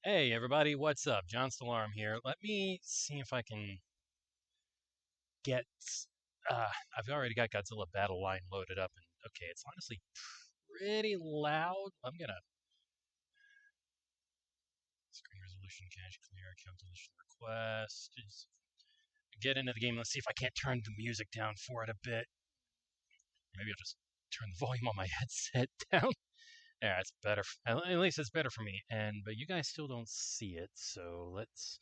Hey everybody, what's up? John Stalarm here. Let me see if I can get. Uh, I've already got Godzilla Battle Line loaded up, and okay, it's honestly pretty loud. I'm gonna screen resolution, cache clear, calculation request. Just get into the game. Let's see if I can't turn the music down for it a bit. Maybe I'll just turn the volume on my headset down. Yeah, it's better. At least it's better for me. But you guys still don't see it, so let's.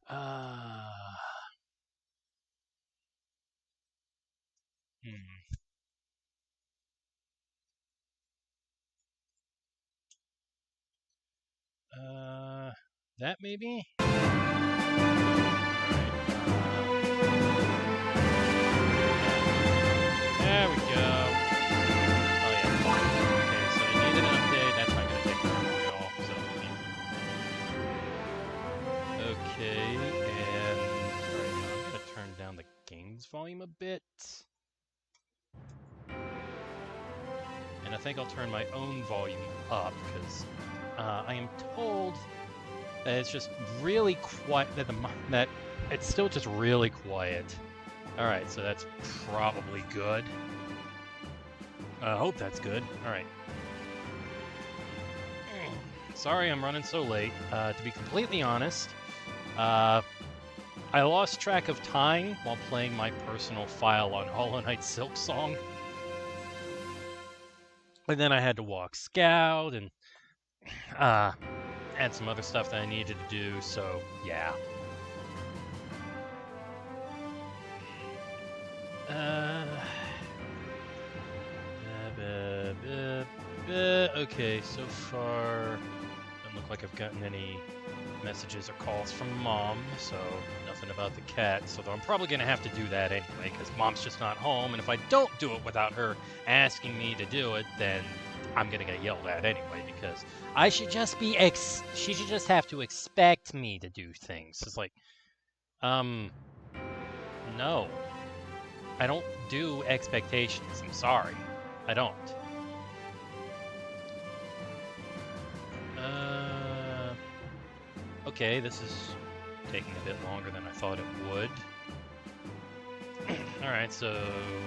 Uh, hmm. Uh, that maybe? There we go. Oh yeah. Okay, so it needed an update. That's not gonna take very long at all. Okay, and alright, I'm gonna turn down the game's volume a bit. And I think I'll turn my own volume up because I am told that it's just really quiet. That it's still just really quiet. All right, so that's probably good. I hope that's good. All right. Sorry I'm running so late. To be completely honest, I lost track of time while playing my personal file on Hollow Knight Silksong. And then I had to walk Scout and had some other stuff that I needed to do, so yeah. Okay, so far doesn't look like I've gotten any messages or calls from Mom, so nothing about the cat. So I'm probably gonna have to do that anyway, because Mom's just not home, and if I don't do it without her asking me to do it, then I'm gonna get yelled at anyway, because I should just be she should just have to expect me to do things. It's like, no. I don't do expectations. I'm sorry. I don't. Okay, this is taking a bit longer than I thought it would. Alright, so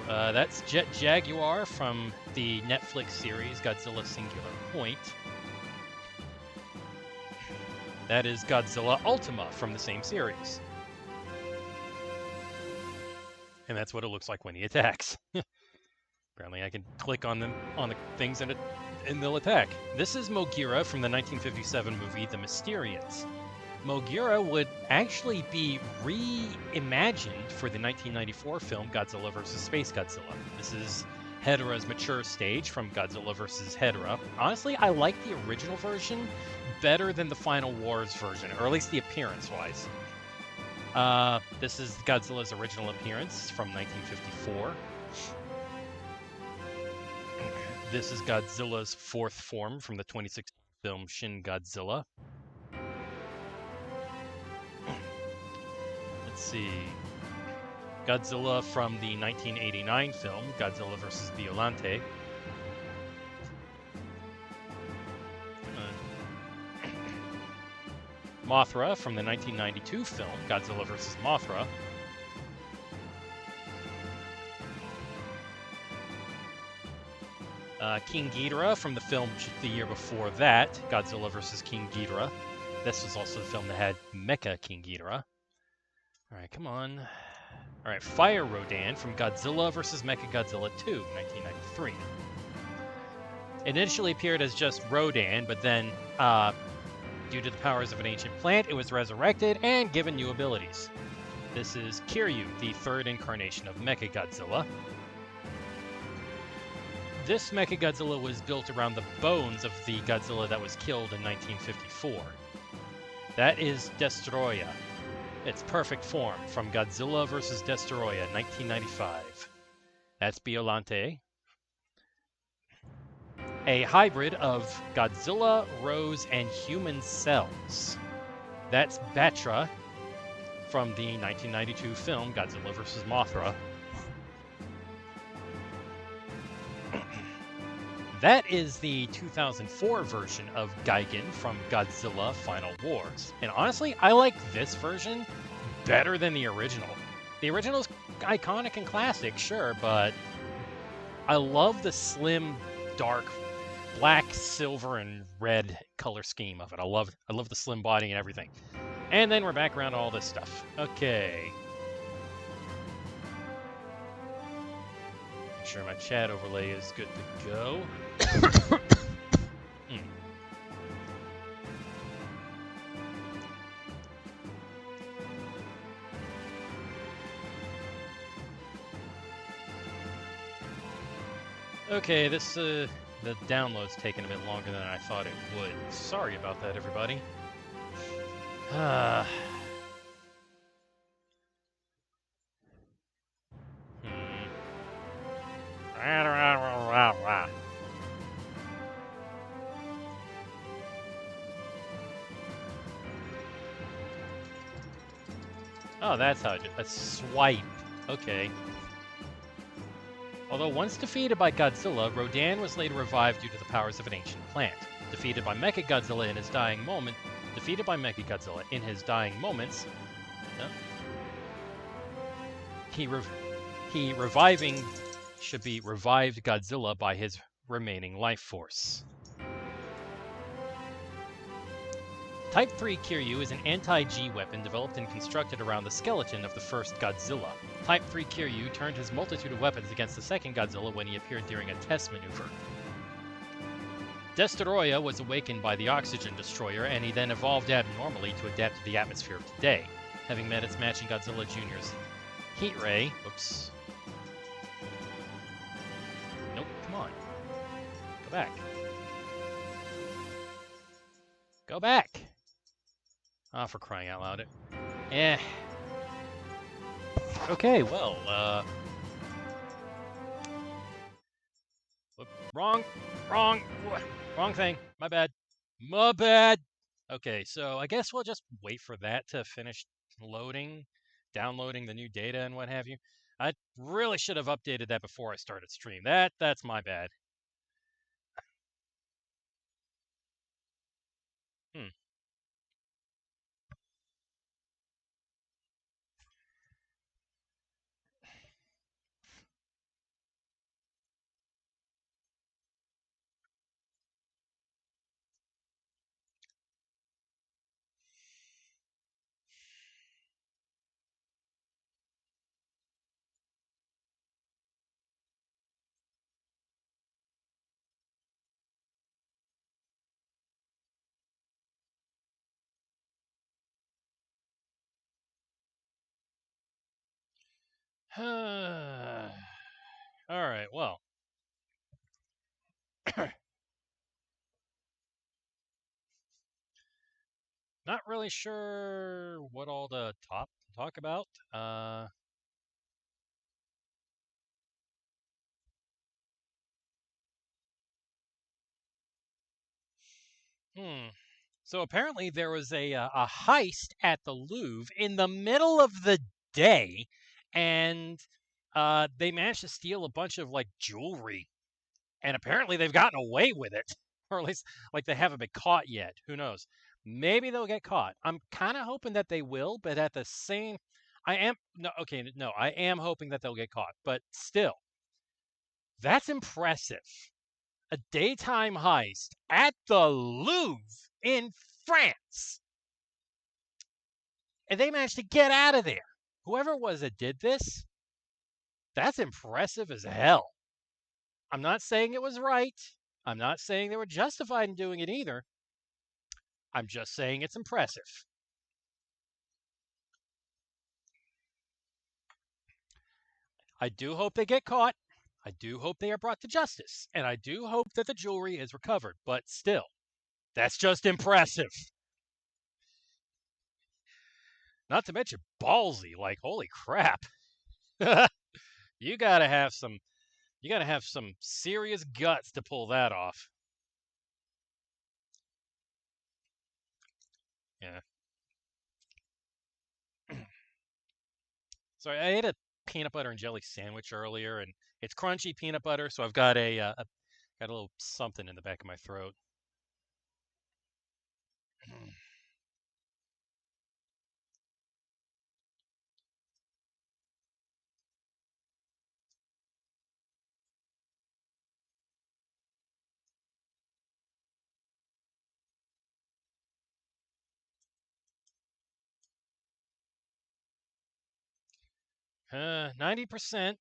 that's Jet Jaguar from the Netflix series Godzilla Singular Point. That is Godzilla Ultima from the same series. And that's what it looks like when he attacks. Apparently I can click on the things and they'll attack. This is Mogira from the 1957 movie The Mysterians. Mogira would actually be reimagined for the 1994 film Godzilla vs. Space Godzilla. This is Hedorah's mature stage from Godzilla vs. Hedorah. Honestly, I like the original version better than the Final Wars version, or at least the appearance-wise. This is Godzilla's original appearance from 1954. This is Godzilla's fourth form from the 2016 film Shin Godzilla. Let's see. Godzilla from the 1989 film Godzilla vs. Violante. Mothra from the 1992 film Godzilla vs. Mothra. King Ghidorah from the film the year before that, Godzilla vs. King Ghidorah. This was also the film that had Mecha King Ghidorah. Alright, come on. Alright, Fire Rodan from Godzilla vs. Mechagodzilla 2, 1993. It initially appeared as just Rodan, but then, due to the powers of an ancient plant, it was resurrected and given new abilities. This is Kiryu, the third incarnation of Mechagodzilla. This Mechagodzilla was built around the bones of the Godzilla that was killed in 1954. That is Destoroyah. Its perfect form from Godzilla vs. Destoroyah, 1995. That's Biolante. A hybrid of Godzilla, Rose, and human cells. That's Batra from the 1992 film Godzilla vs. Mothra. That is the 2004 version of Gigan from Godzilla Final Wars. And honestly, I like this version better than the original. The original's iconic and classic, sure, but I love the slim, dark, black, silver, and red color scheme of it. I love the slim body and everything. And then we're back around to all this stuff. Okay. Make sure my chat overlay is good to go. Hmm. Okay, the download's taking a bit longer than I thought it would. Sorry about that, everybody. Hmm. Oh, that's how a swipe. Okay. Although once defeated by Godzilla, Rodan was later revived due to the powers of an ancient plant. Defeated by Mechagodzilla in his dying moments, he reviving should be revived Godzilla by his remaining life force. Type 3 Kiryu is an anti-G weapon developed and constructed around the skeleton of the first Godzilla. Type 3 Kiryu turned his multitude of weapons against the second Godzilla when he appeared during a test maneuver. Destoroyah was awakened by the oxygen destroyer, and he then evolved abnormally to adapt to the atmosphere of today, having met its matching Godzilla Jr.'s heat ray. Oops. Nope, come on. Go back. Go back! Ah, for crying out loud. Okay, well, wrong thing. My bad. Okay, so I guess we'll just wait for that to finish downloading the new data and what have you. I really should have updated that before I started stream. That's my bad. Hmm. All right, well. Not really sure what all to talk about. So apparently there was a heist at the Louvre in the middle of the day, and they managed to steal a bunch of like jewelry, and apparently they've gotten away with it, or at least like they haven't been caught yet. Who knows? Maybe they'll get caught. I'm kind of hoping that they will, but at the same, I am hoping that they'll get caught, but still, that's impressive. A daytime heist at the Louvre in France. And they managed to get out of there. Whoever it was that did this, that's impressive as hell. I'm not saying it was right. I'm not saying they were justified in doing it either. I'm just saying it's impressive. I do hope they get caught. I do hope they are brought to justice. And I do hope that the jewelry is recovered. But still, that's just impressive. Not to mention ballsy. Like, holy crap. You gotta have some serious guts to pull that off. Yeah. So I ate a peanut butter and jelly sandwich earlier, and it's crunchy peanut butter. So I've got a Got a little something in the back of my throat. 90%.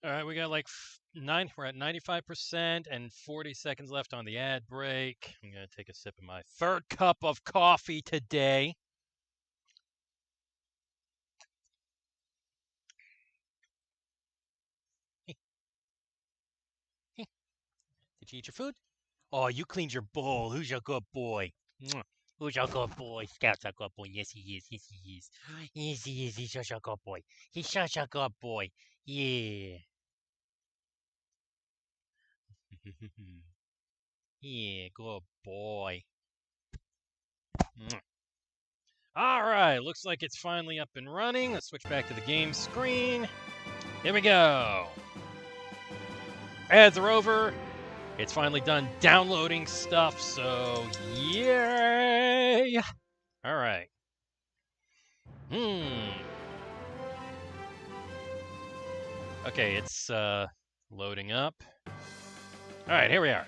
All right, we got like we're at 95% and 40 seconds left on the ad break. I'm going to take a sip of my third cup of coffee today. Did you eat your food? Oh, you cleaned your bowl. Who's your good boy? Who's your good boy? Scout's a good boy. Yes, he is. Yes, he is. Yes, he is. He's such a good boy. He's such a good boy. Yeah. Yeah, good boy. All right, looks like it's finally up and running. Let's switch back to the game screen. Here we go. Ads are over. It's finally done downloading stuff, so yay! All right. Okay, it's loading up. All right, here we are.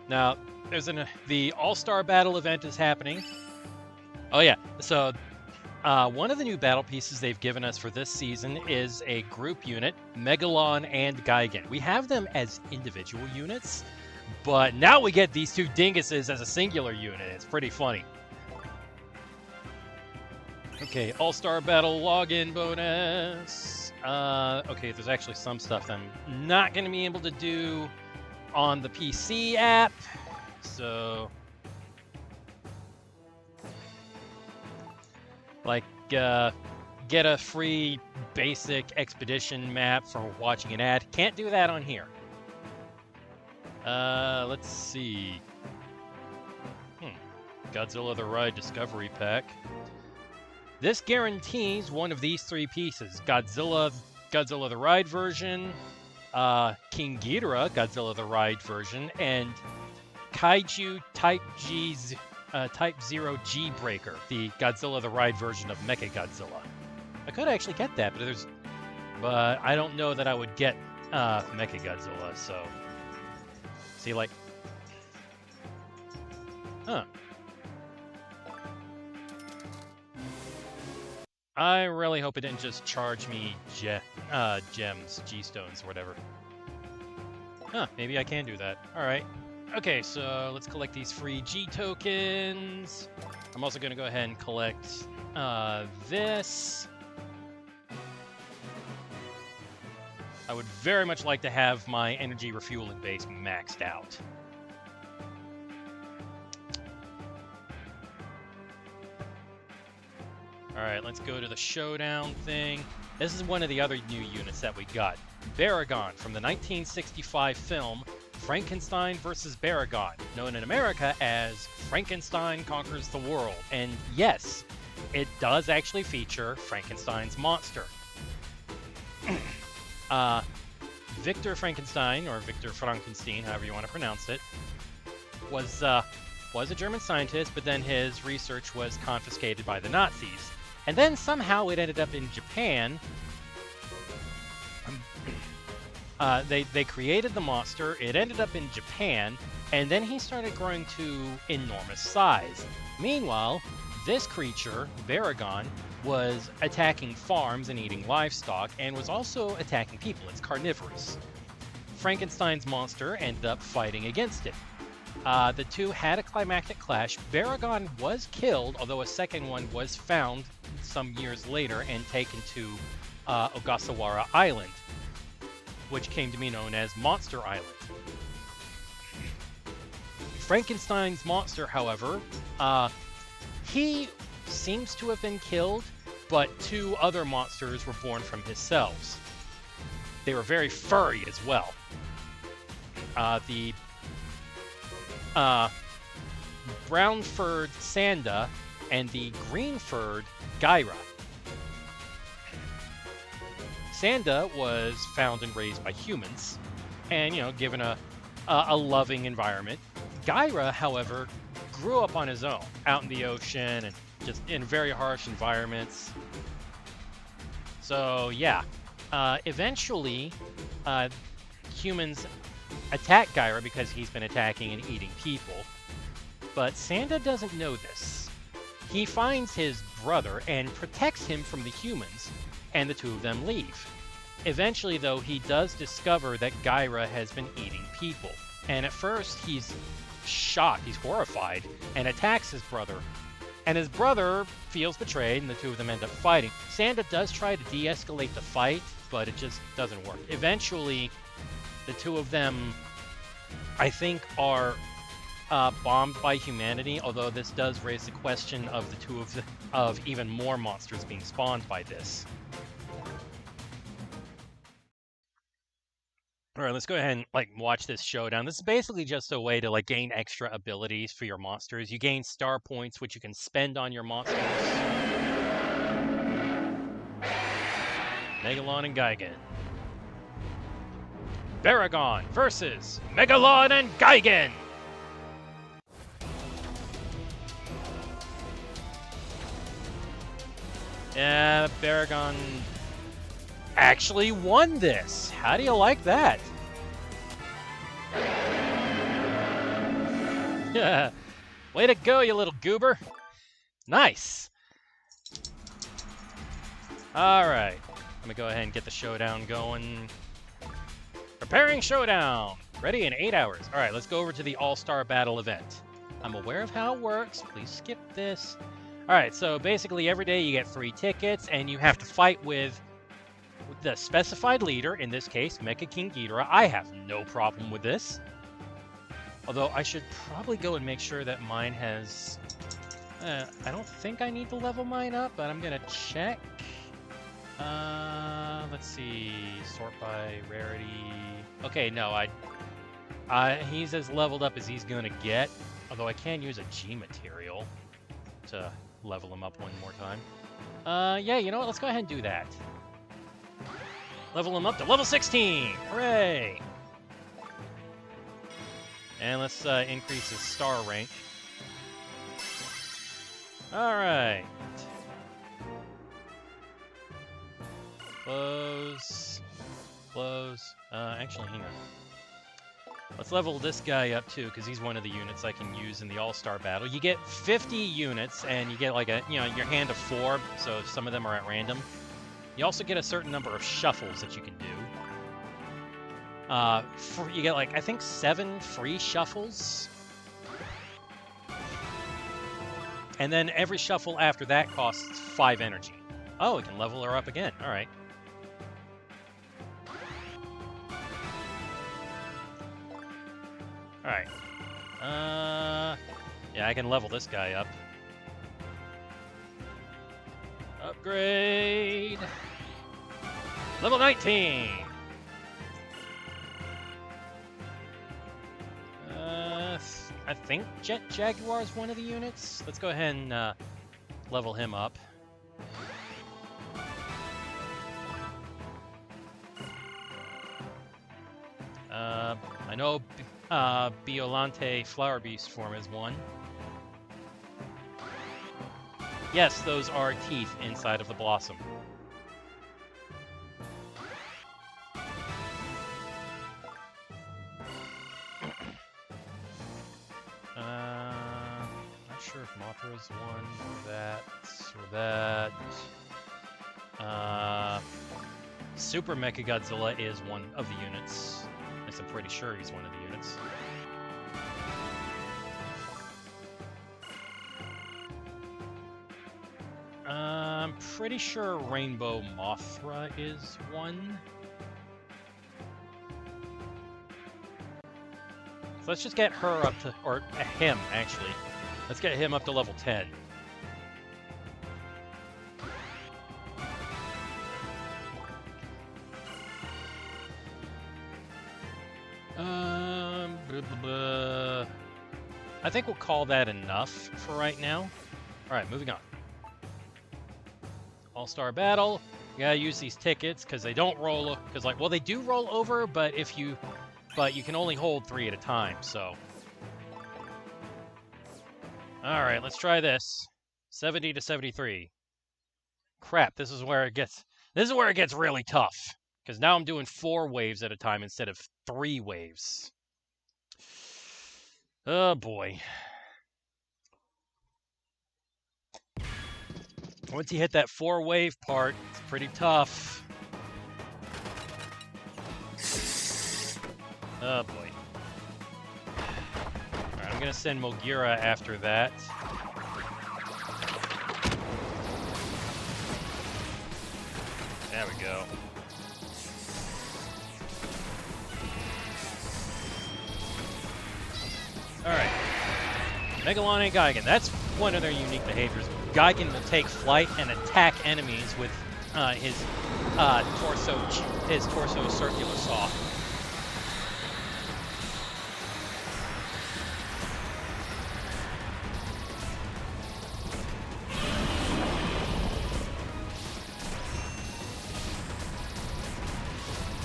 Now, the All-Star Battle event is happening. Oh yeah, so one of the new battle pieces they've given us for this season is a group unit, Megalon and Gigan. We have them as individual units, but now we get these two dinguses as a singular unit. It's pretty funny. Okay, All-Star Battle login bonus. Okay, there's actually some stuff that I'm not going to be able to do on the PC app, so like get a free basic expedition map for watching an ad. Can't do that on here. Let's see. Godzilla the Ride Discovery Pack. This guarantees one of these three pieces: Godzilla the Ride version, King Ghidorah, Godzilla the Ride version, and Kaiju Type 0 G Breaker, the Godzilla the Ride version of Mechagodzilla. I could actually get that, but I don't know that I would get Mechagodzilla. So, see, like, I really hope it didn't just charge me gems, G-stones, or whatever. Maybe I can do that. All right. Okay, so let's collect these free G tokens. I'm also going to go ahead and collect this. I would very much like to have my energy refueling base maxed out. All right, let's go to the showdown thing. This is one of the other new units that we got. Baragon from the 1965 film Frankenstein vs. Baragon, known in America as Frankenstein Conquers the World. And yes, it does actually feature Frankenstein's monster. Victor Frankenstein, or Victor Frankenstein, however you want to pronounce it, was a German scientist, but then his research was confiscated by the Nazis. And then somehow it ended up in Japan. They created the monster, it ended up in Japan, and then he started growing to enormous size. Meanwhile, this creature, Baragon, was attacking farms and eating livestock, and was also attacking people. It's carnivorous. Frankenstein's monster ended up fighting against it. The two had a climactic clash. Baragon was killed, although a second one was found some years later and taken to Ogasawara Island, which came to be known as Monster Island. Frankenstein's monster, however, he seems to have been killed, but 2 other monsters were born from his cells. They were very furry as well. The brown-furred Sanda and the green-furred Gyra. Sanda was found and raised by humans, and, given a loving environment. Gyra, however, grew up on his own, out in the ocean and just in very harsh environments. So, yeah. Eventually, humans attack Gyra because he's been attacking and eating people. But Sanda doesn't know this. He finds his brother and protects him from the humans, and the 2 of them leave. Eventually, though, he does discover that Gyra has been eating people. And at first, he's shocked, he's horrified, and attacks his brother. And his brother feels betrayed, and the 2 of them end up fighting. Sanda does try to de-escalate the fight, but it just doesn't work. Eventually, the 2 of them, I think, are bombed by humanity, although this does raise the question of the 2 of even more monsters being spawned by this. All right, let's go ahead and watch this showdown. This is basically just a way to gain extra abilities for your monsters. You gain star points, which you can spend on your monsters. Megalon and Gigan. Baragon versus Megalon and Gigan. Yeah, Baragon actually won this. How do you like that? Yeah. Way to go, you little goober. Nice. All right. I'm going to go ahead and get the showdown going. Preparing showdown. Ready in 8 hours. All right, let's go over to the All-Star Battle event. I'm aware of how it works. Please skip this. All right, so basically every day you get 3 tickets, and you have to fight with the specified leader, in this case, Mecha King Ghidorah. I have no problem with this. Although I should probably go and make sure that mine has... I don't think I need to level mine up, but I'm going to check. Let's see. Sort by rarity. Okay, no, he's as leveled up as he's going to get. Although I can use a G material to level him up one more time. Yeah, you know what? Let's go ahead and do that. Level him up to level 16! Hooray! And let's increase his star rank. Alright. Close. Close. Actually, hang on. Let's level this guy up too, because he's one of the units I can use in the All-Star Battle. You get 50 units, and you get your hand of 4, so some of them are at random. You also get a certain number of shuffles that you can do. You get I think 7 free shuffles. And then every shuffle after that costs 5 energy. Oh, we can level her up again. All right. All right. Yeah, I can level this guy up. Upgrade. Level 19. I think Jet Jaguar is one of the units. Let's go ahead and level him up. I know Biolante Flower Beast form is one. Yes, those are teeth inside of the blossom. Not sure if Mothra's one or that. Super Mechagodzilla is one of the units. Yes, I'm pretty sure he's one of the units. I'm pretty sure Rainbow Mothra is one. So let's just get her up to, or him, actually. Let's get him up to level 10. I think we'll call that enough for right now. All right, moving on. All-Star Battle. You gotta use these tickets because they don't roll. Because well, they do roll over, but you can only hold 3 at a time. So, all right, let's try this. 70 to 73. Crap, this is where it gets really tough. Because now I'm doing 4 waves at a time instead of 3 waves. Oh boy. Once you hit that 4-wave part, it's pretty tough. Oh boy. Alright, I'm gonna send Mogira after that. There we go. Alright. Megalon and Gigan. That's one of their unique behaviors. Gigan will take flight and attack enemies with his torso circular saw.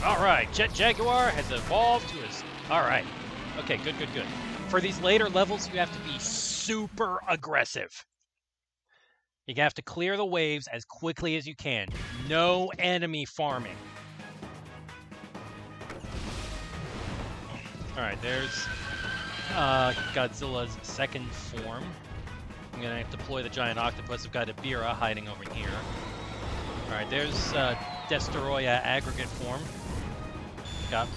All right, Jet Jaguar has evolved to his. All right, okay, good. For these later levels, you have to be super aggressive. You have to clear the waves as quickly as you can. No enemy farming. Alright, there's Godzilla's second form. I'm going to deploy the giant octopus. I've got Ibira hiding over here. Alright, there's Destoroyah aggregate form. Got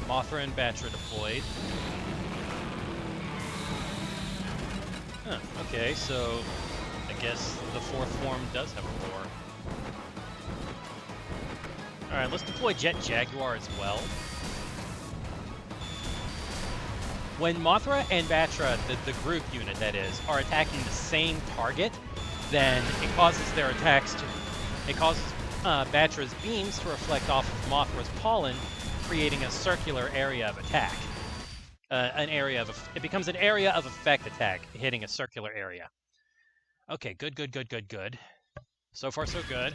Mothra and Batra deployed. Huh, okay, so I guess the 4th form does have a roar. Alright, let's deploy Jet Jaguar as well. When Mothra and Batra, the group unit that is, are attacking the same target, then it causes their attacks to... It causes Batra's beams to reflect off of Mothra's pollen, creating a circular area of attack. It becomes an area of effect attack, hitting a circular area. Okay, good. So far, so good.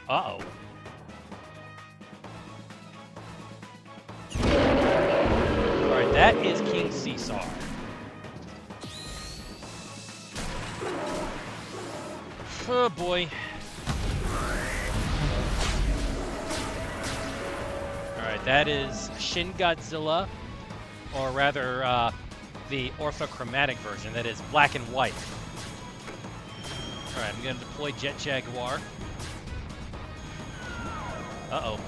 Uh-oh. Alright, that is King Caesar. Oh, boy. Alright, that is Shin Godzilla, or rather, the orthochromatic version, that is black and white. Alright, I'm going to deploy Jet Jaguar. Uh-oh.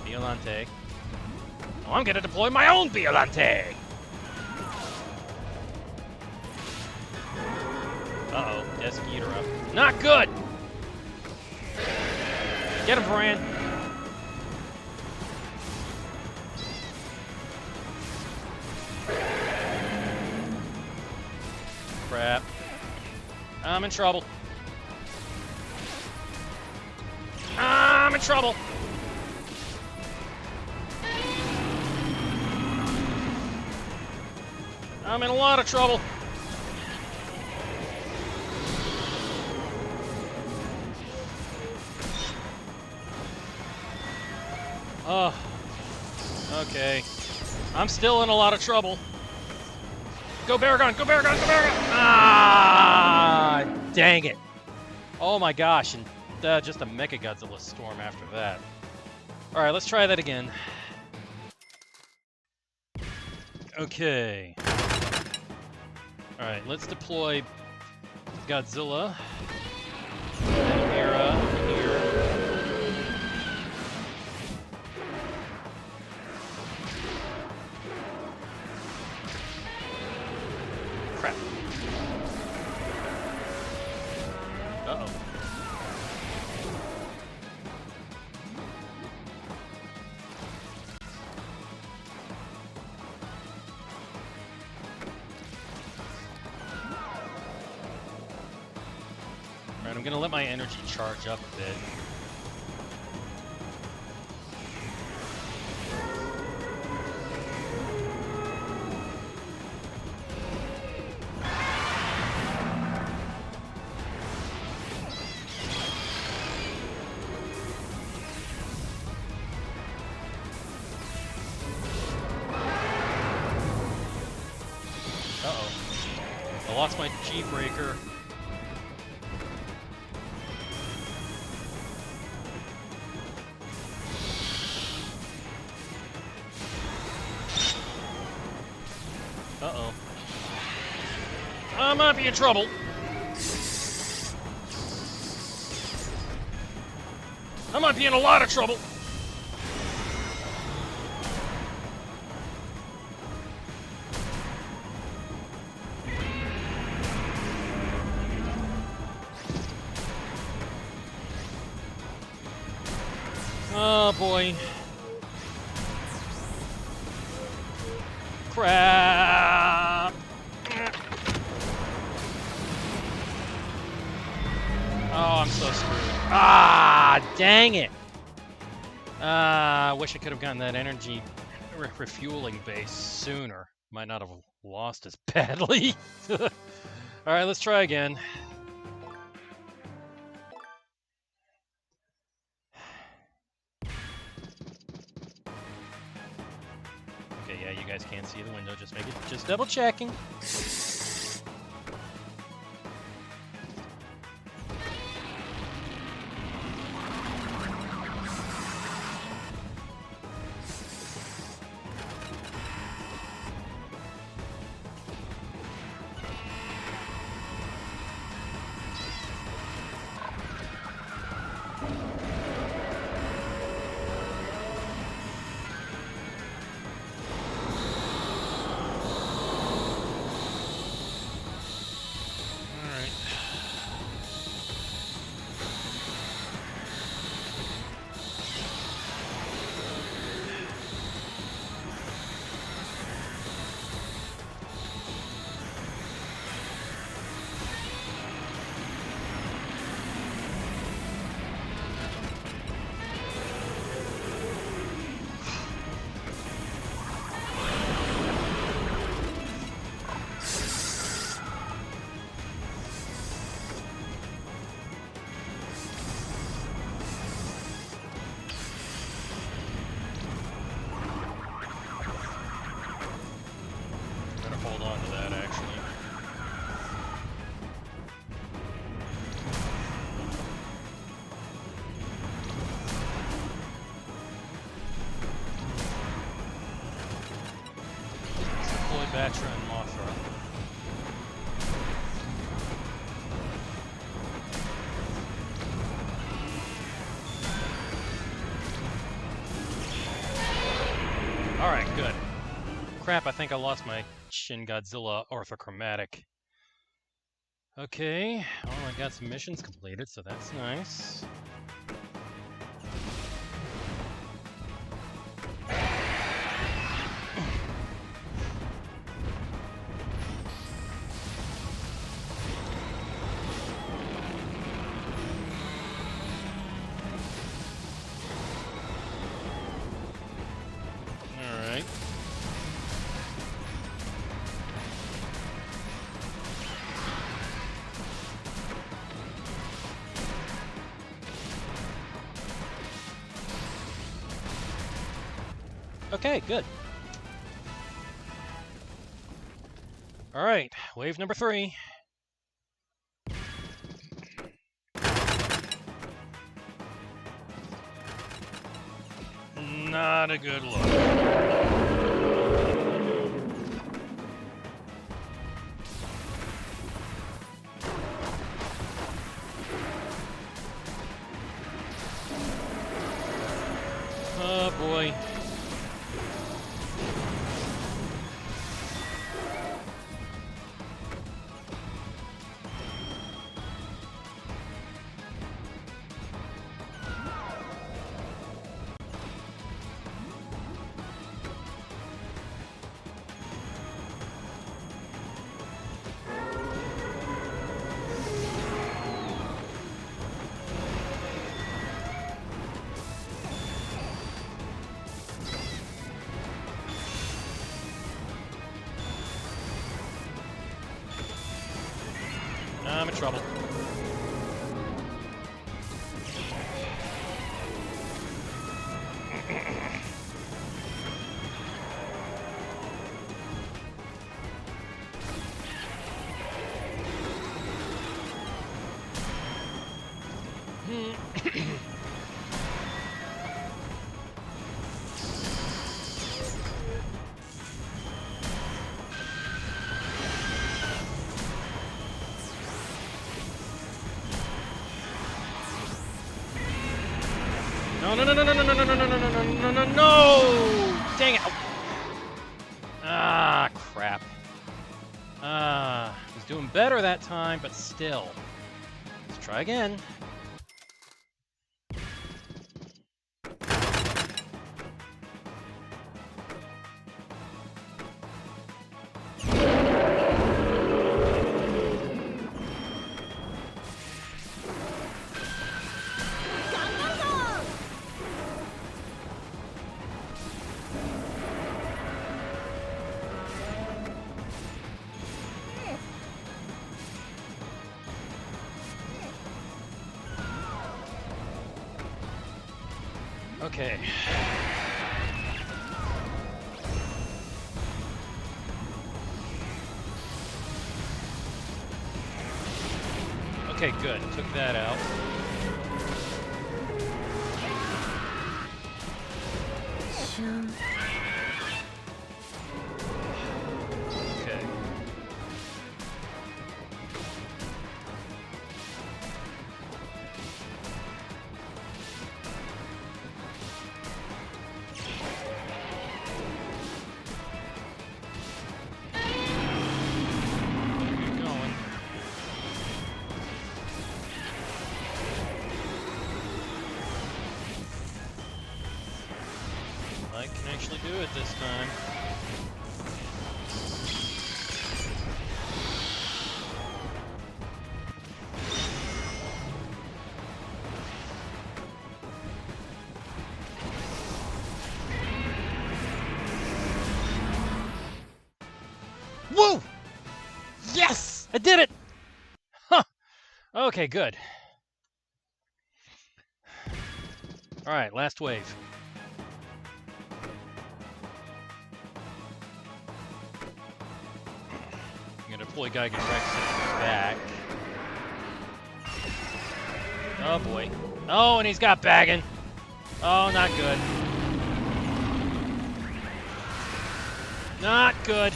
Violante. Oh, I'm going to deploy my own Violante! Uh-oh, Desghidorah. Not good! Get him, Varan! Crap. I'm in trouble. I'm in trouble. I'm in a lot of trouble. Oh. Okay. I'm still in a lot of trouble. Go Baragon! Go Baragon! Go Baragon! Ah! Dang it! Oh my gosh! And just a Mecha Godzilla storm after that. All right, let's try that again. Okay. All right, let's deploy Godzilla. And Hera here. Crap. Uh-oh. I'm gonna let my energy charge up a bit. I lost my G-breaker. Uh-oh. I might be in trouble. I might be in a lot of trouble. Oh boy. Crap. Oh, I'm so screwed. Ah, dang it. I wish I could have gotten that energy refueling base sooner. Might not have lost as badly. Alright, let's try again. Okay, yeah, you guys can't see the window. Just double checking. Hold on to that, actually. Deploy Batra and Mothra. Alright, good. Crap, I think I lost my Shin Godzilla orthochromatic. Okay, well, I got some missions completed, so that's nice. Alright. Okay, good. All right, wave number 3. Not a good look. Oh boy. in trouble. No, no, no, no, no, no, no, no, no, no, no, no, no, no, no! Dang it! Ah, crap. Ah, he's doing better that time, but still. Let's try again. Okay. Okay, good. Took that out. Okay. Keep going. I can actually do it this time. Woo! Yes! I did it! Huh! Okay, good. Alright, last wave. I'm gonna deploy Geigen Rex back. Oh boy. Oh, and he's got bagging. Oh, not good. Not good.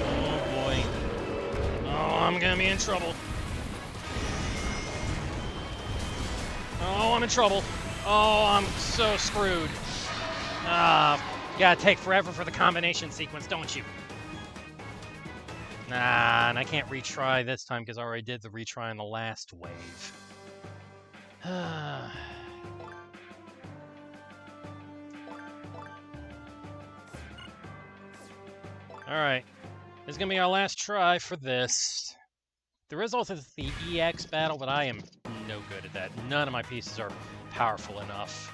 Oh boy. Oh, I'm gonna be in trouble. Oh, I'm in trouble. Oh, I'm so screwed. Ah, you gotta take forever for the combination sequence, don't you? Nah, and I can't retry this time because I already did the retry on the last wave. Alright, this is going to be our last try for this. The result is the EX battle, but I am no good at that. None of my pieces are powerful enough.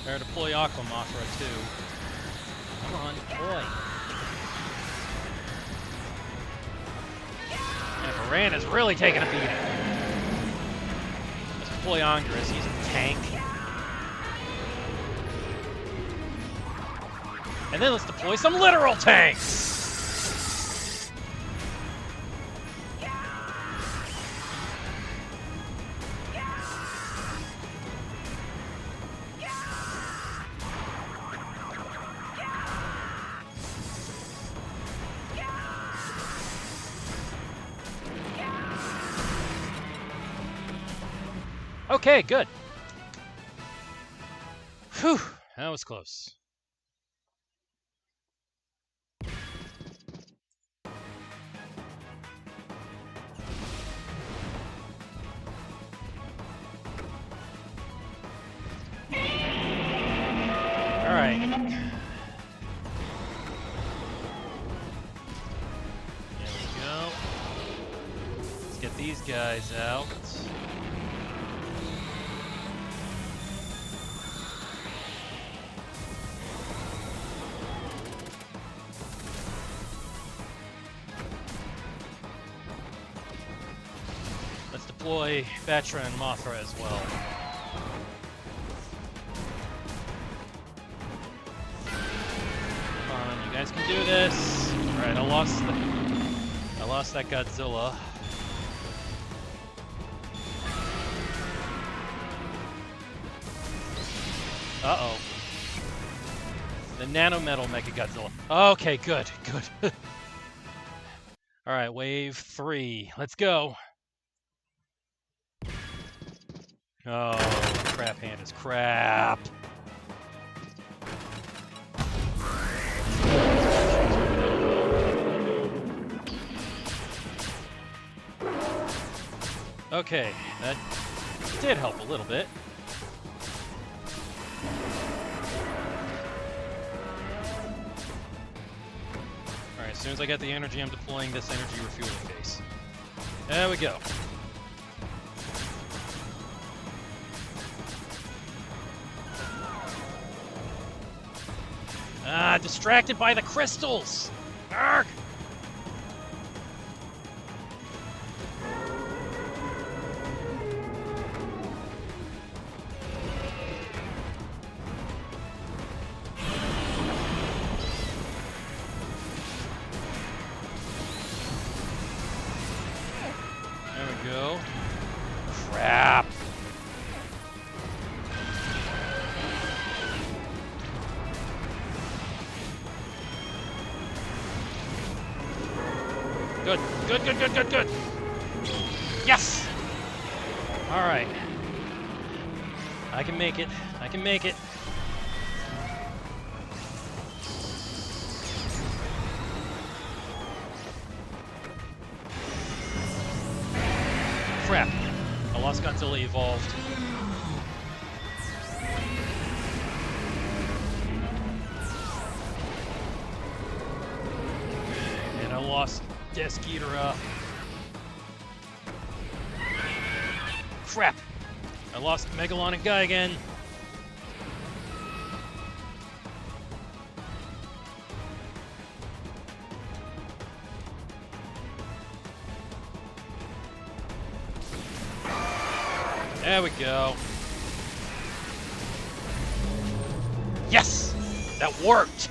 Better deploy Aqua Mothra too. Come on, deploy. And Moran is really taking a beating. Let's deploy Angerus. He's a tank. And then let's deploy some literal tanks. Okay, good. Whew, that was close. All right. There we go. Let's get these guys out. Let's deploy Batra and Mothra as well. Come on, you guys can do this. All right, I lost that Godzilla. Uh-oh. The nanometal Mechagodzilla. Okay, good. All right, wave 3. Let's go. Oh, crap hand is crap. Okay, that did help a little bit. Alright, as soon as I get the energy, I'm deploying this energy refueling base. There we go. Ah, distracted by the crystals! Arrgh! There we go. Crap! Good. Yes! Alright. I can make it. Crap. I lost Godzilla Evolved. And I lost Desk Ghidorah. Crap! I lost Megalon and Gigan. There we go. Yes! That worked!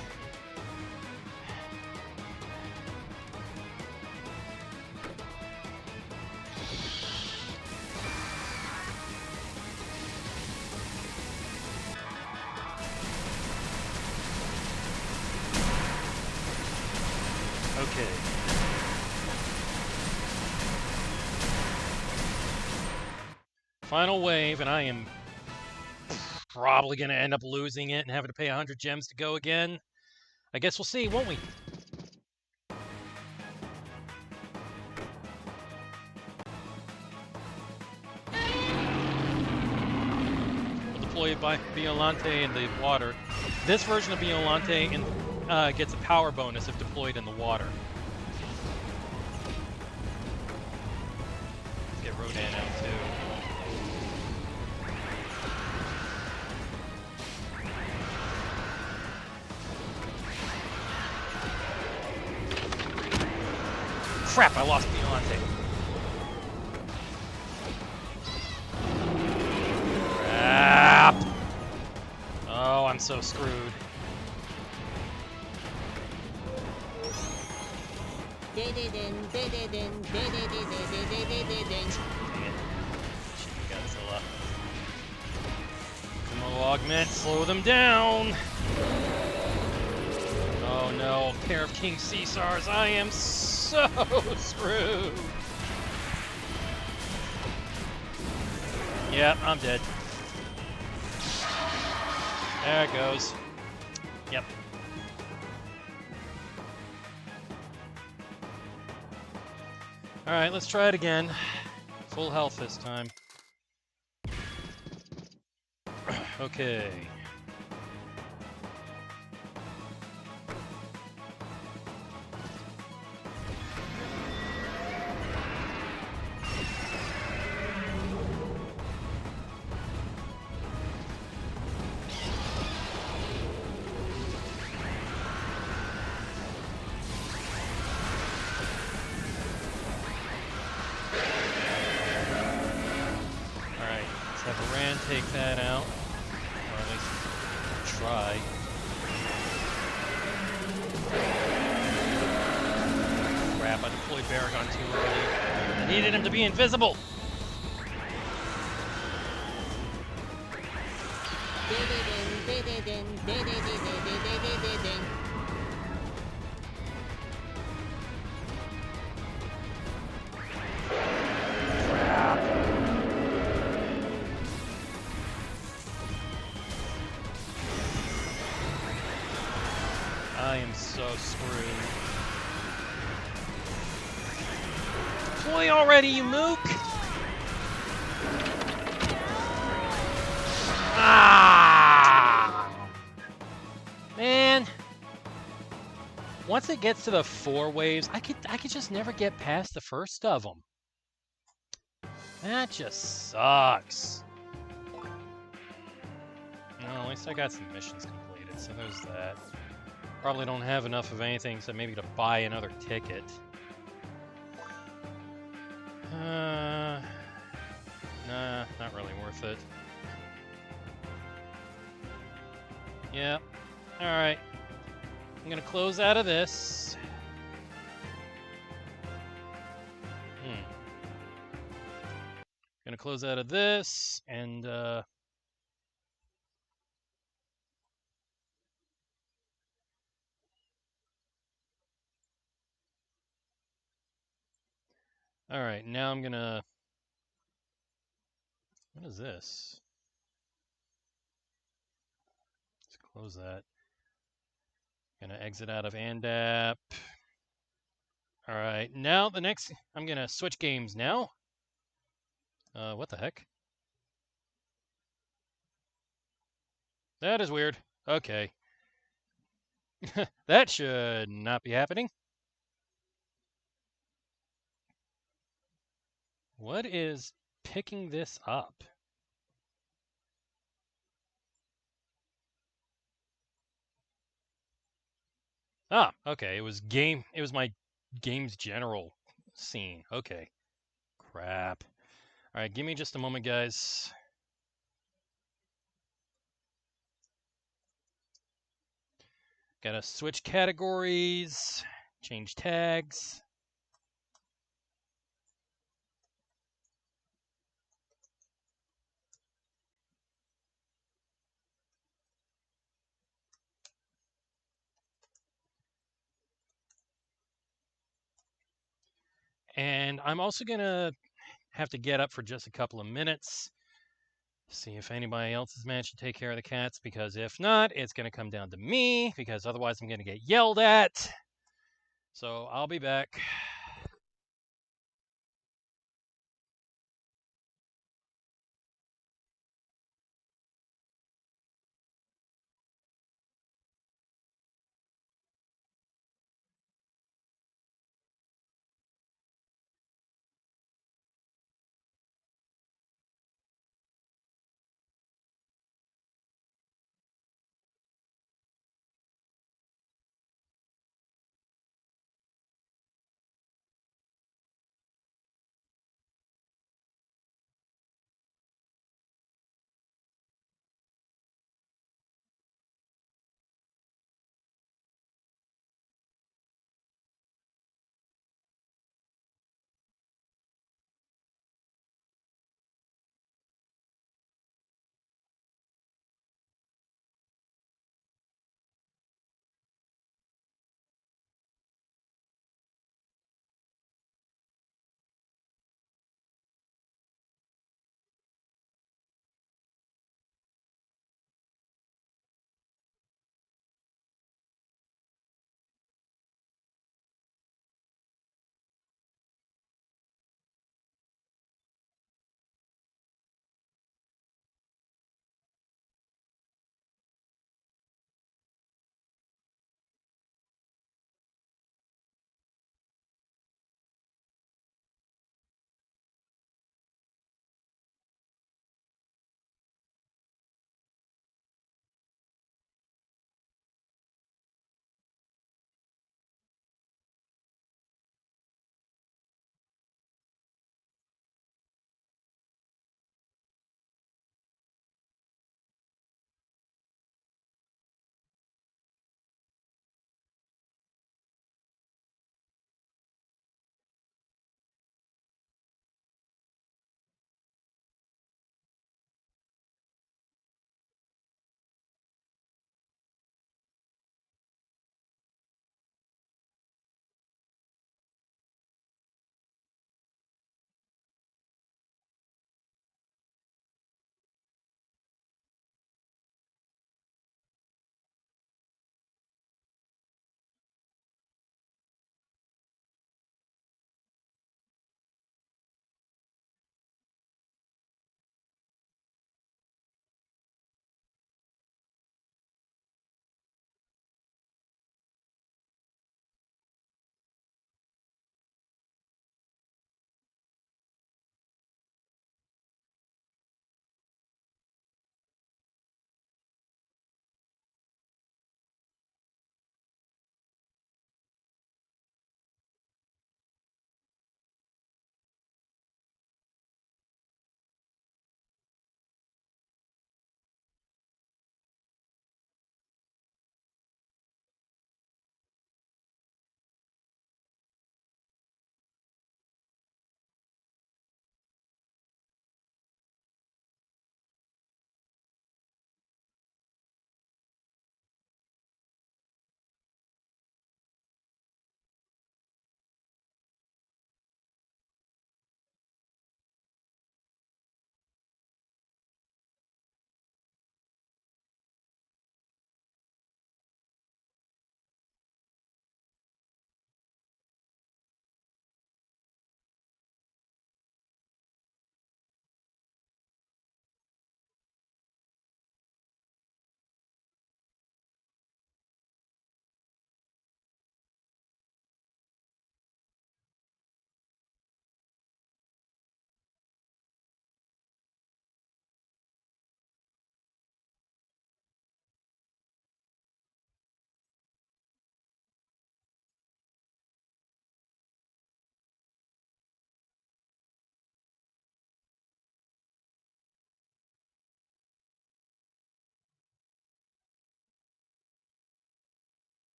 Okay. Final wave, and I am probably going to end up losing it and having to pay 100 gems to go again. I guess we'll see, won't we? We'll deploy Biollante in the water. This version of Biollante gets a power bonus if deployed in the water. Let's get Rodan out too. Crap, I lost Biollante. I'm so screwed. Dang it. Cheeky Godzilla. Come on, augment, slow them down! Oh no, a pair of King Caesars, I am so screwed! Yep, I'm dead. There it goes. Yep. Alright, let's try it again. Full health this time. Okay. Have Ran take that out, or at least try. Crap, I deployed Baragon too early. I needed him to be invisible! I am so screwed. Deploy already, you mook! Ah! Man. Once it gets to the 4 waves, I could just never get past the first of them. That just sucks. Well, at least I got some missions completed, so there's that. Probably don't have enough of anything, so maybe to buy another ticket. Nah, not really worth it. Yep. Alright. I'm gonna close out of this. Gonna close out of this, and, alright, now I'm gonna... What is this? Let's close that. Gonna exit out of ANDAP. Alright, now the next... I'm gonna switch games now. What the heck? That is weird. Okay. That should not be happening. What is picking this up? Ah, okay. It was my game's general scene. Okay. Crap. All right, give me just a moment, guys. Gotta switch categories, change tags. And I'm also gonna have to get up for just a couple of minutes. See if anybody else has managed to take care of the cats, because if not, it's gonna come down to me, because otherwise I'm gonna get yelled at. So I'll be back.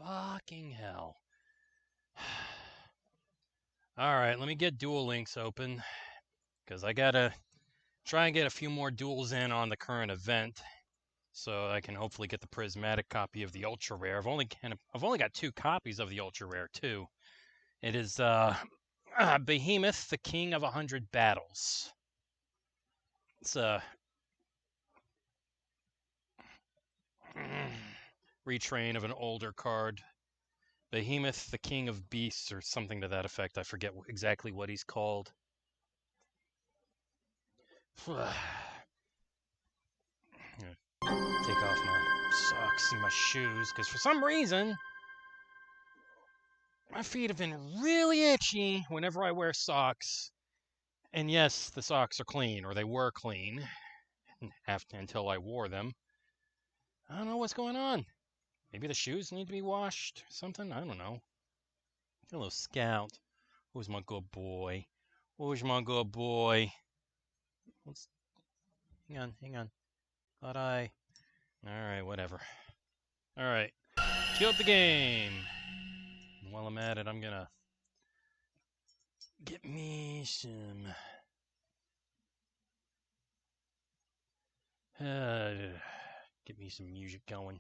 Fucking hell. Alright, let me get Duel Links open, because I gotta try and get a few more duels in on the current event, so I can hopefully get the prismatic copy of the Ultra Rare. I've only got 2 copies of the Ultra Rare, too. It is Behemoth, the King of 100 Battles. It's a retrain of an older card. Behemoth, the King of Beasts, or something to that effect. I forget exactly what he's called. Take off my socks and my shoes, because for some reason, my feet have been really itchy whenever I wear socks. And yes, the socks are clean, or they were clean until I wore them. I don't know what's going on. Maybe the shoes need to be washed or something? I don't know. Hello, Scout. Who's my good boy? Who's my good boy? Hang on. Thought I... Alright, whatever. Alright. Queue up the game. While I'm at it, I'm gonna get me some... get me some music going.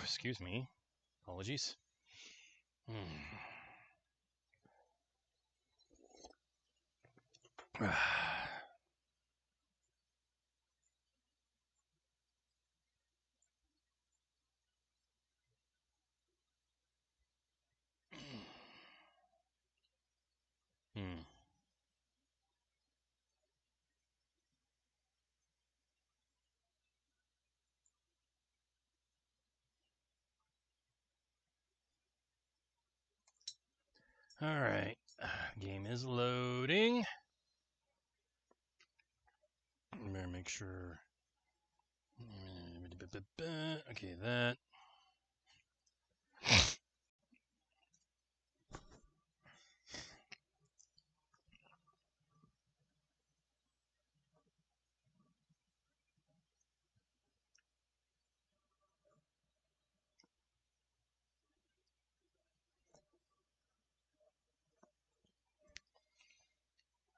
Excuse me. Apologies. Alright. Game is loading. Better make sure. Okay, that.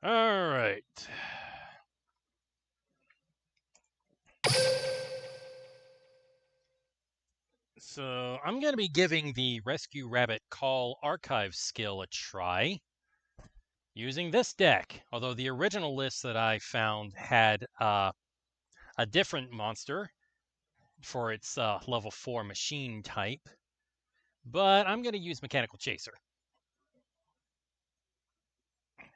Alright. So I'm going to be giving the Rescue Rabbit Call Archive skill a try using this deck. Although the original list that I found had a different monster for its level 4 machine type. But I'm going to use Mechanical Chaser.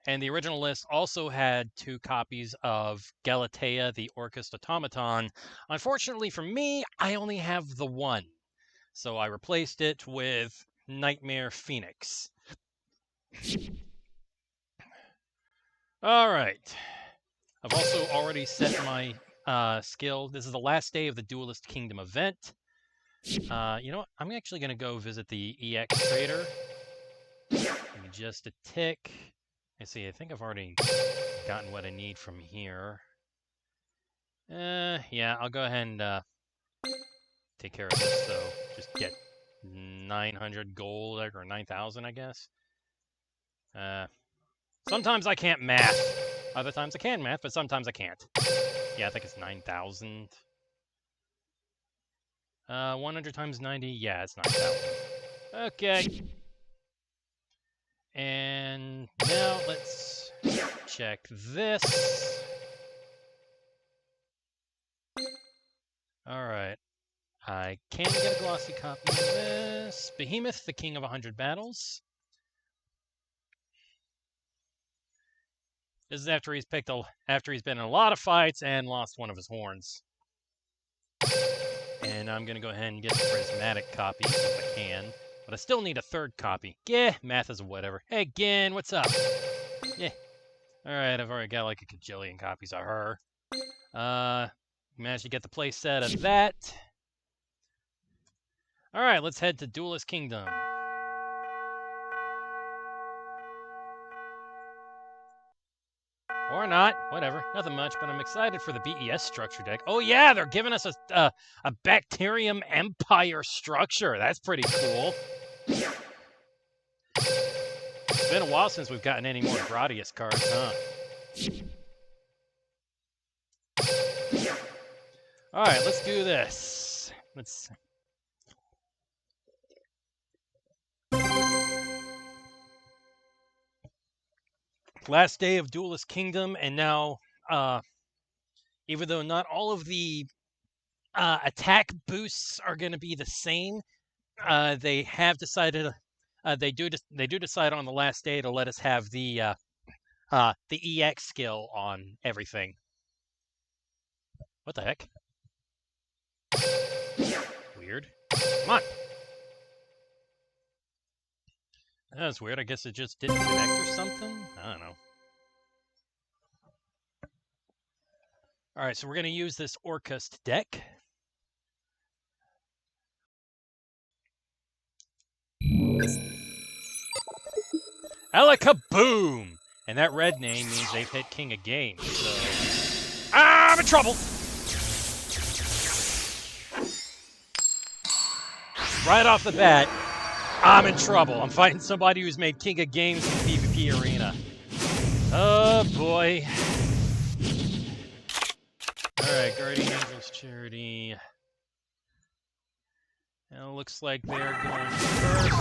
And the original list also had 2 copies of Galatea, the Orcust Automaton. Unfortunately for me, I only have the 1. So I replaced it with Nightmare Phoenix. All right. I've also already set my skill. This is the last day of the Duelist Kingdom event. You know what? I'm actually going to go visit the EX Trader. Give me just a tick. Let's see, I think I've already gotten what I need from here. Yeah, I'll go ahead and take care of this, so just get 900 gold, or 9,000, I guess. Sometimes I can't math. Other times I can math, but sometimes I can't. Yeah, I think it's 9,000. 100 times 90, yeah, it's 9,000. Okay. And now let's check this. Alright. I can get a glossy copy of this. Behemoth, the King of 100 Battles. This is after he's been in a lot of fights and lost one of his horns. And I'm gonna go ahead and get the prismatic copy if I can. But I still need a 3rd copy. Yeah, math is whatever. Hey, Gin, what's up? Yeah. Alright, I've already got like a gajillion copies of her. Managed to get the play set of that. Alright, let's head to Duelist Kingdom. Or not, whatever, nothing much, but I'm excited for the BES structure deck. Oh yeah, they're giving us a Bacterium Empire structure. That's pretty cool. It's been a while since we've gotten any more Gradius cards, huh? Alright, let's do this. Let's... Last day of Duelist Kingdom, and now, even though not all of the attack boosts are going to be the same, they have decided, they do decide on the last day to let us have the EX skill on everything. What the heck? Weird. Come on. That was weird. I guess it just didn't connect or something? I don't know. Alright, so we're going to use this Orcust deck. Alakaboom! And that red name means they've hit King of Games, so... I'm in trouble! Right off the bat, I'm in trouble. I'm fighting somebody who's made King of Games in the PvP arena. Oh boy. Alright, Guardian Angels Charity. And it looks like they're going first.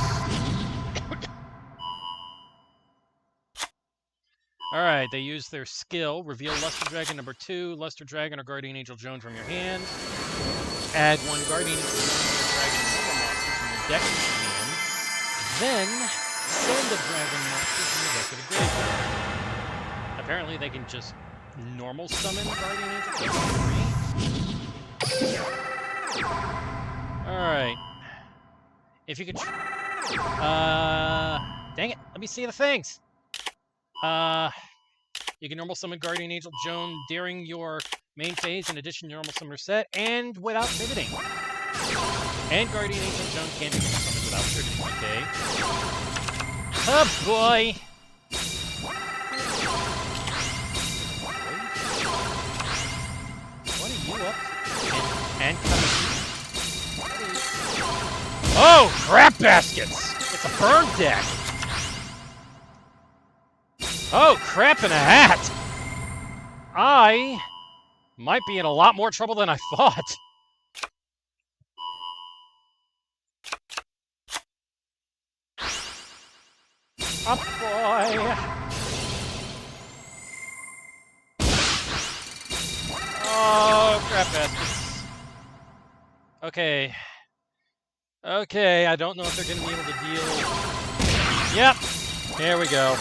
Alright, they use their skill. Reveal Luster Dragon number 2, Luster Dragon or Guardian Angel Joan from your hand. Add 1 Guardian Angel Dragon normal monster from your deck to your hand. Then, send the Dragon monster from your deck to the graveyard. Apparently they can just normal summon Guardian Angel Joan for free. Alright. If you could... dang it, let me see the things! You can normal summon Guardian Angel Joan during your main phase in addition to your normal summoner set, and without pivoting. And Guardian Angel Joan can be normal summoned without pivoting, okay? Oh boy! What are you up to? And coming... Oh, crap baskets! It's a burn deck! Oh, crap in a hat! I might be in a lot more trouble than I thought. Up, boy! Oh, crap baskets. Okay. Okay, I don't know if they're going to be able to deal... Yep! Here we go.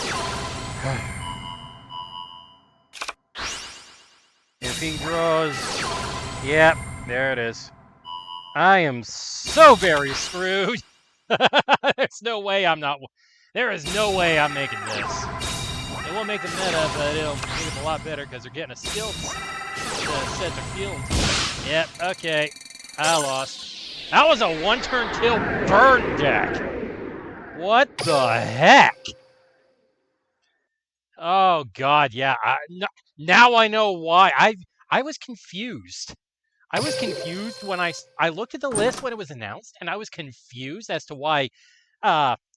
If he draws... Yep, there it is. I am so very screwed! There's no way I'm not... There is no way I'm making this. It won't make the meta, but it'll make it a lot better because they're getting a skill set their field. Yep, okay. I lost. That was a one-turn kill burn deck! What the heck? Oh god, yeah. Now I know why. I was confused. I was confused when I looked at the list when it was announced, and I was confused as to why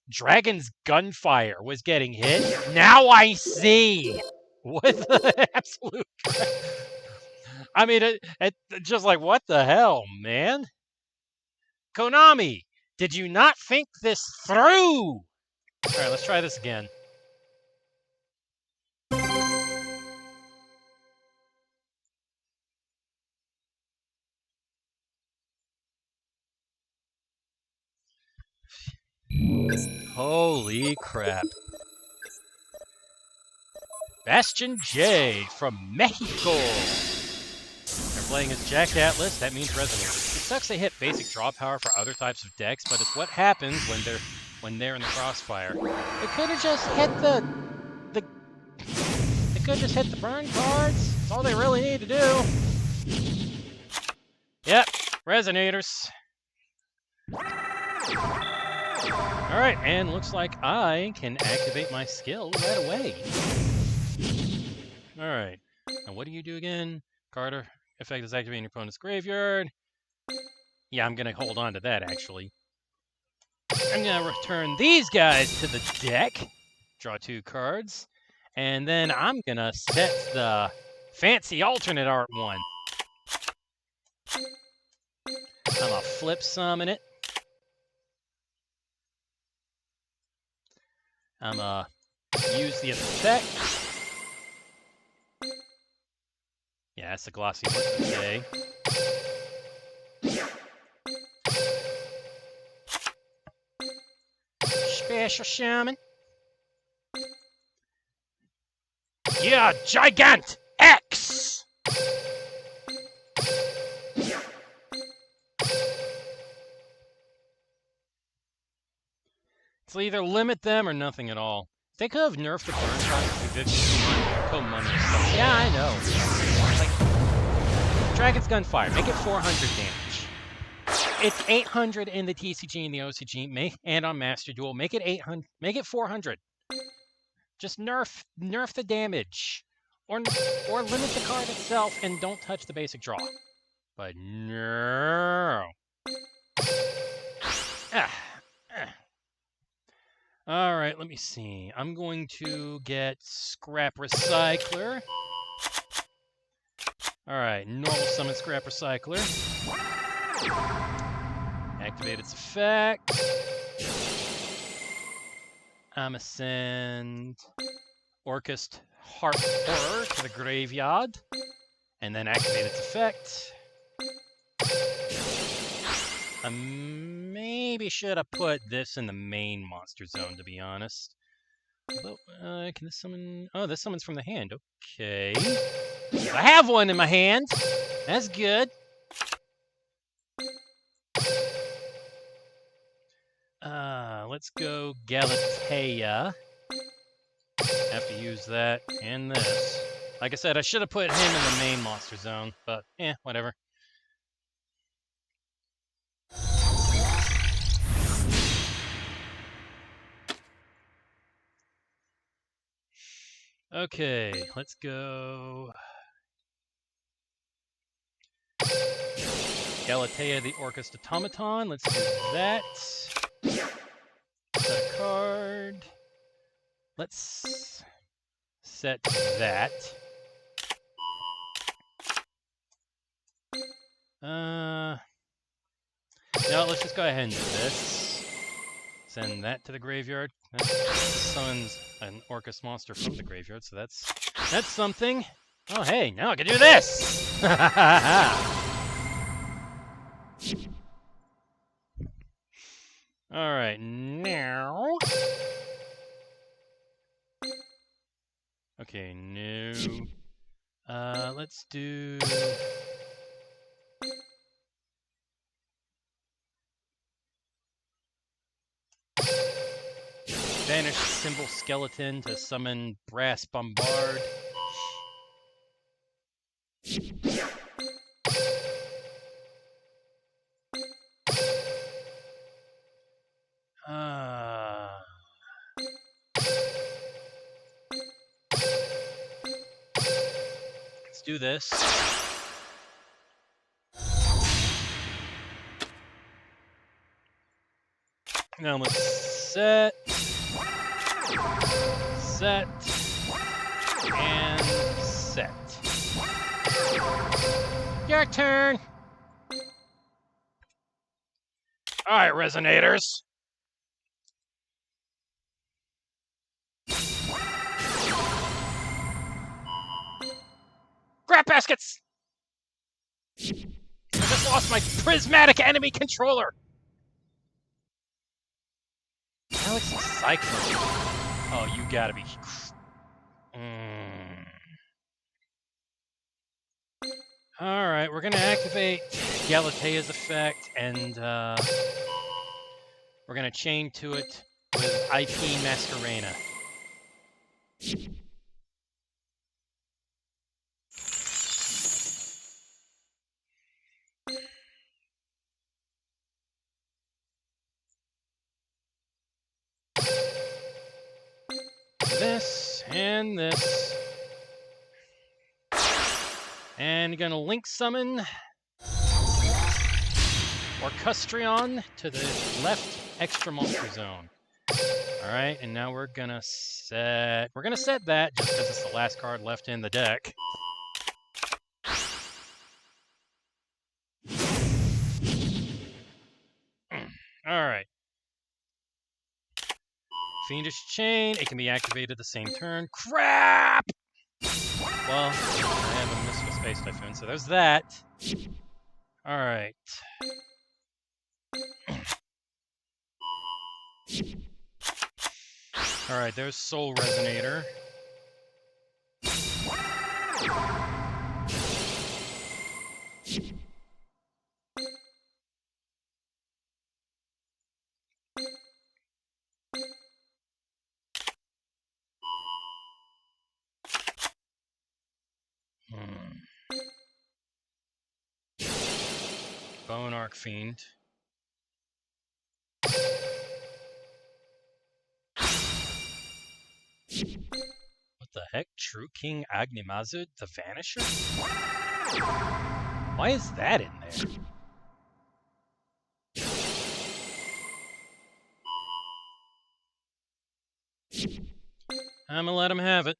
Dragon's Gunfire was getting hit. Now I see! What the absolute crap? I mean, it just like, what the hell, man? Konami, did you not think this through? Alright, let's try this again. Holy crap. Bastion J from Mexico. They're playing as Jack Atlas, that means Resonators. It sucks they hit basic draw power for other types of decks, but it's what happens when they're in the crossfire. They could have just hit they could have just hit the burn cards. That's all they really need to do. Yep, Resonators. Alright, and looks like I can activate my skill right away. Alright. Now what do you do again? Carter effect is activating your opponent's graveyard. Yeah, I'm gonna hold on to that actually. I'm gonna return these guys to the deck. Draw 2 cards. And then I'm gonna set the fancy alternate art one. I'm gonna flip summon it. I'm gonna use the effect. Yeah, that's the glossy look. Okay. Special shaman. Yeah, Gigant X! So either limit them or nothing at all. They could have nerfed the burn cost to 50 money or stuff. Yeah, I know. Like, Dragon's Gunfire, make it 400 damage. It's 800 in the TCG and the OCG, and on Master Duel, make it 800. Make it 400. Just nerf the damage, or limit the card itself and don't touch the basic draw. But no. All right, let me see. I'm going to get Scrap Recycler. All right, normal summon Scrap Recycler. Activate its effect. I'ma send Orcust Heart Horror to the graveyard, and then activate its effect. I maybe should have put this in the main monster zone, to be honest. But, can this summon... Oh, this summons from the hand. Okay. I have one in my hand. That's good. Let's go Galatea. Have to use that and this. Like I said, I should have put him in the main monster zone, but whatever. Okay, let's go. Galatea the Orcust Automaton. Let's do that. Set a card. Let's set that. No, let's just go ahead and do this. Send that to the graveyard. That summons an Orcust monster from the graveyard, so that's something. Oh, hey, now I can do this! Alright, now... Okay, no. Let's do... Banish Symbol Skeleton to summon Brass Bombard. Let's do this. Now let's set, and set. Your turn. All right, Resonators. Grab baskets! I just lost my prismatic enemy controller! Galaxy Cyclone. Oh, you gotta be... Alright, we're gonna activate Galatea's effect, and we're gonna chain to it with IP Masquerena. This and this. And gonna link summon Orcustrion to the left extra monster zone. Alright, and now we're gonna set that just because it's the last card left in the deck. Alright. Fiendish Chain, it can be activated the same turn. Crap! Well, I have a Mystical Space Typhoon, so there's that. Alright. Alright, there's Soul Resonator. Bone Arc Fiend. What the heck? True King Agnimazud, the Vanisher? Why is that in there? I'm gonna let him have it.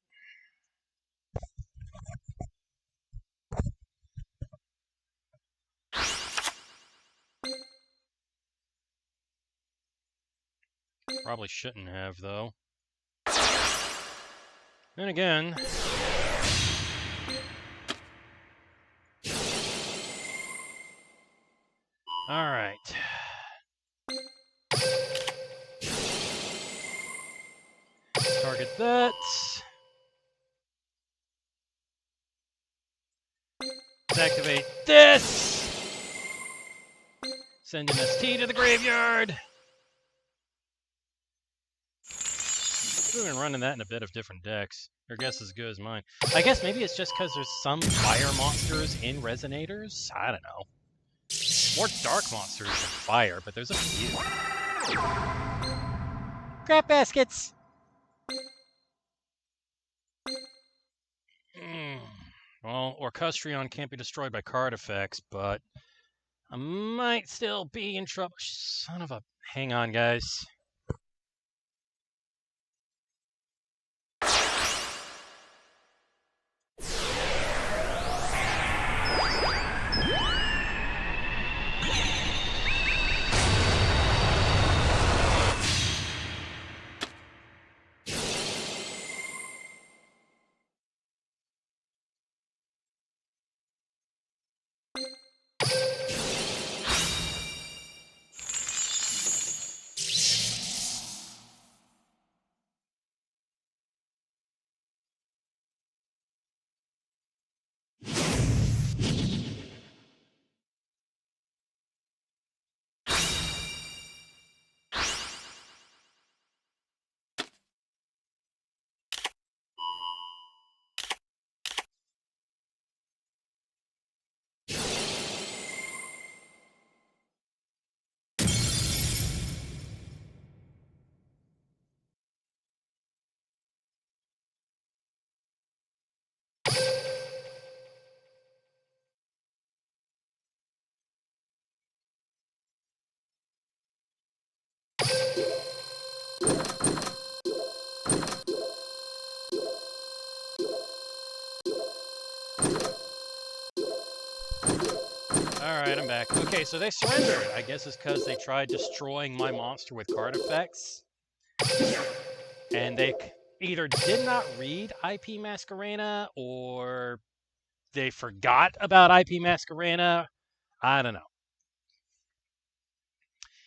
Probably shouldn't have, though. Then again... Alright. Target that. Activate this! Send an ST to the graveyard! We've been running that in a bit of different decks. Your guess is as good as mine. I guess maybe it's just because there's some fire monsters in Resonators? I don't know. More dark monsters than fire, but there's a few. Crap baskets! Well, Orcustrion can't be destroyed by card effects, but I might still be in trouble. Son of a... Hang on, guys. Alright, I'm back. Okay, so they surrendered. I guess it's because they tried destroying my monster with card effects. And they either did not read IP Masquerena, or they forgot about IP Masquerena. I don't know.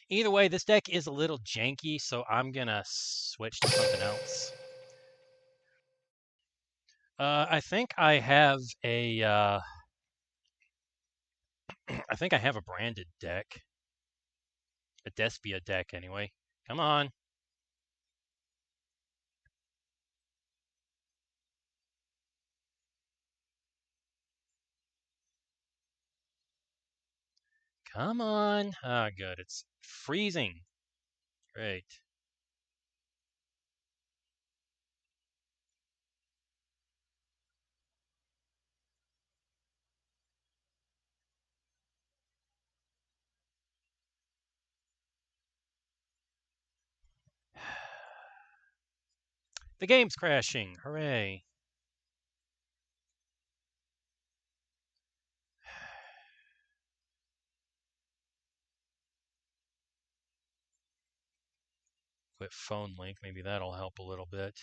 Either way, this deck is a little janky, so I'm gonna switch to something else. I think I have a... I think I have a branded deck. A Despia deck, anyway. Come on. Come on. Ah, good. It's freezing. Great. The game's crashing. Hooray. Quit phone link. Maybe that'll help a little bit.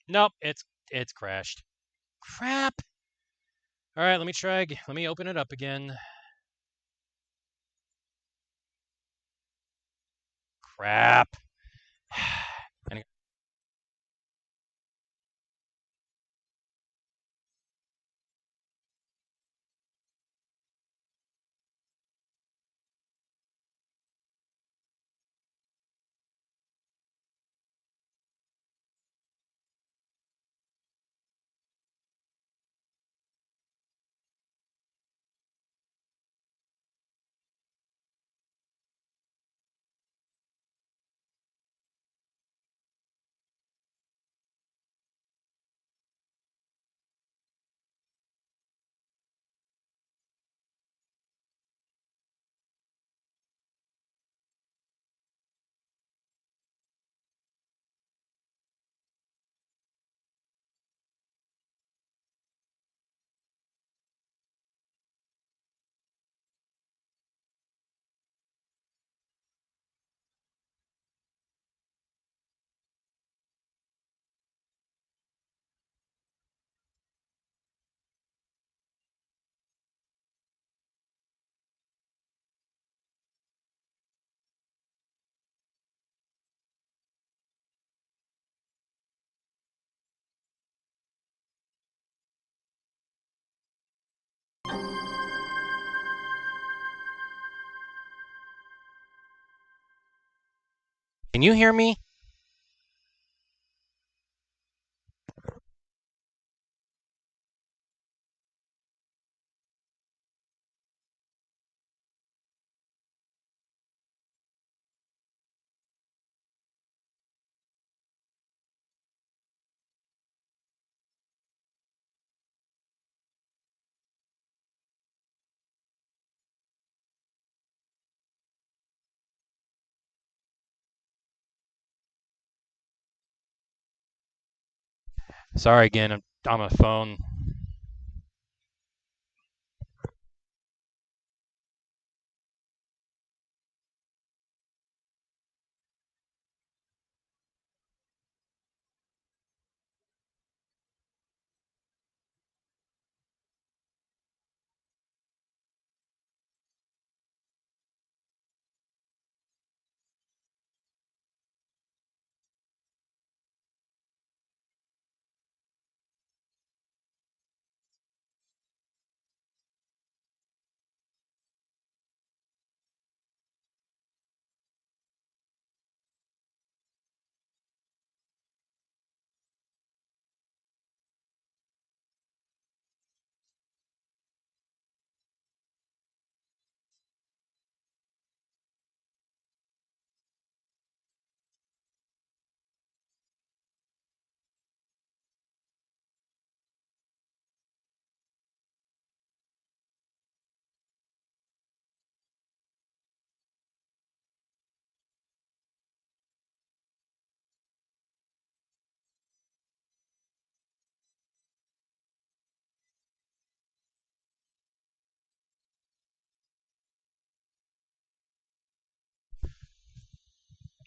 Nope, it's crashed. Crap. All right, let me try. Let me open it up again. Crap. Can you hear me? Sorry again, I'm on my phone.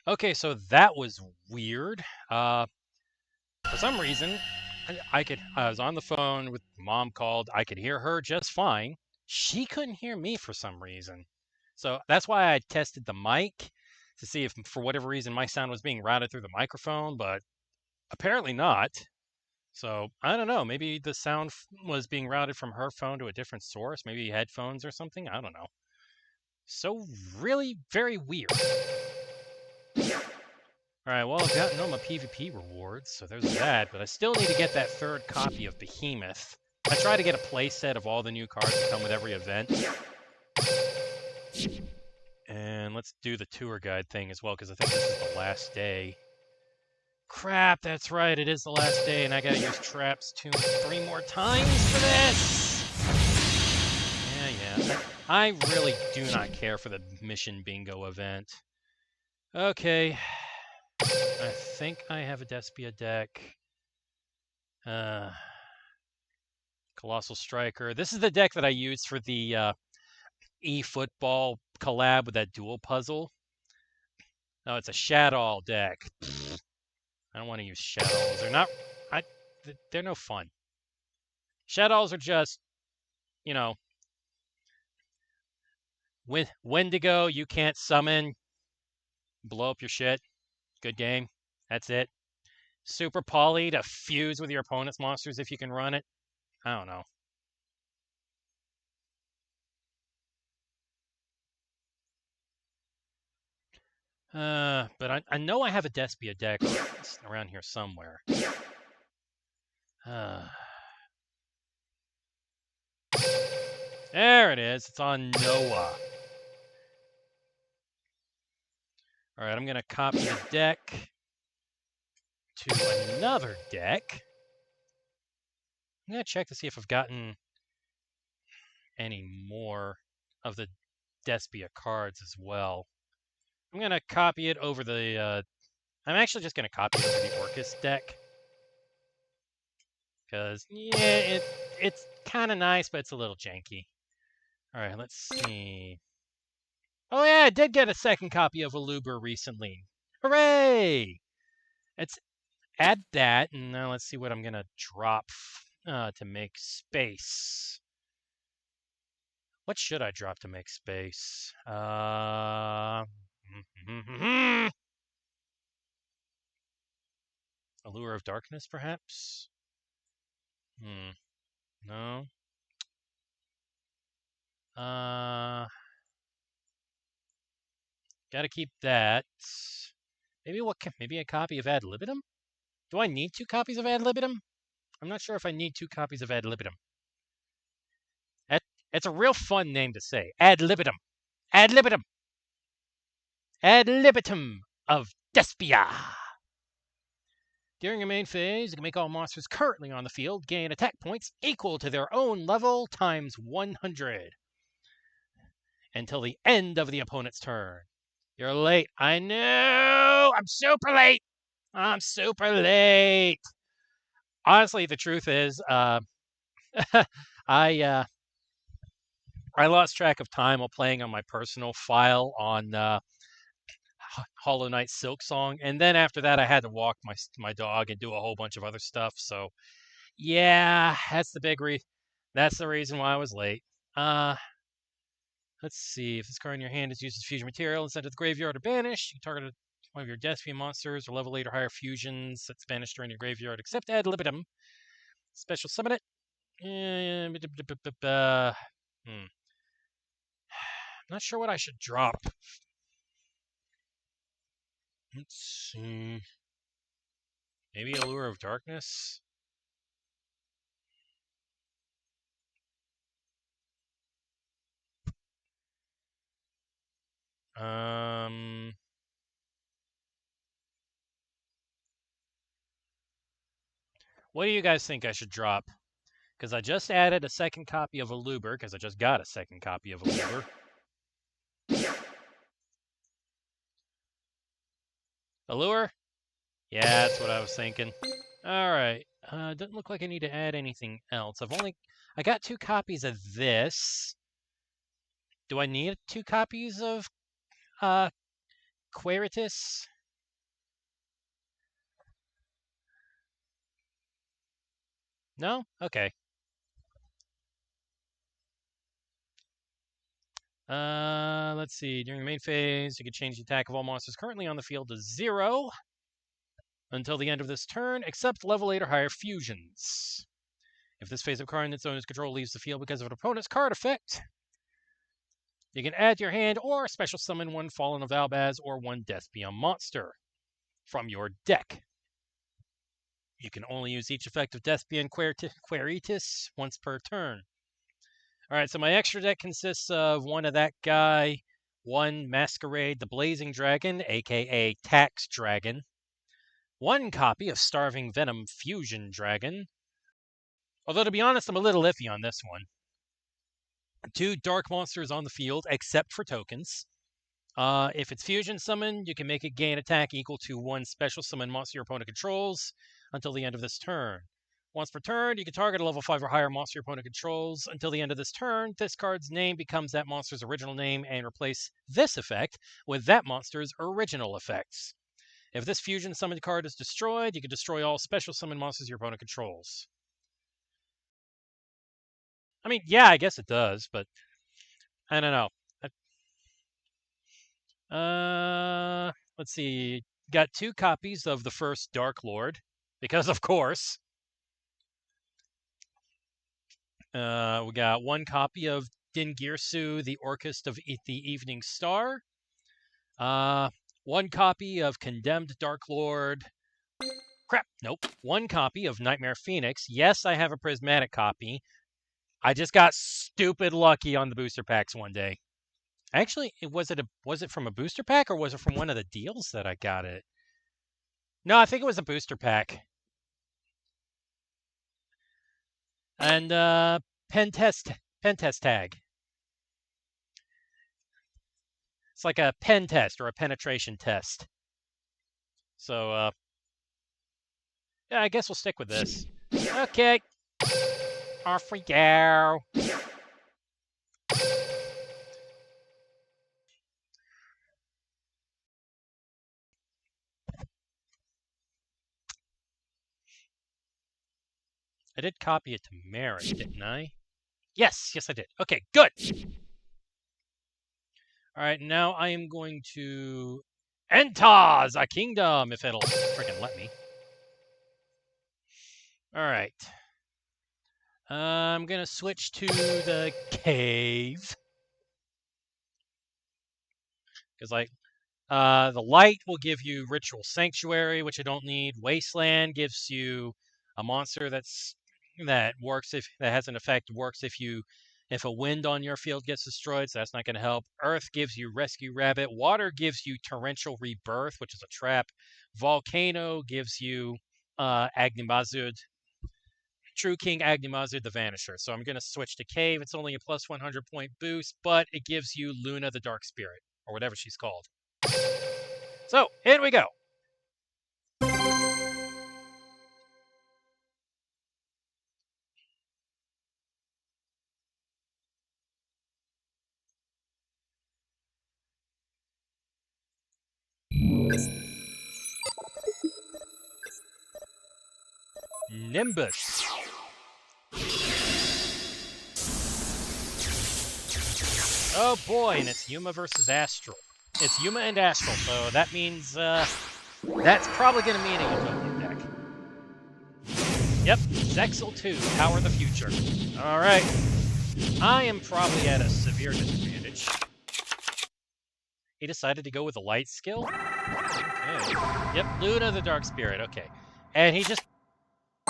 Okay, so that was weird. For some reason, I was on the phone with mom called. I could hear her just fine. She couldn't hear me for some reason. So that's why I tested the mic to see if, for whatever reason, my sound was being routed through the microphone, but apparently not. So I don't know. Maybe the sound was being routed from her phone to a different source, maybe headphones or something. I don't know. So really very weird. All right, well, I've gotten all my PvP rewards, so there's that, but I still need to get that third copy of Behemoth. I try to get a playset of all the new cards that come with every event. And let's do the tour guide thing as well, because I think this is the last day. Crap, that's right, it is the last day, and I gotta use Traps 3 more times for this! Yeah. I really do not care for the Mission Bingo event. Okay. I think I have a Despia deck. Colossal Striker. This is the deck that I used for the eFootball collab with that dual puzzle. No, it's a Shadow deck. I don't want to use Shadows. They're not. They're no fun. Shadows are just, you know, Wendigo. You can't summon. Blow up your shit. Good game. That's it. Super Poly to fuse with your opponent's monsters if you can run it. I don't know. But I know I have a Despia deck around here somewhere. There it is. It's on Noah. All right, I'm going to copy the deck to another deck. I'm going to check to see if I've gotten any more of the Despia cards as well. I'm going to copy it over the... I'm actually just going to copy it over the Orcus deck. Because, yeah, it's kind of nice, but it's a little janky. All right, let's see. Oh, yeah, I did get a second copy of Aluber recently. Hooray! Let's add that, and now let's see what I'm going to drop to make space. What should I drop to make space? Allure of Darkness, perhaps? No. Gotta keep that. Maybe a copy of Ad Libitum? Do I need 2 copies of Ad Libitum? I'm not sure if I need 2 copies of Ad Libitum. It's a real fun name to say. Ad Libitum. Ad Libitum. Ad Libitum of Despia. During your main phase, you can make all monsters currently on the field gain attack points equal to their own level times 100 until the end of the opponent's turn. You're late. I know. I'm super late. Honestly, the truth is, I lost track of time while playing on my personal file on Hollow Knight Silksong, and then after that, I had to walk my dog and do a whole bunch of other stuff. So, yeah, that's the reason why I was late. Let's see. If this card in your hand is used as fusion material and sent to the graveyard or banished, you target one of your Despia monsters or level 8 or higher fusions that's banished during your graveyard, except Ad Libitum. Special summon it. I'm not sure what I should drop. Let's see. Maybe Allure of Darkness? What do you guys think I should drop? Because I just added a second copy of Aluber, because I just got a second copy of Aluber. Allure? Yeah, that's what I was thinking. Alright. Doesn't look like I need to add anything else. I got 2 copies of this. Do I need 2 copies of Queritus? No? Okay. Let's see. During the main phase, you can change the attack of all monsters currently on the field to 0 until the end of this turn, except level 8 or higher fusions. If this phase of card in its owner's control leaves the field because of an opponent's card effect, you can add to your hand or special summon 1 Fallen of Albaz or 1 Despia monster from your deck. You can only use each effect of Despia and Queritus once per turn. Alright, so my extra deck consists of 1 of that guy, 1 Masquerade the Blazing Dragon, aka Tax Dragon, 1 copy of Starving Venom Fusion Dragon, although to be honest, I'm a little iffy on this one. 2 dark monsters on the field, except for tokens. If it's fusion summoned, you can make it gain attack equal to 1 special summon monster your opponent controls until the end of this turn. Once per turn, you can target a level 5 or higher monster your opponent controls. Until the end of this turn, this card's name becomes that monster's original name and replace this effect with that monster's original effects. If this fusion summoned card is destroyed, you can destroy all special summon monsters your opponent controls. I mean, yeah, I guess it does, but I don't know. Let's see. Got 2 copies of the first Dark Lord, because of course. We got 1 copy of Dingirsu, the Orchest of the Evening Star. 1 copy of Condemned Dark Lord. Crap, nope. 1 copy of Nightmare Phoenix. Yes, I have a prismatic copy. I just got stupid lucky on the booster packs one day. Actually, was it from a booster pack or was it from one of the deals that I got it? No, I think it was a booster pack. And pen test tag. It's like a pen test or a penetration test. So yeah, I guess we'll stick with this. Okay. Off we go. I did copy it to Mary, didn't I? Yes, I did. Okay, good. All right, now I am going to enter a kingdom, if it'll freaking let me. All right. I'm going to switch to the cave. Because, like, the light will give you Ritual Sanctuary, which I don't need. Wasteland gives you a monster that has an effect if a wind on your field gets destroyed, so that's not going to help. Earth gives you Rescue Rabbit. Water gives you Torrential Rebirth, which is a trap. Volcano gives you Agnimazud. True King Agnimazud the Vanisher. So I'm going to switch to Cave. It's only a plus 100 point boost, but it gives you Luna the Dark Spirit, or whatever she's called. So, in we go. Nimbus. Oh boy, and it's Yuma versus Astral. It's Yuma and Astral, so that means that's probably going to mean a Utopia deck. Yep, Zexal 2, Power of the Future. Alright. I am probably at a severe disadvantage. He decided to go with a light skill? Okay. Yep, Luna the Dark Spirit, okay. And he just...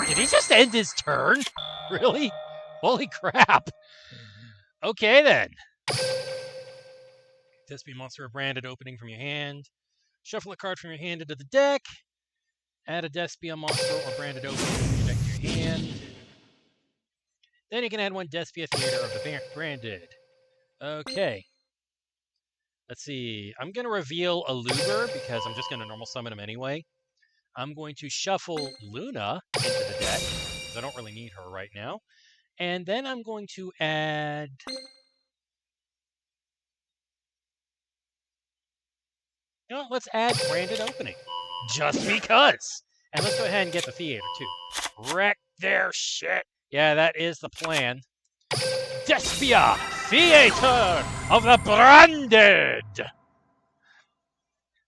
Did he just end his turn? Really? Holy crap. Okay, then. Despia monster or branded opening from your hand. Shuffle a card from your hand into the deck. Add a Despia monster or branded opening from your deck to your hand. Then you can add 1 Despia Theater of the branded. Okay. Let's see. I'm going to reveal a Luber because I'm just going to normal summon him anyway. I'm going to shuffle Luna into the deck because I don't really need her right now. And then I'm going to add... You know what? Let's add branded opening. Just because. And let's go ahead and get the theater, too. Wreck their shit. Yeah, that is the plan. Despia, Theater of the Branded.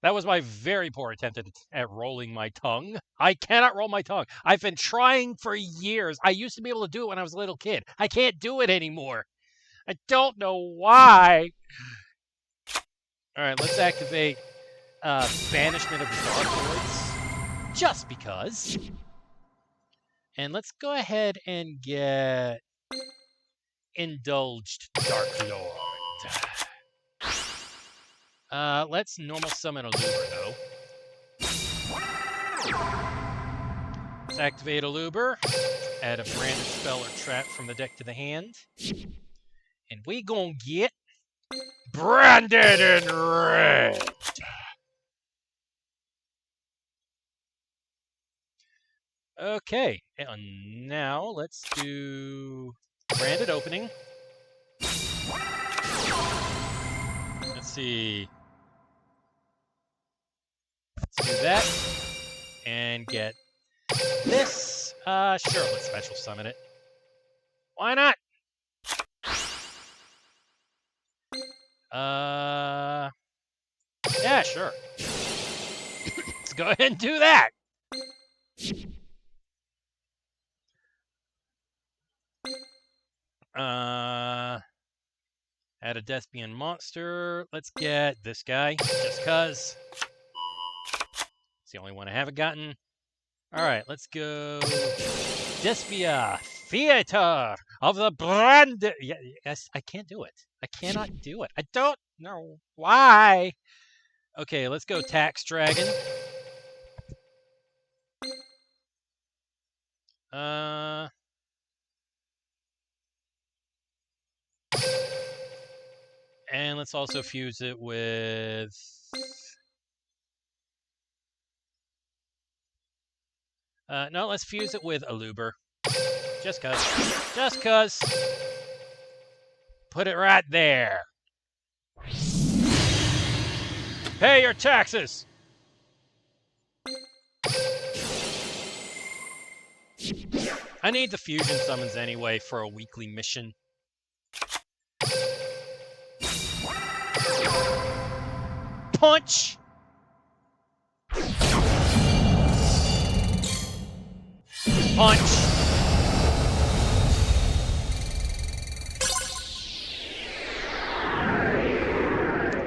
That was my very poor attempt at rolling my tongue. I cannot roll my tongue. I've been trying for years. I used to be able to do it when I was a little kid. I can't do it anymore. I don't know why. All right, let's activate Banishment of the Dark Lords. Just because. And let's go ahead and get Indulged Dark Lord. Let's normal summon a Luber, though. Let's activate a Luber. Add a branded spell or trap from the deck to the hand. And we gonna get Branded in red. Okay, and now let's do branded opening. Let's see. Let's do that and get this. Sure, let's special summon it. Why not? Yeah, sure. Let's go ahead and do that. Add a Despian monster. Let's get this guy, just cuz. It's the only one I haven't gotten. Alright, let's go. Despia, Theater of the Brand. Yes, I can't do it. I cannot do it. I don't know why. Okay, let's go Tax Dragon. And let's also fuse it with... no, let's fuse it with Aluber. Just cuz. Just cuz. Put it right there. Pay your taxes! I need the fusion summons anyway for a weekly mission. Punch! Punch!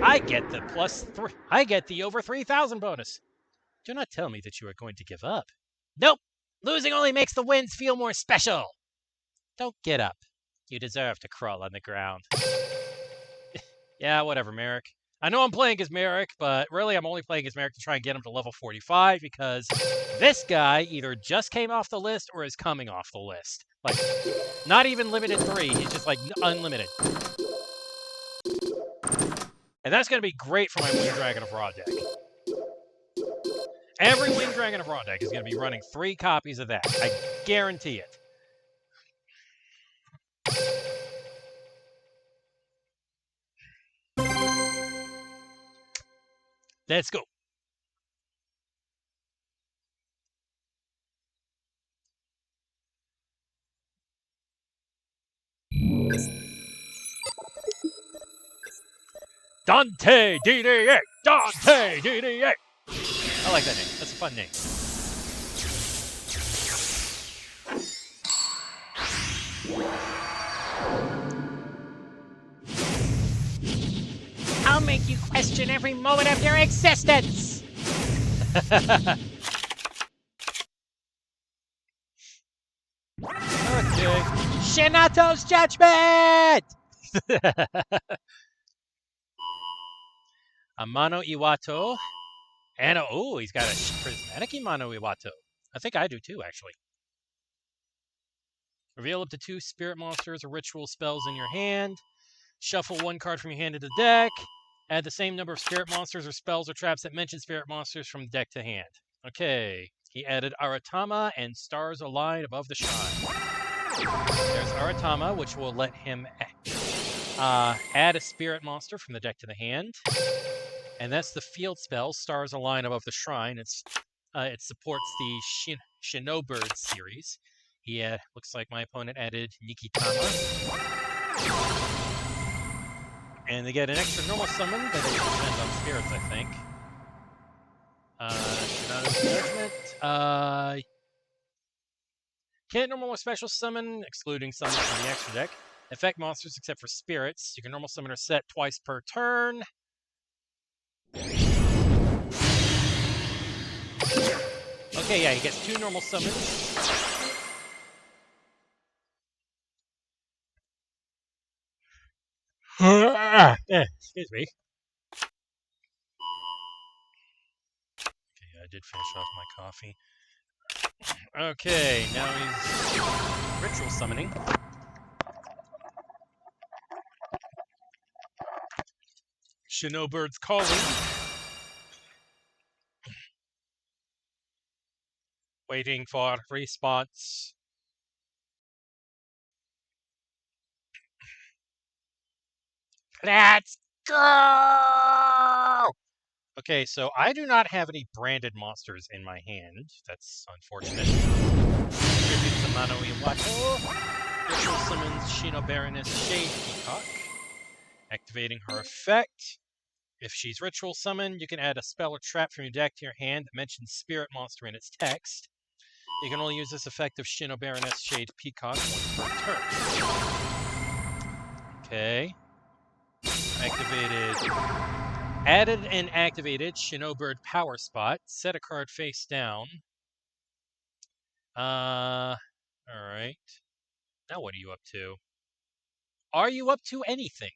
I get the +3. I get the over 3,000 bonus. Do not tell me that you are going to give up. Nope! Losing only makes the wins feel more special. Don't get up. You deserve to crawl on the ground. Yeah, whatever, Merrick. I know I'm playing as Merrick, but really I'm only playing as Merrick to try and get him to level 45 because this guy either just came off the list or is coming off the list. Like, not even limited 3, he's just like unlimited. And that's going to be great for my Winged Dragon of Raw deck. Every Winged Dragon of Raw deck is going to be running 3 copies of that. I guarantee it. Let's go. Dante DD8! Dante DD8! I like that name. That's a fun name. I'll make you question every moment of your existence! Okay. Shinato's Judgment! Amano Iwato. And, oh, he's got a prismatic Amano Iwato. I think I do too, actually. Reveal up to 2 spirit monsters or ritual spells in your hand. Shuffle 1 card from your hand to the deck. Add the same number of spirit monsters or spells or traps that mention spirit monsters from deck to hand. Okay. He added Aratama and Stars Align above the shrine. There's Aratama, which will let him add a spirit monster from the deck to the hand. And that's the field spell, Stars Align above the shrine. It supports the Shinobird series. Looks like my opponent added Nikitama. And they get an extra normal summon that they can spend on spirits, I think. Judgment. Can't normal or special summon, excluding summons from the extra deck. Effect monsters except for spirits. You can normal summon or set twice per turn. Okay, yeah, he gets 2 normal summons. Excuse me. Okay, I did finish off my coffee. Okay, now he's ritual summoning. Snowbird's calling. Waiting for response. Let's go! Okay, so I do not have any branded monsters in my hand. That's unfortunate. Tribute to Mano Iwato. Ritual summons Shino Baroness Shade Peacock. Activating her effect. If she's ritual summoned, you can add a spell or trap from your deck to your hand that mentions spirit monster in its text. You can only use this effect of Shino Baroness Shade Peacock once per turn. Okay. Activated. Added and activated Shinobird Power Spot. Set a card face down. Alright. Now what are you up to? Are you up to anything?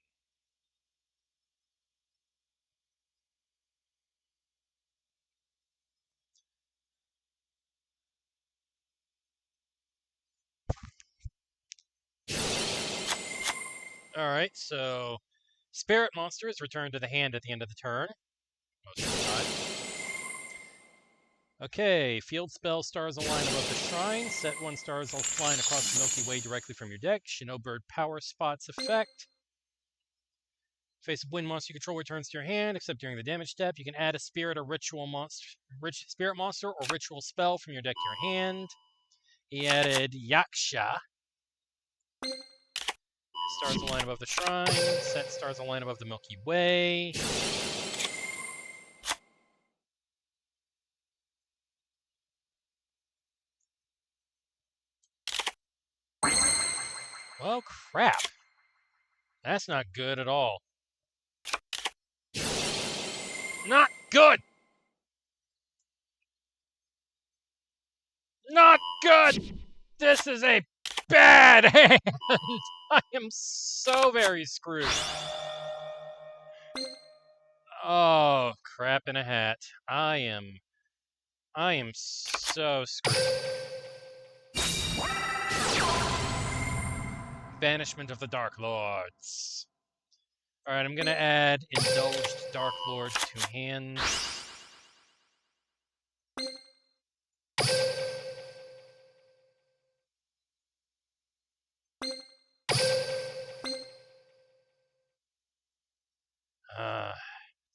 Alright, so Spirit Monster is returned to the hand at the end of the turn. Most of the time. Okay, field spell Stars Align above the shrine. Set one Stars Align across the Milky Way directly from your deck. Shinobird Power Spots effect. Face of wind monster you control returns to your hand, except during the damage step. You can add a spirit or ritual monster, spirit monster or ritual spell from your deck to your hand. He added Yaksha. Stars Align above the shrine. Set Stars Align above the Milky Way. Well, crap. That's not good at all. Not good! Not good! This is a bad hand! I am so very screwed. Oh, crap in a hat. I am so screwed. Banishment of the Dark Lords. Alright, I'm gonna add Indulged Dark Lord to hand.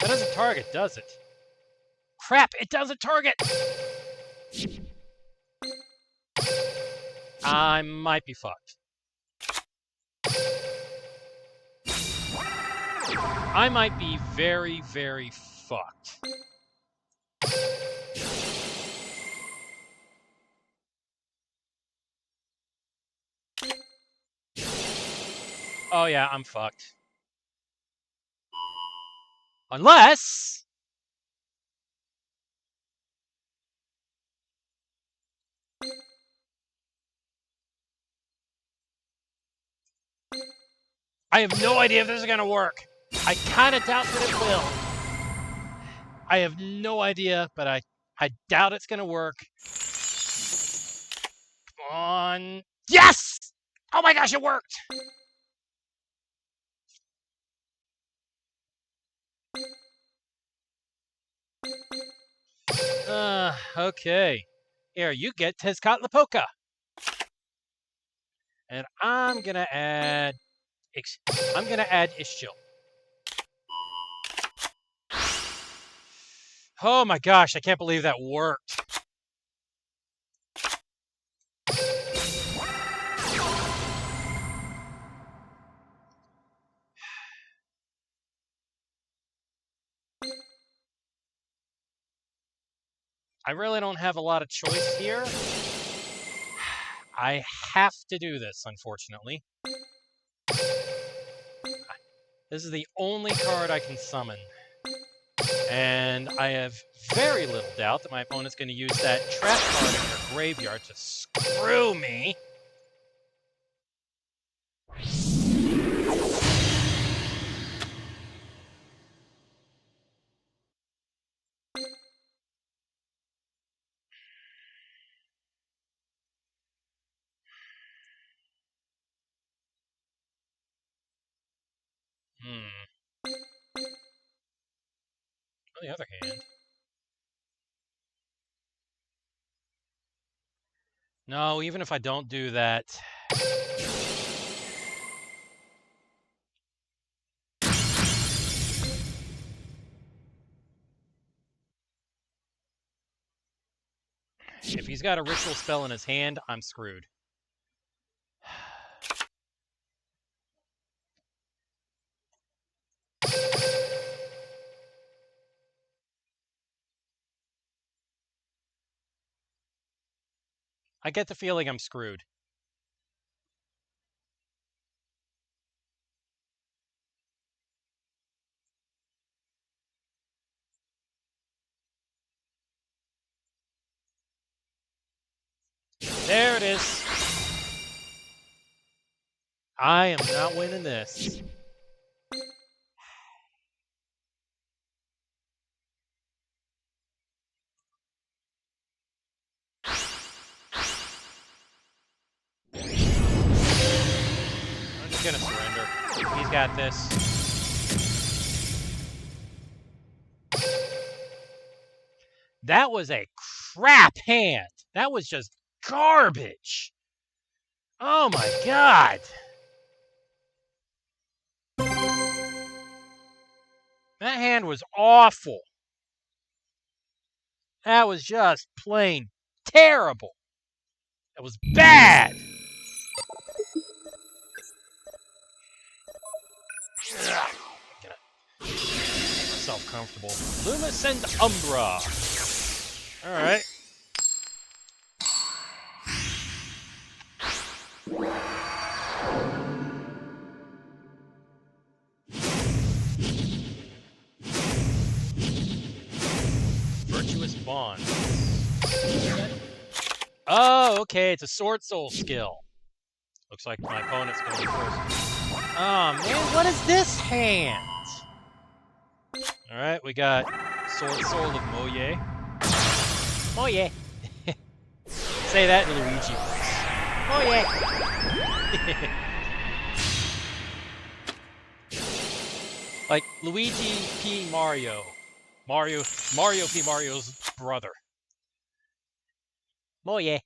That doesn't target, does it? Crap, it doesn't target! I might be fucked. I might be very, very fucked. Oh yeah, I'm fucked. Unless... I have no idea if this is gonna work. I kinda doubt that it will. I have no idea, but I doubt it's gonna work. Come on. Yes! Oh my gosh, it worked! Okay. Here, you get Tezcatlipoca. And I'm gonna add Ischil. Oh my gosh, I can't believe that worked. I really don't have a lot of choice here. I have to do this, unfortunately. This is the only card I can summon. And I have very little doubt that my opponent's going to use that trap card in their graveyard to screw me. On the other hand... No, even if I don't do that... If he's got a ritual spell in his hand, I'm screwed. I get the feeling I'm screwed. There it is. I am not winning this. I'm just gonna surrender. He's got this. That was a crap hand. That was just garbage. Oh my god. That hand was awful. That was just plain terrible. That was bad. Ugh. Gonna make myself comfortable. Loomis and Umbra. Alright. Virtuous Bond. Oh, okay, it's a Sword Soul skill. Looks like my opponent's going first. Oh man, what is this hand? Alright, we got Sword Soul of Moye. Moye! Say that in Luigi voice. Moye! Like Luigi P. Mario. Mario P. Mario's brother. Moye!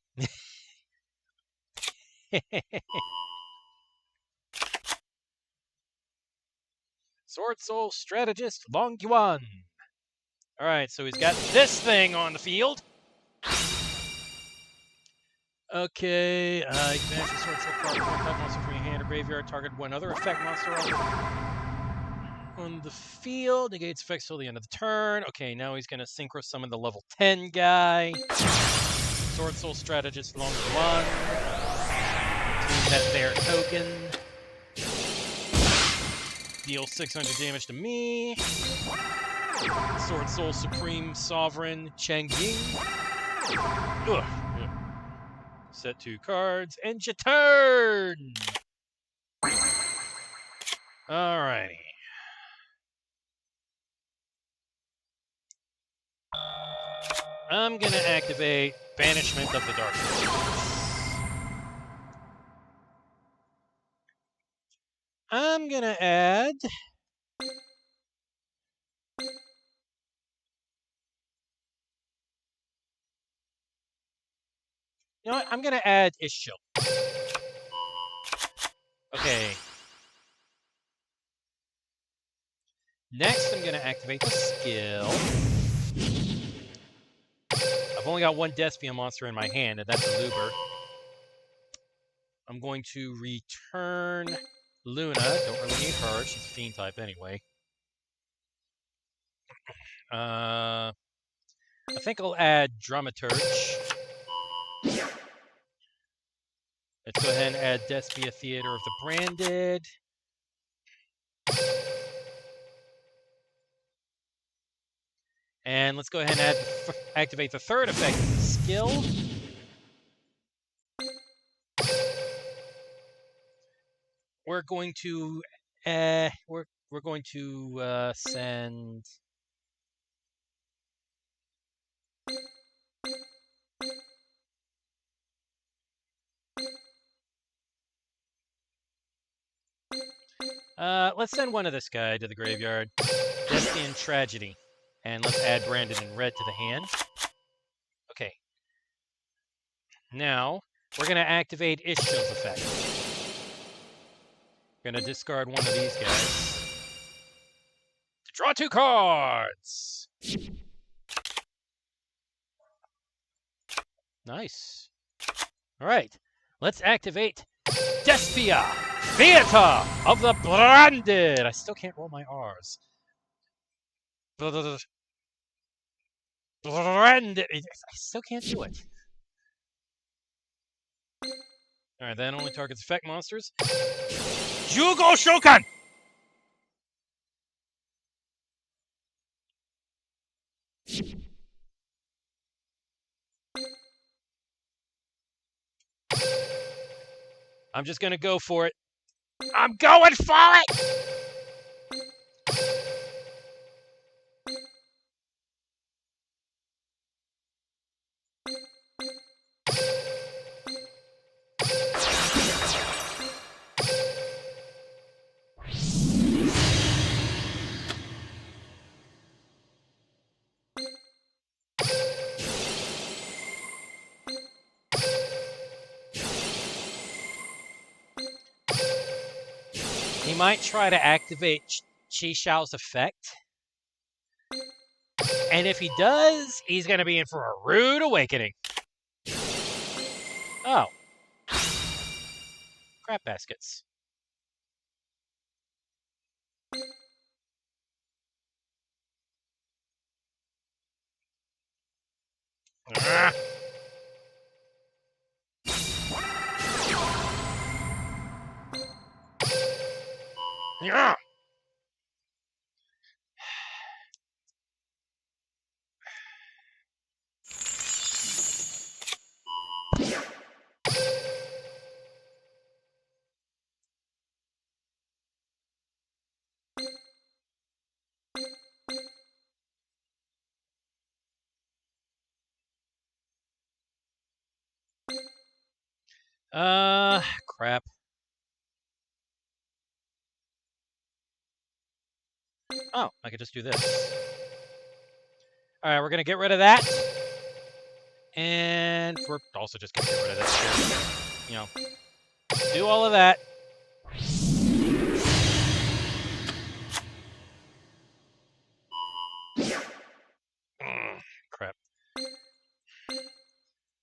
Sword Soul Strategist Long Yuan. Alright, so he's got this thing on the field. Okay, you can banish the Sword Soul card from one monster from your hand or graveyard. Target one other effect monster on the field. Negates effects till the end of the turn. Okay, now he's going to Synchro Summon the level 10 guy. Sword Soul Strategist Long Yuan. That there token. Deal 600 damage to me. Sword Soul Supreme Sovereign Chang Ying. Ugh. Set 2 cards. End your turn! Alrighty. I'm gonna activate Banishment of the Darkness. I'm gonna add... You know what? I'm gonna add Ishchill. Okay. Next, I'm gonna activate the skill. I've only got one Despia monster in my hand, and that's a Luber. I'm going to return Luna. Don't really need her. She's a Fiend type anyway. I think I'll add Dramaturge. Let's go ahead and add Despia Theater of the Branded. And let's go ahead and activate the third effect of the skill. We're going to send let's send one of this guy to the graveyard. Destian Tragedy. And let's add branded in red to the hand. Okay. Now, we're going to activate Ishchill's effect. We're going to discard one of these guys to draw 2 cards. Nice. All right. Let's activate Despia, Theater of the Branded. I still can't roll my R's. Branded. I still can't do it. All right, that only targets effect monsters. Jugo Shokan! I'm just going to go for it. I'm going for it! He might try to activate Chi Xiao's effect. And if he does, he's going to be in for a rude awakening. Oh. Crap baskets. Ah. Yeah. Crap. Oh, I could just do this. All right, we're going to get rid of that. And we're also just going to get rid of this. You know, do all of that. Crap.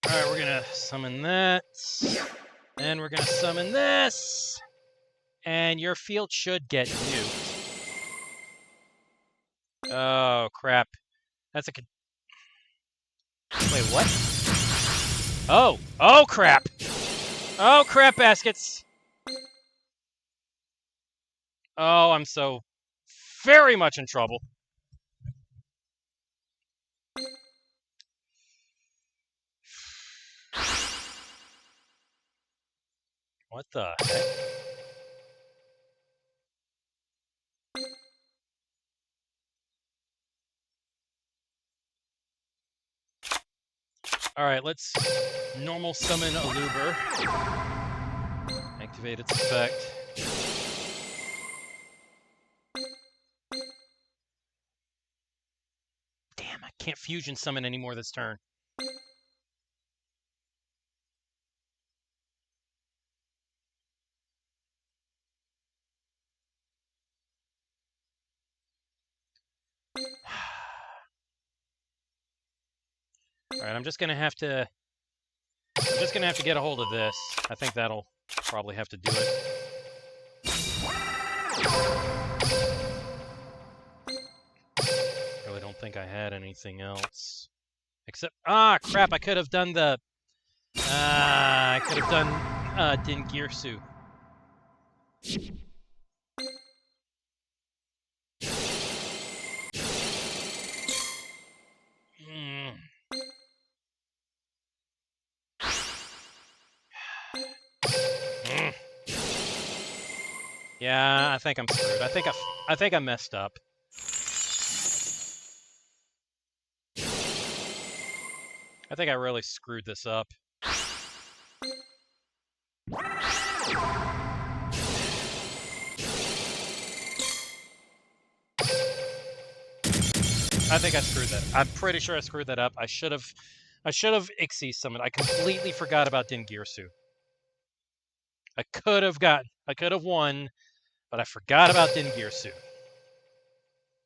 All right, we're going to summon that. And we're going to summon this. And your field should get nuked. Oh, crap. That's a... Wait, what? Oh! Oh, crap! Oh, crap baskets! Oh, I'm so very much in trouble. What the heck? Alright, let's normal summon Aluber. Activate its effect. Damn, I can't fusion summon anymore this turn. Alright, I'm just gonna have to get a hold of this. I think that'll probably have to do it. Really don't think I had anything else. Except, crap, I could have done the... I could have done Dingirsu. Yeah, I think I'm screwed. I think I messed up. I think I really screwed this up. I think I screwed that. I'm pretty sure I screwed that up. I should have Ixie summoned. I completely forgot about Dingirsu. I could have won, but I forgot about Dingirsu.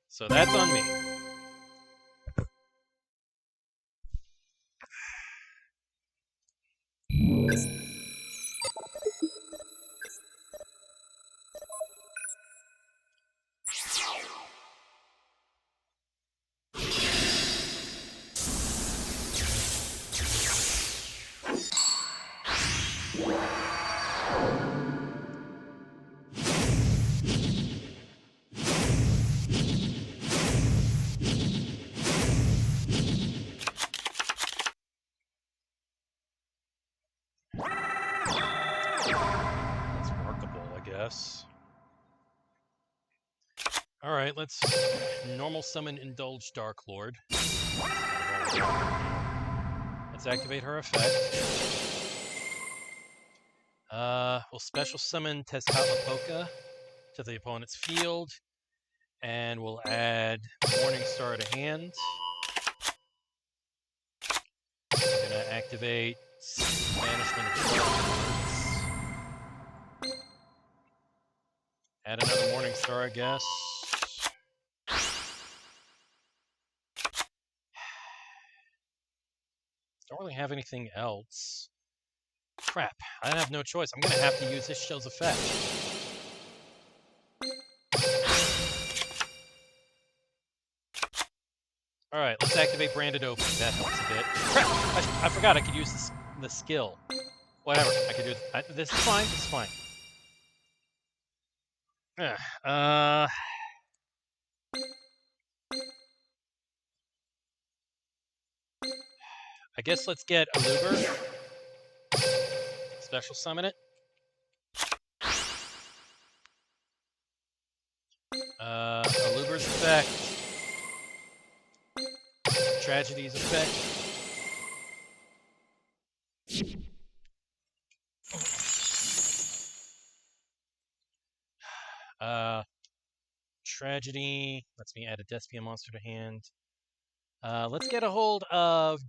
So that's on me. That's workable, I guess. Alright, let's normal summon Indulge Dark Lord. Let's activate her effect. We'll special summon Tezcatlipoca to the opponent's field, and we'll add Morningstar to hand. We're gonna activate Banishment of Darkness. Add another Morningstar, I guess. Don't really have anything else. Crap, I have no choice. I'm gonna have to use this shell's effect. Alright, let's activate Branded Open. That helps a bit. Crap! I forgot I could use the skill. Whatever, I could do this is fine, this is fine. I guess let's get Aluber. Special summon it. Aluber's effect. Tragedy's effect. Tragedy lets me add a Despia monster to hand. Let's get a hold of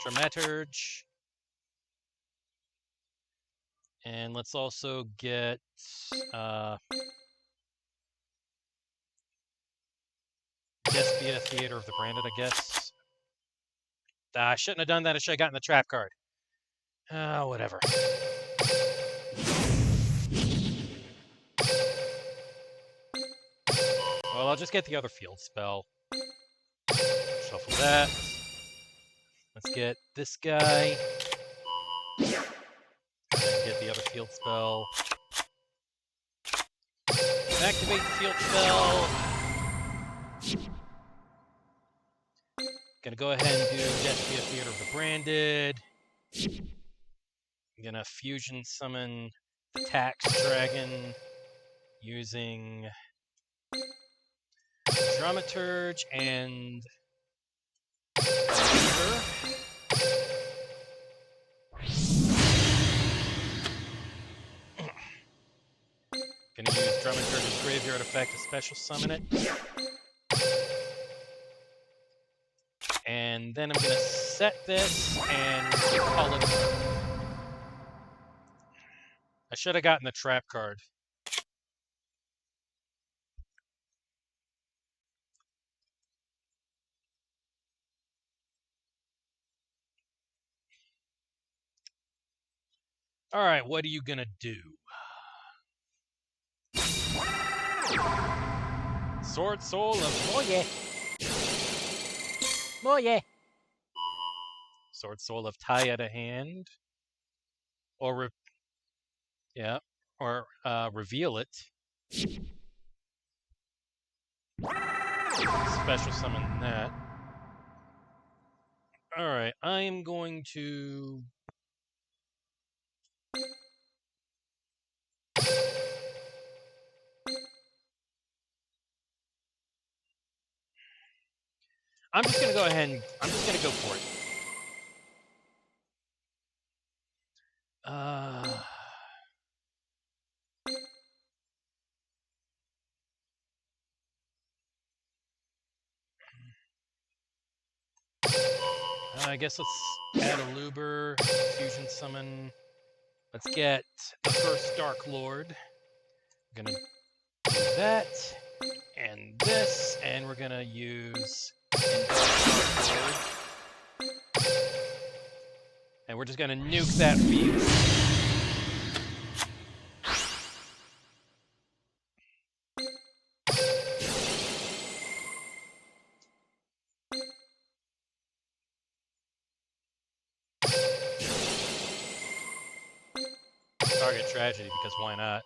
Dramaturge. And let's also get Despia Theater of the Branded, I guess. I shouldn't have done that. I should have gotten the trap card. Whatever. Well, I'll just get the other field spell. Shuffle that. Let's get this guy. Get the other field spell. Activate the field spell. Gonna go ahead and do Despia Theater of the Branded. I'm gonna fusion summon the Tax Dragon using Dramaturge and Gonna use Dramaturge's Graveyard effect to special summon it. And then I'm gonna set this and call it. I should have gotten the trap card. Alright, what are you gonna do? Sword Soul of Moye. Sword Soul of Taya to hand. Or reveal it. Special summon that. Alright, I am going to... I'm just going to go ahead and... I'm just going to go for it. I guess let's add a Luber, fusion summon. Let's get the first Dark Lord. I'm gonna do that, and this, and we're gonna use Dark Lord. And we're just gonna nuke that field. Target tragedy, because why not?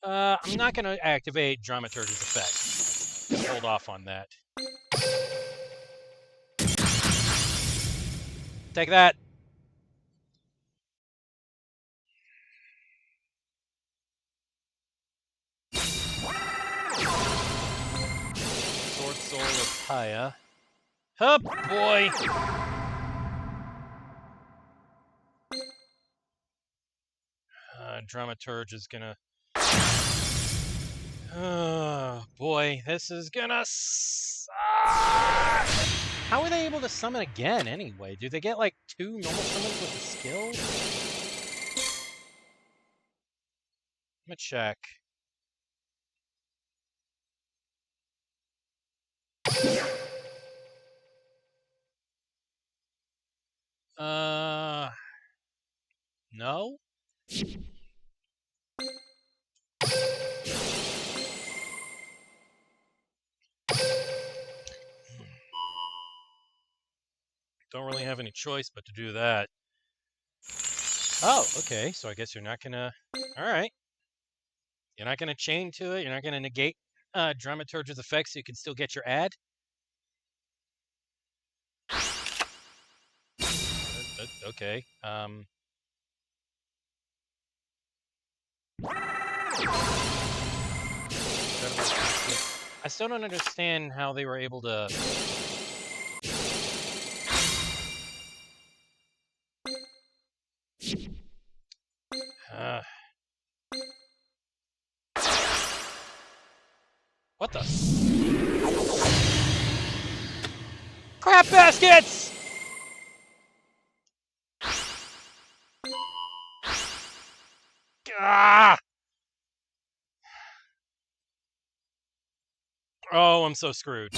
I'm not going to activate Dramaturge's effect. Gonna hold off on that. Take that. Sword Soul of Taya. Hup, boy! Dramaturge is gonna... Oh, boy, this is gonna suck! How are they able to summon again, anyway? Do they get, like, 2 normal summons with the skill? I'm gonna check. No? Don't really have any choice but to do that. Oh, okay, so I guess you're not gonna... Alright. You're not gonna chain to it, you're not gonna negate Dramaturge's effects so you can still get your ad? Okay, I still don't understand how they were able to... What the? Crap baskets! Ah! Oh, I'm so screwed.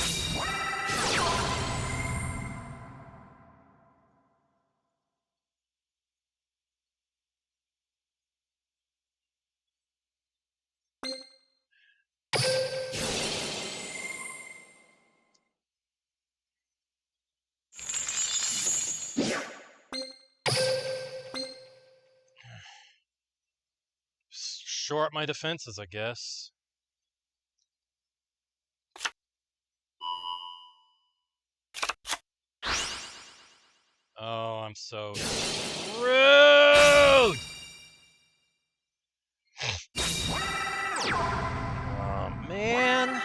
Shore up my defenses, I guess. Oh, I'm so screwed! Oh, man.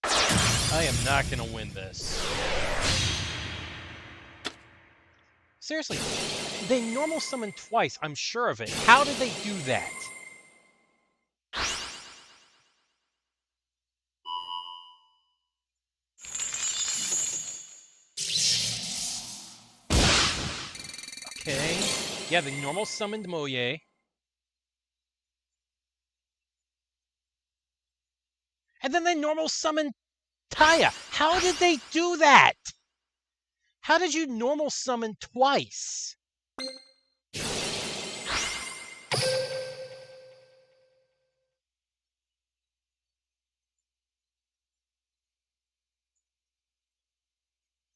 I am not going to win this. Seriously, they normal summon twice, I'm sure of it. How did they do that? Okay. Yeah, they normal summoned Moye. And then they normal summoned Taya. How did they do that? How did you normal summon twice?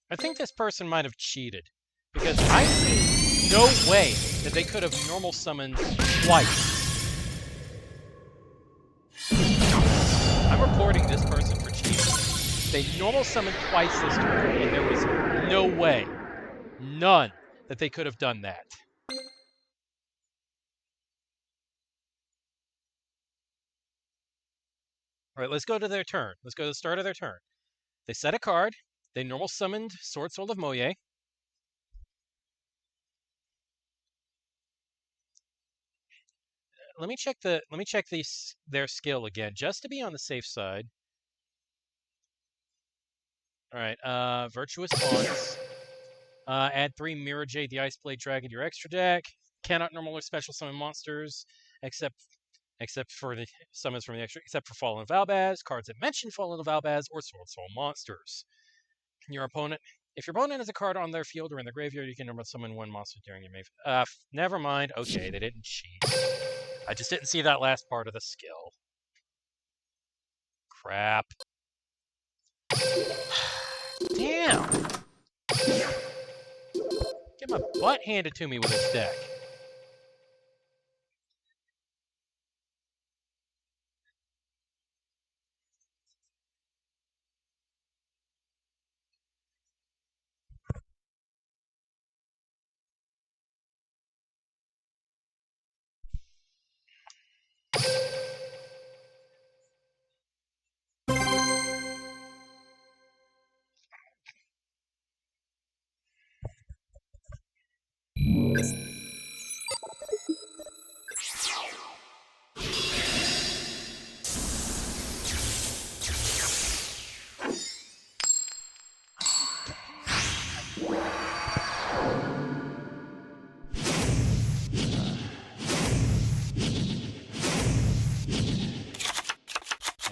I think this person might have cheated. Because I see no way that they could have normal summoned twice. I'm reporting this person for cheating. They normal summoned twice this turn, and there was no way, none, that they could have done that. All right, let's go to their turn. Let's go to the start of their turn. They set a card. They normal summoned Sword Soul of Moye. let me check their skill again, just to be on the safe side. All right, Virtuous Bonds. Add 3 Mirror Jade, the Ice Blade Dragon to your extra deck. Cannot normal or special summon monsters, except for the summons from the extra, except for Fallen Valbaz, cards that mention Fallen Valbaz, or Sword Soul monsters. Your opponent, if your opponent has a card on their field or in their graveyard, you can normal summon 1 monster during your main. Never mind. Okay, they didn't cheat. I just didn't see that last part of the skill. Crap. Damn. Get my butt handed to me with this deck.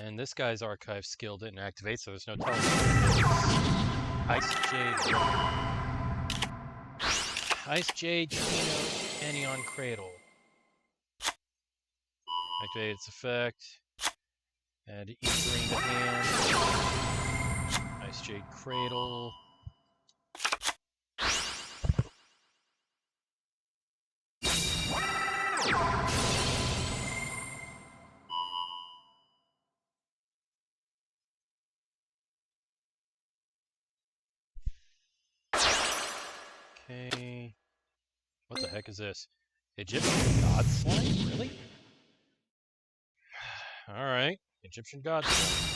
And this guy's archive skill didn't activate, so there's no telling. Ice Jade. Ice Jade, Anion Cradle. Activate its effect. Add E-Green to hand. Ice Jade Cradle. Okay. What the heck is this? Egyptian God Slime? Really? Alright. Egyptian God Slime.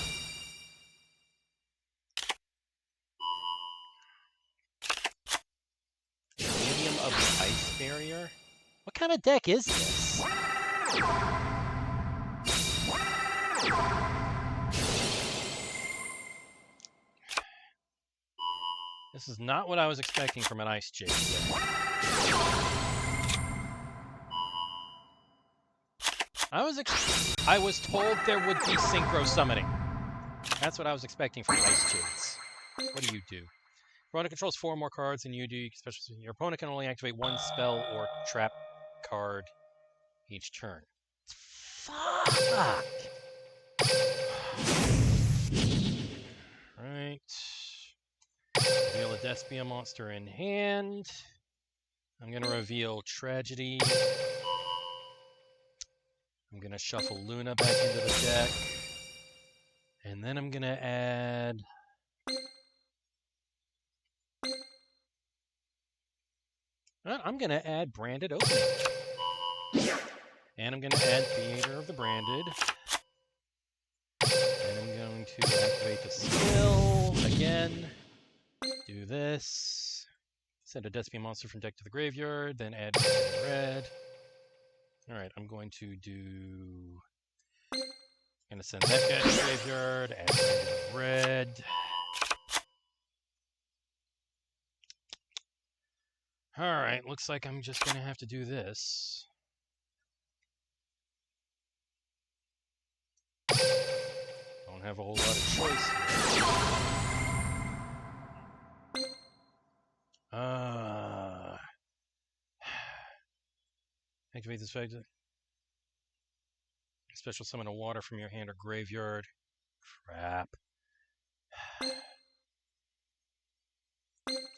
Medium of the Ice Barrier? What kind of deck is this? This is not what I was expecting from an Ice Jade deck. I was told there would be synchro summoning. That's what I was expecting from Ice Jades. What do? Your opponent controls 4 more cards than you do. Your opponent can only activate 1 spell or trap card each turn. Fuck! Right. Reveal a Despia monster in hand. I'm going to reveal Tragedy. I'm going to shuffle Luna back into the deck. And then I'm going to add... I'm going to add Branded Opening. And I'm going to add Theater of the Branded. And I'm going to activate the skill again. Do this. Send a Despia monster from deck to the graveyard. Then add red. Alright, I'm going to do... I'm going to send that guy to the graveyard. Add red. Alright, looks like I'm just going to have to do this. Don't have a whole lot of choice here. Activate this effect. Special summon a water from your hand or graveyard. Crap.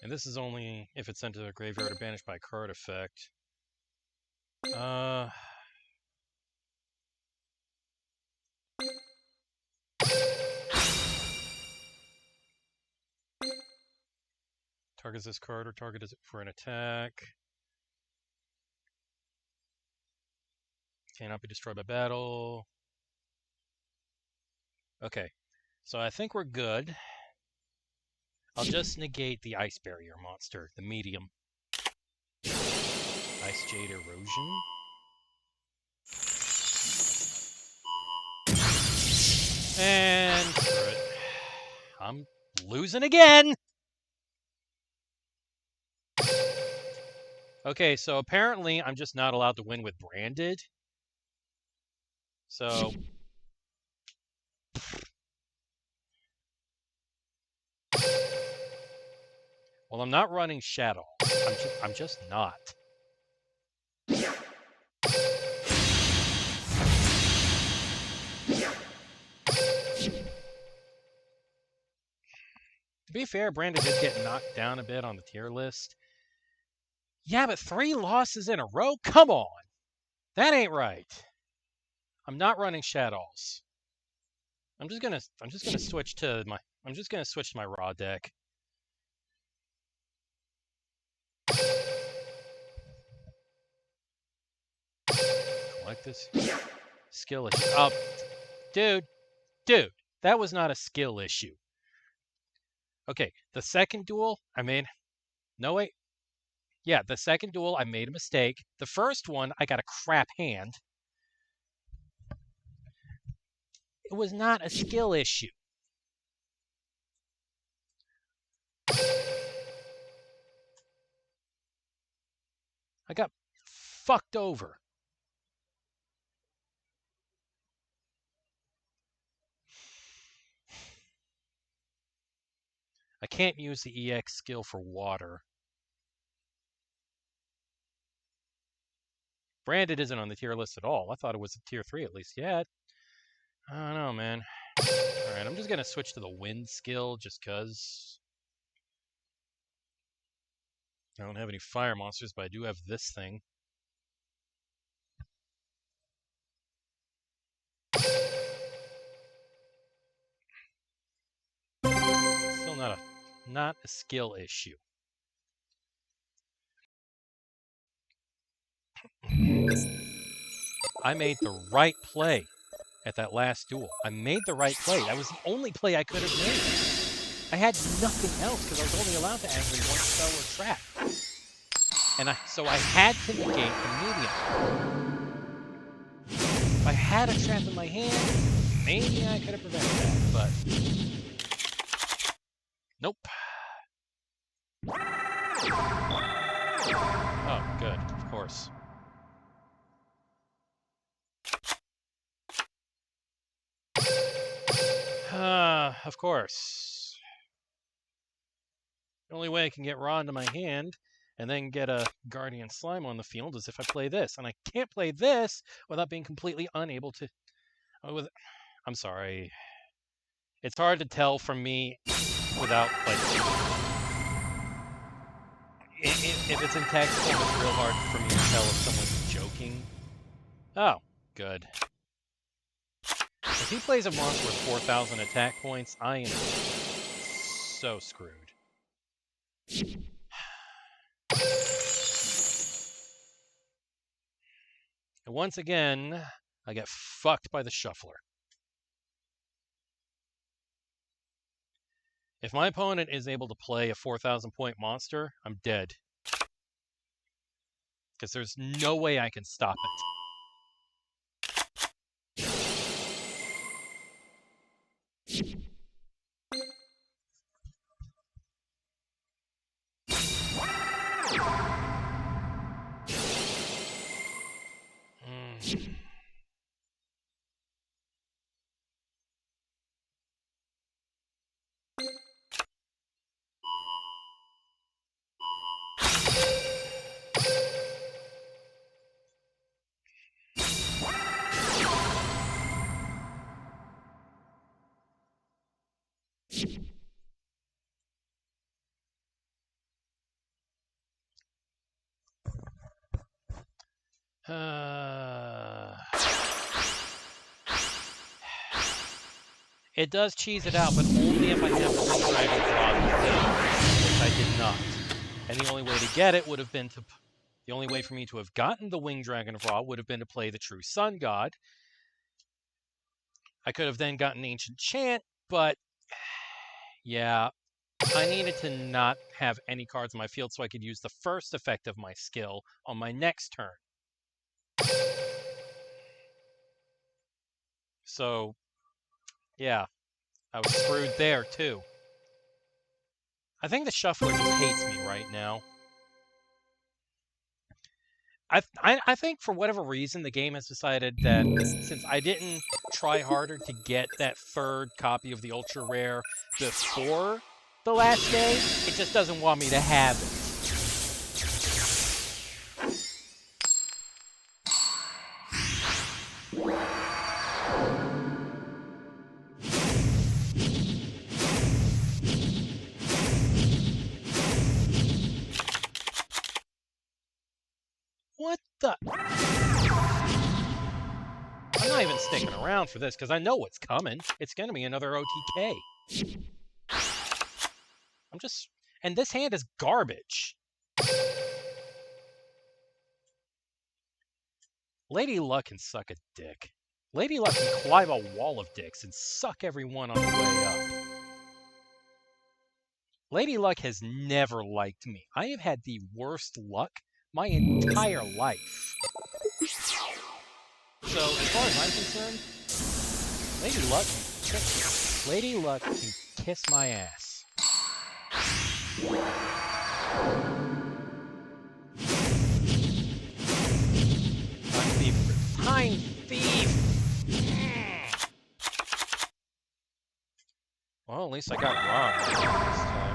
And this is only if it's sent to the graveyard or banished by card effect. Targets this card or targets it for an attack. Cannot be destroyed by battle. Okay, so I think we're good. I'll just negate the Ice Barrier monster, the medium. Ice Jade Erosion. And screw it. I'm losing again. Okay, so apparently I'm just not allowed to win with branded. So well, I'm not running Shadow. I'm just not. To be fair, Brandon did get knocked down a bit on the tier list. Yeah, but 3 losses in a row? Come on. That ain't right. I'm not running Shadows. I'm just gonna switch to my raw deck. Collect this skill issue. Oh, dude, that was not a skill issue. Okay, the second duel I made. No wait. Yeah, the second duel I made a mistake. The first one I got a crap hand. It was not a skill issue. I got fucked over. I can't use the EX skill for water. Branded isn't on the tier list at all. I thought it was a tier 3 at least. Yeah, I don't know, man. Alright, I'm just going to switch to the wind skill just because I don't have any fire monsters, but I do have this thing. Still not a skill issue. I made the right play at that last duel. I made the right play. That was the only play I could have made. I had nothing else because I was only allowed to angry one spell or trap. And so I had to negate immediately. If I had a trap in my hand, maybe I could have prevented that, but nope. Oh, good, of course. Of course. The only way I can get Raw into my hand and then get a Guardian Slime on the field is if I play this. And I can't play this without being completely unable to... I'm sorry. It's hard to tell from me without, like... If it's in text, it's real hard for me to tell if someone's joking. Oh, good. If he plays a monster with 4,000 attack points, I am so screwed. And once again, I get fucked by the Shuffler. If my opponent is able to play a 4,000 point monster, I'm dead. Because there's no way I can stop it. It does cheese it out, but only if I have the Wing Dragon Frog, which I did not. And the only way to get it would have been to... The only way for me to have gotten the Wing Dragon of Ra would have been to play the True Sun God. I could have then gotten Ancient Chant, but... Yeah, I needed to not have any cards in my field so I could use the first effect of my skill on my next turn. So... Yeah, I was screwed there, too. I think the shuffler just hates me right now. I think for whatever reason, the game has decided that since I didn't try harder to get that third copy of the Ultra Rare before the last day, it just doesn't want me to have it. What the? I'm not even sticking around for this because I know what's coming. It's going to be another OTK. I'm just... And this hand is garbage. Lady Luck can suck a dick. Lady Luck can climb a wall of dicks and suck everyone on the way up. Lady Luck has never liked me. I have had the worst luck my entire life. So, as far as I'm concerned, Lady Luck can kiss my ass. Time thief! Well, at least I got wrong this time.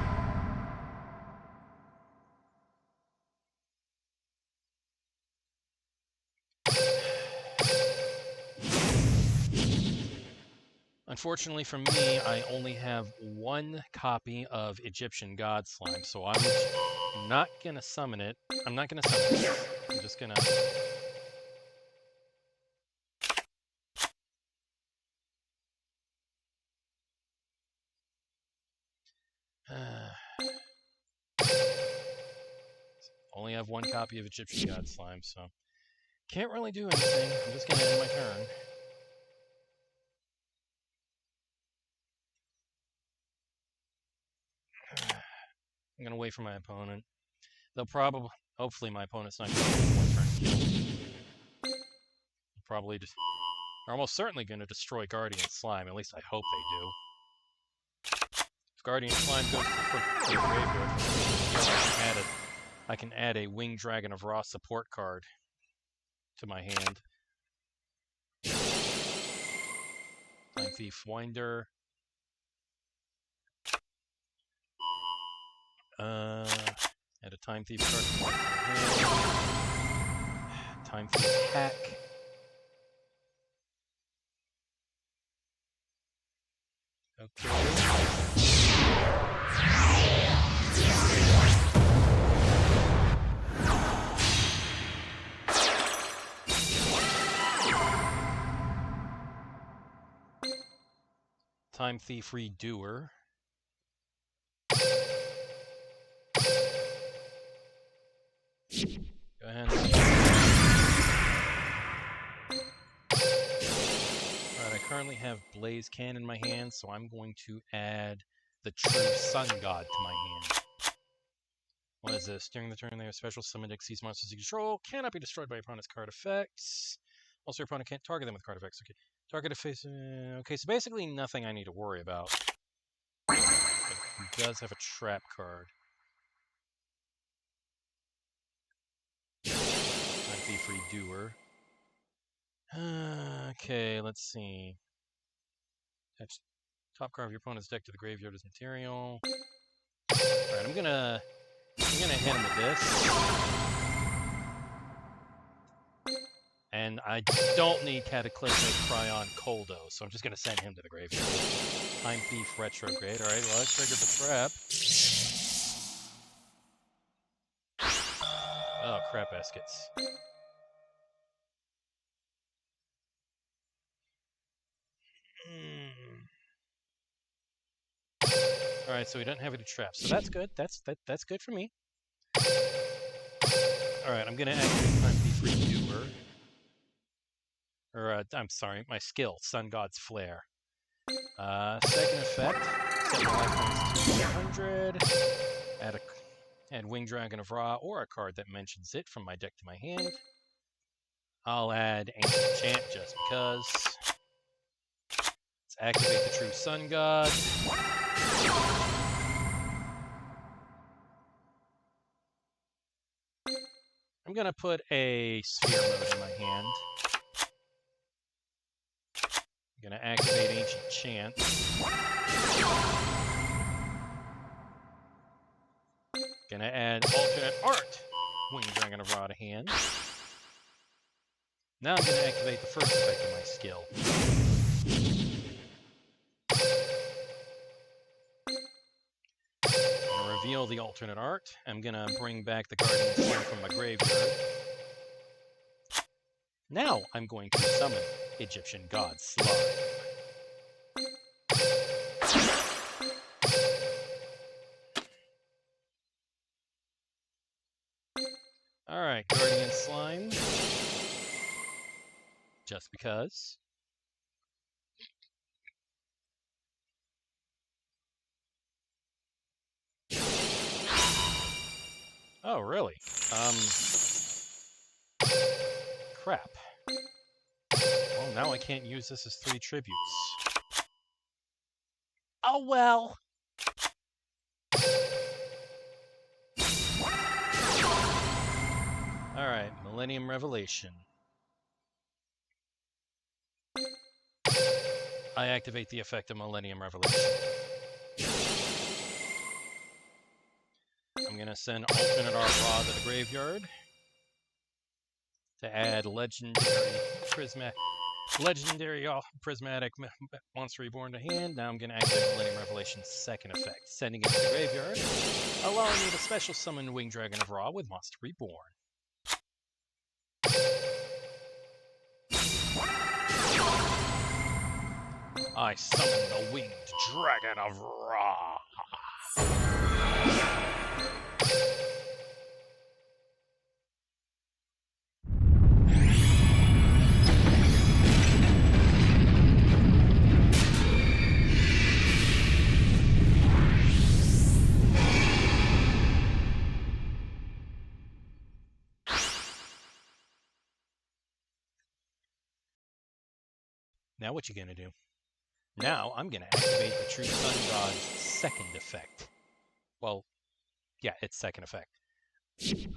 Unfortunately for me, I only have one copy of Egyptian God Slime, so I'm not gonna summon it. I'm not gonna summon it. I'm just gonna... Only have one copy of Egyptian God Slime, so can't really do anything. I'm just gonna end my turn. I'm gonna wait for my opponent. They'll probably, hopefully, my opponent's not gonna one turn kill me. They'll probably just, they're almost certainly gonna destroy Guardian Slime. At least I hope they do. If Guardian Slime goes to the graveyard, I can add a Winged Dragon of Ra support card to my hand. Time Thief Winder. Add a Time Thief card to my hand. Time Thief Hack. Okay. Time Thief Redoer. Go ahead. Alright, I currently have Blaze Can in my hand, so I'm going to add the True Sun God to my hand. What is this? During the turn, they have special summon Xyz monsters you control. Cannot be destroyed by your opponent's card effects. Also, your opponent can't target them with card effects. Okay. Target a face. Okay, so basically nothing I need to worry about. But he does have a trap card. Time Thief Redoer. Okay, let's see. Attach top card of your opponent's deck to the graveyard as material. Alright, I'm gonna hit him with this. And I don't need Cataclysmic Cryon Coldo, so I'm just gonna send him to the graveyard. Time Thief Retrograde. Alright, well, that triggered the trap. Oh, crap baskets. Alright, so we don't have any traps. So that's good. That's good for me. Alright, I'm gonna activate Time Thief Redoer. Or, I'm sorry, my skill, Sun God's Flare. Second effect, set my life points to 100. Add Winged Dragon of Ra or a card that mentions it from my deck to my hand. I'll add Ancient Chant just because. Let's activate the true sun god. I'm gonna put a sphere mode in my hand. I'm gonna activate Ancient Chant. Gonna add Alternate Art. Winged Dragon of Ra to hand. Now I'm gonna activate the first effect of my skill. I'm gonna reveal the Alternate Art. I'm gonna bring back the Guardian Slime from my graveyard. Now I'm going to summon Egyptian God Slime. Alright, Guardian Slime. Just because. Oh, really? Crap. Well, now I can't use this as 3 tributes. Oh, well. Alright, Millennium Revelation. I activate the effect of Millennium Revelation. I'm gonna send Alternate Art Ra to the graveyard to add Prismatic Monster Reborn to hand. Now I'm gonna activate Millennium Revelation's second effect, sending it to the graveyard, allowing me to special summon Winged Dragon of Ra with Monster Reborn. I summon the Winged Dragon of Ra. Now what you gonna do? Now I'm gonna activate the True Sun God's second effect. Well, yeah, its second effect.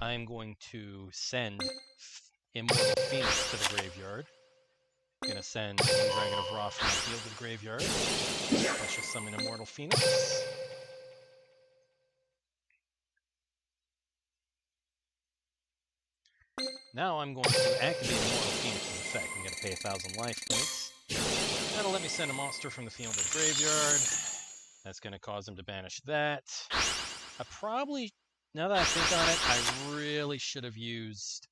I'm going to send Immortal Phoenix to the graveyard. I'm gonna send Winged Dragon of Ra from the field to the graveyard. Special summon Immortal Phoenix. Now I'm going to activate Immortal Phoenix's effect. I'm gonna pay 1,000 life points. That'll let me send a monster from the field to the graveyard. That's gonna cause him to banish that. I probably, now that I think on it, I really should have used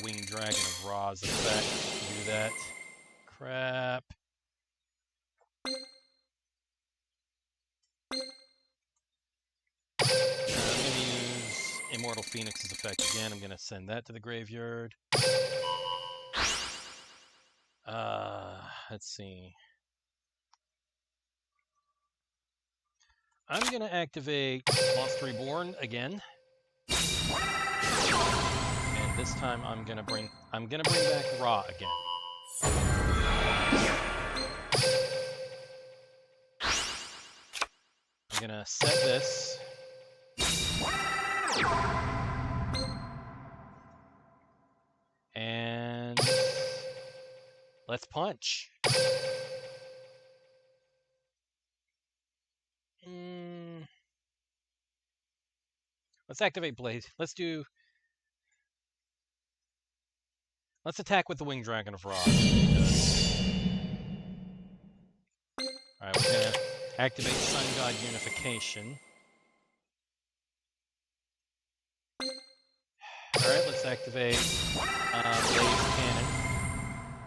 Winged Dragon of Ra's effect to do that. Crap. I'm going to use Immortal Phoenix's effect again. I'm going to send that to the graveyard. Let's see. I'm going to activate Monster Reborn again. And this time I'm going to bring back Ra again. I'm going to set this. And let's punch. Let's activate Blaze. Let's attack with the Winged Dragon of Ra. Alright, we're going to activate Sun God Unification. Alright, let's activate Blaze Cannon.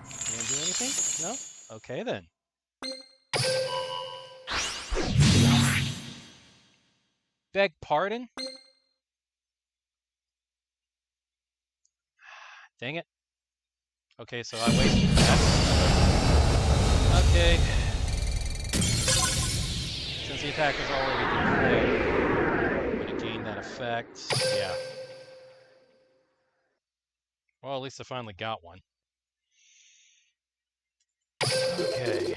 You gonna do anything? No? Okay then. Beg pardon? Dang it. Okay, so I wasted that. Okay. Since the attack was already deployed, I'm going to gain that effect. Yeah. Well, at least I finally got one. Okay.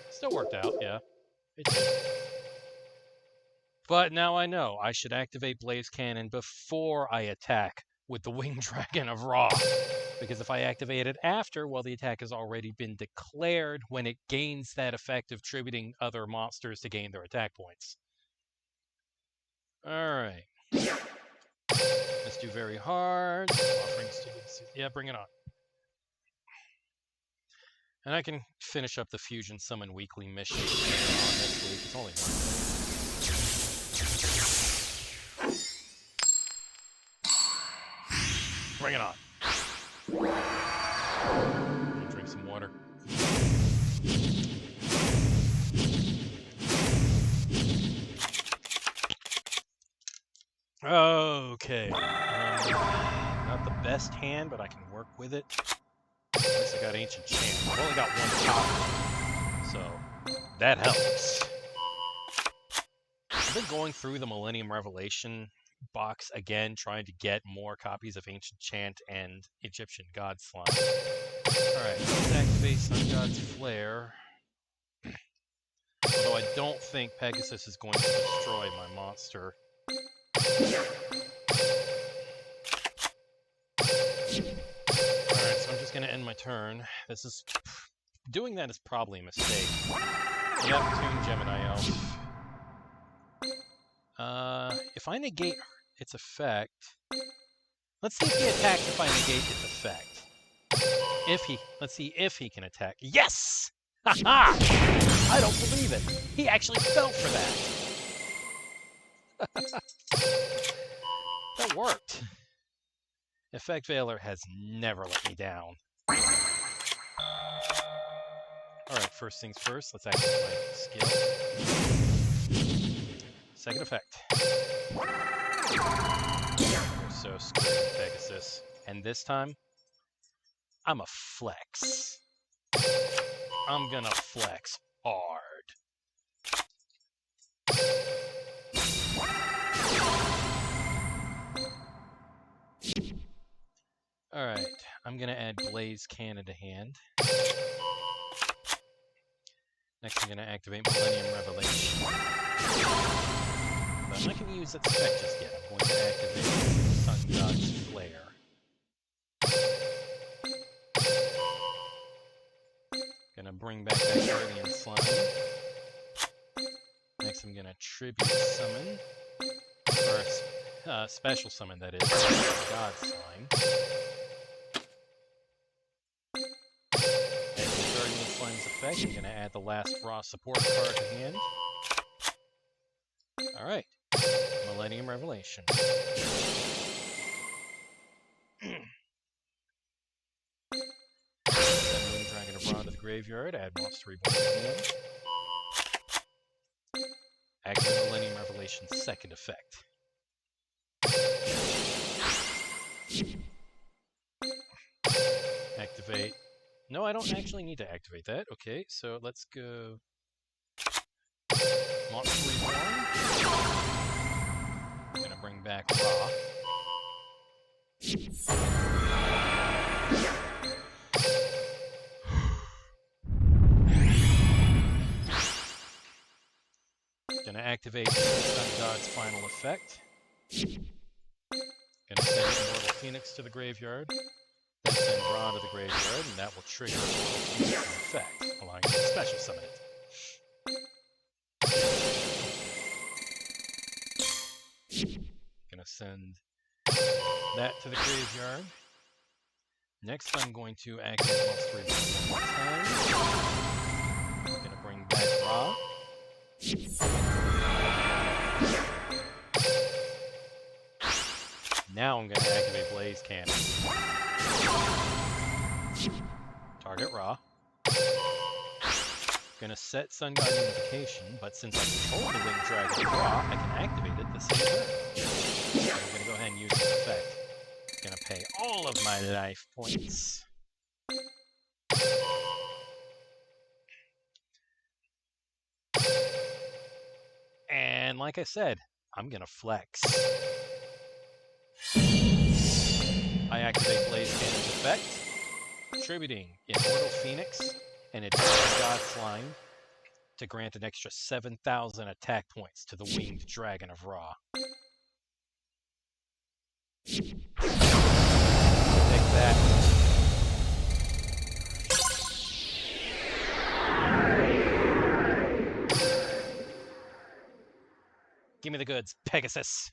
Still worked out, yeah. It did. But now I know I should activate Blaze Cannon before I attack with the Winged Dragon of Ra. Because if I activate it after, well, the attack has already been declared when it gains that effect of tributing other monsters to gain their attack points. Alright. Let's do very hard. Offerings to yeah, bring it on. And I can finish up the Fusion Summon Weekly mission on this week. It's only one. Bring it on. Drink some water. Okay. Not the best hand, but I can work with it. At least I got Ancient Chant. I've only got one copy, so that helps. I've been going through the Millennium Revelation box again, trying to get more copies of Ancient Chant and Egyptian God Slime. Alright, let's activate Sun God's Flare. Although I don't think Pegasus is going to destroy my monster. Alright, so I'm just going to end my turn. Doing that is probably a mistake. Yep, Toon Gemini Elf. If I negate its effect... Let's see if he attacks if I negate its effect. Let's see if he can attack. Yes! Haha! I don't believe it. He actually fell for that. That worked. Effect Veiler has never let me down. Alright, first things first, let's activate my skill. Second effect. You're so screwed, Pegasus. And this time, I'm a flex. I'm gonna flex hard. Alright, I'm gonna add Blaze Cannon to hand. Next I'm gonna activate Millennium Revelation. But I'm not gonna use its effect just yet. I'm going to activate Sun God's Flare. Gonna bring back that Guardian Slime. Next I'm gonna Tribute Summon. Or Special Summon, that is. God Slime. And the Guardian Slime's effect, I'm gonna add the last Raw support card to hand. Alright. Millennium Revelation. Send Winged Dragon of Ra to the graveyard, add Monster Reborn to hand. Activate Millennium Revelation's second effect. Activate. No, I don't actually need to activate that. Okay, so let's go. Monster Reborn. I'm gonna bring back Ra. Gonna activate Sun God's final effect. Gonna send Immortal Phoenix to the graveyard. Then send Ra to the graveyard, and that will trigger Immortal Phoenix's effect, allowing me to special summon it. Gonna send that to the graveyard. Next, I'm going to activate Monster Reborn one more time. I'm gonna bring back Ra. Now I'm going to activate Blaze Cannon. Target Ra. Going to set Sun God Unification, but since I control the Winged Dragon of Ra, I can activate it the same turn. So I'm going to go ahead and use this effect. Going to pay all of my life points. And like I said, I'm gonna flex. I activate Blaze Cannon's effect, contributing Immortal Phoenix and Advanced God Slime to grant an extra 7,000 attack points to the Winged Dragon of Ra. Take that. Give me the goods, Pegasus.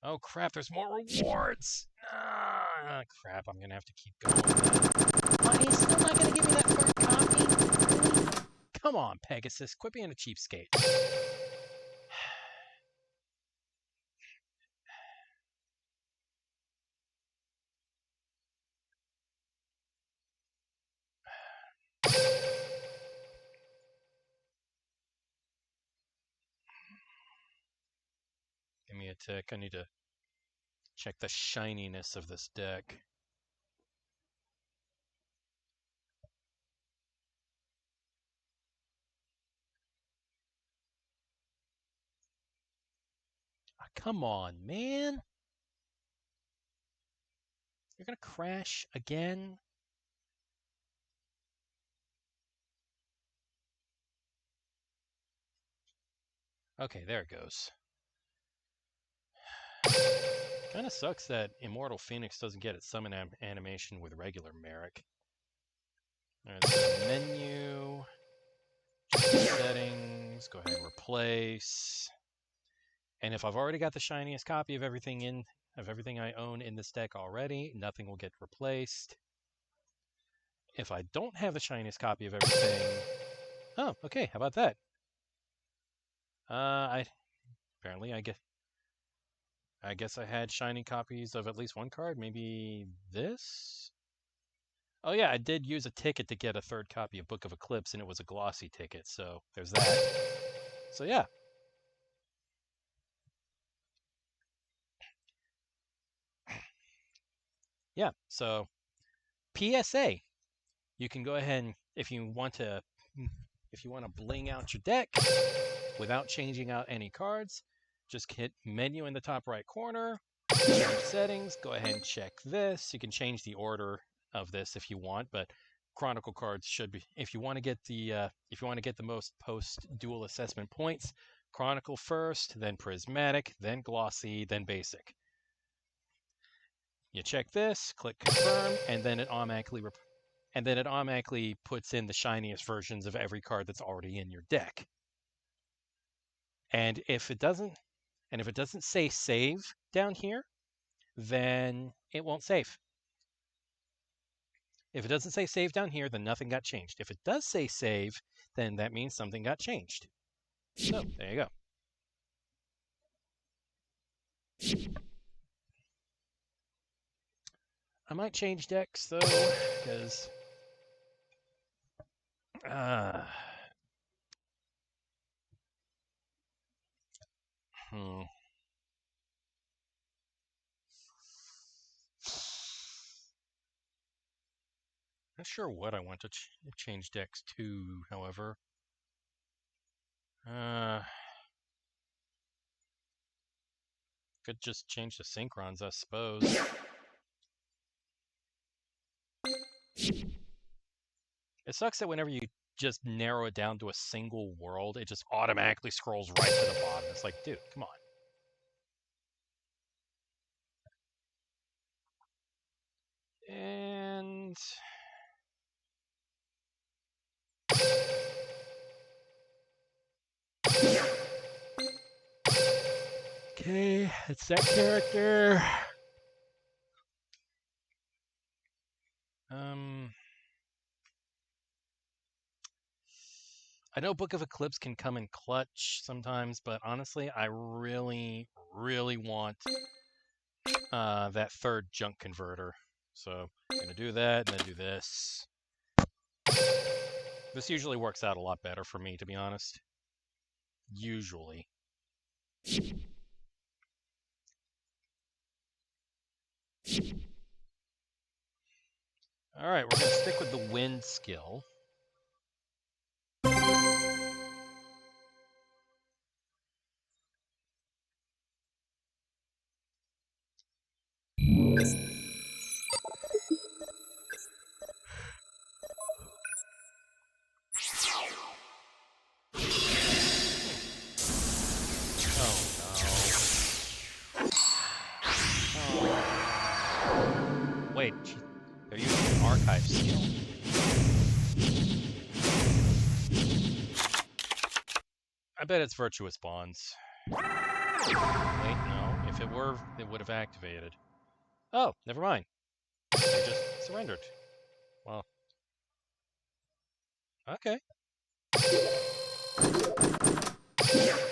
Oh crap, there's more rewards! Ah, crap, I'm gonna have to keep going. Oh, he's still not gonna give me that third copy? Really? Come on, Pegasus, quit being a cheapskate. Give me a tick, I need to check the shininess of this deck. Oh, come on, man! You're gonna crash again? Okay, there it goes. Kinda sucks that Immortal Phoenix doesn't get its summon animation with regular Merrick. Alright, so menu, settings, go ahead and replace. And if I've already got the shiniest copy of everything I own in this deck already, nothing will get replaced. If I don't have the shiniest copy of everything, oh, okay, how about that? I guess I had shiny copies of at least one card, maybe this? Oh yeah, I did use a ticket to get a third copy of Book of Eclipse, and it was a glossy ticket, so there's that. So yeah. Yeah, so PSA, you can go ahead and if you want to bling out your deck without changing out any cards, just hit menu in the top right corner, change settings, go ahead and check this. You can change the order of this if you want, but Chronicle cards should be if you want to get the most post dual assessment points, Chronicle first, then Prismatic, then Glossy, then Basic. You check this, click confirm, and then it automatically puts in the shiniest versions of every card that's already in your deck. And if it doesn't say save down here, then it won't save. If it doesn't say save down here, then nothing got changed. If it does say save, then that means something got changed. So, there you go. I might change decks, though, because... Not sure what I want to change decks to, however. Could just change the synchrons, I suppose. It sucks that whenever you just narrow it down to a single world, it just automatically scrolls right to the bottom. It's like, dude, come on. And... okay, it's that character. I know Book of Eclipse can come in clutch sometimes, but honestly, I really, really want that third junk converter. So I'm going to do that and then do this. This usually works out a lot better for me, to be honest. Usually. Alright, we're going to stick with the wind skill. Wait, they're using an archive skill. I bet it's virtuous bonds. Wait, no. If it were, it would have activated. Oh, never mind. They just surrendered. Well, okay.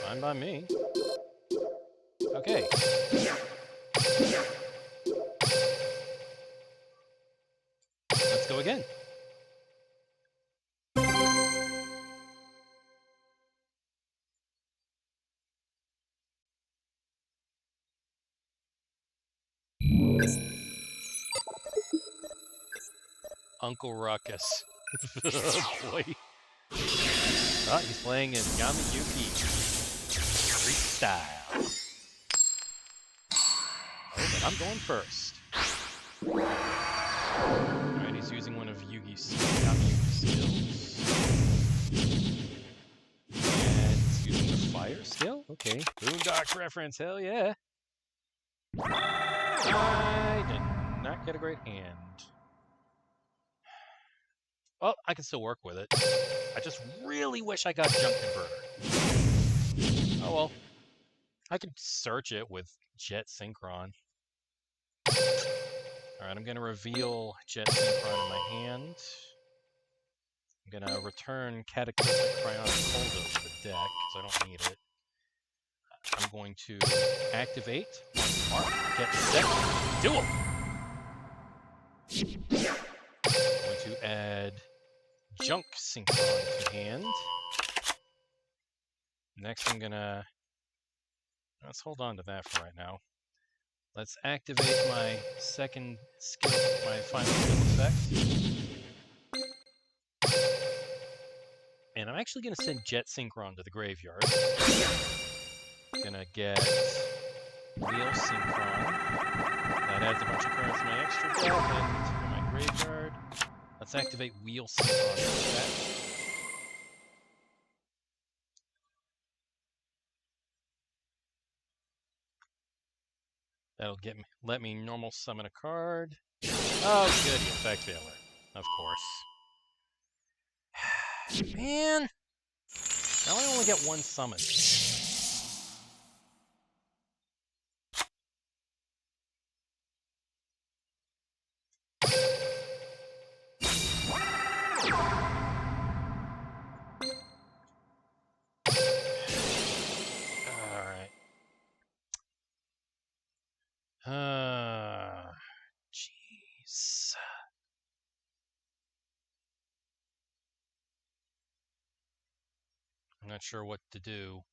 Fine by me. Okay. Let's go again. Uncle Ruckus. Oh boy. Oh, he's playing in Yamayuki Street Style. Oh, but I'm going first. Alright, he's using one of Yugi's skills. And he's using the fire skill? Okay. Boondocks reference, hell yeah. I did not get a great hand. Well, I can still work with it. I just really wish I got Junk Converter. Oh well. I could search it with Jet Synchron. Alright, I'm going to reveal Jet Synchron in my hand. I'm going to return Cataclysmic Cryonic Coldo to the deck, because I don't need it. I'm going to activate one mark, get set, duel! I'm going to add Junk Synchron to hand. Next I'm going to... Let's hold on to that for right now. Let's activate my second skill, my final skill effect. And I'm actually going to send Jet Synchron to the graveyard. Gonna get Wheel Synchron. That adds a bunch of cards to my extra deck and to my graveyard. Let's activate Wheel Synchron instead. That'll let me normal summon a card. Oh, good, effect failure. Of course. Man! Now I only get one summon. Alright. Jeez. I'm not sure what to do.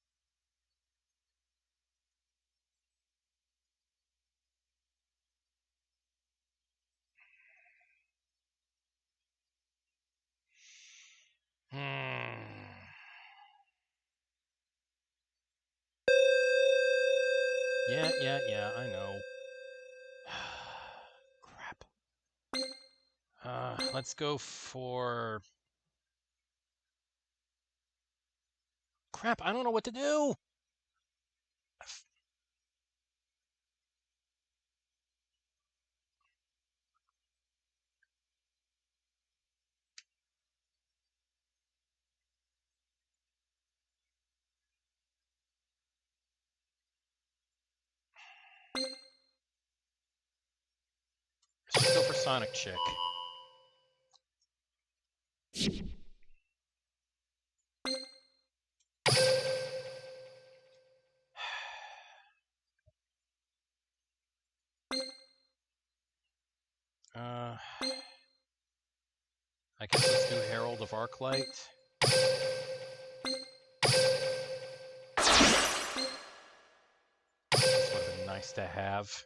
Yeah, I know. Crap. Let's go for... Crap, I don't know what to do! Let's just go for Sonic Chick. I guess let's do Herald of Arclight. This would have been nice to have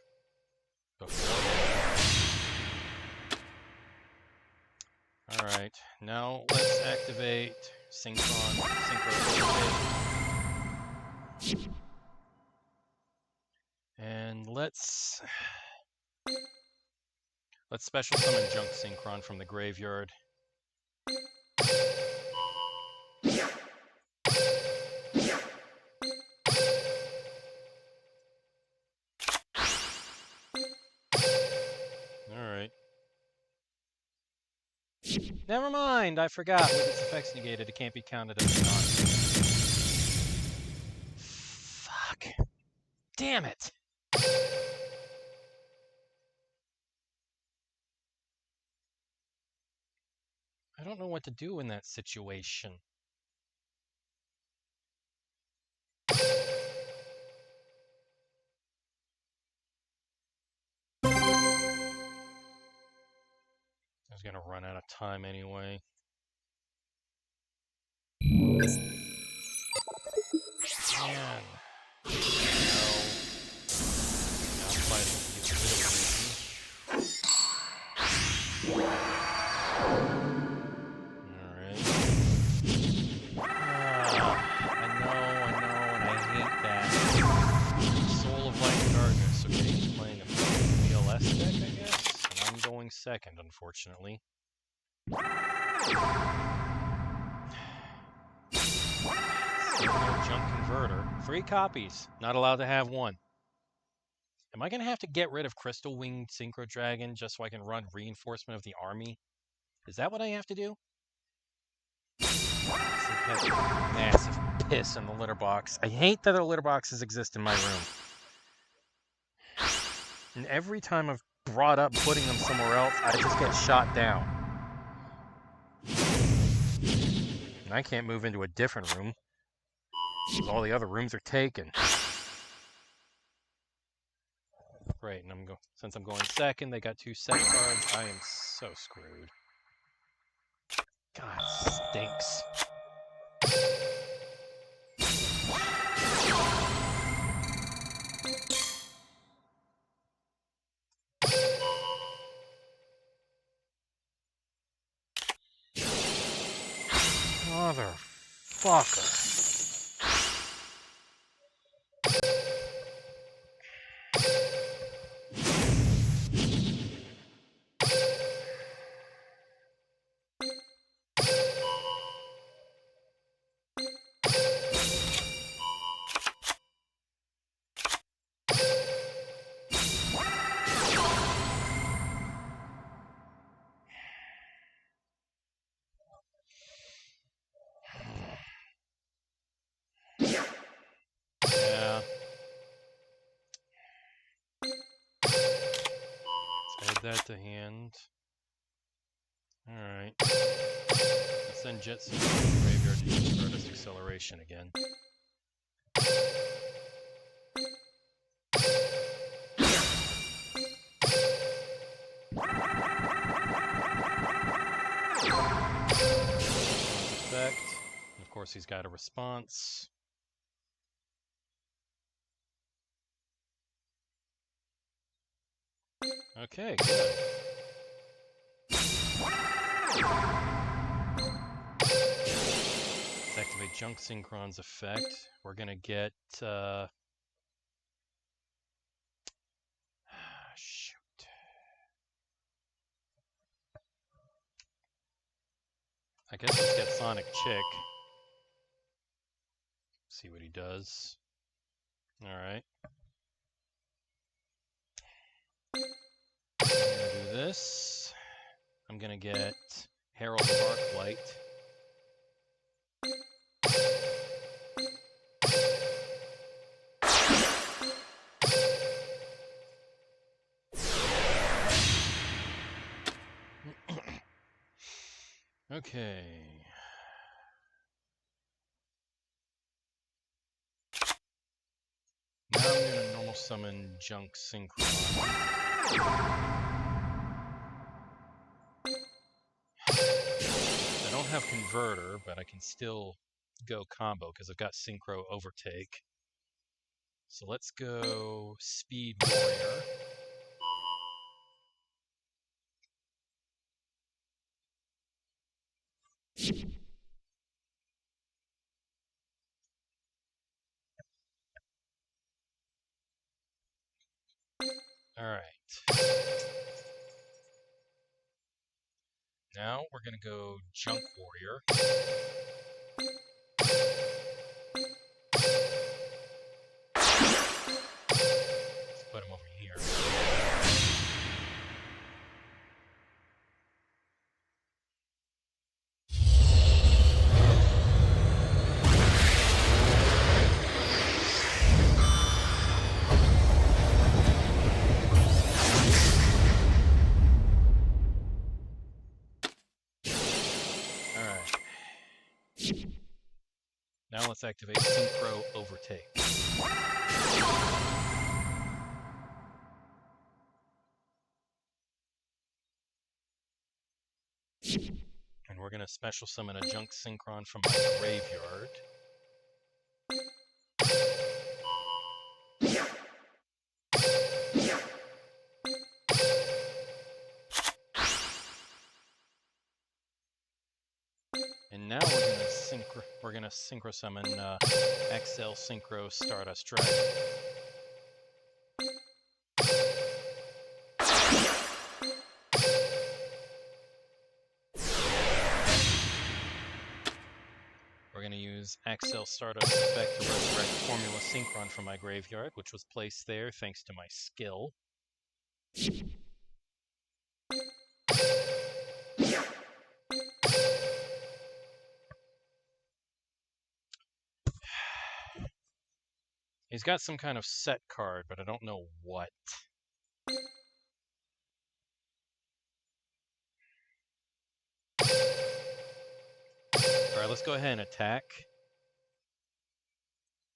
before. Alright, now let's activate Synchro. And let's Let's special summon Junk Synchron from the graveyard. Alright. Never mind, I forgot. With its effects negated, it can't be counted as a non. Fuck. Damn it! I don't know what to do in that situation. I was gonna run out of time anyway. Man. No. Now fighting gets really easy. Alright. I know, and I hate that. Soul of Light and Darkness. Okay, he's playing a PLS deck, I guess? And I'm going second, unfortunately. Junk Converter. 3 copies. Not allowed to have 1. Am I going to have to get rid of Crystal Winged Synchro Dragon just so I can run Reinforcement of the Army? Is that what I have to do? Massive piss in the litter box. I hate that the litter boxes exist in my room. And every time I've brought up putting them somewhere else, I just get shot down. And I can't move into a different room, because all the other rooms are taken. Great, and since I'm going second, they got 2 set cards. I am so screwed. God, stinks. Motherfucker. Yeah. Let's add that to hand. Alright. Let's send Jetson to the graveyard to use Stardust Acceleration again. Effect. And of course, he's got a response. Okay, good. Let's activate Junk Synchron's effect. We're gonna get, shoot. I guess let's get Sonic Chick. See what he does. Alright. I'm gonna do this. I'm gonna get Herald of Arclight. Okay. Now I'm gonna normal summon Junk Synchron. I don't have Converter, but I can still go combo because I've got Synchro Overtake. So let's go Speed Warrior. Alright. Now we're going to go Junk Warrior. Let's put him over here. Now let's activate Synchro Overtake. And we're going to special summon a Junk Synchron from my graveyard. And now we're gonna synchro summon XL Synchro Stardust Dragon. We're gonna use XL Stardust effect to resurrect Formula Synchron from my graveyard, which was placed there thanks to my skill. He's got some kind of set card, but I don't know what. Alright, let's go ahead and attack.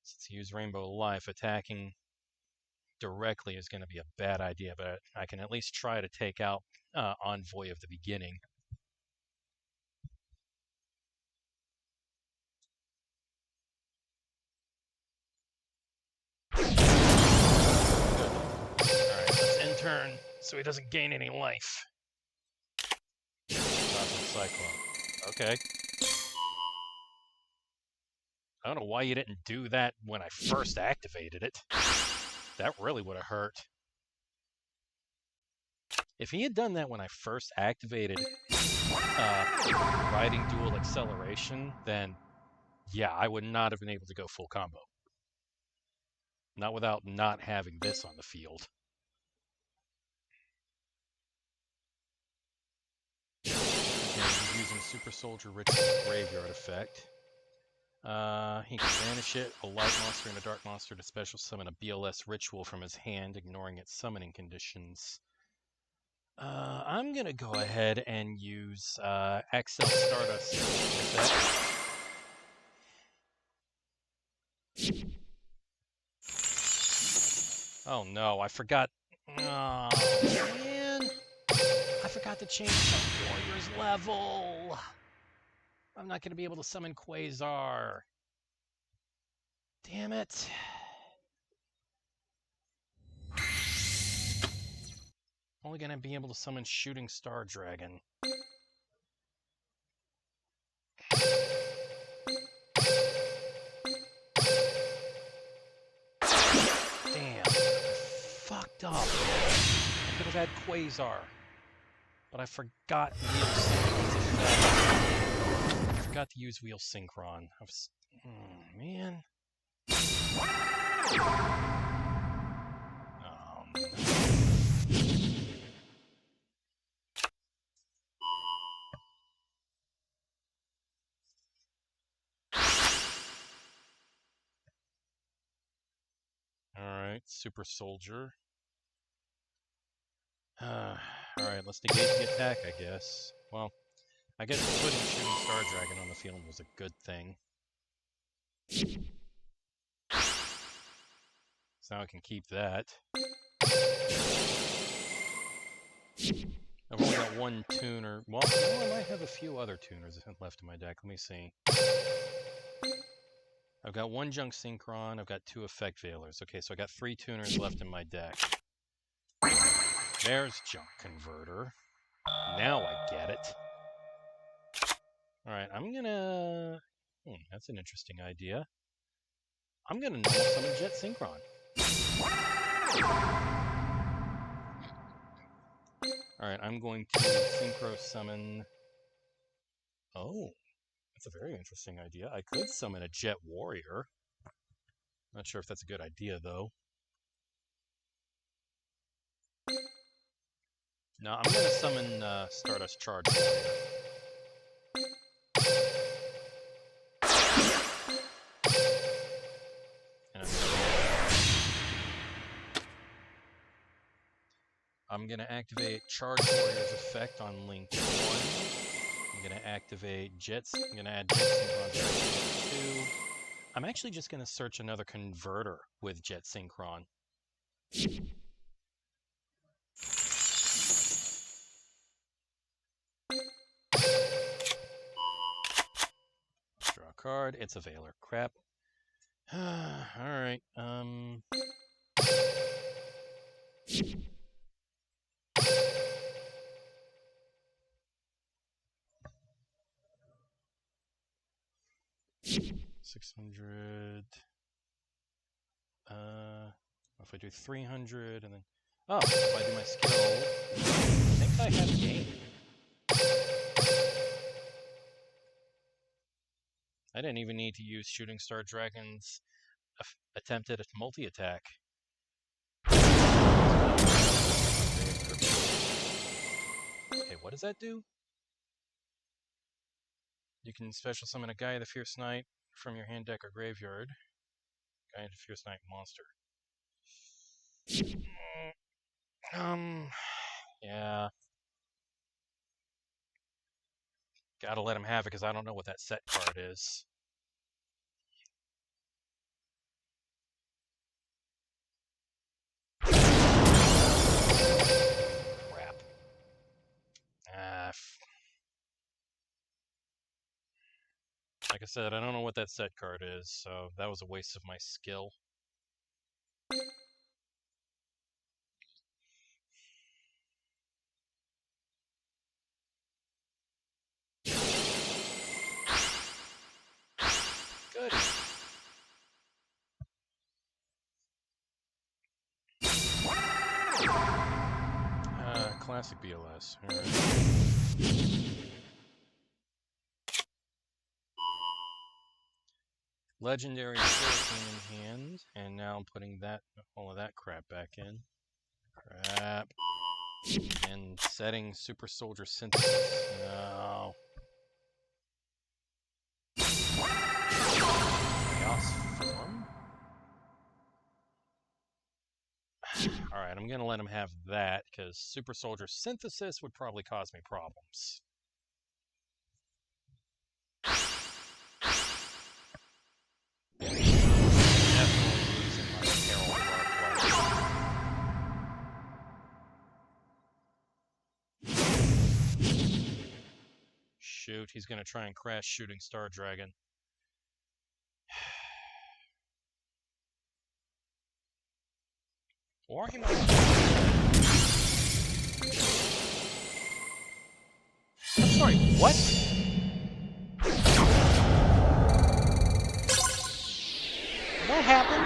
Since he used Rainbow Life, attacking directly is going to be a bad idea, but I can at least try to take out Envoy of the Beginning. Turn so he doesn't gain any life. Cyclone. Okay. I don't know why you didn't do that when I first activated it. That really would have hurt. If he had done that when I first activated Riding Dual Acceleration, then yeah, I would not have been able to go full combo. Not without not having this on the field. Using Super Soldier Ritual Graveyard effect. He can banish it, a light monster and a dark monster to special summon a BLS Ritual from his hand, ignoring its summoning conditions. I'm going to go ahead and use XL Stardust effect. Oh no, I forgot. Oh man. I forgot to change the Warrior's level. I'm not going to be able to summon Quasar. Damn it. Only going to be able to summon Shooting Star Dragon. Damn. Fucked up. I could have had Quasar. But I forgot Wheel Synchron. I forgot to use Wheel Synchron. Man. Alright, Super Soldier. Alright, let's negate the attack, I guess. Well, I guess putting Shooting Star Dragon on the field was a good thing. So now I can keep that. I've only got one tuner. Well, I might have a few other tuners left in my deck. Let me see. I've got one Junk Synchron. I've got two Effect Veilers. Okay, so I got 3 tuners left in my deck. There's Junk Converter. Now I get it. Alright, I'm gonna... that's an interesting idea. I'm gonna normal summon Jet Synchron. Alright, I'm going to Synchro Summon Oh, that's a very interesting idea. I could summon a jet warrior. Not sure if that's a good idea, though. No, I'm going to summon Stardust Charge Warrior. And I'm going to activate Charge Warrior's effect on Link 1. I'm going to activate Jets. I'm going to add Jet Synchron to 2. I'm actually just going to search another converter with Jet Synchron. Draw a card. It's a Veiler. Crap. Alright, $600. If I do 300 and then... Oh, if I do my skill... I think I have game. I didn't even need to use Shooting Star Dragon's attempted multi-attack. Okay, what does that do? You can special summon a Guy of the Fierce Knight from your hand, deck, or graveyard. Guy of the Fierce Knight monster. Yeah. Gotta let him have it because I don't know what that set card is. Crap. Like I said, I don't know what that set card is, so that was a waste of my skill. Good. Classic BLS. All right. Legendary Hurricane in hand, and now I'm putting all of that crap back in. Crap. And setting Super Soldier Synthesis. No. Chaos Form? Alright, I'm gonna let him have that, because Super Soldier Synthesis would probably cause me problems. Shoot, he's gonna try and crash Shooting Star Dragon. Or he might... I'm sorry, what? What happened?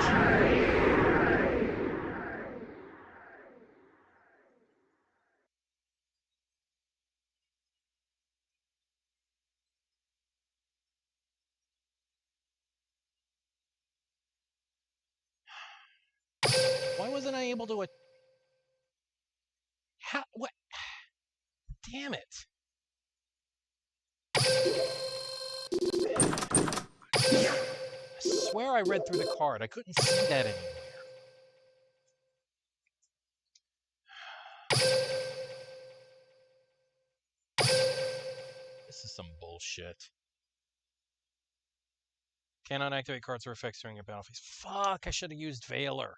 Why wasn't I able to... How... What? Damn it. I swear I read through the card. I couldn't see that anywhere. This is some bullshit. Cannot activate cards or effects during your battle phase. Fuck, I should have used Veiler.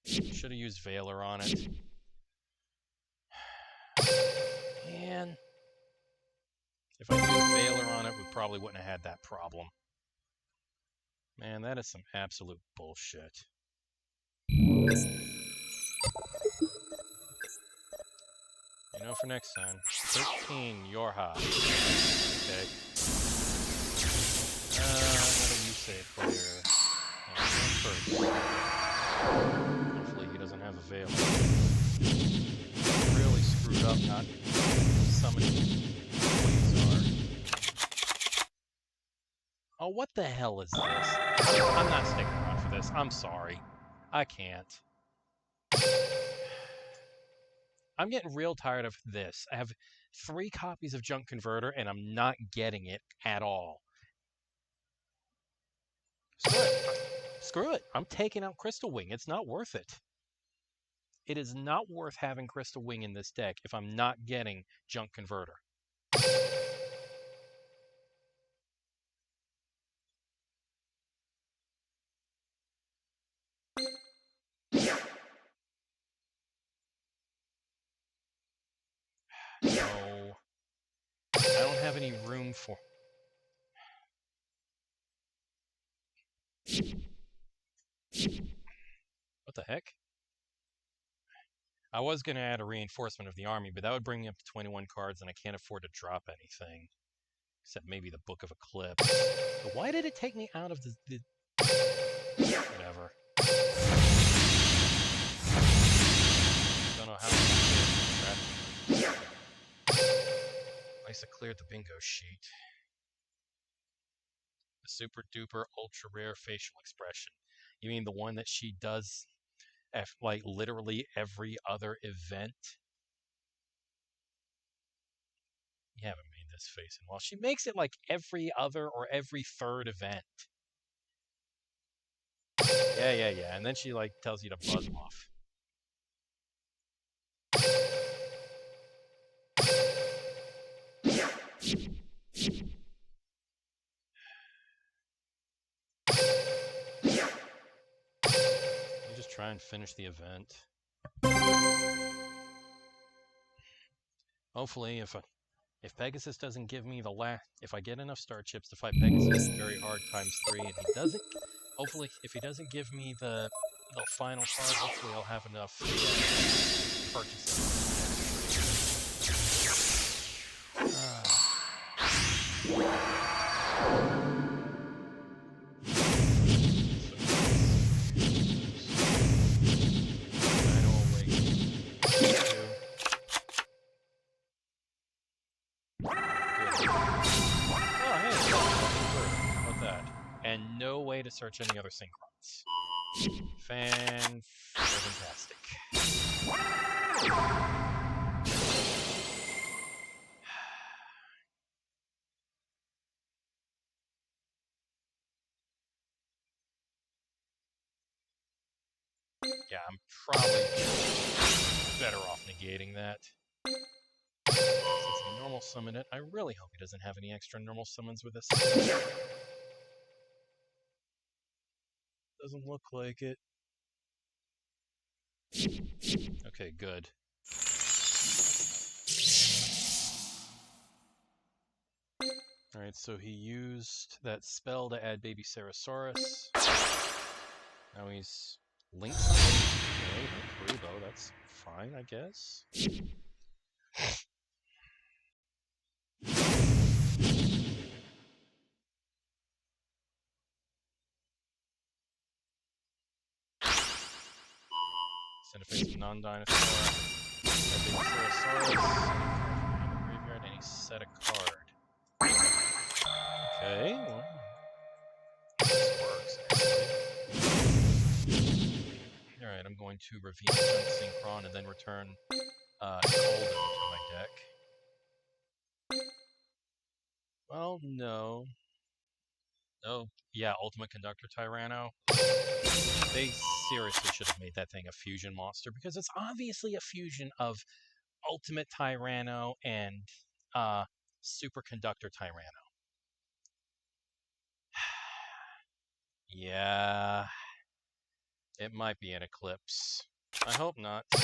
Should have used Veiler on it. Man. If I used Veiler on it, we probably wouldn't have had that problem. Man, that is some absolute bullshit. You know, for next time. 13, you're hot. Okay. What do you say, player? First. Hopefully he doesn't have a Veil. Really screwed up not summoning what the hell is this? I'm not sticking around for this. I'm sorry. I can't. I'm getting real tired of this. I have 3 copies of Junk Converter, and I'm not getting it at all. Screw it. I'm taking out Crystal Wing. It's not worth it. It is not worth having Crystal Wing in this deck if I'm not getting Junk Converter. No. I don't have any room for... What the heck? I was going to add a reinforcement of the army, but that would bring me up to 21 cards, and I can't afford to drop anything. Except maybe the Book of Eclipse. But why did it take me out of the... Whatever. Don't know how I'm going to At least I cleared the bingo sheet. The super duper ultra rare facial expression. You mean the one that she does like literally every other event? You haven't made this face in a while. She makes it like every other or every third event. Yeah. And then she like tells you to buzz off. You just try and finish the event. Hopefully, if Pegasus doesn't give me if I get enough star chips to fight Pegasus very hard ×3, and he doesn't, hopefully, if he doesn't give me the final card, hopefully I'll have enough purchases. And no way to search any other synchrons. Fantastic. Yeah, I'm probably better off negating that. Since I normal summon it, I really hope he doesn't have any extra normal summons with this. Doesn't look like it. Okay, good. Alright, so he used that spell to add Baby Sarasaurus. Now he's linked something. Okay, though, that's fine, I guess. Send a face of non-dinosaur. Add Baby Sarasaurus. From the graveyard, and he set a card. Okay, well, this works, actually. Alright, I'm going to reveal Junk Synchron and then return Golden to my deck. Well, no. Oh, yeah, Ultimate Conductor Tyranno. They seriously should have made that thing a fusion monster, because it's obviously a fusion of Ultimate Tyranno and Super Conductor Tyranno. Yeah, it might be an Eclipse. I hope not. Add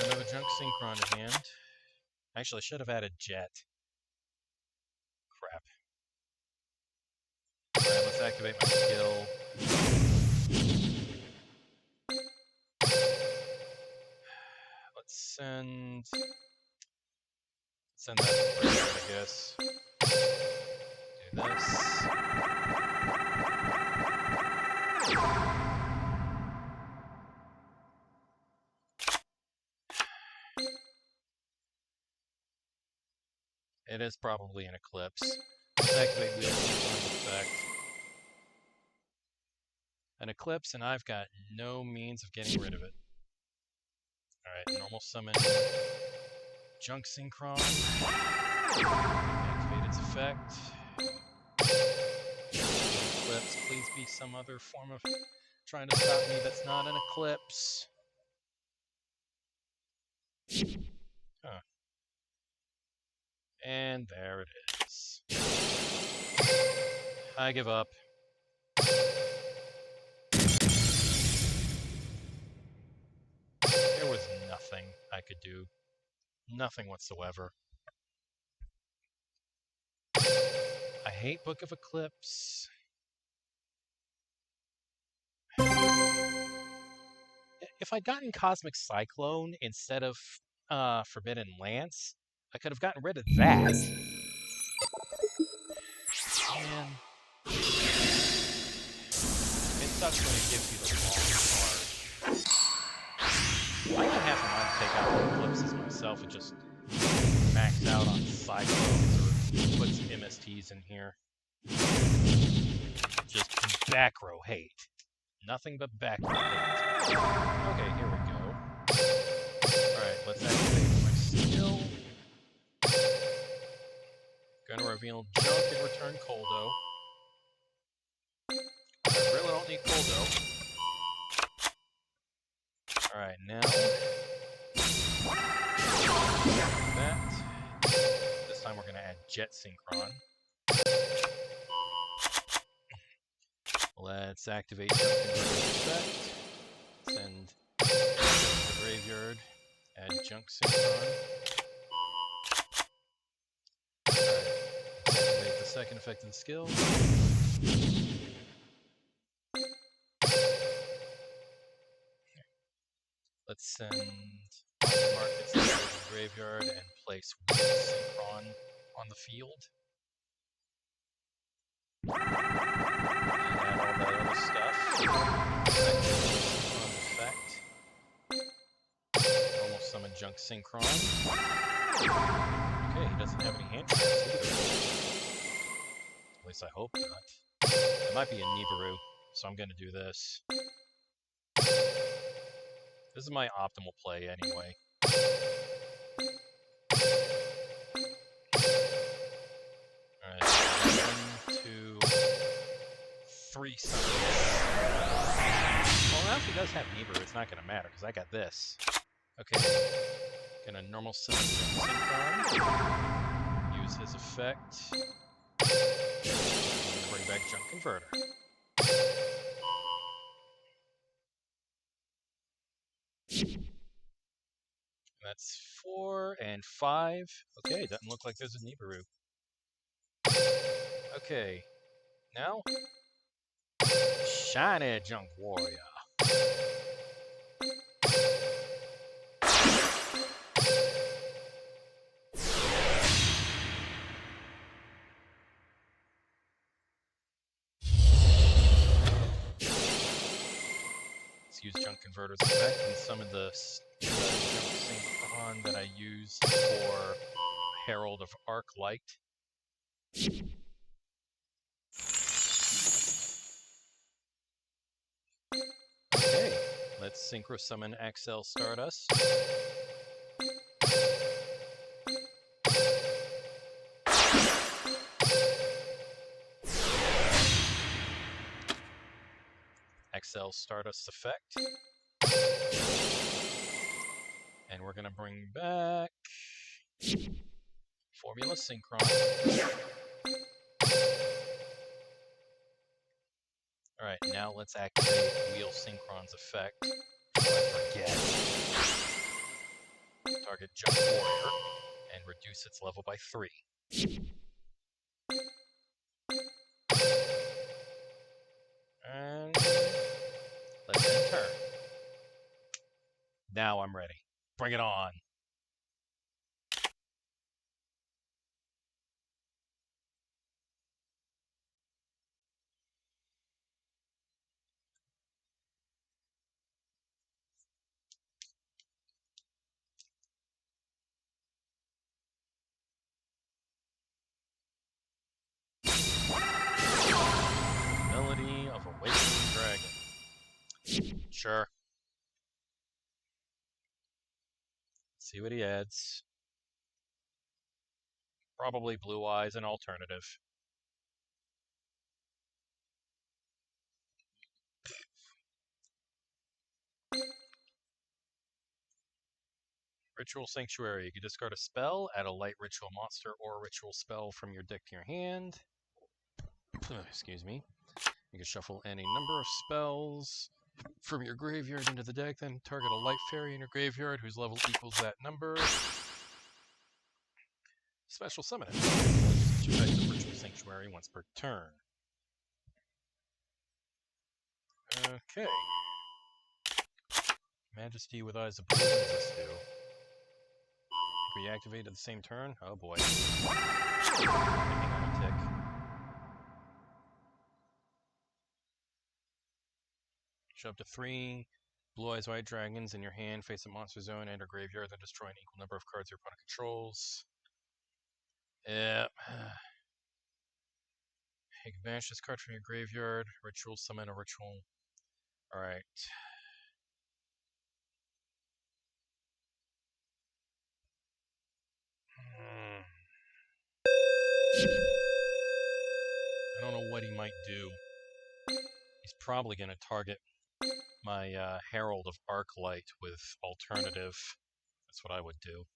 another Junk Synchron to hand. Actually, I should have added Jet. Crap. Alright, let's activate my skill. Let's send that to the graveyard, I guess. Do this. It is probably an eclipse. Let's activate wheel synchron's effect. An eclipse, and I've got no means of getting rid of it. Alright, normal summon junk synchron. Activate its effect. Eclipse, please be some other form of trying to stop me that's not an eclipse. Huh. And there it is. I give up. There was nothing I could do. Nothing whatsoever. I hate Book of Eclipse. If I'd gotten Cosmic Cyclone instead of Forbidden Lance, I could have gotten rid of that. Man. It sucks when it gives you the wrong card. I might have to not take out the Eclipses myself and just max out on Cyclones or put some MSTs in here. Just back row hate. Nothing but back row hate. Okay, here we go. Alright, let's activate my skill. Gonna reveal junk and return Coldo. I really don't need Coldo. Alright, now that. This time we're gonna add Jet Synchron. Let's activate Junk Converter's effect. Send the graveyard. Add Junk Synchron. Alright. Activate the second effect and skill. Let's send Markets to the graveyard and place Wheel Synchron on the field. And add all that other stuff. Synchron's effect. Normal summon Junk Synchron. Okay, he doesn't have any hand traps either. At least I hope not. It might be a Nibiru, so I'm going to do this. This is my optimal play anyway. Alright, 1, 2, 3 summons. Well, now if he does have Nibiru, it's not going to matter, because I got this. Okay. Gonna normal summon Synchron. Use his effect. And bring back Junk Converter. That's 4 and 5. Okay, doesn't look like there's a Nibiru. Okay, now Shiny Junk Warrior. Let's use Junk Converter's effect and summon the Junk Synchron that I used for Herald of Arclight. Okay, let's Synchro Summon XL Stardust. XL Stardust effect. And we're going to bring back Formula Synchron. Alright, now let's activate Wheel Synchron's effect. Before I forget. Target Junk Warrior and reduce its level by 3. And let's end turn. Now I'm ready. Bring it on. Sure. See what he adds. Probably Blue Eyes, an alternative. Ritual Sanctuary. You can discard a spell, add a light ritual monster or a ritual spell from your deck to your hand. Excuse me. You can shuffle any number of spells from your graveyard into the deck, then target a light fairy in your graveyard whose level equals that number. Special summon it. 2 types of Ritual Sanctuary once per turn. Okay. Majesty with Eyes of Blue. What does this do? Reactivate at the same turn? Oh boy. Hang on a tick. Show up to 3 Blue Eyes White Dragons in your hand, face a monster zone, enter graveyard, then destroy an equal number of cards your opponent controls. Yep. You can banish this card from your graveyard. Ritual, summon a ritual. Alright. I don't know what he might do. He's probably going to target my Herald of Arclight with alternative. That's what I would do.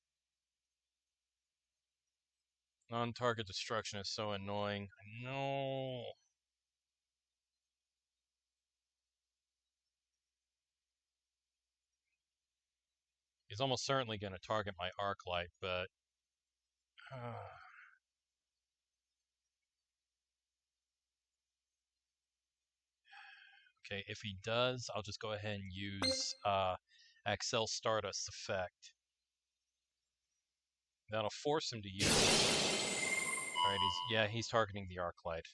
Non-target destruction is so annoying. No. He's almost certainly going to target my Arclight, but... okay, if he does, I'll just go ahead and use Axel Stardust effect. That'll force him to use it. Alright, he's targeting the Arclight.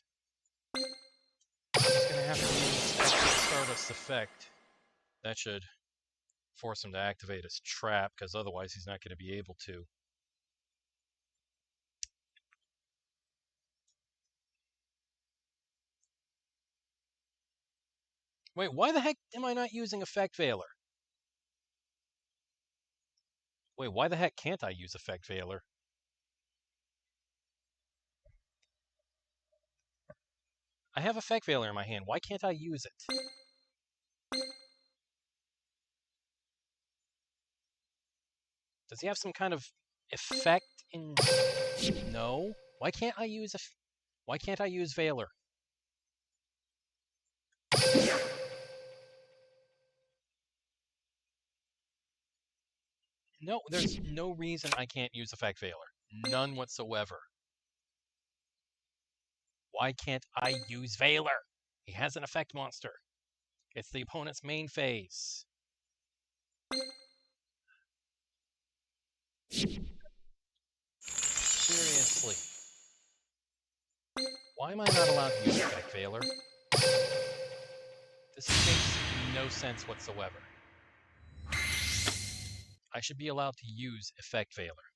I'm just going to have to use Axel Stardust effect. That should force him to activate his trap, because otherwise he's not going to be able to. Wait, why the heck am I not using Effect Veiler? Wait, why the heck can't I use Effect Veiler? I have Effect Veiler in my hand. Why can't I use it? Does he have some kind of effect in... No? Why can't I use Veiler? No, there's no reason I can't use Effect Veiler. None whatsoever. Why can't I use Veiler? He has an effect monster. It's the opponent's main phase. Seriously. Why am I not allowed to use Effect Veiler? This makes no sense whatsoever. I should be allowed to use Effect Veiler.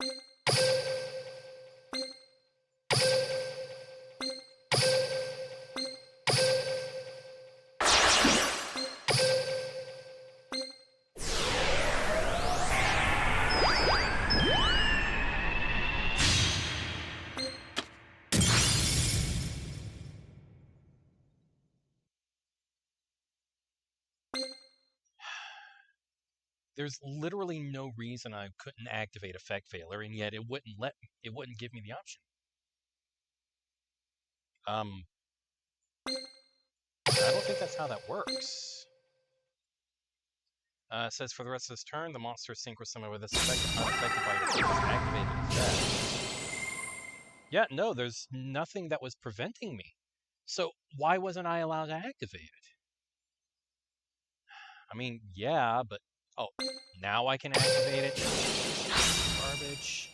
There's literally no reason I couldn't activate Effect Veiler, and yet it wouldn't give me the option. I don't think that's how that works. It says for the rest of this turn, the monster synchro summon with this effect unaffected by your activated effect. Yeah, no, there's nothing that was preventing me. So why wasn't I allowed to activate it? I mean, yeah, but... Oh, now I can activate it? Garbage.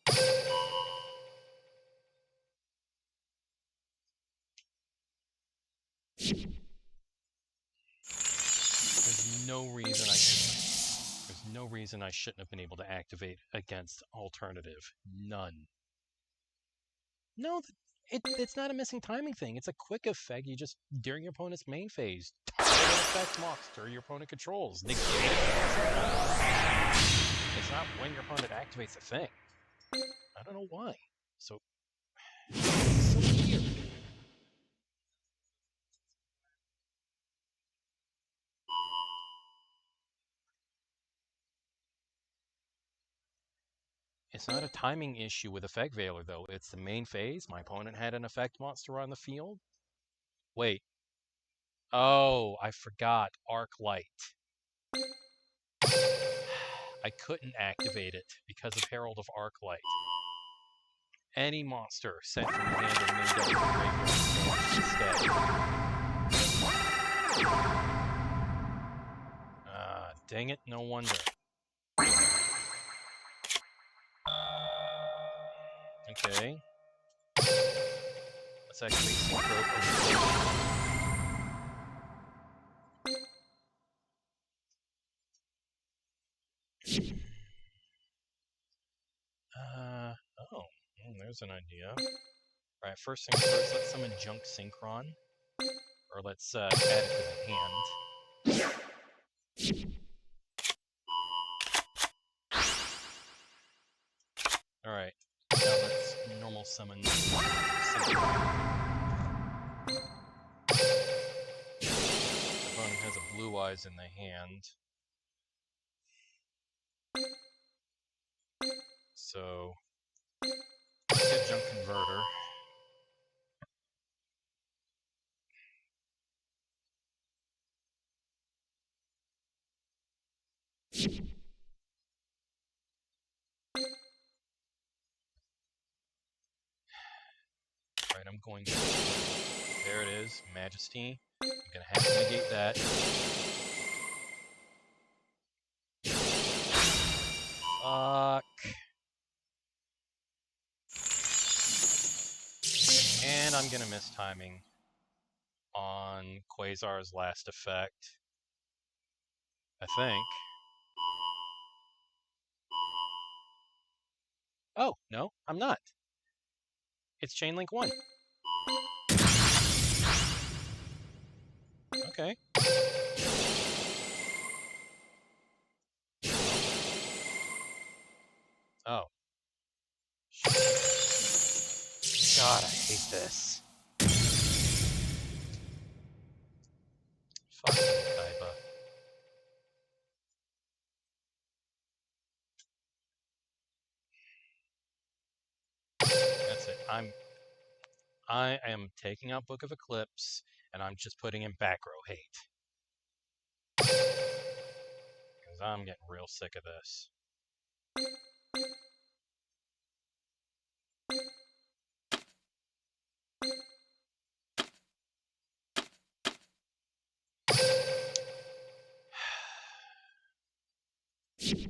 There's no reason I shouldn't have been able to activate against alternative. None. No, It's not a missing timing thing. It's a quick effect. You just, during your opponent's main phase, target an effect monster your opponent controls. Negate it. It's not when your opponent activates a thing. I don't know why. So weird. It's not a timing issue with Effect Veiler, though. It's the main phase. My opponent had an effect monster on the field. Wait. Oh, I forgot. Arc Light. I couldn't activate it because of Herald of Arclight. Any monster sent from the hand of the main deck instead. Dang it, no wonder. Okay. Let's actually synchro. Oh, there's an idea. Alright, first things first, let's summon Junk Synchron. Or let's add it to the hand. Alright, now let's normal summon Synchron. The opponent has a Blue Eyes in the hand. So, let's get Junk Converter. Alright, I'm going to... There it is, Majesty. I'm gonna have to negate that. Fuck. And I'm gonna miss timing on Quasar's last effect. I think. Oh, no, I'm not. It's Chainlink 1. Okay. Oh. God, I hate this. Fucking Kaiba. That's it. I am taking out Book of Eclipse, and I'm just putting in back row hate. Because I'm getting real sick of this.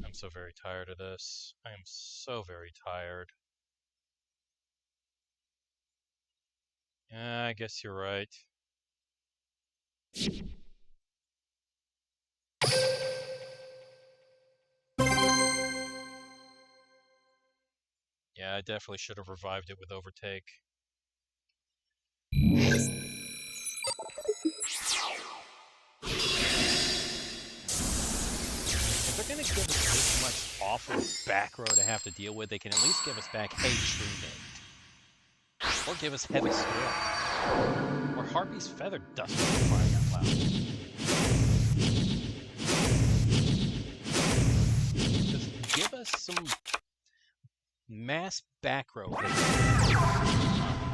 I'm so very tired of this. I am so very tired. Yeah, I guess you're right. Yeah, I definitely should have revived it with Overtake. If they're going to give us this much awful back row to have to deal with, they can at least give us back Hey True Nate. Or give us Heavy Storm. Or Harpy's Feather Dust for crying out loud. Just give us some mass back row hits.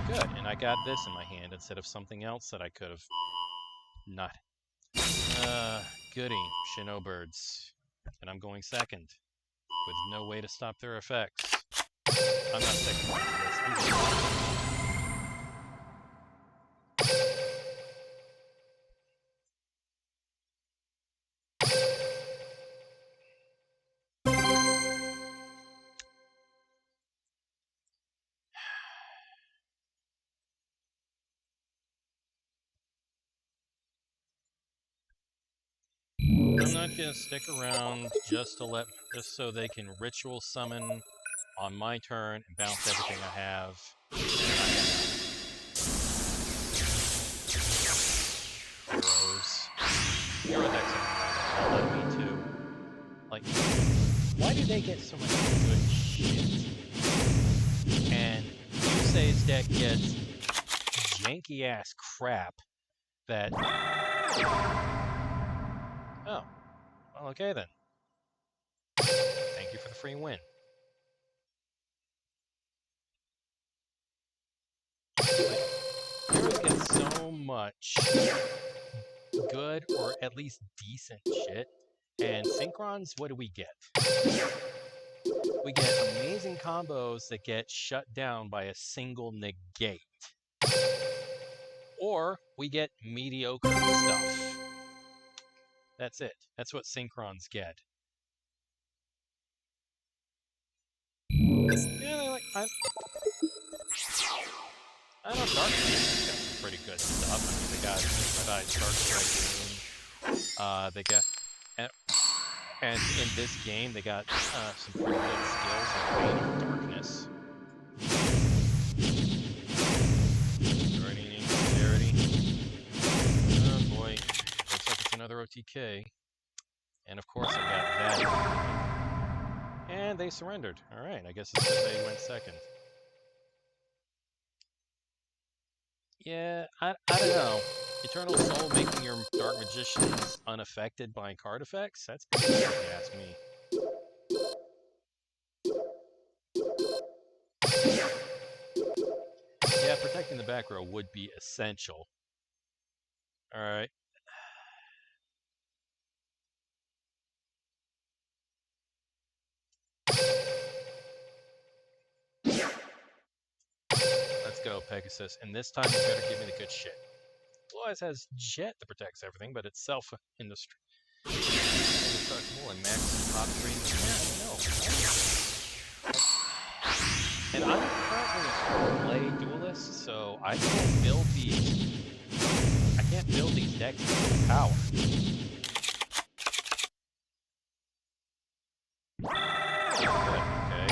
Good, and I got this in my hand instead of something else that I could have not. Goody, Shinobirds. And I'm going second, with no way to stop their effects. I'm not second for this. I'm just... I'm not gonna stick around just so they can ritual summon on my turn and bounce everything I have. Hero decks are annoying the hell out of me too. Like, why do they get so much good shit? And Yusei's deck gets janky ass crap that. Oh, well, okay then. Thank you for the free win. Heroes get so much good or at least decent shit. And Synchrons, what do we get? We get amazing combos that get shut down by a single negate. Or we get mediocre stuff. That's it. That's what Synchrons get. Yeah, like, I know Dark Magician's got some pretty good stuff. I mean, they got Red Eyes, Dark Dragoon. They got, and in this game, they got some pretty good skills like Bane of Darkness. Guardian Charity. Oh boy, looks like it's another OTK. And of course, I got that. And they surrendered. All right, I guess it's because they went second. Yeah, I don't know. Eternal Soul making your Dark Magicians unaffected by card effects? That's pretty good if you ask me. Yeah, protecting the back row would be essential. Alright. Let's go, Pegasus. And this time you better give me the good shit. Blue Eyes has Jet that protects everything, but it's indestructible and max top screen. Yeah, I know. And I'm currently a play duelist, so I can't build these decks with full power. Good, okay.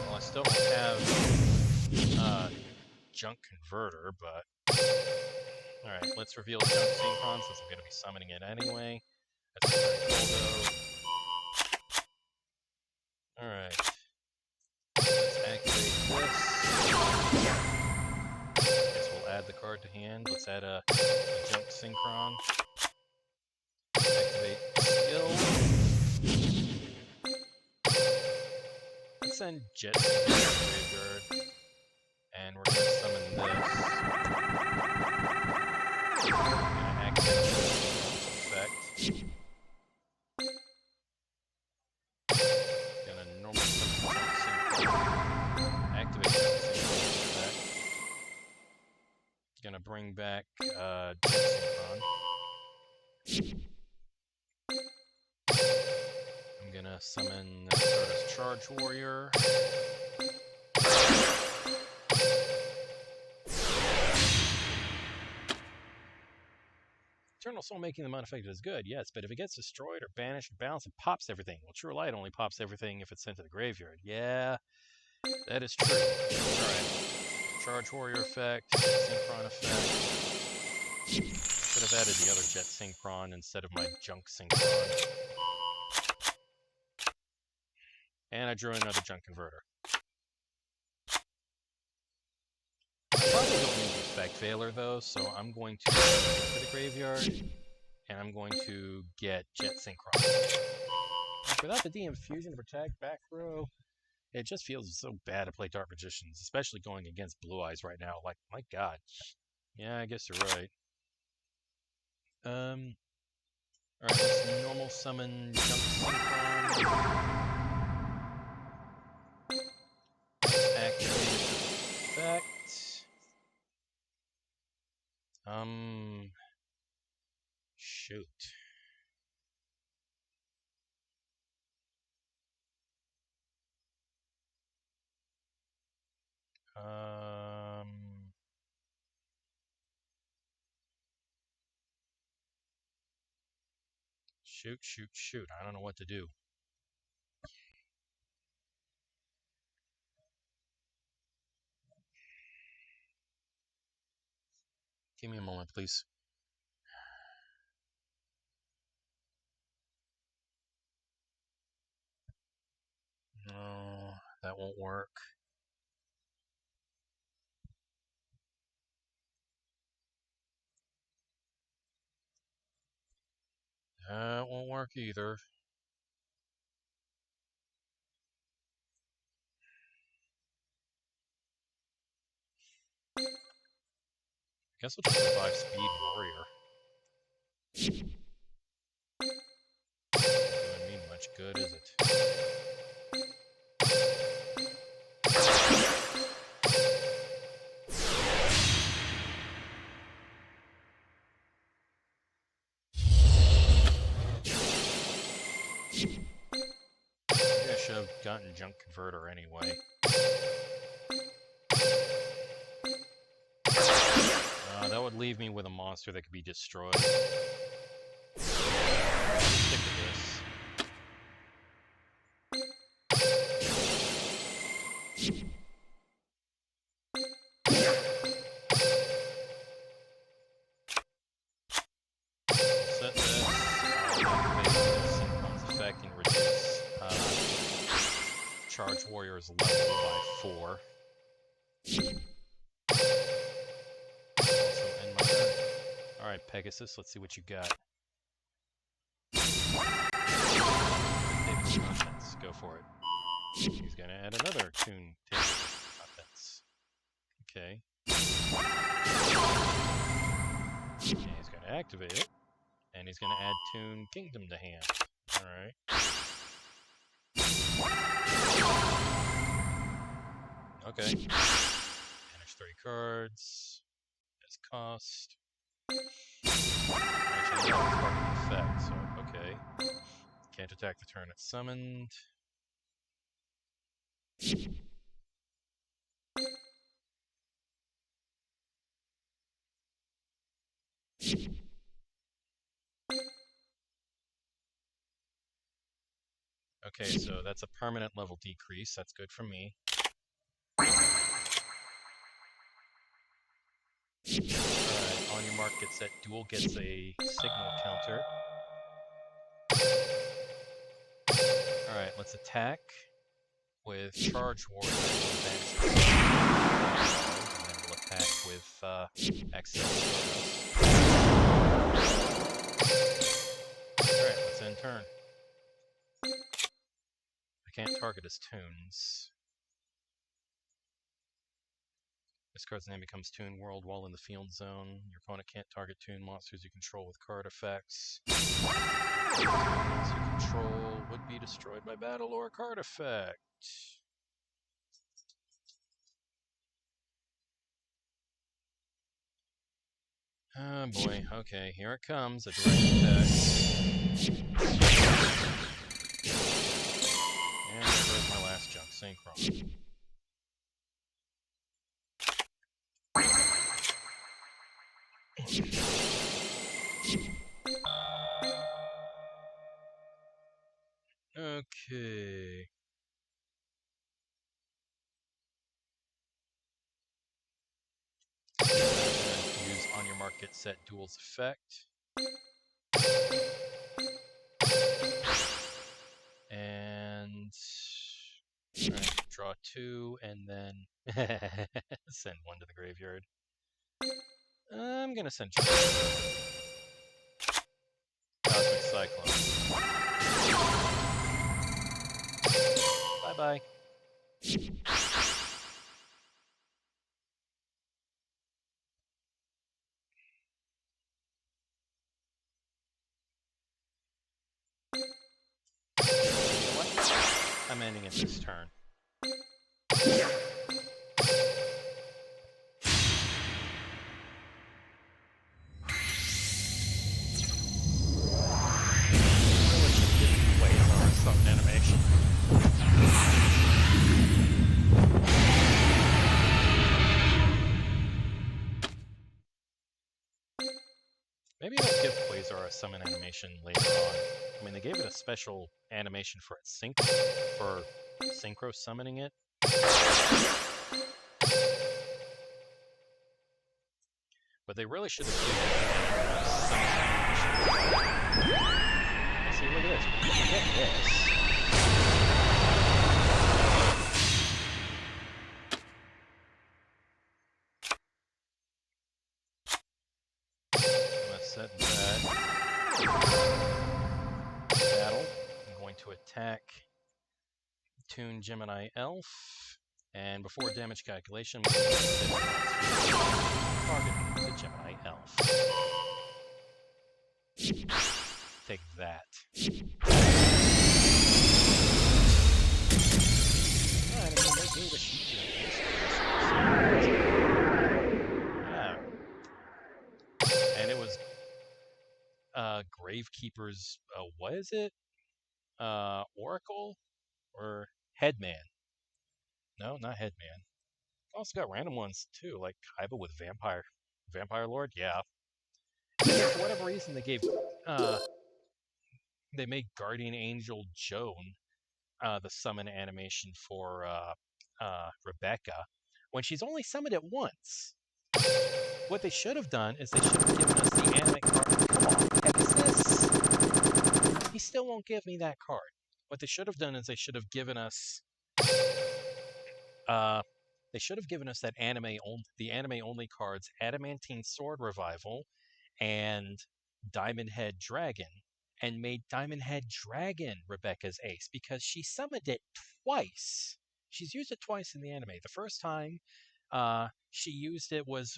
Well, I still don't have Junk Converter, but alright, let's reveal Junk Synchron since I'm going to be summoning it anyway. That's pretty cool, though. Alright. Let's activate this. Guess we'll add the card to hand. Let's add a Junk Synchron. Activate skill. Let's send Jet Synchron to the graveyard. And we're going to summon this. We're going to activate this effect. Gonna normal summon Synchron. Activate Junk Synchron effect. Gonna bring back Jet Synchron. I'm gonna summon Stardust Charge Warrior. Eternal Soul making them unaffected is good, yes, but if it gets destroyed or banished or bounced, it pops everything. Well, True Light only pops everything if it's sent to the graveyard. Yeah, that is true. Alright. Charge Warrior effect, Synchron effect. Should have added the other Jet Synchron instead of my Junk Synchron. And I drew another Junk Converter. I probably don't need the Effect Veiler though, so I'm going to go to the graveyard, and I'm going to get Jet Synchron. Without the DM Fusion to protect back row, it just feels so bad to play Dark Magicians, especially going against Blue Eyes right now. Like, my god. Yeah, I guess you're right. Alright, let's normal summon Junk Synchron. Activate effect. Shoot. Shoot. I don't know what to do. Give me a moment, please. that won't work. That won't work either. I guess we'll just revive Speed Warrior. Doesn't mean much good, is it? Maybe I should have gotten Junk Converter anyway. That would leave me with a monster that could be destroyed. I'll stick with this. Set this. Activate this Synchron's effect and reduce Charge Warrior's level by 4. Also end my turn. Alright, Pegasus, let's see what you got. Table of contents, go for it. He's gonna add another Toon table of contents. Okay. And he's gonna activate it. And he's gonna add Toon Kingdom to hand. Alright. Okay. Banish 3 cards. As cost. Actually, that was part of the effect, so okay. Can't attack the turn it's summoned. Okay, so that's a permanent level decrease. That's good for me. Alright, on your mark, get set. Duel gets a signal counter. Alright, let's attack with Charge Warrior. And then we'll attack with Excel. Alright, let's end turn. I can't target his Toons. This card's name becomes Toon World while in the field zone. Your opponent can't target Toon monsters you control with card effects. Monsters you control would be destroyed by battle or card effect. Oh boy, okay, here it comes, a direct attack. And there goes my last junk, Synchron. Okay. Use on your mark, get set duel's effect. And alright, draw 2 and then send 1 to the graveyard. I'm gonna send Cosmic Cyclone. Bye-bye. What? I'm ending it this turn. Animation. Maybe they'll give Quasar a summon animation later on. I mean, they gave it a special animation for its synchro summoning it. But they really should have given it a summon animation. See, look at this. Look at this. Battle. I'm going to attack Toon Gemini Elf. And before damage calculation, I'm going to target the Gemini Elf. Take that. Alright, I'm going to make a sheep. Yeah. And it was Gravekeeper's, what is it? Oracle? Or Headman? No, not Headman. Also got random ones too, like Kaiba with Vampire Lord. Yeah. And for whatever reason, they made Guardian Angel Joan the summon animation for Rebecca when she's only summoned it once. What they should have done is they should have given us the anime card. Come on, Pegasus. He still won't give me that card. What they should have done is they should have given us that the anime only cards, Adamantine Sword Revival and Diamond Head Dragon, and made Diamond Head Dragon Rebecca's ace because she summoned it twice. She's used it twice in the anime. The first time she used it was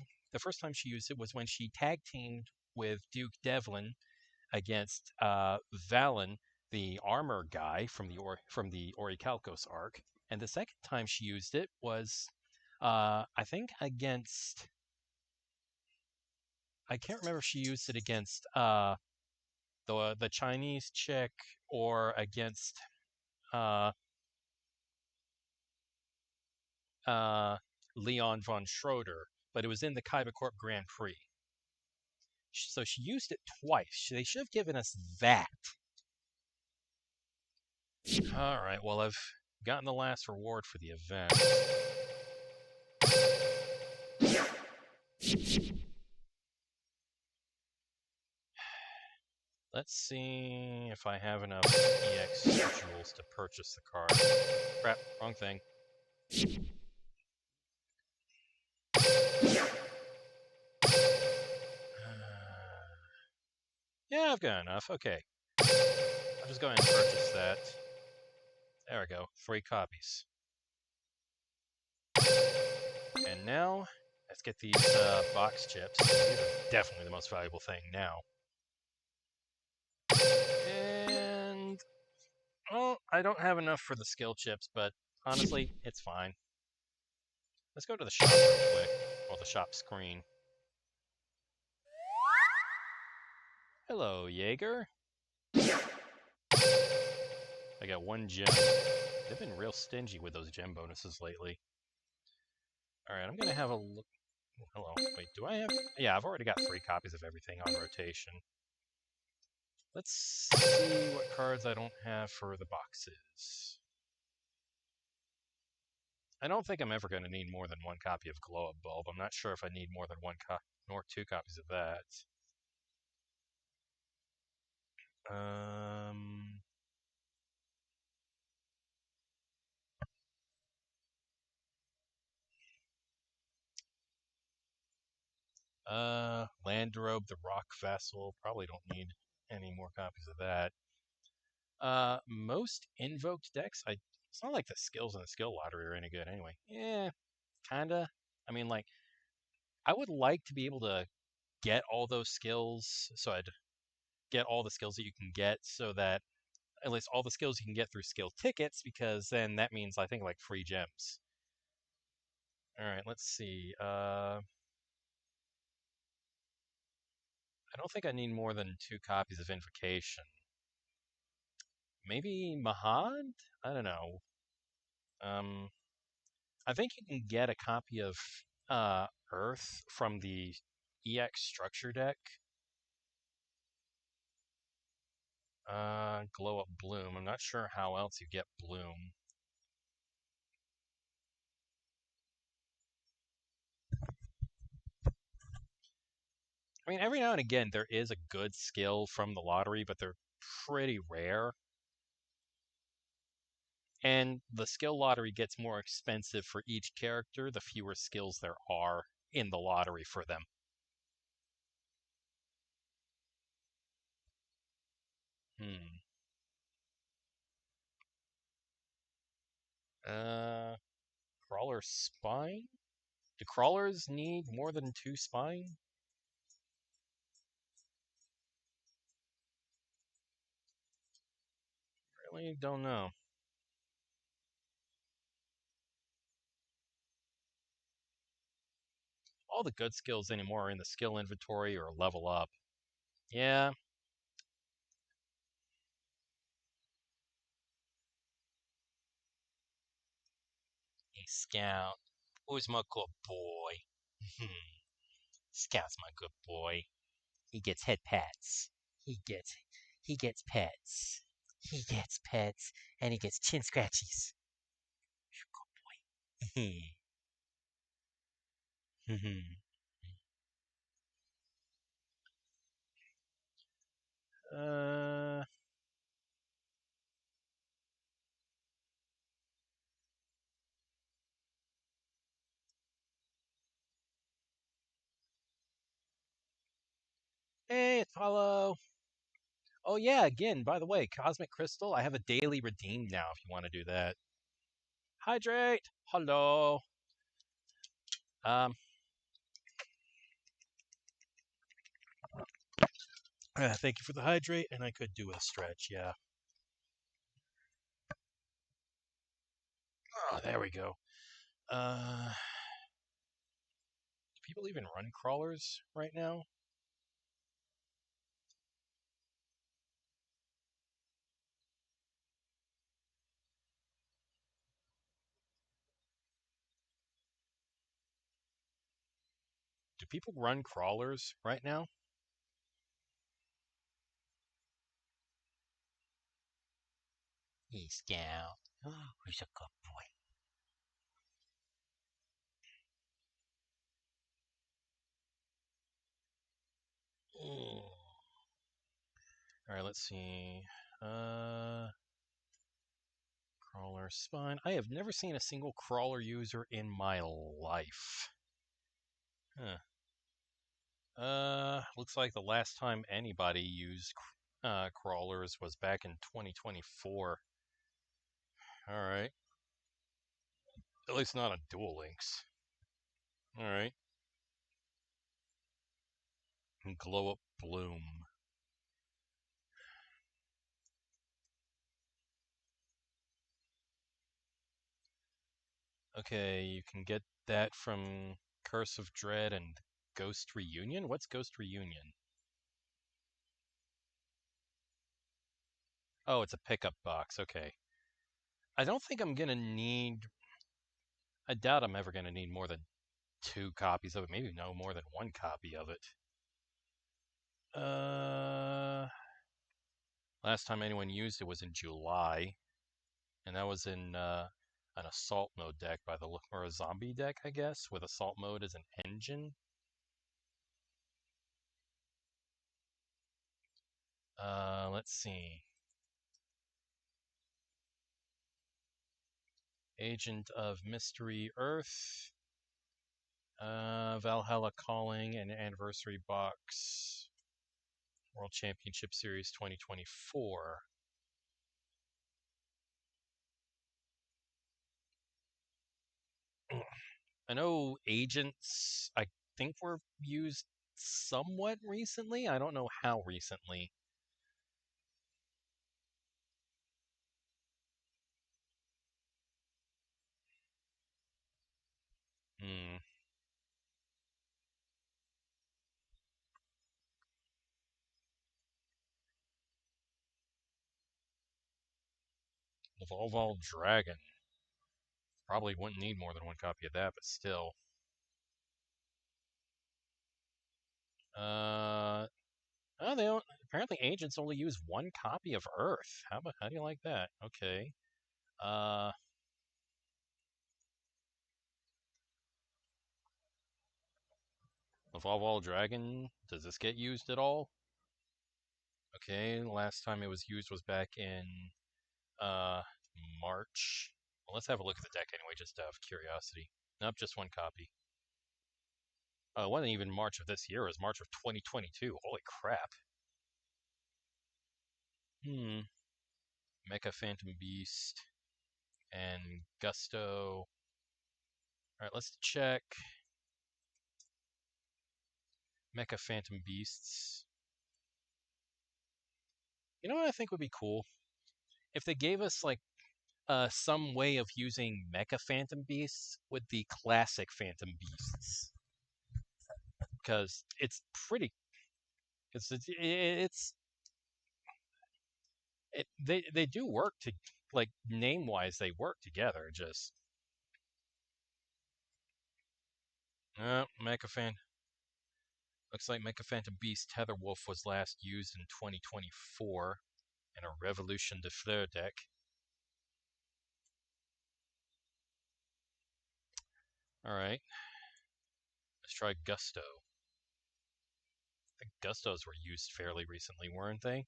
when she tag teamed with Duke Devlin against Valen, the armor guy from the Orichalcos arc, and the second time she used it was, I think, against. I can't remember if she used it against the Chinese chick or against uh, Leon von Schroeder, but it was in the Kaiba Corp Grand Prix. So she used it twice. They should have given us that. All right. Well, I've gotten the last reward for the event. Let's see if I have enough EX jewels to purchase the card. Crap, wrong thing. Yeah, I've got enough. Okay. I'll just go ahead and purchase that. There we go. 3 copies. And now, let's get these box chips. These are definitely the most valuable thing now. And, well, I don't have enough for the skill chips, but honestly, it's fine. Let's go to the shop real quick. Well, the shop screen. Hello, Jaeger. I got 1 gem. They've been real stingy with those gem bonuses lately. Alright, I'm gonna have a look. Hello. Wait, do I have... Yeah, I've already got 3 copies of everything on rotation. Let's see what cards I don't have for the boxes. I don't think I'm ever going to need more than 1 copy of Glow Up Bulb. I'm not sure if I need more than 2 copies of that. Landrobe, the Rock Vassal. Probably don't need any more copies of that. Most invoked decks, it's not like the skills in the skill lottery are any good anyway. Yeah, kinda. I mean, like, I would like to be able to get all those skills, so I'd get all the skills that you can get, so that at least all the skills you can get through skill tickets, because then that means, I think, like, free gems. Alright, let's see. I don't think I need more than 2 copies of Invocation. Maybe Mahad? I don't know. I think you can get a copy of Earth from the EX structure deck. Glow Up Bloom. I'm not sure how else you get Bloom. I mean, every now and again there is a good skill from the lottery, but they're pretty rare. And the skill lottery gets more expensive for each character the fewer skills there are in the lottery for them. Hmm. Uh, Crawler spine? Do crawlers need more than 2 spine? Really don't know. All the good skills anymore are in the skill inventory or level up. Yeah, a scout. Who's my good boy? Scout's my good boy. He gets head pats. He gets he gets pets. He gets pets and he gets chin scratchies. uh, hey, follow. Oh yeah, again, by the way, Cosmic Crystal, I have a daily redeem now if you want to do that. Hydrate. Hello. Um, thank you for the hydrate, and I could do a stretch. Yeah. Oh, there we go. Do people even run crawlers right now? Do people run crawlers right now? Hey, Scout. Oh, who's a good boy? All right, let's see. Uh, Crawler spine. I have never seen a single crawler user in my life. Huh. Looks like the last time anybody used crawlers was back in 2024. All right. At least not on Duel Links. All right. Glow up bloom. Okay, you can get that from Curse of Dread and Ghost Reunion. What's Ghost Reunion? Oh, it's a pickup box. Okay. I don't think I'm gonna need. I doubt I'm ever gonna need more than 2 copies of it. Maybe no more than 1 copy of it. Last time anyone used it was in July, and that was in an assault mode deck or a zombie deck, I guess, with assault mode as an engine. Let's see. Agent of Mystery Earth, Valhalla Calling, and Anniversary Box, World Championship Series 2024. I know agents, I think were used somewhat recently. I don't know how recently. Hmm. Evolve Dragon. Probably wouldn't need more than 1 copy of that, but still. Uh, oh, apparently agents only use 1 copy of Earth. How do you like that? Okay. Uh, Evolve Dragon. Does this get used at all? Okay. Last time it was used was back in uh March. Well, let's have a look at the deck anyway, just out of curiosity. Nope, just 1 copy. Oh, it wasn't even March of this year. It was March of 2022. Holy crap. Mecha Phantom Beast and Gusto. Alright, let's check Mecha Phantom Beasts. You know what I think would be cool? If they gave us, like, some way of using Mecha Phantom Beasts with the classic Phantom Beasts. Because it's pretty... They do work to... Like, name-wise, they work together, just... Mecha Phantom... Looks like Mecha Phantom Beast Tetherwolf was last used in 2024 in a Revolution de Fleur deck. Alright. Let's try Gusto. I think Gustos were used fairly recently, weren't they?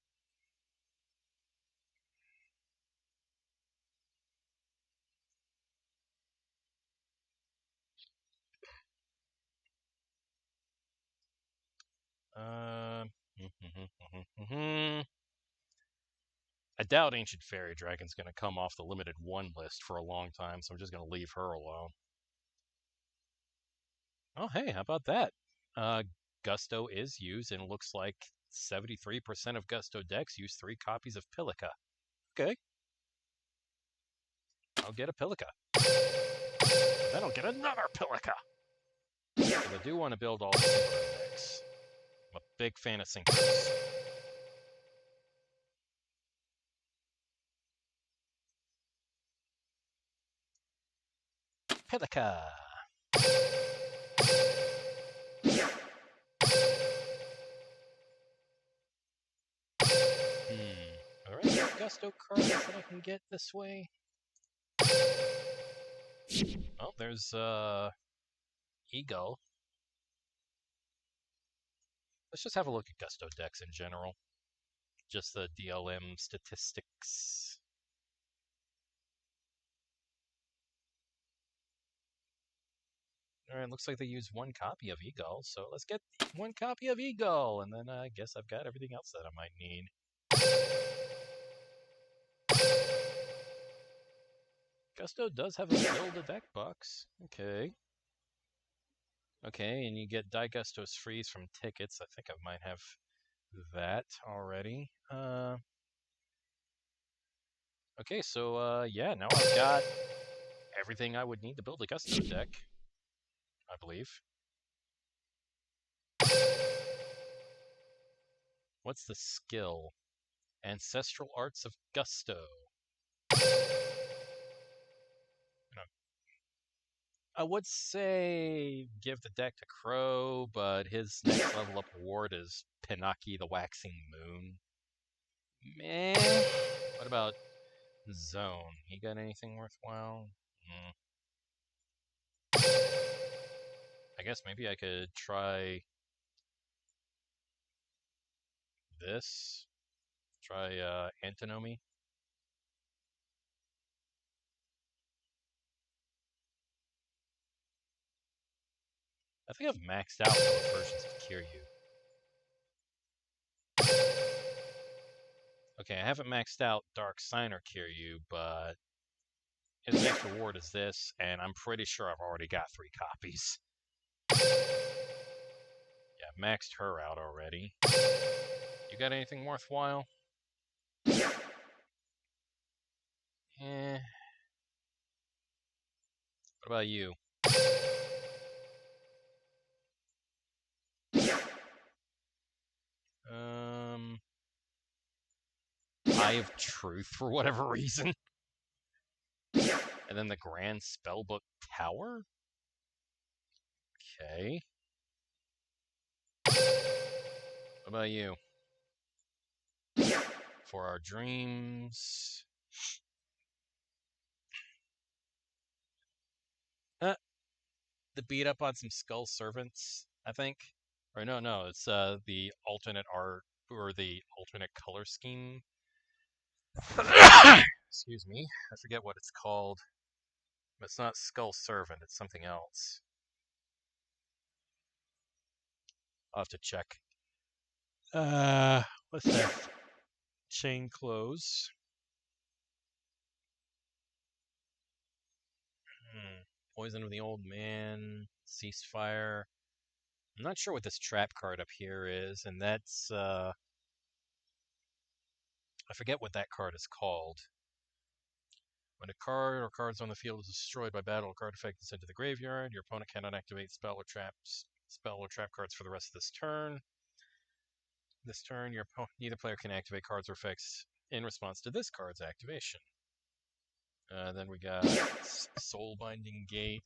I doubt Ancient Fairy Dragon's going to come off the limited one list for a long time, so I'm just going to leave her alone. Oh, hey, how about that? Gusto is used, and it looks like 73% of Gusto decks use 3 copies of Pilica. Okay. I'll get a Pilica. Then I'll get another Pilica. Because I do want to build all the synchro decks. I'm a big fan of synchros. Pilica. Are there any Gusto cards that I can get this way? Well, there's Eagle. Let's just have a look at Gusto decks in general. Just the DLM statistics. Alright, looks like they use 1 copy of Eagle, so let's get 1 copy of Eagle, and then I guess I've got everything else that I might need. Gusto does have a build a deck box. Okay. Okay, and you get Gusto's Freeze from tickets. I think I might have that already. Okay, so yeah, now I've got everything I would need to build a Gusto deck, I believe. What's the skill? Ancestral Arts of Gusto. I would say give the deck to Crow, but his next level up award is Pinocchi the Waxing Moon. Meh. What about Zone? He got anything worthwhile? I guess maybe I could try this. Try Antinomy. I think I've maxed out both versions of Kiryu. Okay, I haven't maxed out Dark Signer Kiryu, but his next reward is this, and I'm pretty sure I've already got 3 copies. Yeah, I've maxed her out already. You got anything worthwhile? Eh. What about you? Eye of Truth for whatever reason. And then the Grand Spellbook Tower? Okay. What about you? For Our Dreams. The beat up on some Skull Servants, I think. Or no, it's the alternate art or the alternate color scheme. Excuse me, I forget what it's called. It's not Skull Servant, it's something else. I'll have to check. What's that? Chain close. Poison of the Old Man, Ceasefire. I'm not sure what this trap card up here is, and that's, I forget what that card is called. When a card or cards on the field is destroyed by battle, a card effect is sent to the graveyard. Your opponent cannot activate spell or trap cards for the rest of this turn. This turn, neither player can activate cards or effects in response to this card's activation. Then we got Soulbinding Gate,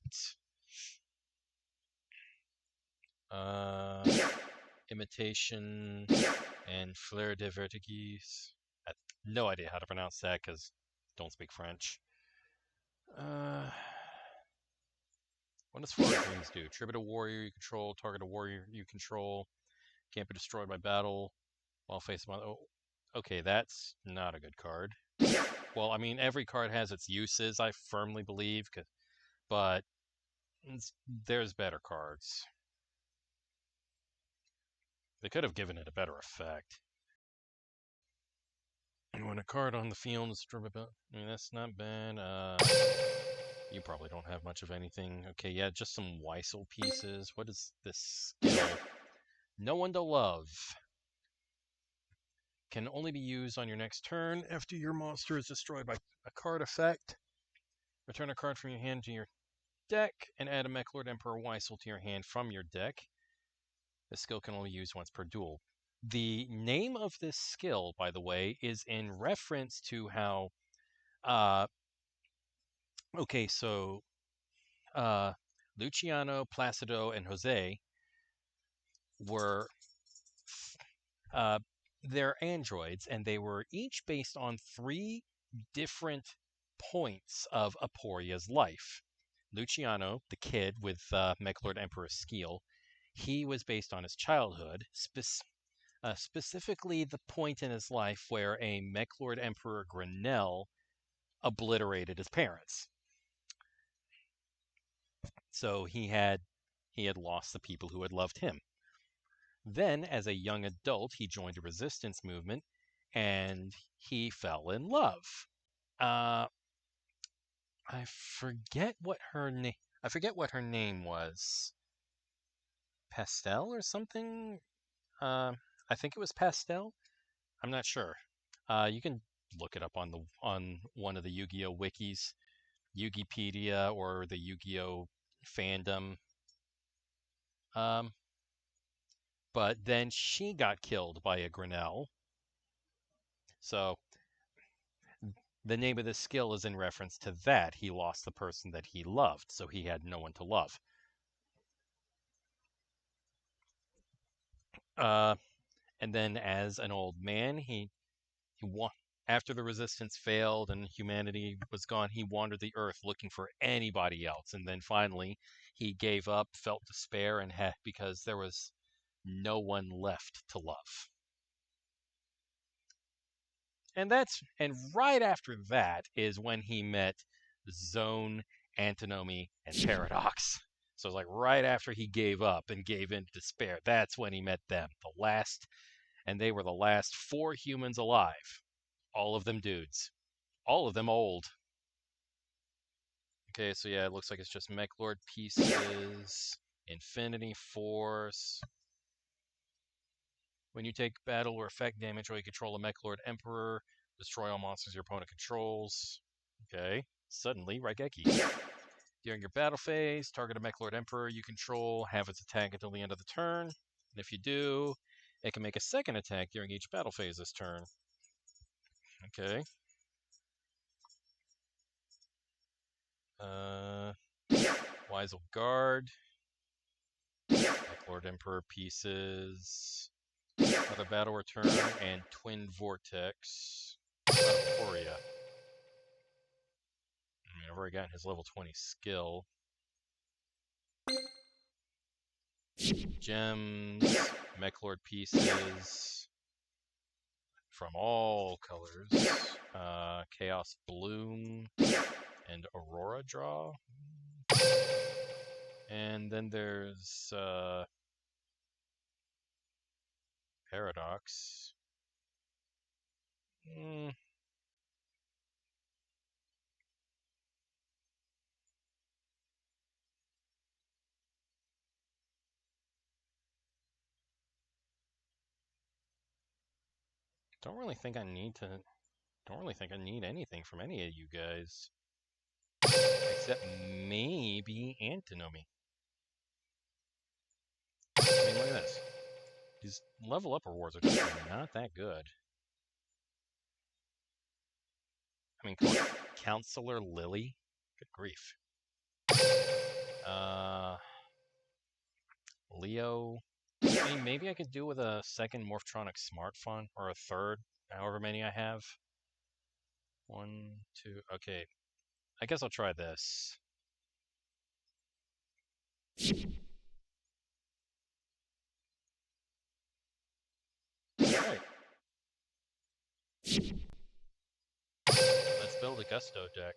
Imitation, and Fleur de Vertiges. I have no idea how to pronounce that because I don't speak French. What does Forest Dreams do? Tribute a warrior you control, target a warrior you control, can't be destroyed by battle while facing on. Oh, okay, that's not a good card. Well, I mean, every card has its uses, I firmly believe, but there's better cards. They could have given it a better effect. And when a card on the field is stripped, I mean, that's not bad. You probably don't have much of anything. Okay, yeah, just some Weissel pieces. What is this skill? No One to Love. Can only be used on your next turn after your monster is destroyed by a card effect. Return a card from your hand to your deck and add a Mechlord Emperor Weissel to your hand from your deck. This skill can only be used once per duel. The name of this skill, by the way, is in reference to how okay, so Luciano, Placido, and Jose were they're androids, and they were each based on 3 different points of Aporia's life. Luciano, the kid with Mechlord Emperor Skeel, he was based on his childhood, specifically the point in his life where a Mechlord Emperor Grenell obliterated his parents. So he had lost the people who had loved him. Then, as a young adult, he joined a resistance movement, and he fell in love. I forget what her name. I forget what her name was. Pastel or something. I think it was Pastel. I'm not sure. You can look it up on one of the Yu-Gi-Oh wikis, Yugipedia or the Yu-Gi-Oh fandom. But then she got killed by a Grenell. So the name of this skill is in reference to that. He lost the person that he loved, so he had no one to love. And then as an old man, after the resistance failed and humanity was gone, he wandered the earth looking for anybody else. And then finally, he gave up, felt despair, and because there was no one left to love. And right after that is when he met Zone, Antinomy, and Paradox. So it's like right after he gave up and gave in to despair, that's when he met them. And they were the last 4 humans alive. All of them dudes. All of them old. Okay, so yeah, it looks like it's just Mechlord pieces, Infinity Force. When you take battle or effect damage while you control a Mechlord Emperor, destroy all monsters your opponent controls. Okay, suddenly, Raigeki. During your battle phase, target a Mechlord Emperor you control, have its attack until the end of the turn. And if you do, it can make a second attack during each battle phase this turn. Okay. Weissel Guard. Mechlord Emperor pieces. Another battle return, and Twin Vortex. Aporia. I mean, I've already gotten his level 20 skill. Gems, Mechlord pieces from all colors. Chaos Bloom and Aurora Draw. And then there's Paradox. Mm, don't really think I need to. Don't really think I need anything from any of you guys, except maybe Antinomy. I mean, look at this. These level up rewards are just not that good. I mean, come on. Counselor Lily? Good grief. Leo. I mean, maybe I could do with a second Morphtronic Smart Font, or a third, however many I have. 1, 2, okay. I guess I'll try this. Alright. Let's build a Gusto deck.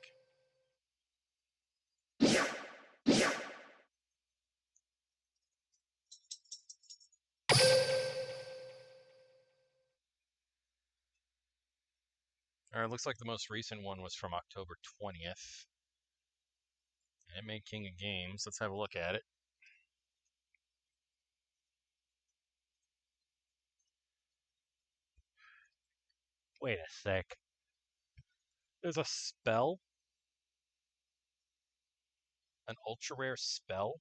Alright, looks like the most recent one was from October 20th. It made King of Games. Let's have a look at it. Wait a sec. There's a spell? An ultra rare spell?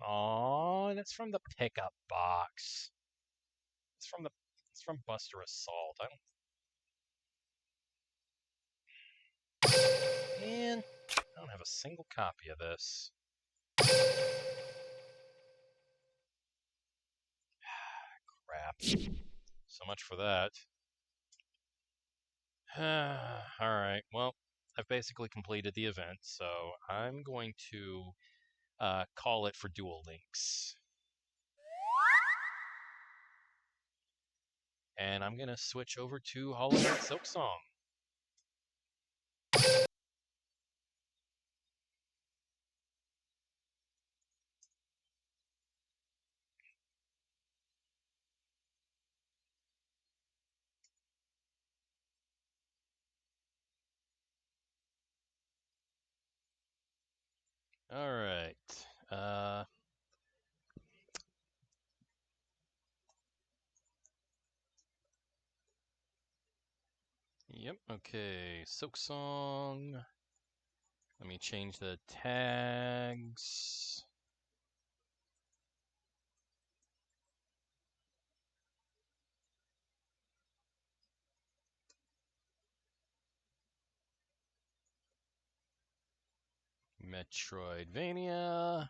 Aww, that's from the pickup box. It's from Buster Assault. Man, I don't have a single copy of this. Crap. So much for that. Alright, well, I've basically completed the event, so I'm going to call it for Duel Links. And I'm going to switch over to Hollow Knight Silksong. Alright. Yep, okay. Silksong. Let me change the tags. Metroidvania.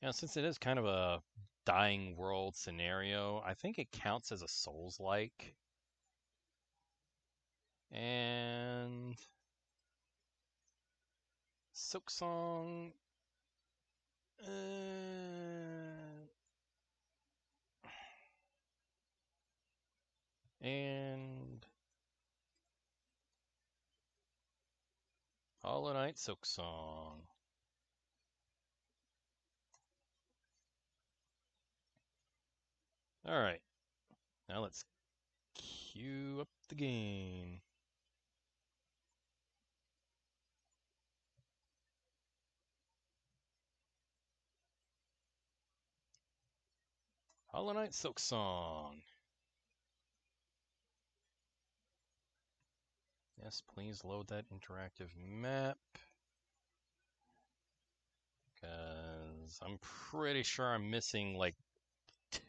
Now, since it is kind of a dying world scenario, I think it counts as a Souls-like. And Silksong. And Hollow Knight Silksong. Alright. Now let's queue up the game. Hollow Knight Silksong. Yes, please load that interactive map. Because I'm pretty sure I'm missing like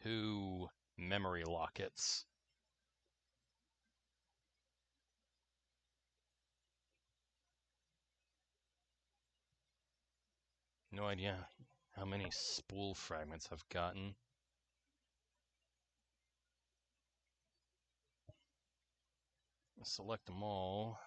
2 memory lockets. No idea how many spool fragments I've gotten. Select them all.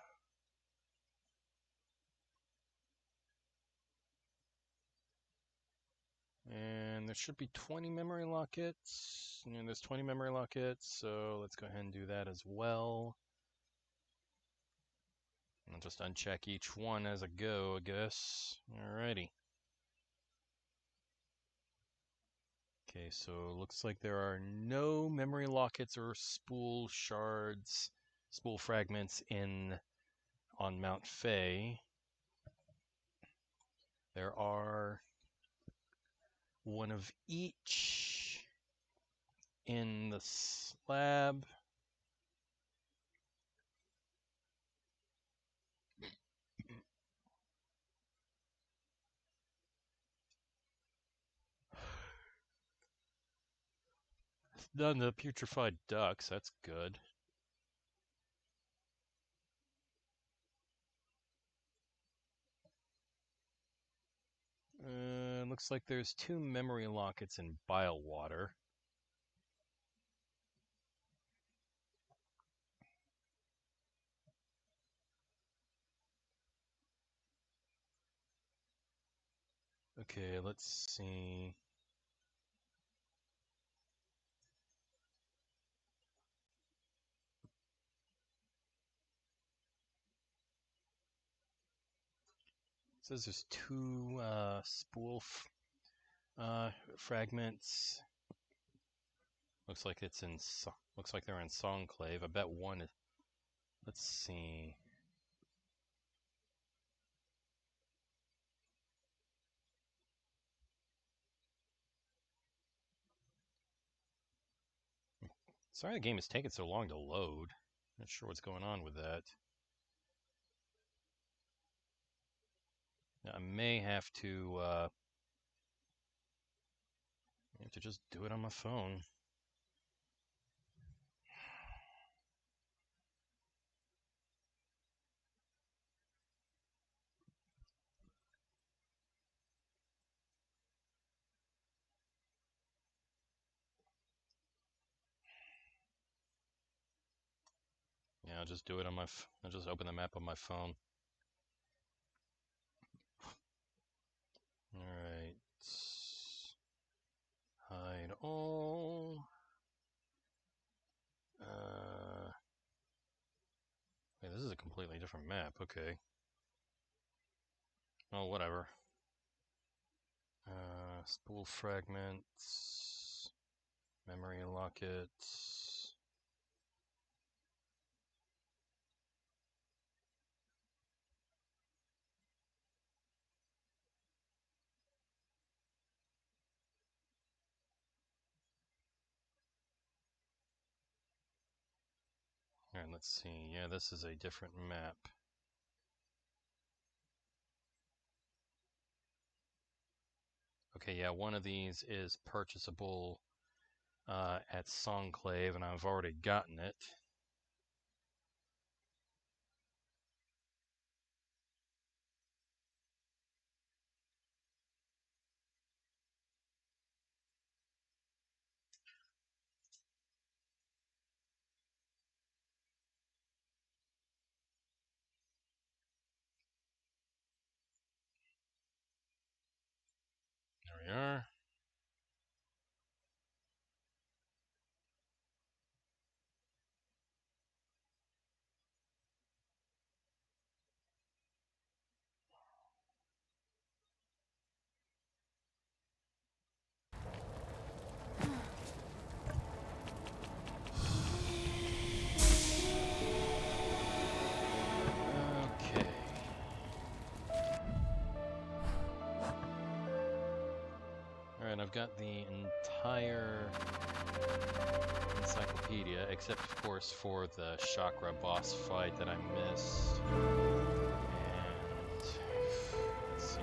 And there should be 20 memory lockets. And there's 20 memory lockets, so let's go ahead and do that as well. I'll just uncheck each one as I go, I guess. Alrighty. Okay, so looks like there are no memory lockets or spool shards, spool fragments on Mount Fay. There are one of each in the slab. None of the putrefied ducks, that's good. Looks like there's 2 memory lockets in bile water. Okay, let's see. It says there's 2 spool fragments. Looks like they're in Songclave. I bet one is, let's see. Sorry the game is taking so long to load. Not sure what's going on with that. I may have to just do it on my phone. Yeah, I'll just do it on my. I'll just open the map on my phone. All right. Hide all. Wait, this is a completely different map. Okay. Oh, whatever. Spool fragments. Memory lockets. Alright, let's see. Yeah, this is a different map. Okay, yeah, one of these is purchasable at Songclave, and I've already gotten it. There we are. Okay. Alright, I've got the entire encyclopedia, except of course for the chakra boss fight that I missed. And let's see.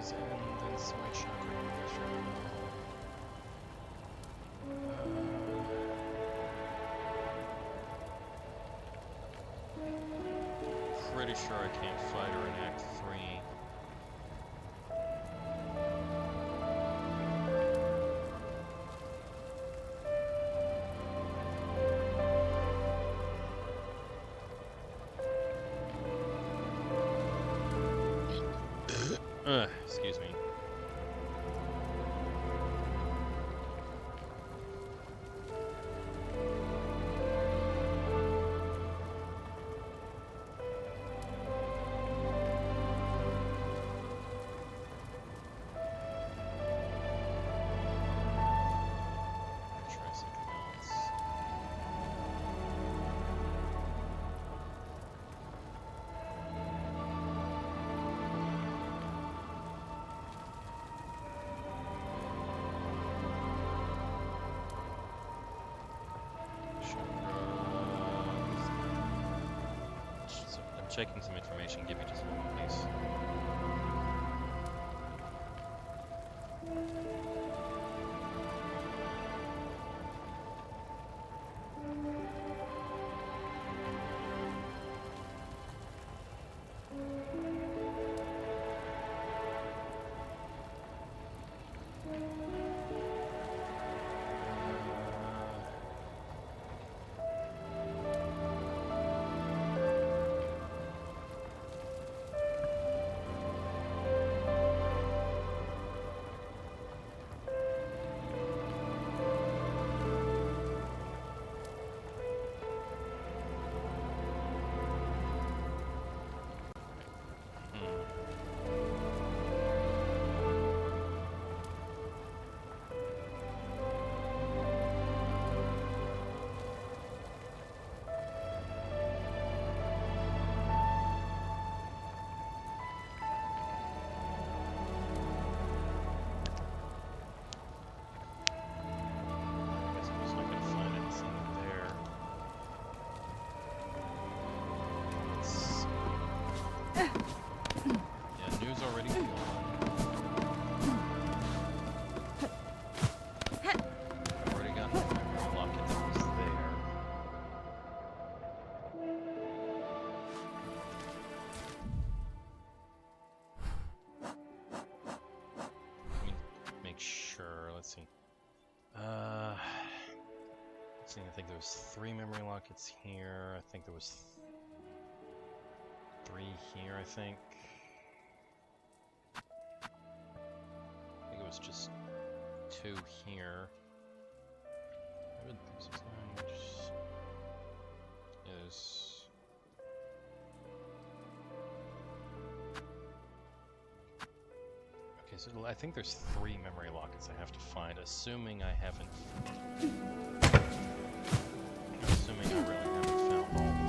is in, then it's the right chakra. Pretty sure I can't fight her in Act 3. Excuse me. Try something else. So I'm checking some information. Give me just a moment, please. Yeah, news already gone. I've already got the memory locket that was there. Let me make sure. Let's see. Let's see. I think there was 3 memory lockets here. I think there was 3 here. I think it was just 2 here. Okay, so I think there's 3 memory lockets I have to find, assuming I haven't. Assuming I really haven't found all of them.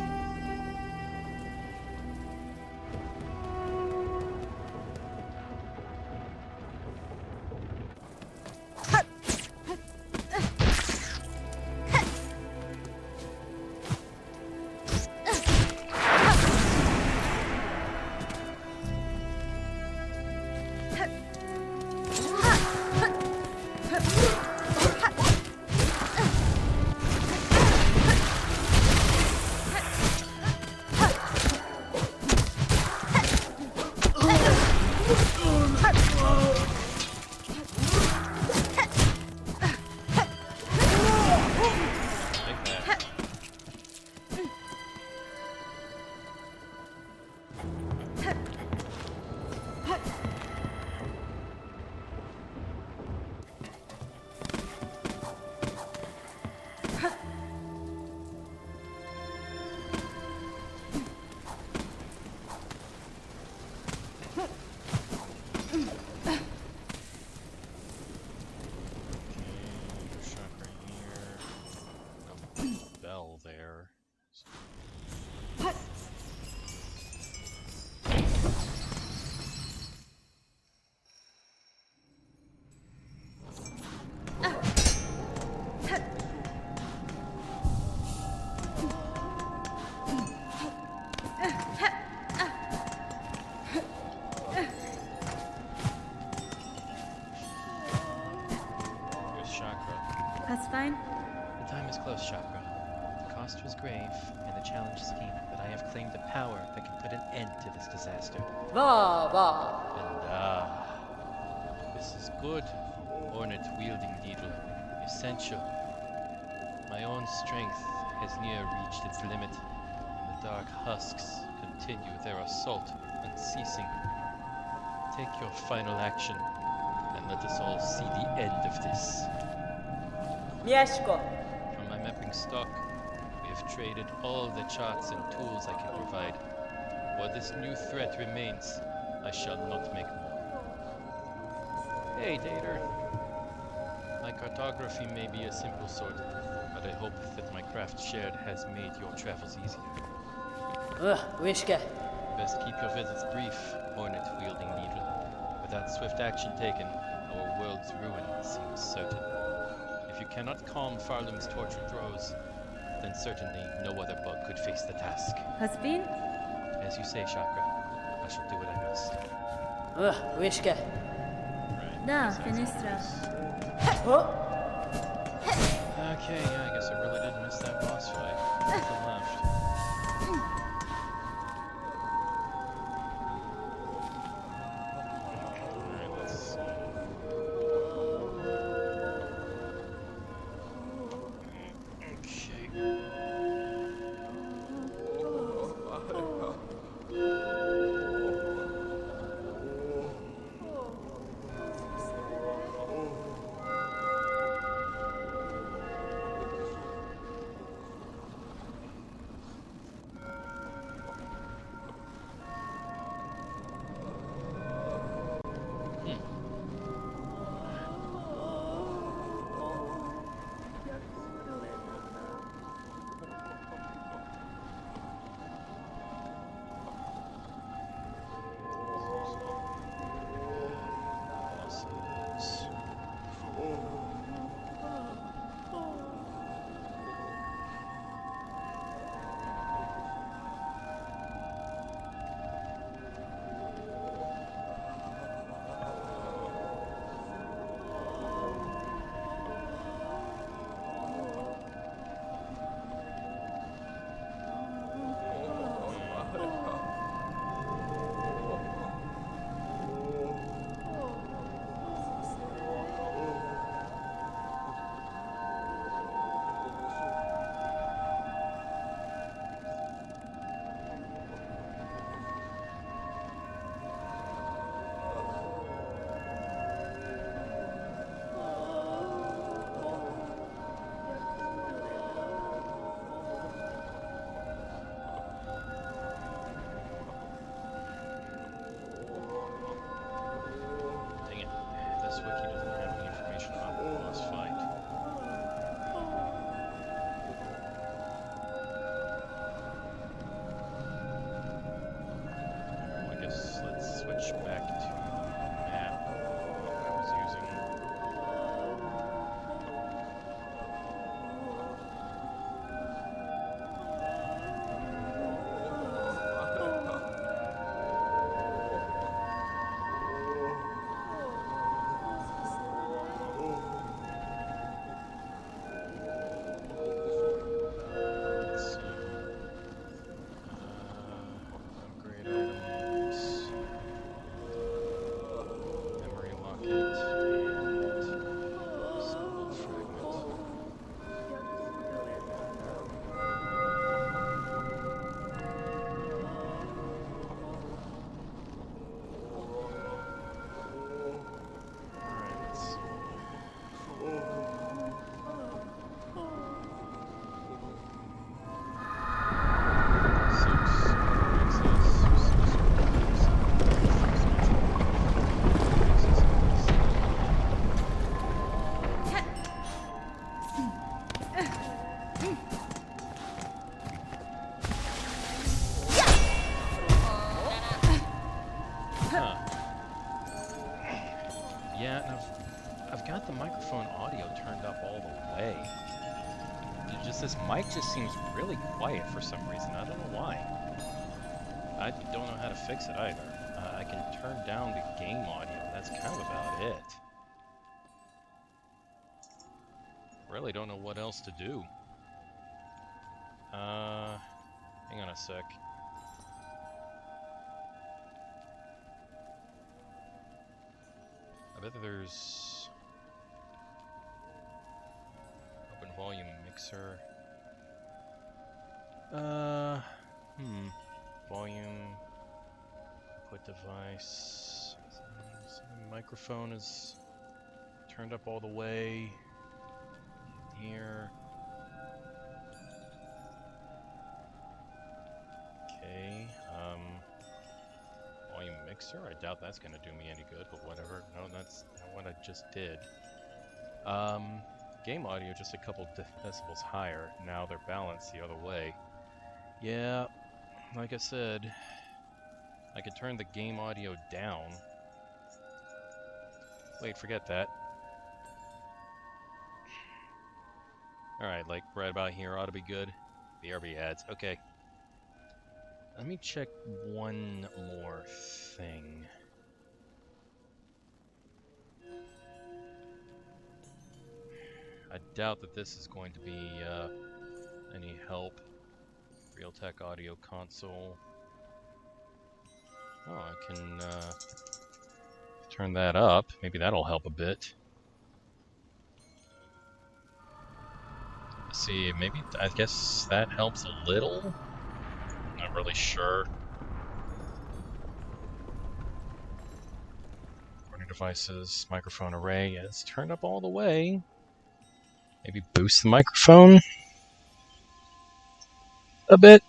There. time is close, Chakra. The cost was grave, and the challenge is keen, but I have claimed the power that can put an end to this disaster. Va. And this is good. Hornet-wielding needle. Essential. My own strength has near reached its limit, and the dark husks continue their assault unceasing. Take your final action, and let us all see the end of this. Mieszko. From my mapping stock, we have traded all the charts and tools I can provide. While this new threat remains, I shall not make more. Hey, Dater. My cartography may be a simple sort, but I hope that my craft shared has made your travels easier. Wiszke. Best keep your visits brief, Hornet-wielding needle. Without swift action taken, our world's ruin seems certain. If you cannot calm Farlum's tortured throes, then certainly no other bug could face the task. Has been? As you say, Chakra, I shall do what I must. Wiszke. Right. Da, sounds Finistra. Oh. Okay, yeah, I guess I really did miss that boss fight. Nothing left. Alright, let's see. This mic just seems really quiet for some reason. I don't know why. I don't know how to fix it either. I can turn down the game audio. That's kind of about it. really don't know what else to do. Hang on a sec. I bet there's open volume mixer. Volume input device. Microphone is turned up all the way here. Okay. Volume mixer. I doubt that's gonna do me any good, but whatever. No, that's not what I just did. Game audio just a couple decibels higher. Now they're balanced the other way. Yeah, like I said, I could turn the game audio down. Wait, forget that. Alright, like right about here ought to be good. BRB ads. Okay. Let me check one more thing. I doubt that this is going to be any help. Realtek audio console. Oh, I can turn that up. Maybe that'll help a bit. Let's see, maybe, I guess that helps a little? Not really sure. Recording devices, microphone array, yeah, it's turned up all the way. Maybe boost the microphone a bit.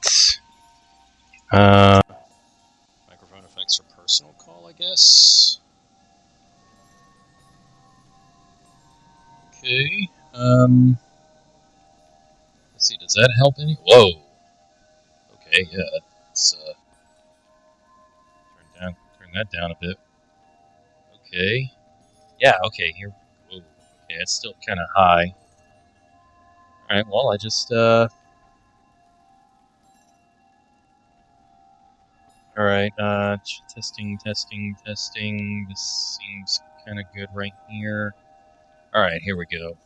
Microphone effects for personal call, I guess. Okay. Let's see, does that help any? Whoa. Okay, yeah. Let's turn that down a bit. Okay. Yeah, okay, here. Whoa. Okay, it's still kind of high. Alright, well, I just, Alright, testing. This seems kind of good right here. Alright, here we go.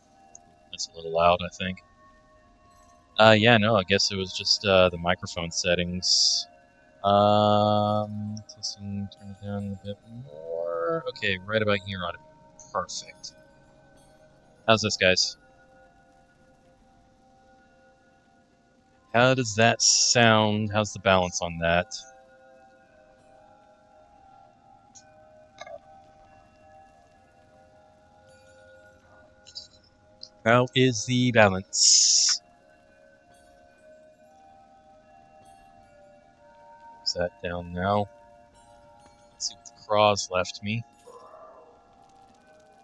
That's a little loud, I think. Yeah, no, I guess it was just, the microphone settings. Testing, turn it down a bit more. Okay, right about here ought to be perfect. How's this, guys? How does that sound? How's the balance on that? How is the balance? Is that down now? Let's see what the craws left me.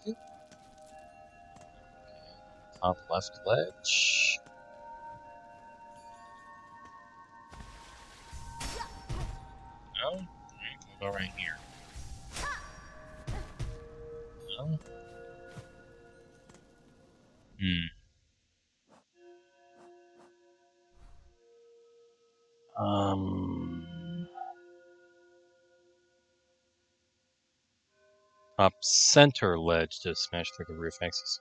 Okay. Top left ledge. No? Alright, what about right here? No? Top center ledge to smash through the roof axis.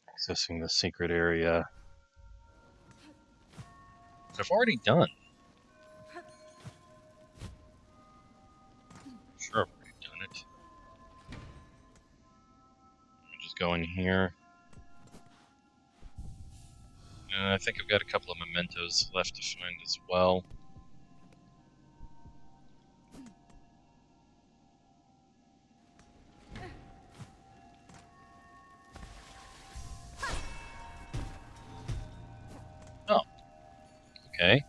Accessing the secret area. Which I've already done. Sure, I've already done it. Let me just go in here. I think I've got a couple of mementos left to find as well. Oh. Okay.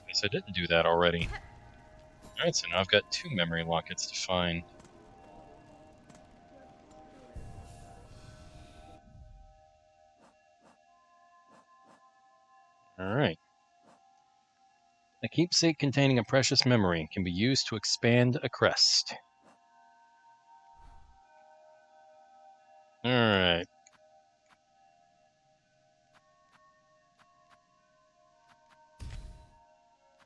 Guess I didn't do that already. Alright, so now I've got 2 memory lockets to find. Alright. A keepsake containing a precious memory can be used to expand a crest. Alright.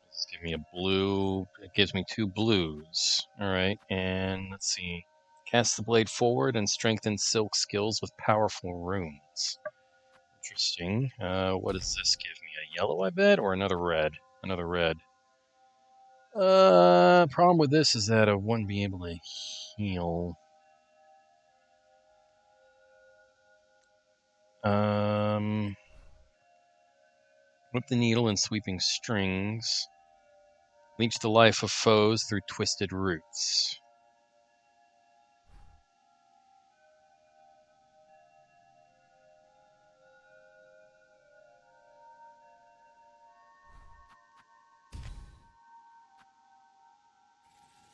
This gives me a blue. It gives me 2 blues. Alright, and let's see. Cast the blade forward and strengthen silk skills with powerful runes. Interesting. What does this give me? A yellow, I bet, or another red? Another red. Problem with this is that I wouldn't be able to heal. Whip the needle in sweeping strings. Leech the life of foes through twisted roots.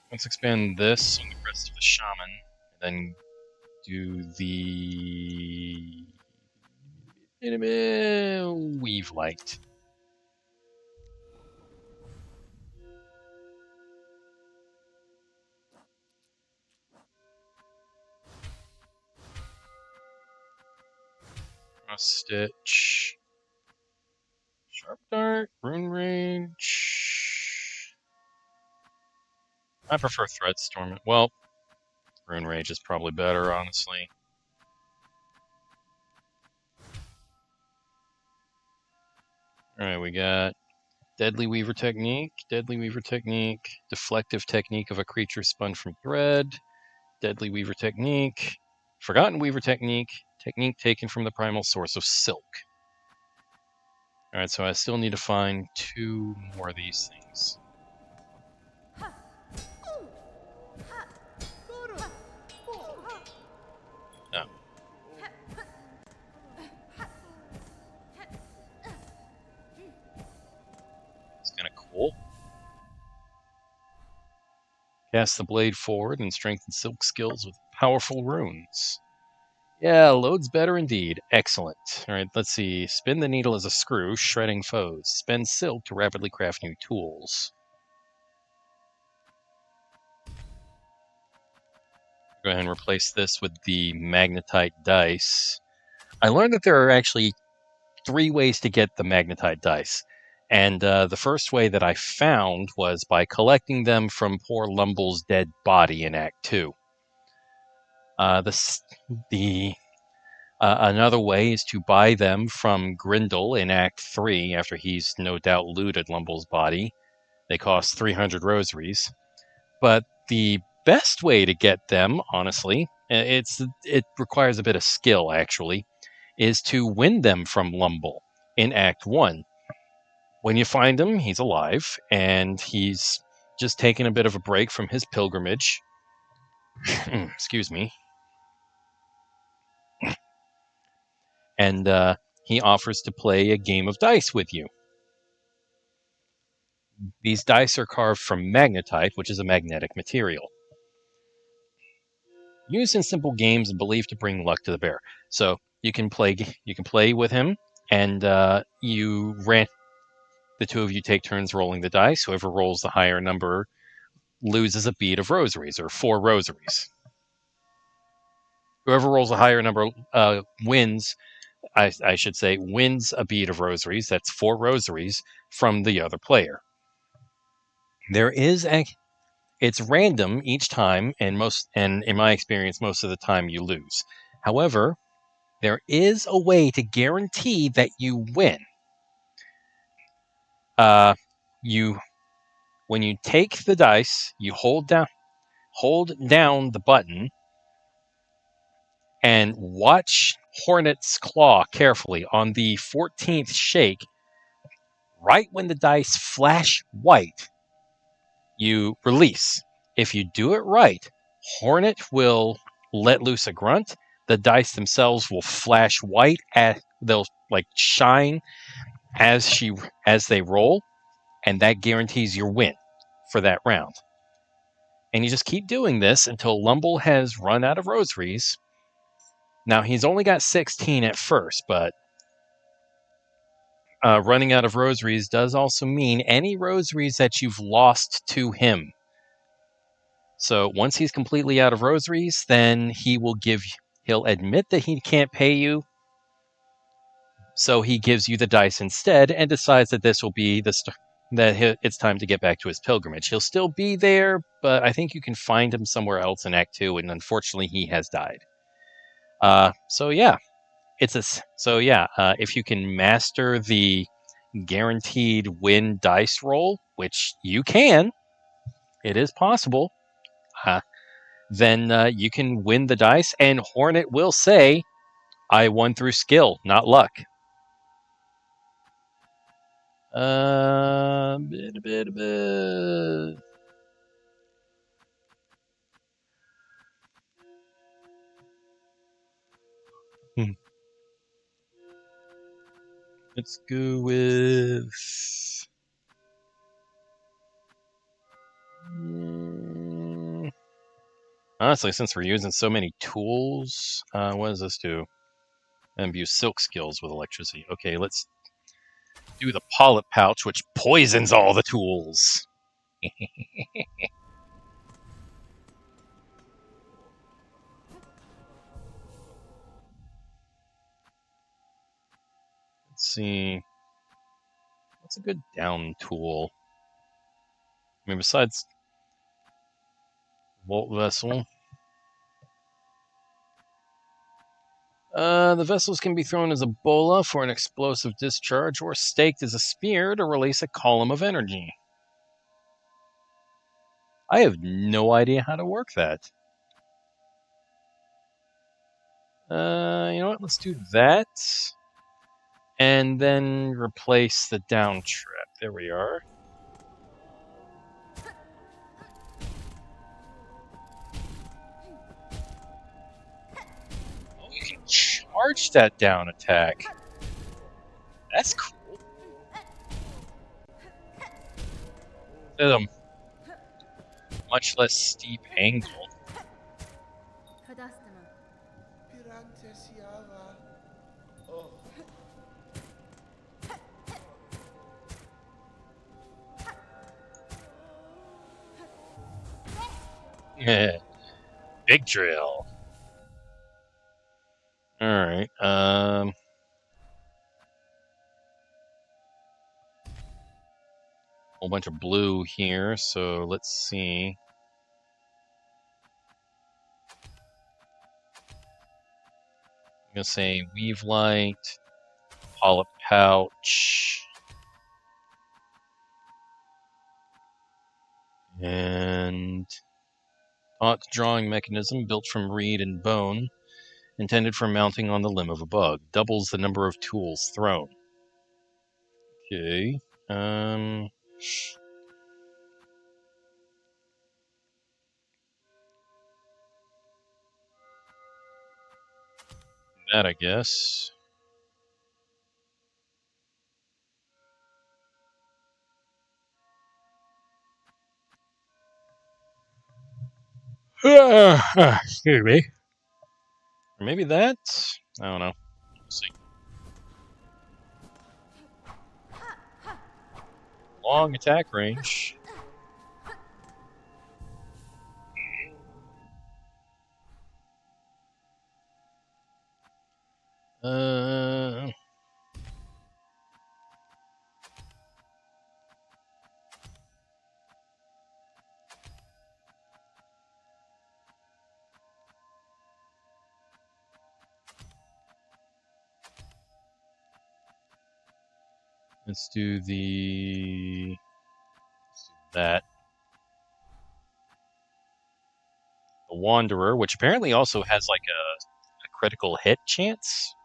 Let's expand this on the crest of the shaman, and then do the weave light. Cross stitch. Sharp dart, rune rage. I prefer thread storm. Well, rune rage is probably better, honestly. Alright, we got Deadly Weaver Technique, Deflective Technique of a creature spun from thread, Deadly Weaver Technique, Forgotten Weaver Technique taken from the primal source of silk. Alright, so I still need to find 2 more of these things. Oh. It's kind of cool. Cast the blade forward and strengthen silk skills with powerful runes. Yeah, loads better indeed. Excellent. Alright, let's see. Spin the needle as a screw, shredding foes. Spend silk to rapidly craft new tools. Go ahead and replace this with the magnetite dice. I learned that there are actually 3 ways to get the magnetite dice. And the first way that I found was by collecting them from poor Lumble's dead body in Act 2. Another way is to buy them from Grindel in Act 3 after he's no doubt looted Lumble's body. They cost 300 rosaries. But the best way to get them, honestly, it requires a bit of skill, actually, is to win them from Lumble in Act 1. When you find him, he's alive, and he's just taken a bit of a break from his pilgrimage. Excuse me. And he offers to play a game of dice with you. These dice are carved from magnetite, which is a magnetic material. Used in simple games and believed to bring luck to the bear. So you can play with him, and the 2 of you take turns rolling the dice. Whoever rolls the higher number loses a bead of rosaries, or 4 rosaries. Whoever rolls a higher number wins. I should say wins a bead of rosaries. That's 4 rosaries from the other player. It's random each time, and in my experience, most of the time you lose. However, there is a way to guarantee that you win. When you take the dice, you hold down the button and watch Hornet's Claw carefully. On the 14th shake, right when the dice flash white, you release. If you do it right, Hornet will let loose a grunt. The dice themselves will flash white, they'll shine as they roll, and that guarantees your win for that round. And you just keep doing this until Lumble has run out of rosaries. Now, he's only got 16 at first, but running out of rosaries does also mean any rosaries that you've lost to him. So once he's completely out of rosaries, then he'll admit that he can't pay you. So he gives you the dice instead and decides that this will be that it's time to get back to his pilgrimage. He'll still be there, but I think you can find him somewhere else in Act 2, and unfortunately he has died. So yeah, if you can master the guaranteed win dice roll, which you can, it is possible, then you can win the dice, and Hornet will say, I won through skill, not luck. Uh, bit, bit, bit. Let's go with. Honestly, since we're using so many tools, what does this do? Imbue silk skills with electricity. Okay, let's do the polyp pouch, which poisons all the tools. Let's see. What's a good down tool? I mean, besides Volt Vessel. The vessels can be thrown as a bola for an explosive discharge or staked as a spear to release a column of energy. I have no idea how to work that. You know what? Let's do that. And then replace the down trap. There we are. Oh, you can charge that down attack. That's cool. At a much less steep angle. Big drill. All right. Whole bunch of blue here. So let's see. I'm gonna say weave light, polyp pouch, and taut drawing mechanism built from reed and bone, intended for mounting on the limb of a bug. Doubles the number of tools thrown. Okay. That I guess. Excuse me. Or maybe that? I don't know. We'll see. Long attack range. Let's do that. The Wanderer, which apparently also has like a critical hit chance.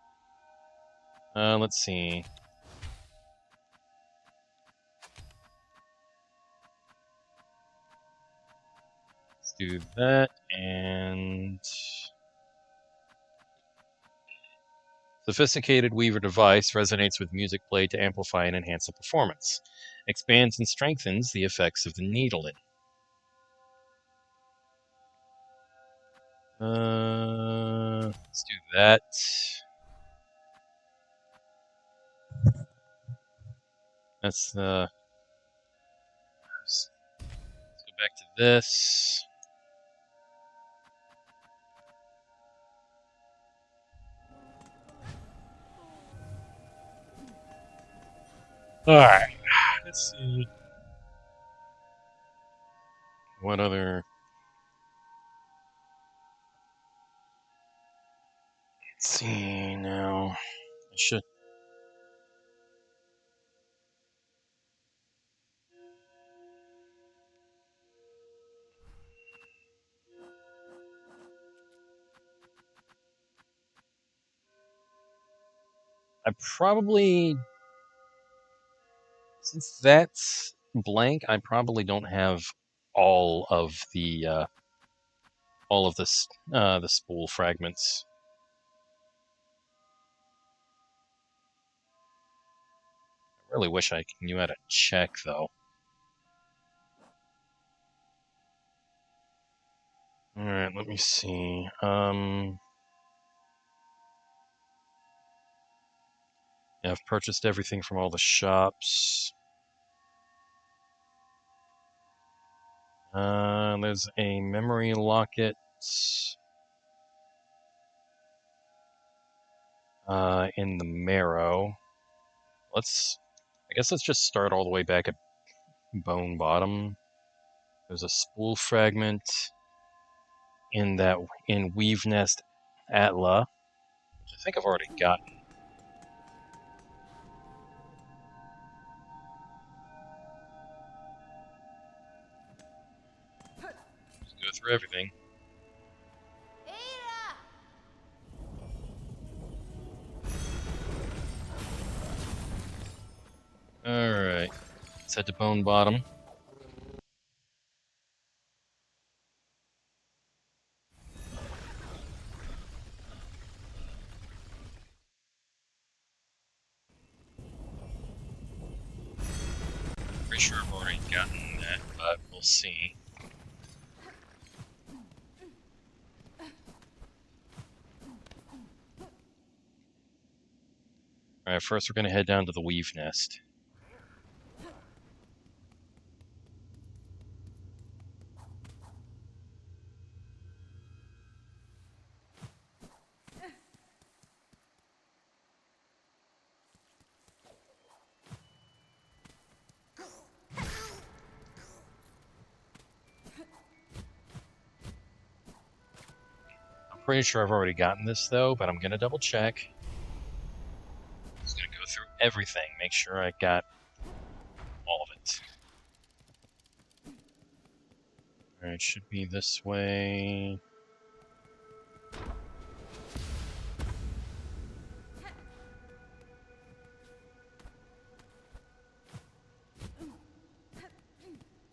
Let's see. Let's do that, and sophisticated Weaver device resonates with music played to amplify and enhance the performance. Expands and strengthens the effects of the needling. Let's do that. Let's go back to this. All right. Let's see. What other... Let's see now. I should... I probably... Since that's blank, I probably don't have all of the the spool fragments. I really wish I knew how to check though. All right, let me see. Yeah, I've purchased everything from all the shops. There's a memory locket. In the marrow. I guess let's just start all the way back at bone bottom. There's a spool fragment in Weave Nest Atla, which I think I've already gotten. Just go through everything. Alright. Let's head to bone bottom. Pretty sure I've already gotten that, but we'll see. Alright, first we're going to head down to the Weave Nest. I'm pretty sure I've already gotten this though, but I'm going to double check. Just going to go through everything, make sure I got all of it. Alright, should be this way.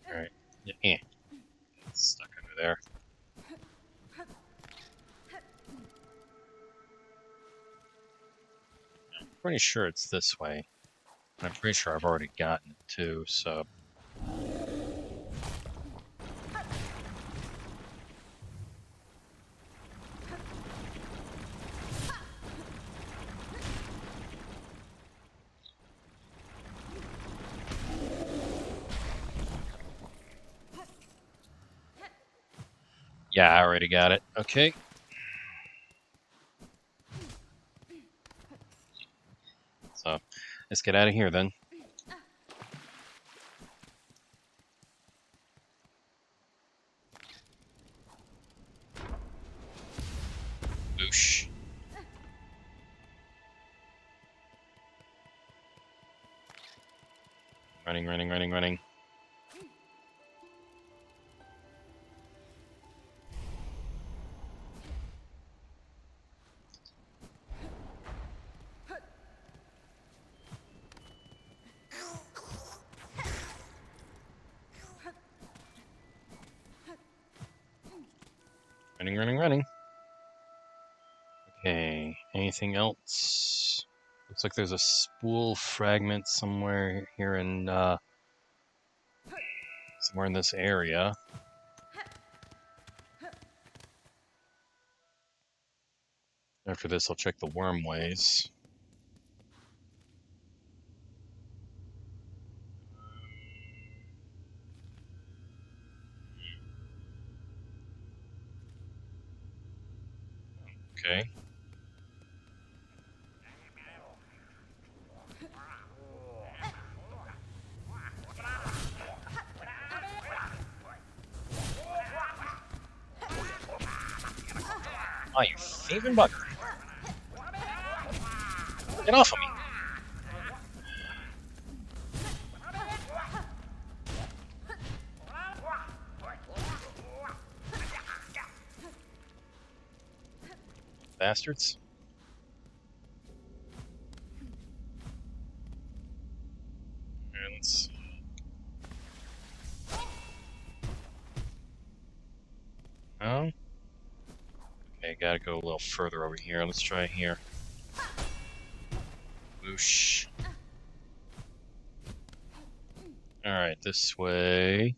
Alright, yeah, it's stuck under there. I'm pretty sure it's this way. I'm pretty sure I've already gotten it too, so... Yeah, I already got it. Okay. So, let's get out of here then. Boosh. Running, running, running, running. Running, running, running. Okay, anything else? Looks like there's a spool fragment somewhere here in, somewhere in this area. After this, I'll check the wormways. Okay. Oh, you thieving bugger. Get off of me. Bastards. Alright, let's see. Oh? Okay, gotta go a little further over here. Let's try here. Whoosh. Alright, this way.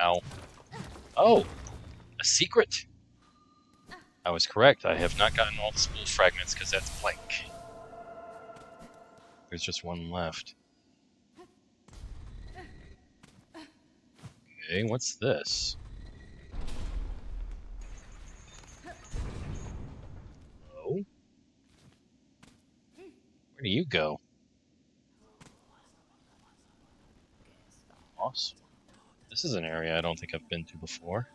Ow. Oh! A secret! I was correct. I have not gotten all the spool fragments because that's blank. There's just one left. Okay, what's this? Oh? Where do you go? Awesome. This is an area I don't think I've been to before.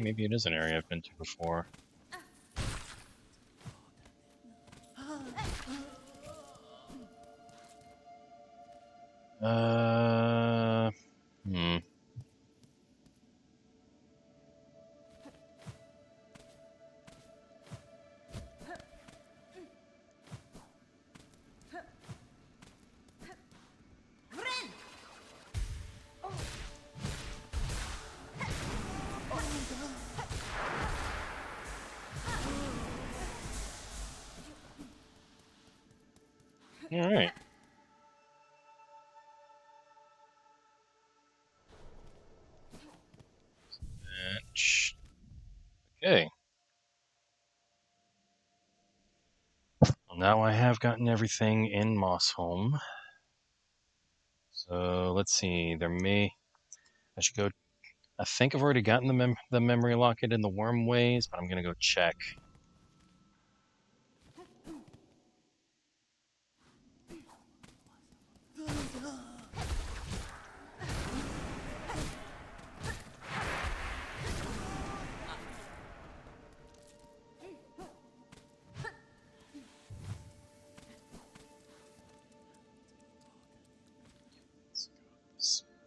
Maybe it is an area I've been to before. Hmm. Alright. Okay. Well, now I have gotten everything in Mossholm. So let's see. I should go. I think I've already gotten the memory locket in the wormways, but I'm gonna go check.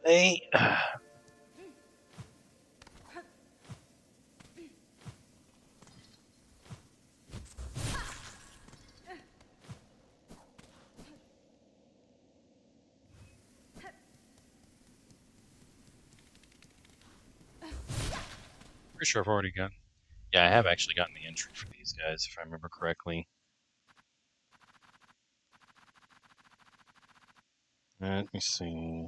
Hey. Pretty sure I've already gotten. Yeah, I have actually gotten the entry for these guys, if I remember correctly. Let me see.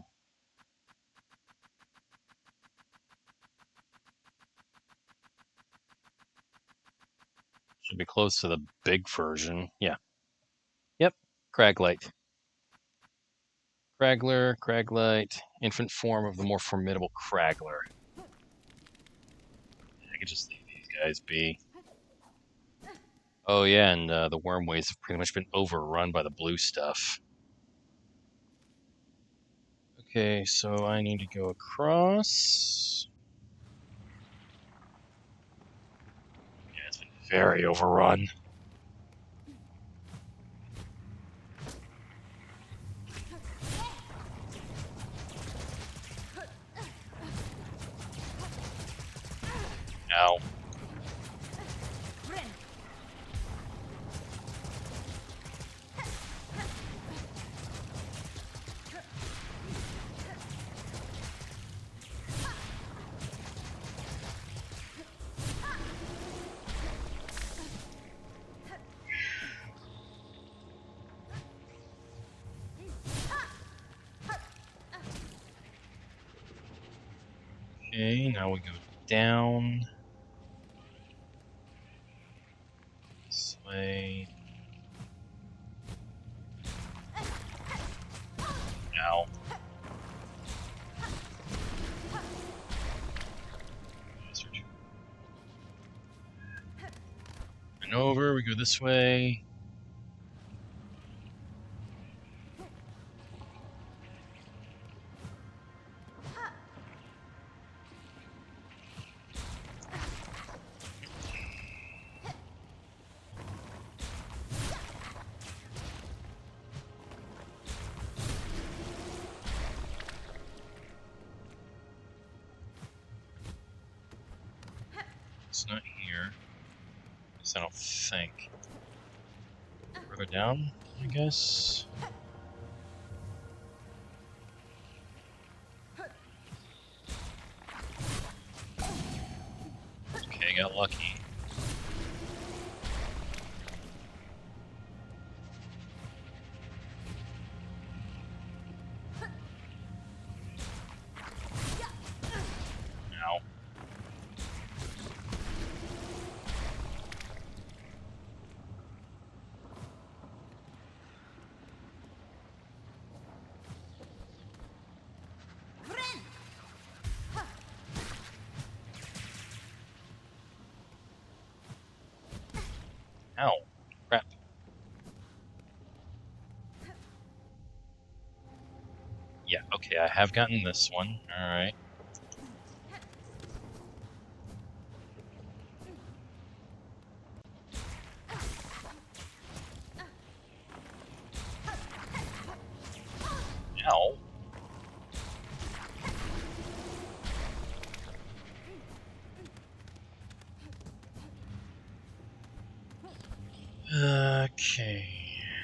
Should be close to the big version. Yeah. Yep. Craglite. Craglite, infant form of the more formidable Cragler. I could just leave these guys be. Oh yeah, and the wormways have pretty much been overrun by the blue stuff. Okay, so I need to go across. Yeah, it's been very overrun. Ow. Okay, now we go down. This way. over, we go this way. It's not here. At least I don't think. Further down, I guess. Okay, got lucky. Ow. Ow. Crap. Yeah, okay, I have gotten this one. Alright. Ow. Okay.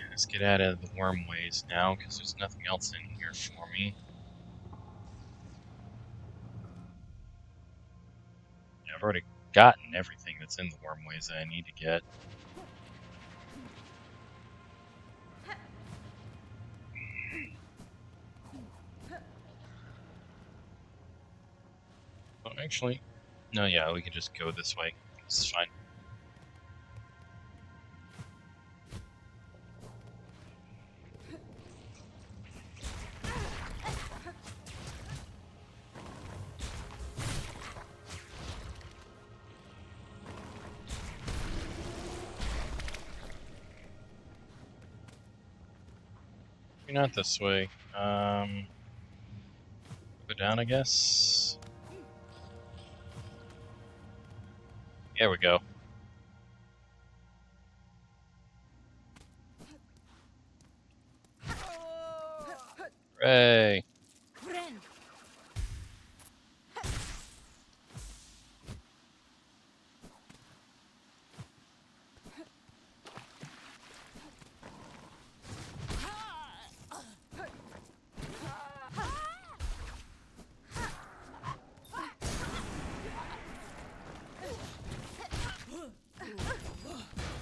Let's get out of the wormways now, because there's nothing else in here for me. I've already gotten everything that's in the wormways that I need to get. Oh, actually, no, yeah, we can just go this way. This is fine. Maybe not this way. Go down, I guess. There we go. Hooray!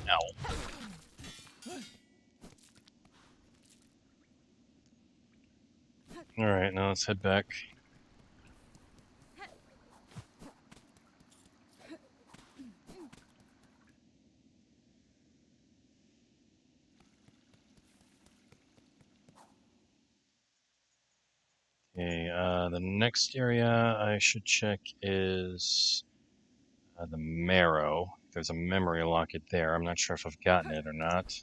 Ow. Alright, now let's head back. Okay, the next area I should check is the marrow. There's a memory locket there. I'm not sure if I've gotten it or not.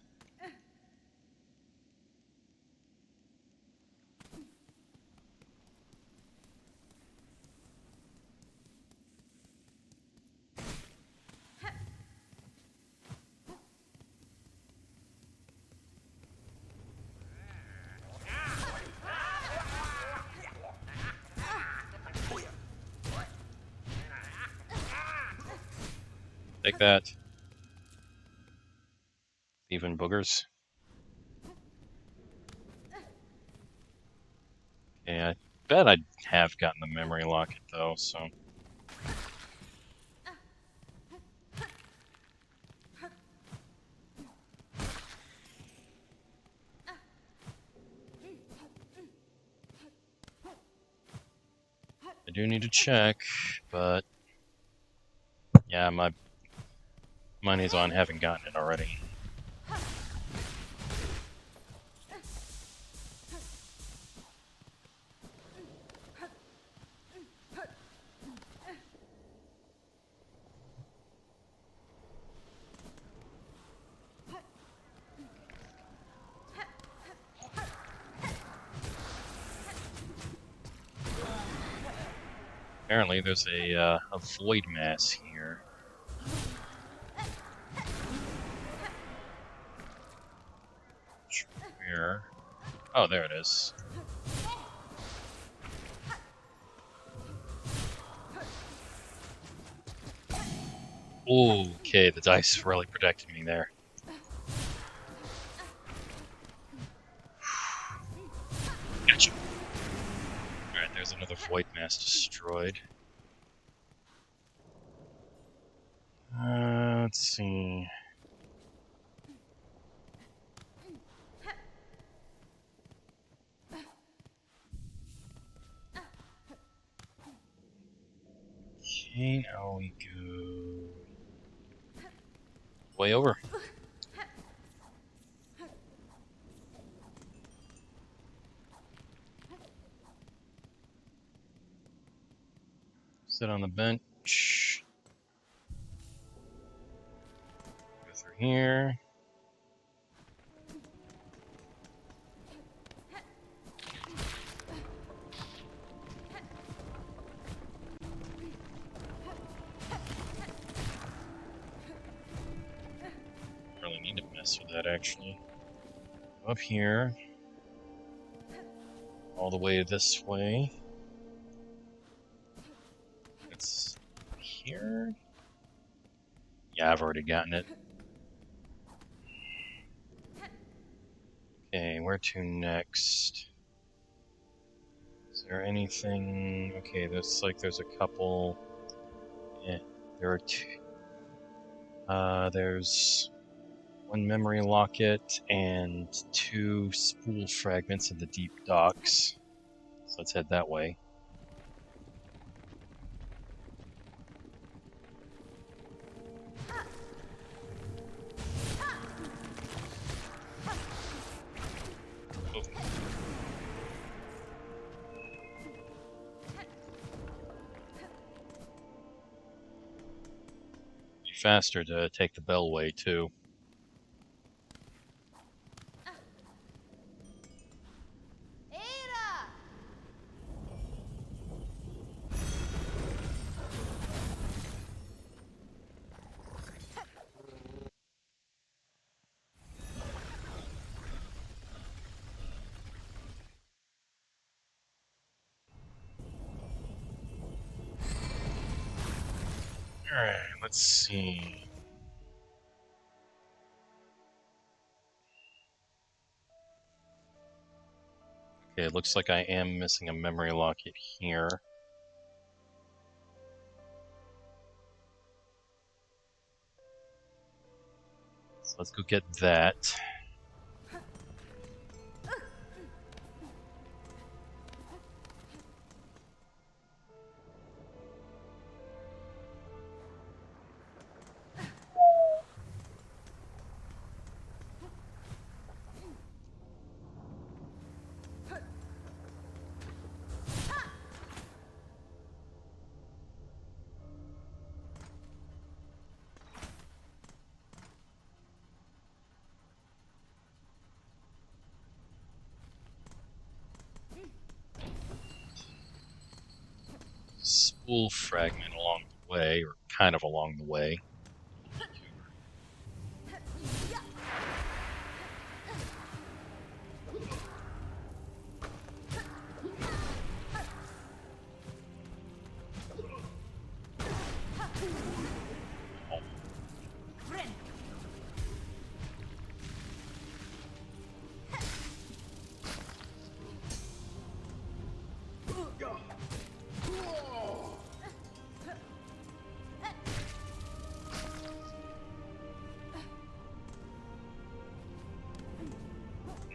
Take that. Even boogers. Okay, I bet I have gotten the memory locket though, so. I do need to check, but yeah, my money's on having gotten it already. Apparently there's a void mass here. Where? Oh, there it is. Okay, the dice really protected me there. Gotcha. Alright, there's another void mass destroyed. Let's see. Okay, now we go way over. Sit on the bench. Go through here. Really need to mess with that actually. Up here. All the way this way. It's here. Yeah, I've already gotten it. Okay, where to next? Is there anything? Okay, there's a couple. Yeah, there are two. There's one memory locket and 2 spool fragments of the deep docks. So let's head that way. Faster to take the bellway too. Alright, let's see. Okay, it looks like I am missing a memory locket here. So let's go get that. Spool fragment along the way, or kind of along the way.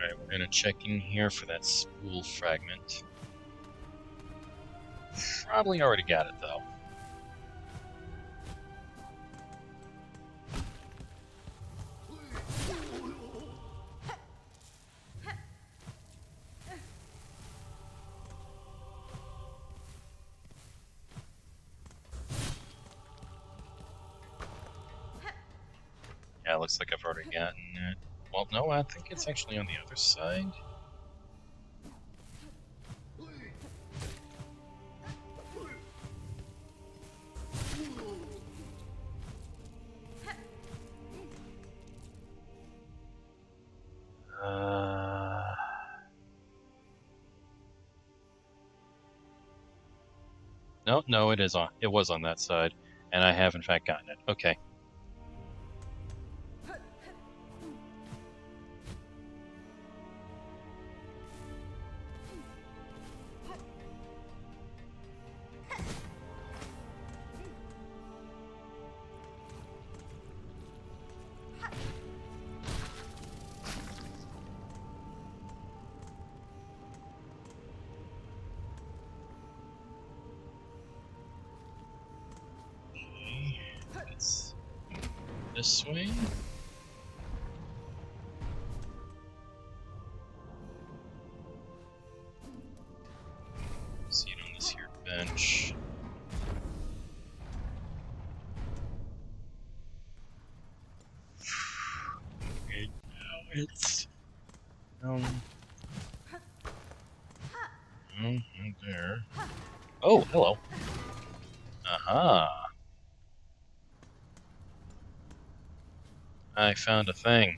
Alright, we're gonna check in here for that spool fragment. Probably already got it though. Yeah, it looks like I've already gotten it. Well, no, I think it's actually on the other side. No, no, it is on. It was on that side, and I have in fact gotten it. Okay. It's this way. See it on this here bench. And now it's there. Oh, hello. Aha. I found a thing.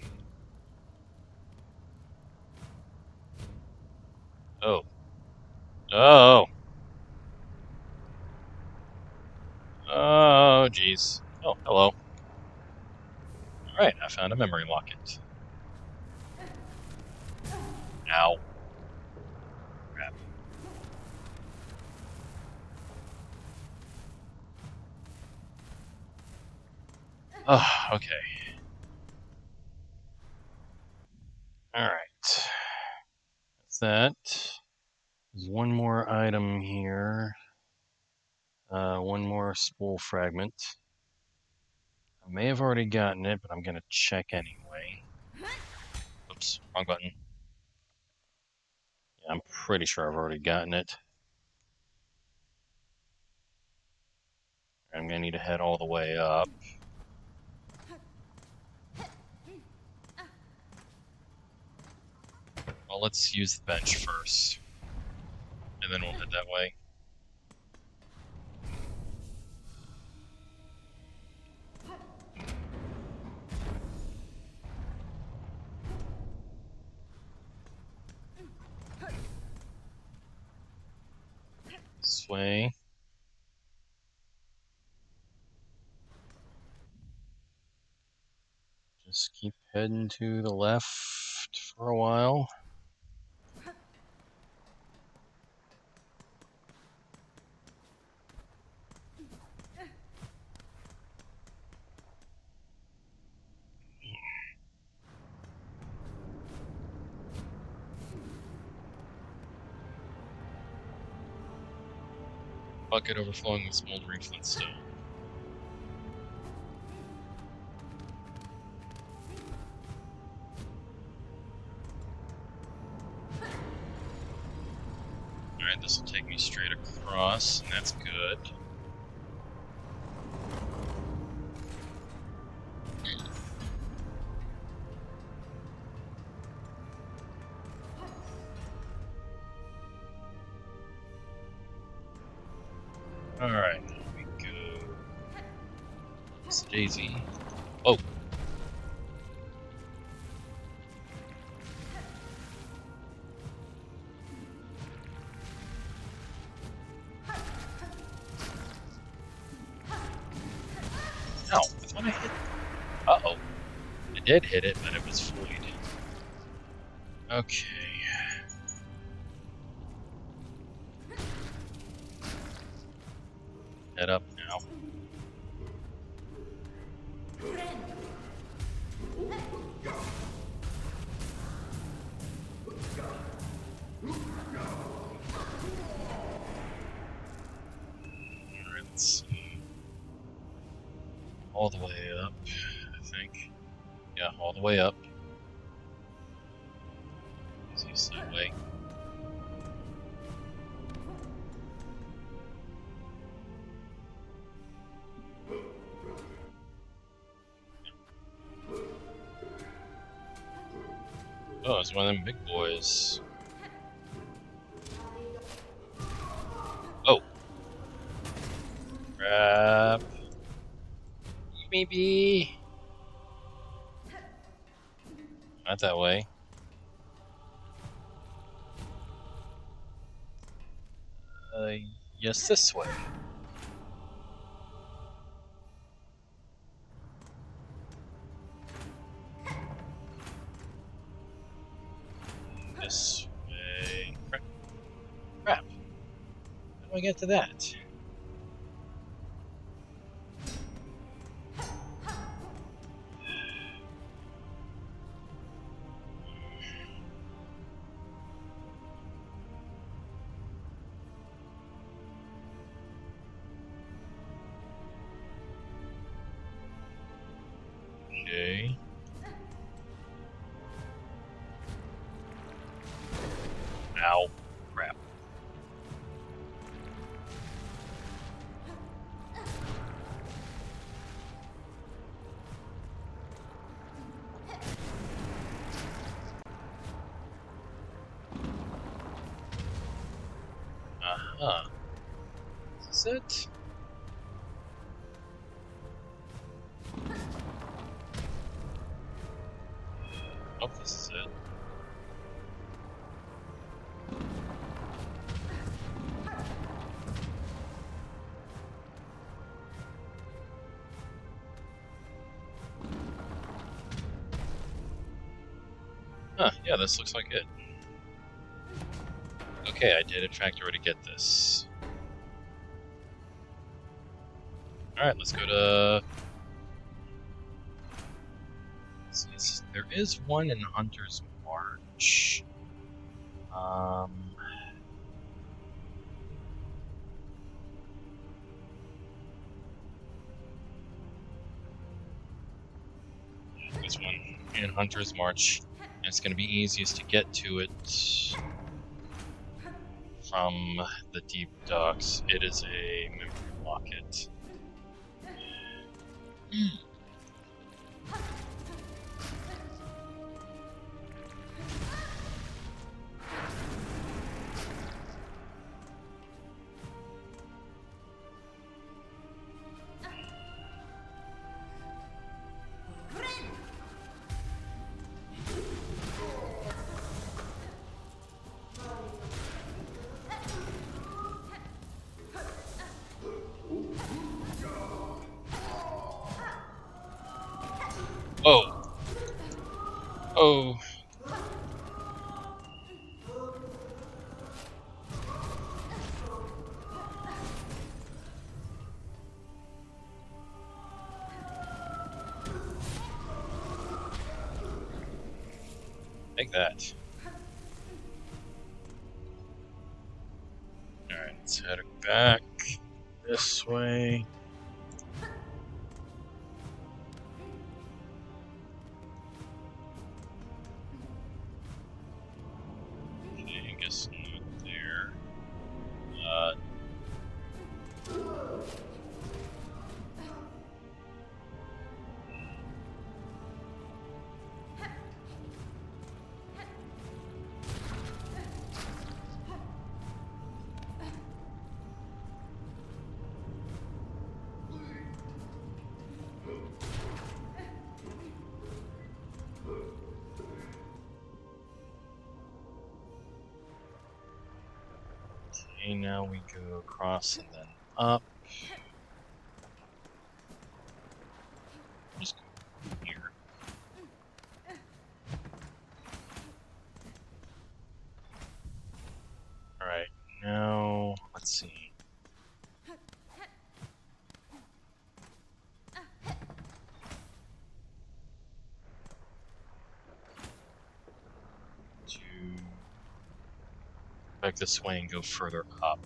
Oh. Oh. Oh, jeez. Oh, hello. Alright, I found a memory locket. Ow. Crap. Oh, okay. Alright. That's that. There's one more item here. One more spool fragment. I may have already gotten it, but I'm gonna check anyway. Oops, wrong button. Yeah, I'm pretty sure I've already gotten it. I'm gonna need to head all the way up. Well, let's use the bench first, and then we'll head that way. This way. Just keep heading to the left for a while. Bucket overflowing with smoldering flintstone. Alright, this will take me straight across, and that's good. Alright, here we go. It's Daisy. Oh! No, I thought I hit. Uh-oh. I did hit it, but it was void. Okay. Head up now. Alright, let's see. All the way up, I think. Yeah, all the way up. Easiest that way. Oh, it's one of them big boys. Oh. Crap. Maybe. Not that way. Yes, this way. This way. Crap. How do I get to that? Okay. Ow. Crap. Uh-huh. Is this it? Oh, this is it. Huh, yeah, this looks like it. Okay, I did in fact already get this. Alright, let's go to... There is one in Hunter's March. There's one in Hunter's March. And it's going to be easiest to get to it from the deep docks. It is a memory locket. Oh. Oh. Take that. Alright, let's head back this way. Okay, I guess not there. Okay, now we go across and then up. Just go here. Alright, now let's see. To back this way and go further up.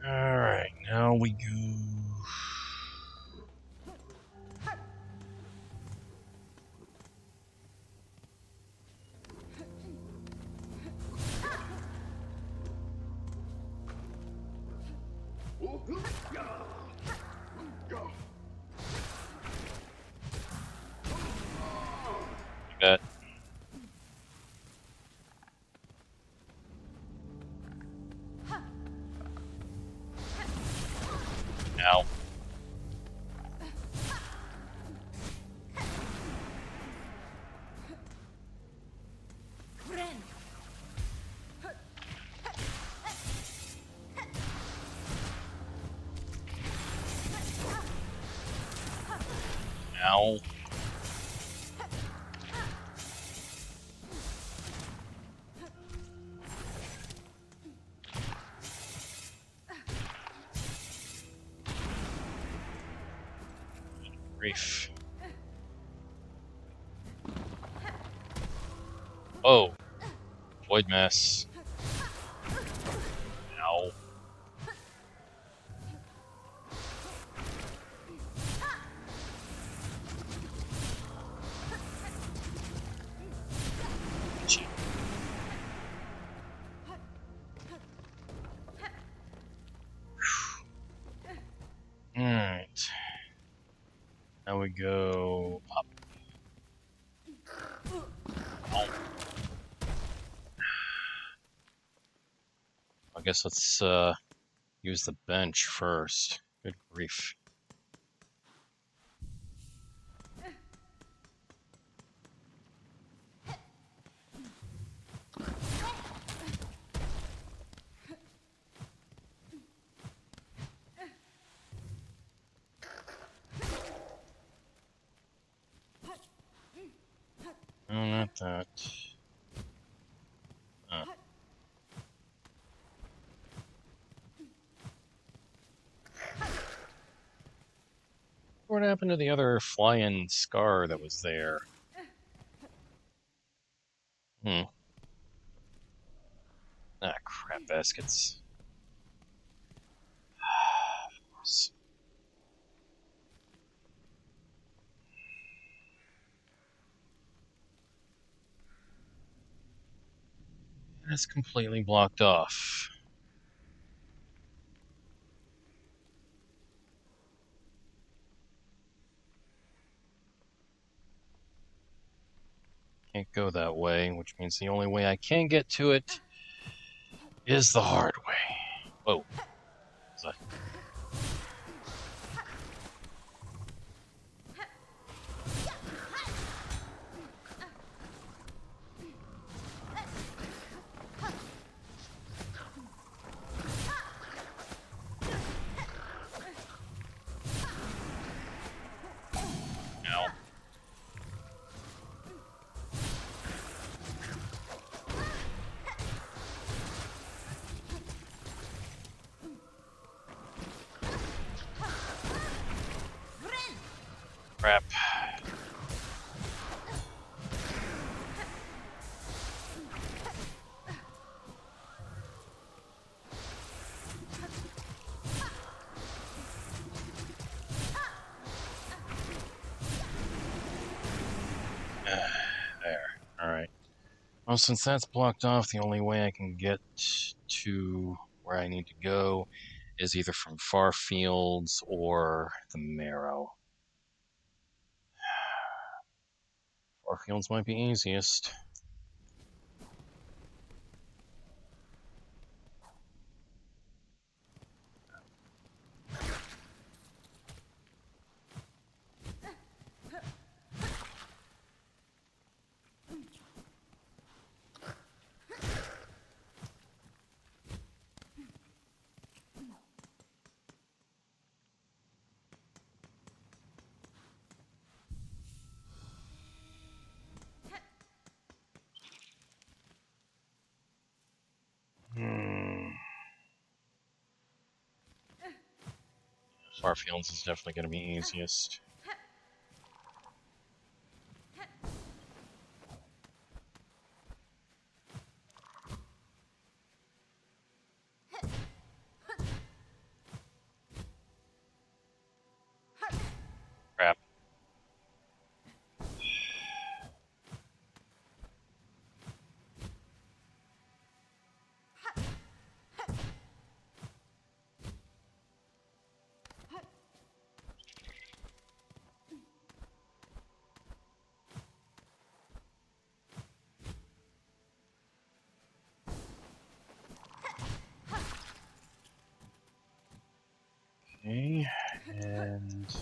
Alright, now we go. Like that. Ow. Grief. Oh. Void mess. Ow. Gee. Alright. Now we go up. Ow. I guess let's use the bench first. Good grief. No, not that. What happened to the other fly-in scar that was there? Hmm. Ah, crap baskets. Of course. That's completely blocked off. Can't go that way, which means the only way I can get to it is the hard way. Whoa. Is that... Ow. Crap. There. Alright. Well, since that's blocked off, the only way I can get to where I need to go is either from Far Fields or the Marrow. Far Fields might be easiest. Far Fields is definitely going to be easiest. Crap. Okay, and...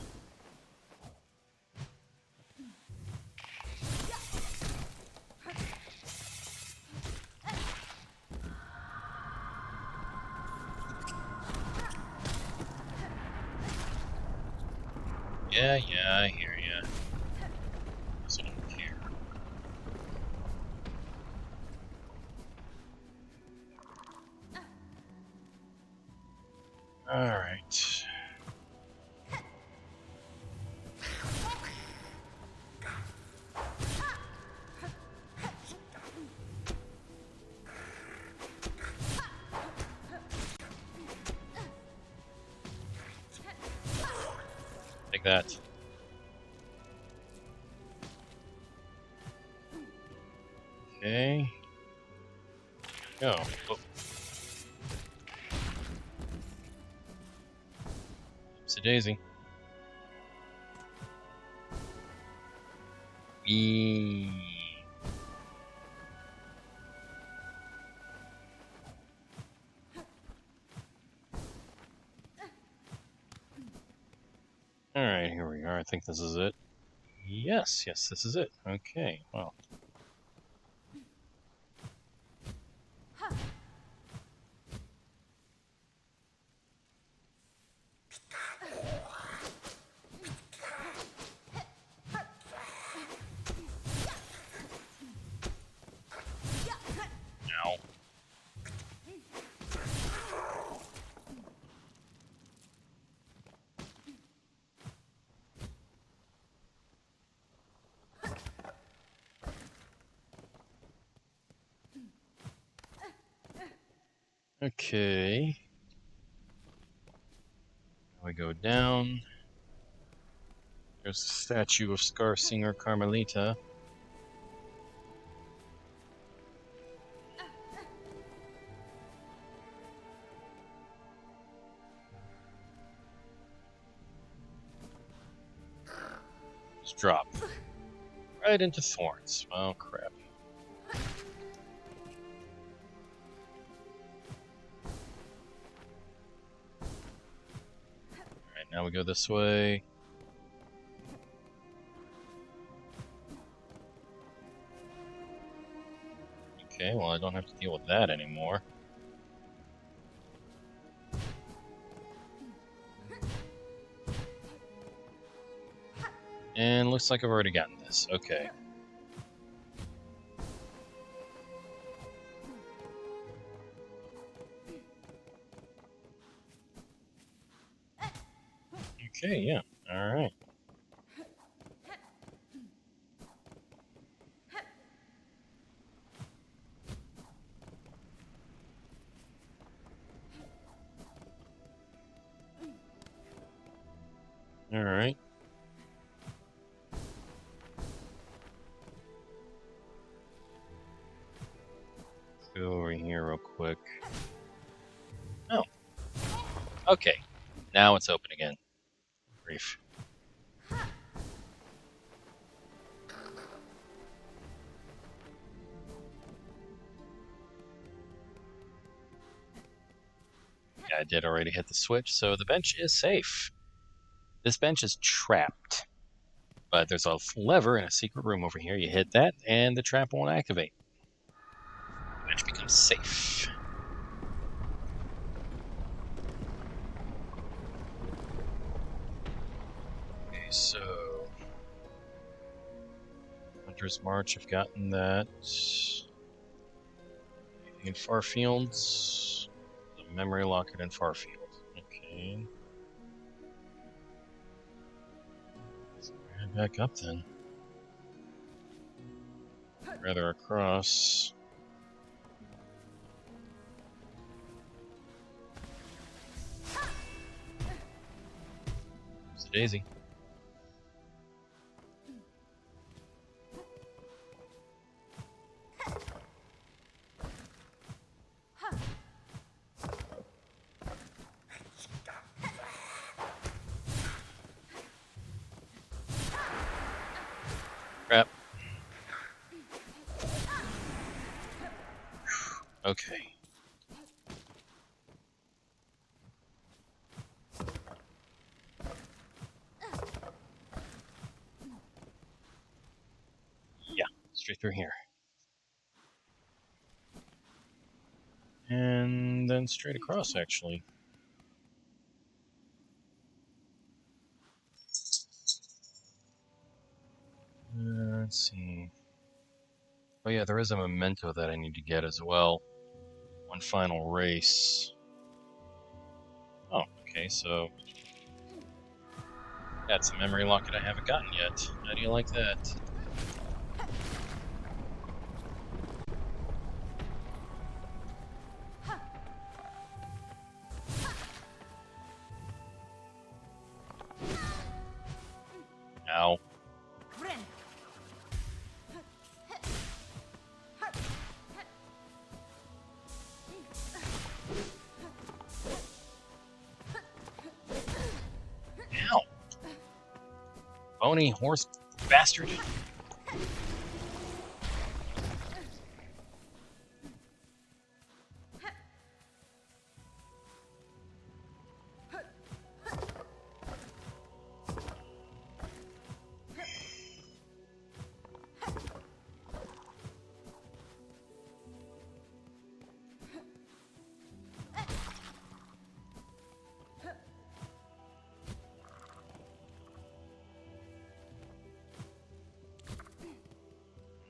Yeah, I hear ya. Alright. Take that. Okay. Go. Oh. Oopsie daisy. Eee. Alright, here we are. I think this is it. Yes, this is it. Okay, well. Ow. Okay. We go down. There's the statue of Scar Singer Carmelita. Just drop. Right into thorns. Oh, crap. Alright, now we go this way. Okay, well, I don't have to deal with that anymore. And looks like I've already gotten this. Okay. Okay, yeah. Alright. Alright. Let's go over here real quick. Oh. Okay. Now it's open again. Brief. Yeah, I did already hit the switch, so the bench is safe. This bench is trapped. But there's a lever in a secret room over here. You hit that, and the trap won't activate. The bench becomes safe. Okay, so... Hunter's March, I've gotten that. Anything in Farfields? The memory locket in Farfield. Okay. Let's head back up then. Rather across. It's a daisy. Crap. Okay. Yeah, straight through here. And then straight across, actually. Let's see. Oh yeah, there is a memento that I need to get as well. One final race. Oh, Okay, so that's a memory locket I haven't gotten yet. How do you like that? Ow. Ow. Bony horse bastard.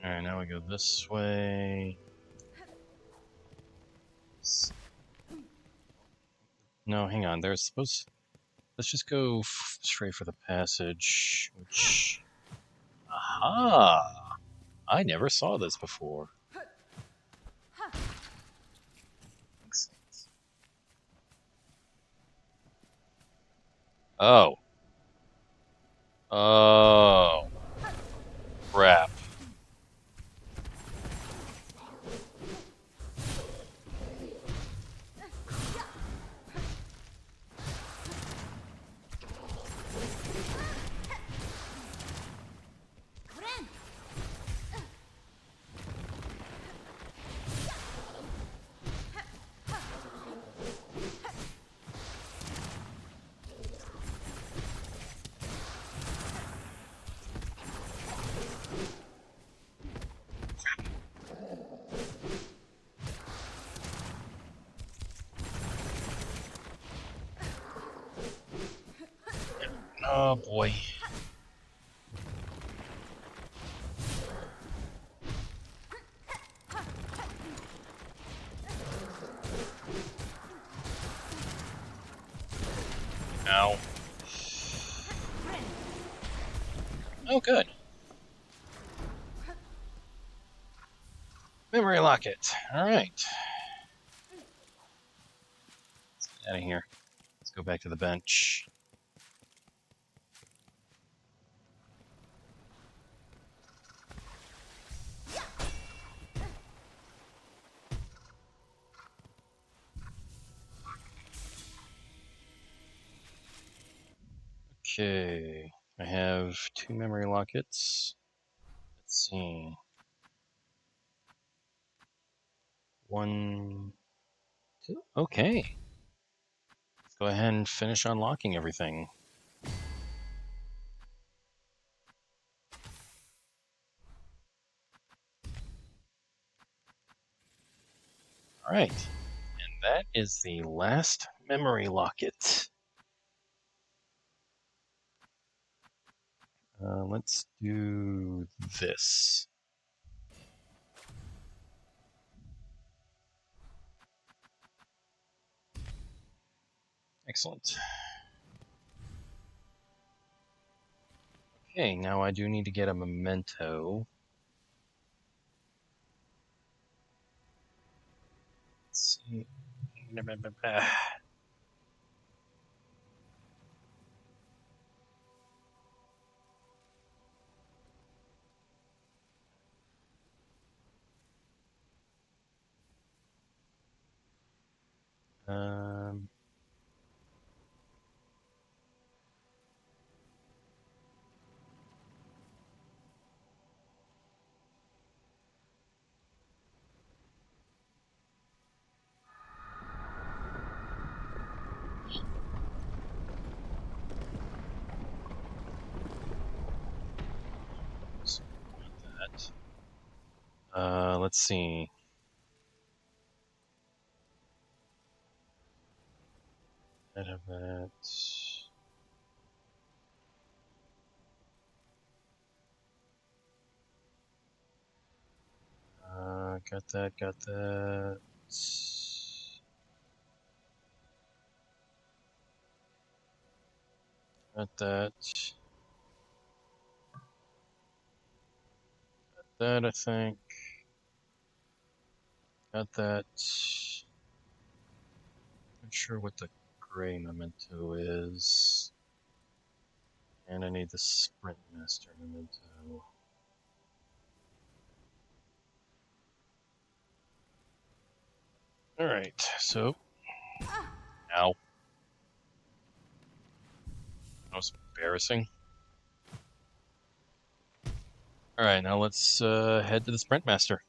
Alright, now we go this way. No, hang on. There's supposed. Let's just go straight for the passage. Which. Aha! I never saw this before. Excellent. Oh. Oh. Crap. Oh boy. Ow. Oh, good. Memory locket. Alright. Let's get out of here. Let's go back to the bench. Okay. I have 2 memory lockets. Let's see. 1, 2. Okay. Let's go ahead and finish unlocking everything. Alright. And that is the last memory locket. Let's do this. Excellent. Okay, now I do need to get a memento. Let's see. Um, so that. Let's see. Out of that. Got that, got that. Got that. Got that, I think. Got that. Not sure what the gray memento is. And I need the Sprint Master memento. Alright, so. Ow. That was embarrassing. Alright, now let's head to the Sprint Master.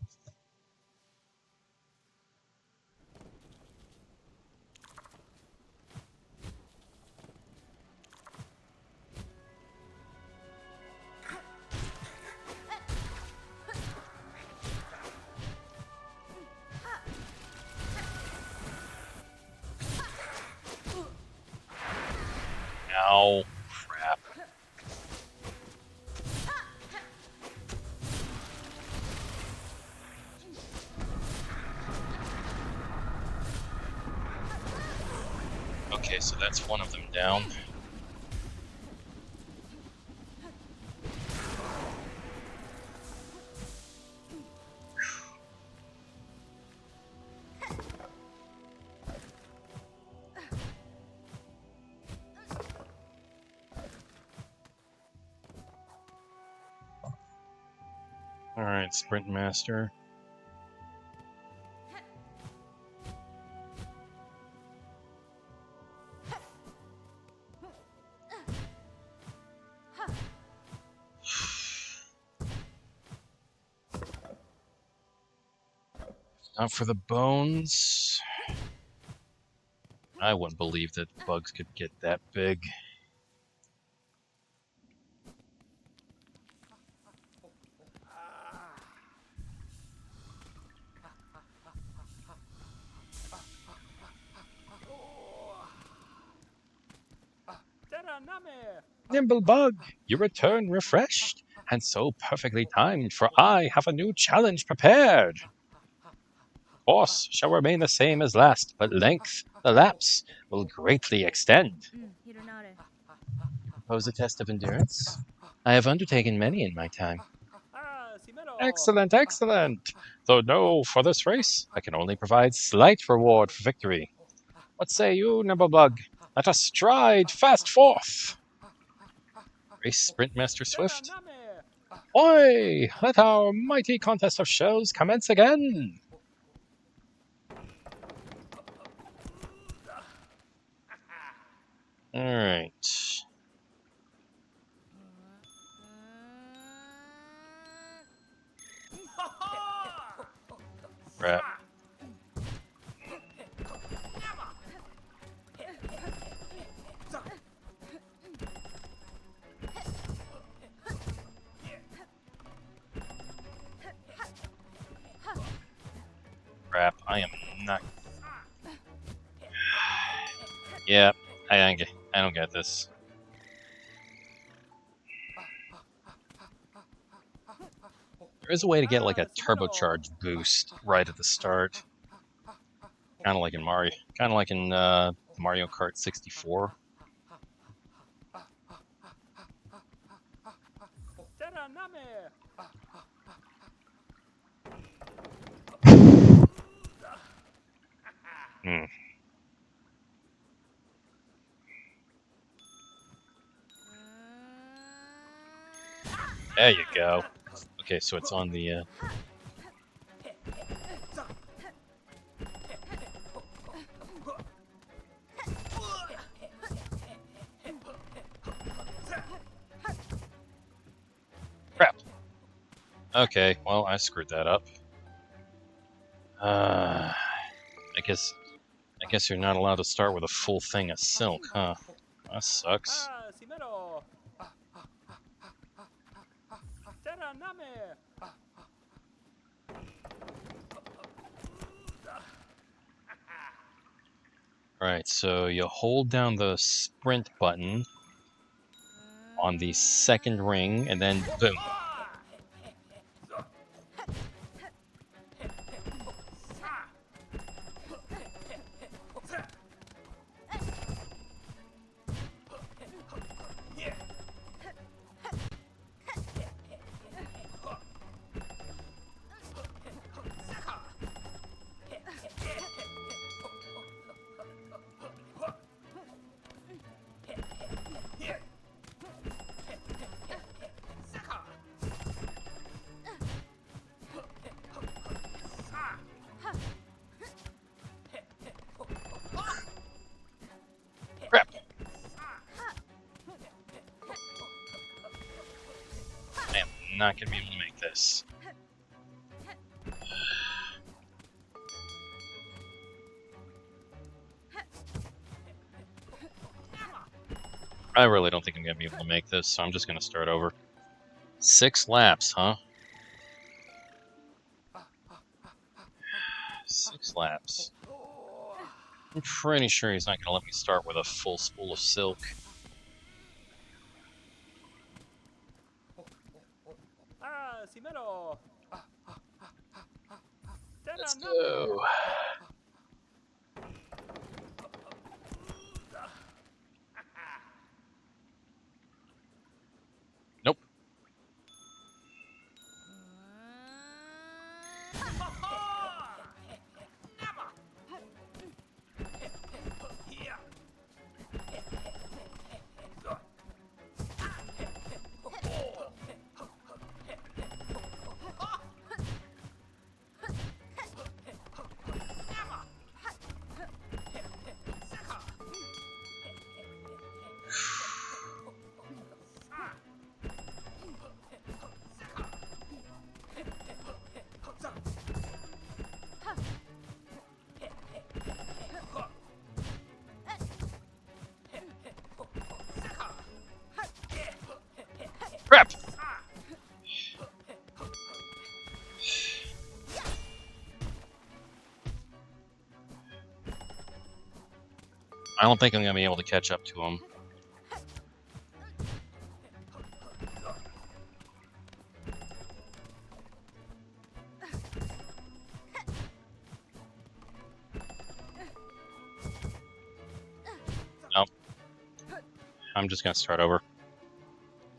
Ow. Crap. Okay, so that's one of them down. Alright, Sprint Master. Not for the bones. I wouldn't believe that bugs could get that big. Nimble Bug, you return refreshed, and so perfectly timed, for I have a new challenge prepared. Course shall remain the same as last, but length, the lapse, will greatly extend. Propose a test of endurance? I have undertaken many in my time. Excellent, excellent! Though no, for this race, I can only provide slight reward for victory. What say you, Nimblebug? Let us stride fast forth! Race Sprint Master Swift? Oi! Let our mighty contest of shells commence again! Alright. Crap. Crap, I am not... Yeah, I don't get this. There is a way to get like a turbocharged boost right at the start. Kind of like in Mario Kart 64. Hmm. There you go. Okay, so it's on the... Crap. Okay, well, I screwed that up. I guess you're not allowed to start with a full thing of silk, huh? That sucks. Alright, so you hold down the sprint button on the second ring, and then boom. Not gonna be able to make this. I really don't think I'm gonna be able to make this, so I'm just gonna start over. 6 laps, huh? 6 laps. I'm pretty sure he's not gonna let me start with a full spool of silk. Let's go. Nope. Crap! I don't think I'm gonna be able to catch up to him. Nope. I'm just gonna start over.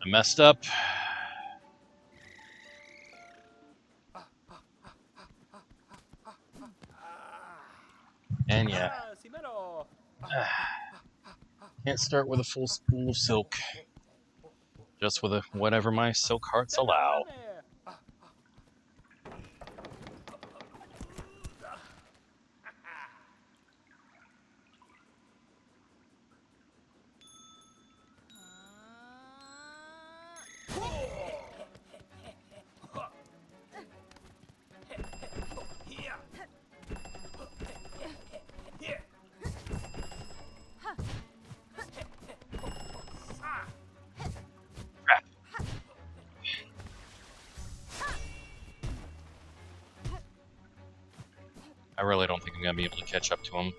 I messed up. And yeah. Can't start with a full spool of silk. Just with whatever my silk hearts allow. Crap. I really don't think I'm gonna be able to catch up to him.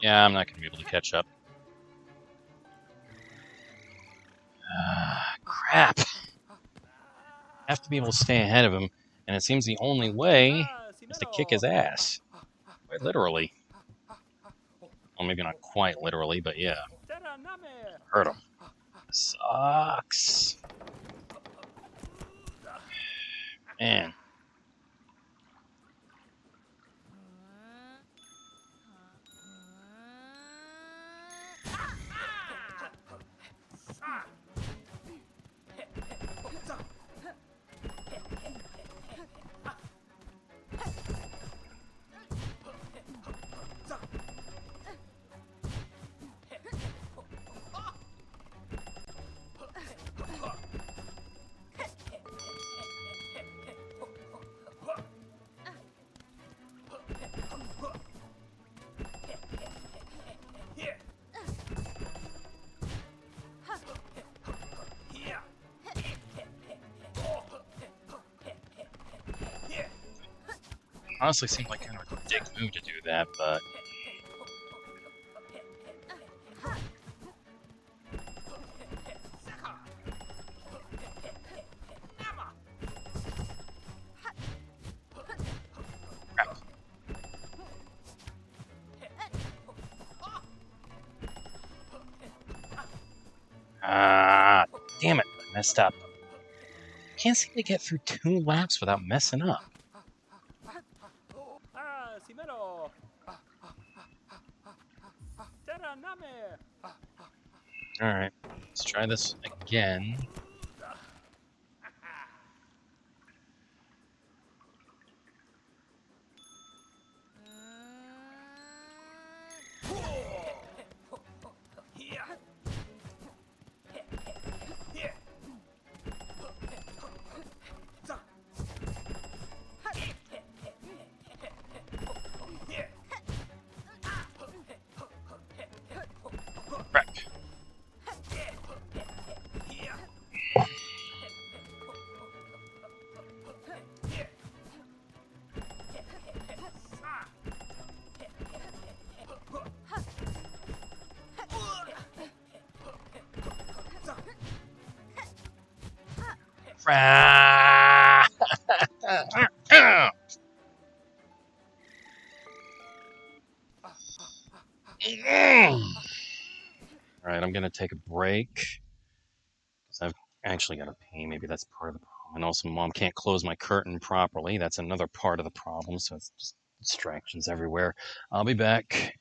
Yeah, I'm not going to be able to catch up. Crap. I have to be able to stay ahead of him, and it seems the only way is to kick his ass. Quite literally. Well, maybe not quite literally, but yeah. Hurt him. Sucks. Man. Honestly, seemed like kind of a dick move to do that, but messed up. Can't seem to get through 2 laps without messing up. Ah, Simero! Terra name! Alright, let's try this again. Crap. Crap. Alright, I'm gonna take a break. Because I've actually got to pee. Maybe that's part of the problem. And also, Mom can't close my curtain properly. That's another part of the problem. So it's just distractions everywhere. I'll be back.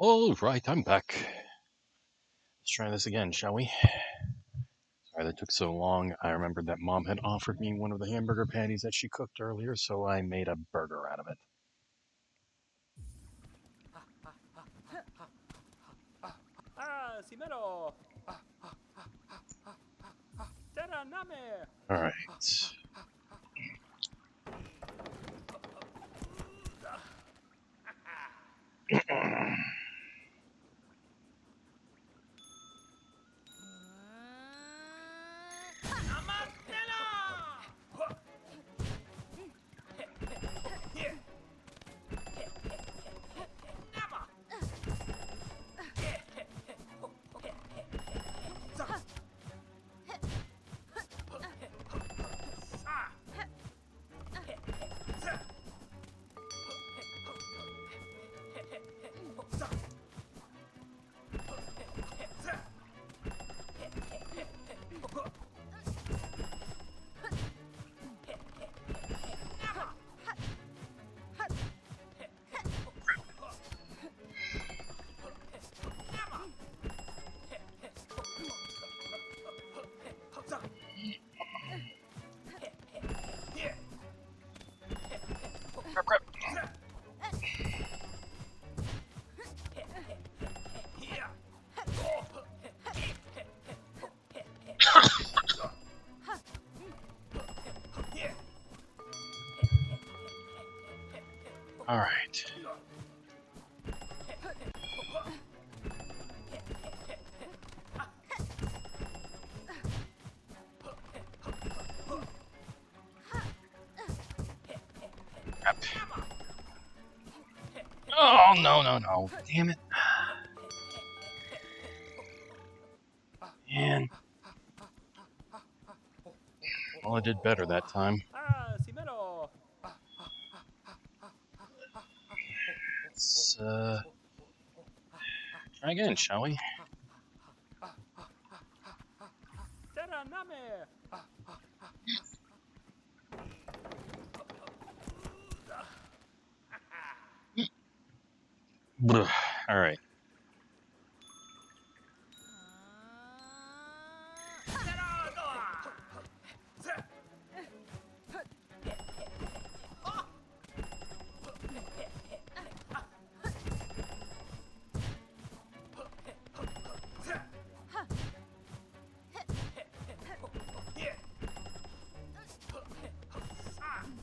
All right, I'm back. Let's try this again, shall we? Sorry that took so long. I remembered that Mom had offered me one of the hamburger patties that she cooked earlier, so I made a burger out of it. Ah, Simero. Terra name. All right. Crap, crap. All right. Crap. Oh, no, no, no. Damn it. Man. Well, I did better that time. Ah, Simero. Let's try again, shall we? Terra name. All right.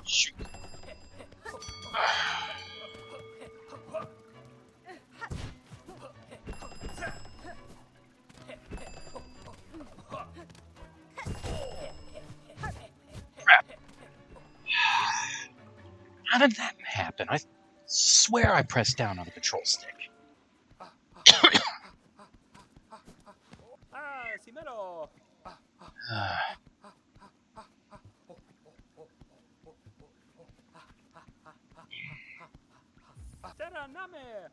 Shoot. Crap. How did that happen? I swear I pressed down on the control stick. Ah, Simero. Terra name.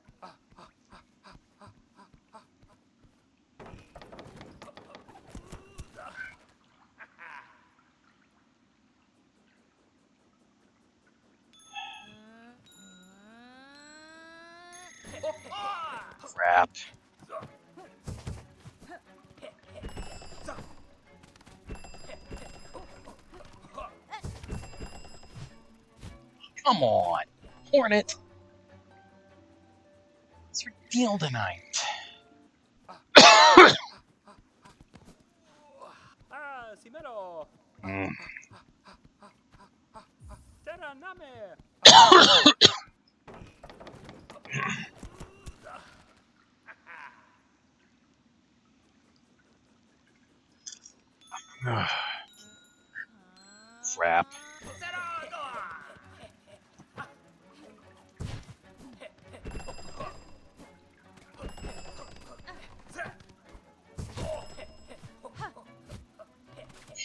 Crap. Come on, Hornet. It's your deal tonight. Ah, Simero. Mm. Terra name. Crap.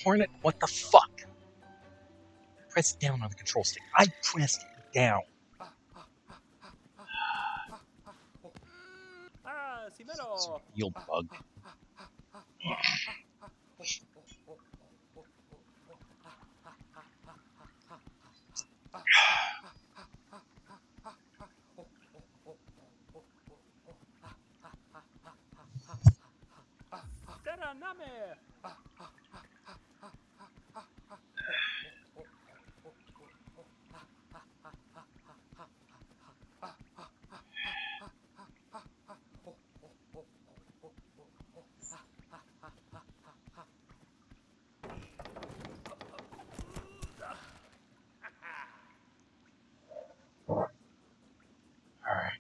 Hornet, what the fuck? Press down on the control stick. I pressed down. Ah, Simero. Yield bug. name. Alright.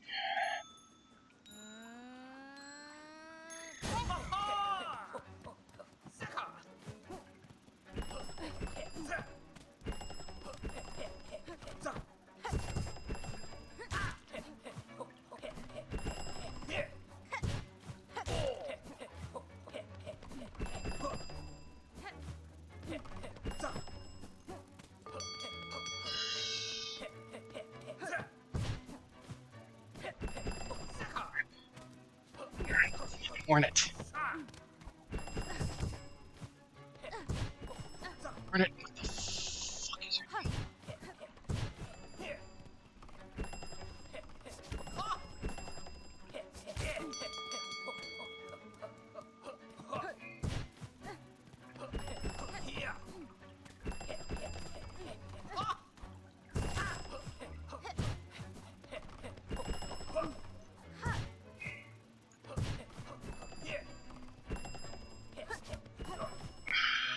Hornet. Hornet, what the fuck is your name?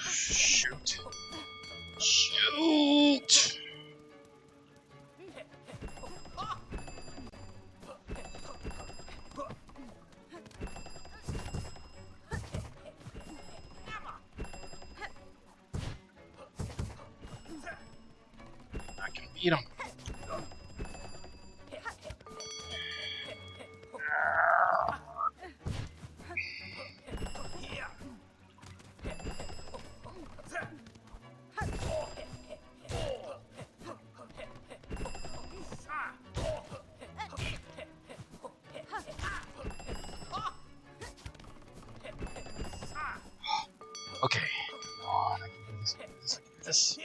Shoot. Shoot! I can beat him. Okay. Come on, I can do this. I can do this. I can do this.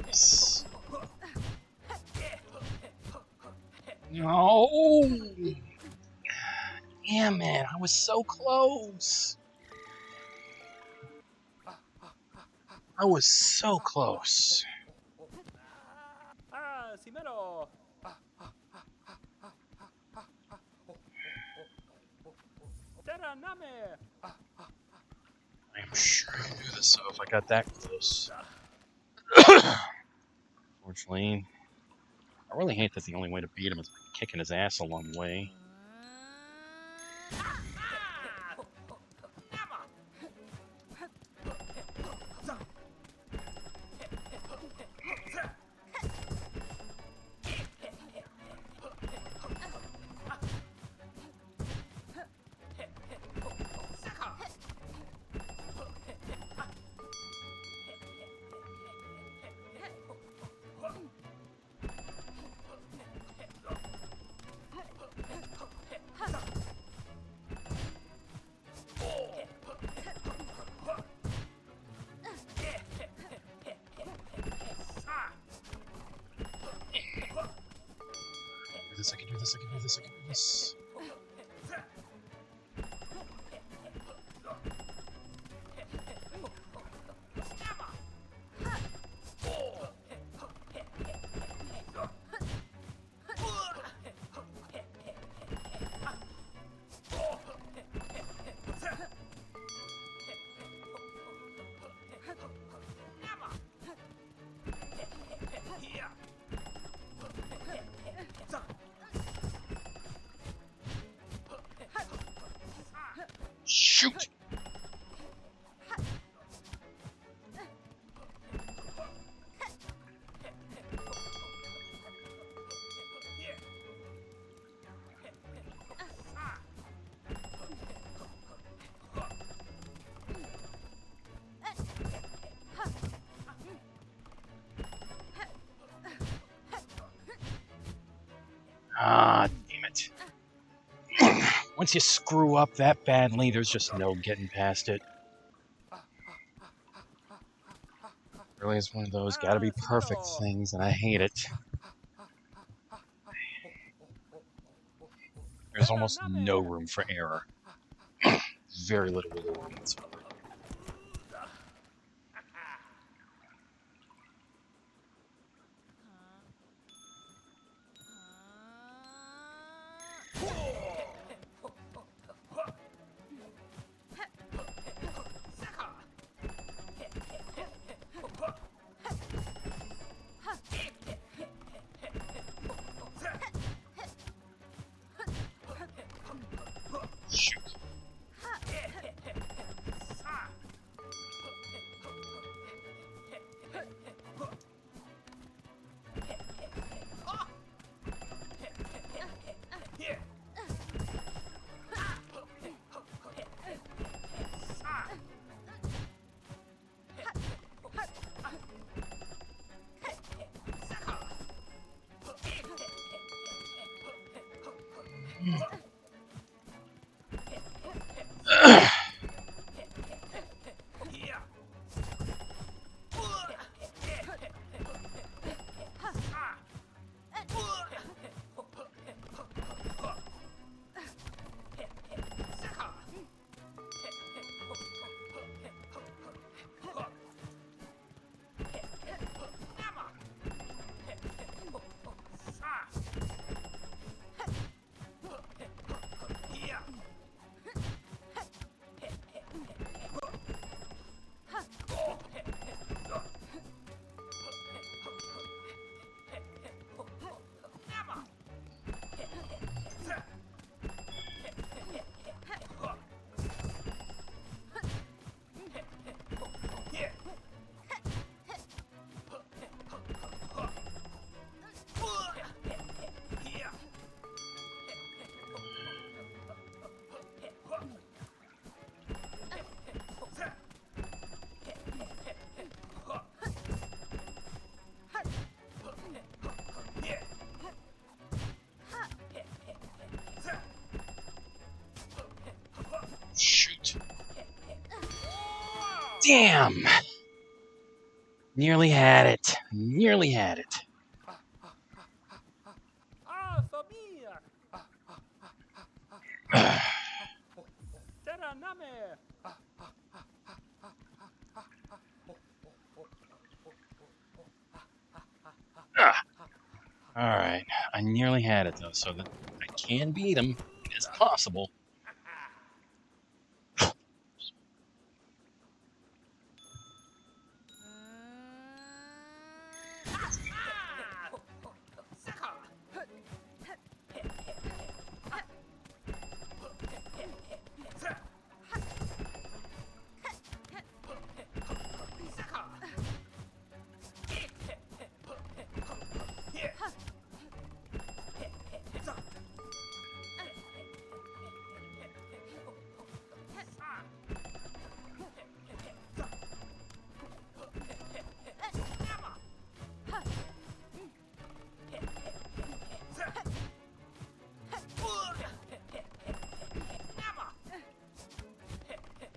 Yes. No! Damn it, I was so close. I was so close. Simero. Terra name. I am sure I can do this, so if I got that close. Unfortunately, I really hate that the only way to beat him is by kicking his ass along the way. I can do this, I can do this, I can do this. Shoot! Ah, damn it. Once you screw up that badly, there's just no getting past it. Really is one of those gotta be perfect things, and I hate it. There's almost no room for error. Very little wiggle room whatsoever. Shoot. Shoot. Damn! Nearly had it. Nearly had it. Ah, sabia! Terra name! Alright. I nearly had it, though, so that I can beat him. It is possible.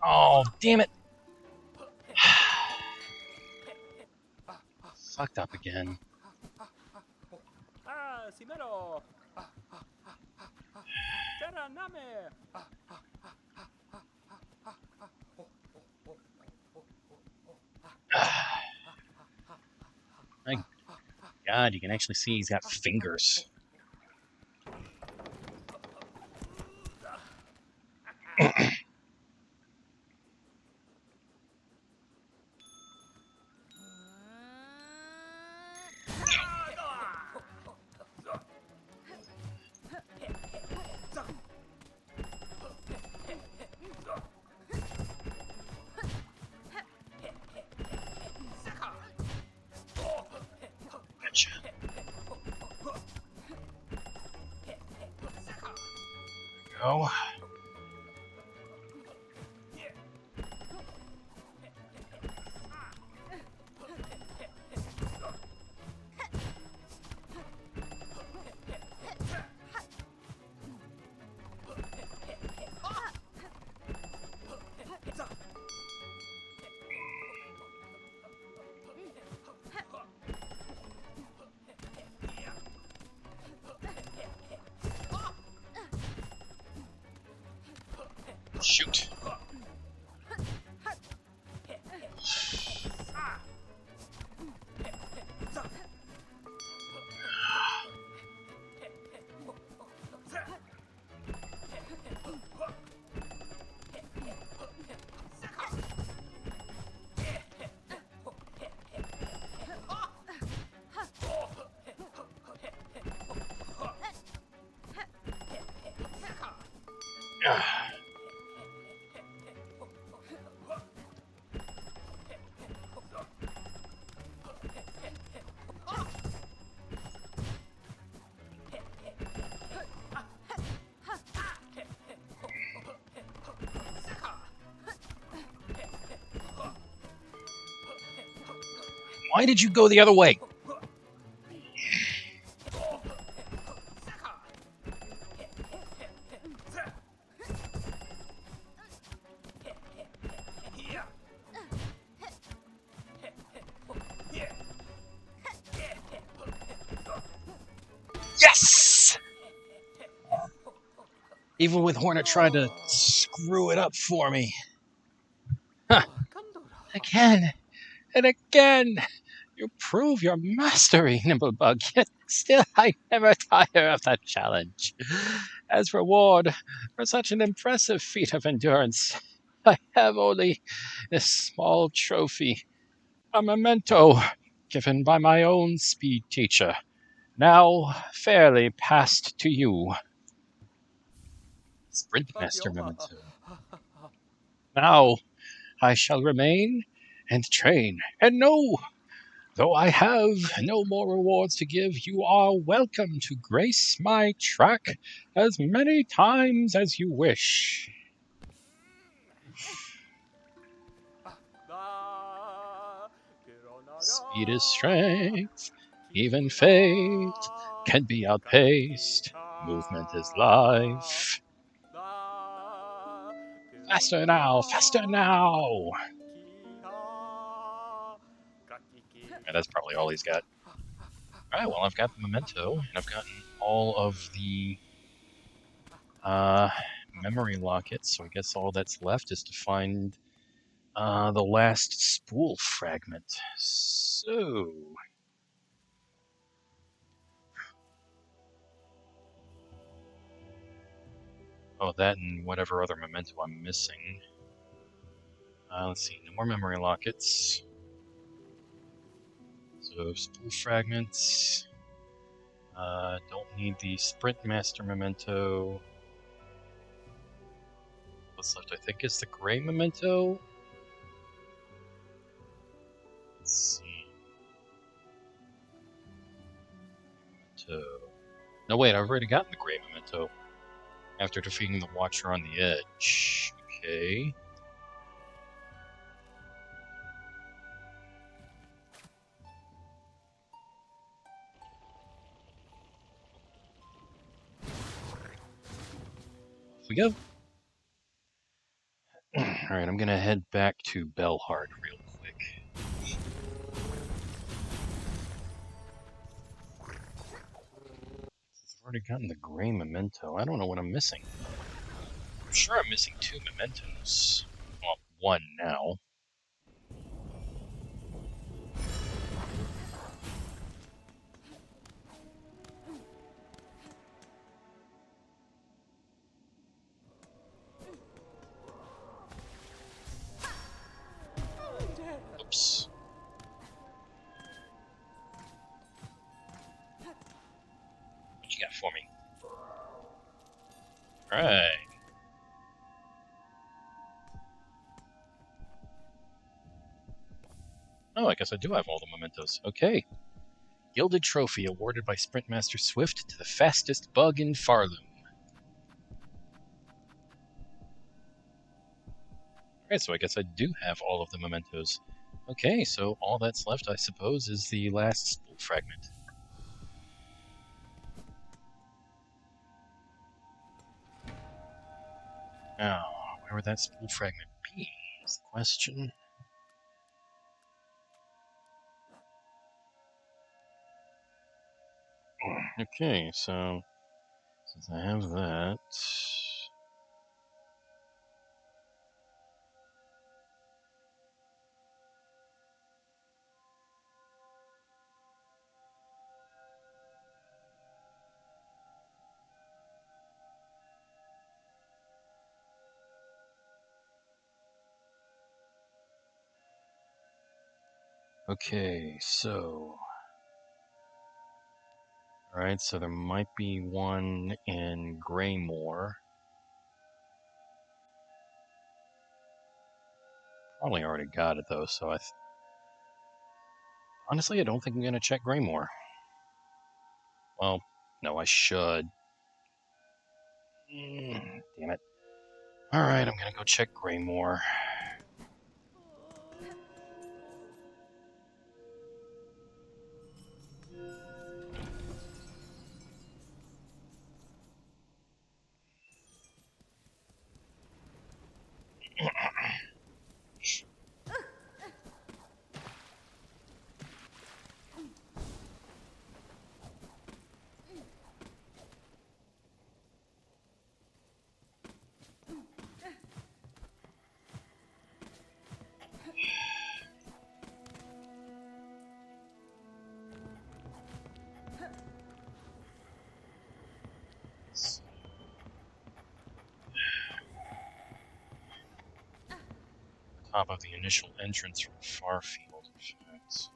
Oh, damn it. Fucked up again. Ah, Simero! Terra name! My God, you can actually see he's got fingers. Gotcha. Go. Shoot. Ah. Why did you go the other way? Yes! Even with Hornet trying to screw it up for me. Huh. Again and again. You prove your mastery, Nimblebug, yet still I never tire of that challenge. As reward for such an impressive feat of endurance, I have only this small trophy, a memento given by my own speed teacher, now fairly passed to you. Sprint Master memento. Now I shall remain and train, and know though I have no more rewards to give, you are welcome to grace my track as many times as you wish. Speed is strength, even fate can be outpaced. Movement is life. Faster now, faster now! Yeah, that's probably all he's got. Alright, well, I've got the memento, and I've gotten all of the memory lockets, so I guess all that's left is to find the last spool fragment. So... oh, that and whatever other memento I'm missing. Let's see, no more memory lockets. So, spool fragments. Don't need the Sprint Master memento. What's left, I think, is the gray memento. Let's see. Memento. No, wait, I've already gotten the gray memento after defeating the Watcher on the Edge. Okay. Off we go. Alright, I'm gonna head back to Bellhard real quick. I've already gotten the gray memento. I don't know what I'm missing. I'm sure I'm missing 2 mementos. Well, 1 now. Oops. What you got for me? Alright. Oh, I guess I do have all the mementos. Okay. Gilded Trophy awarded by Sprintmaster Swift to the fastest bug in Farloom. Alright, so I guess I do have all of the mementos. Okay, so all that's left, I suppose, is the last spool fragment. Now, where would that spool fragment be, is the question. Okay, so since I have that... Okay, so. Alright, so there might be one in Graymore. Probably already got it though, so honestly, I don't think I'm gonna check Graymore. Well, no, I should. Damn it. Alright, I'm gonna go check Graymore. Top of the initial entrance from Farfield. Effects.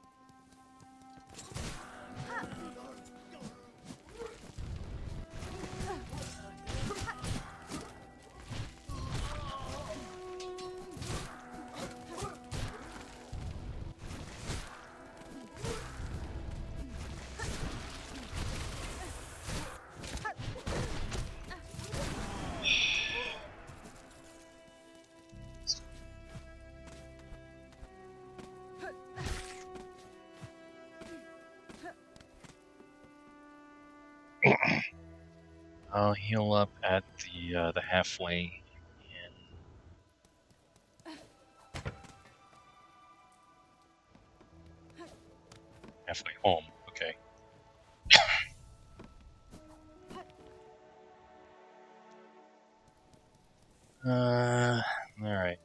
I'll heal up at the halfway in. Halfway home. Okay. Alright.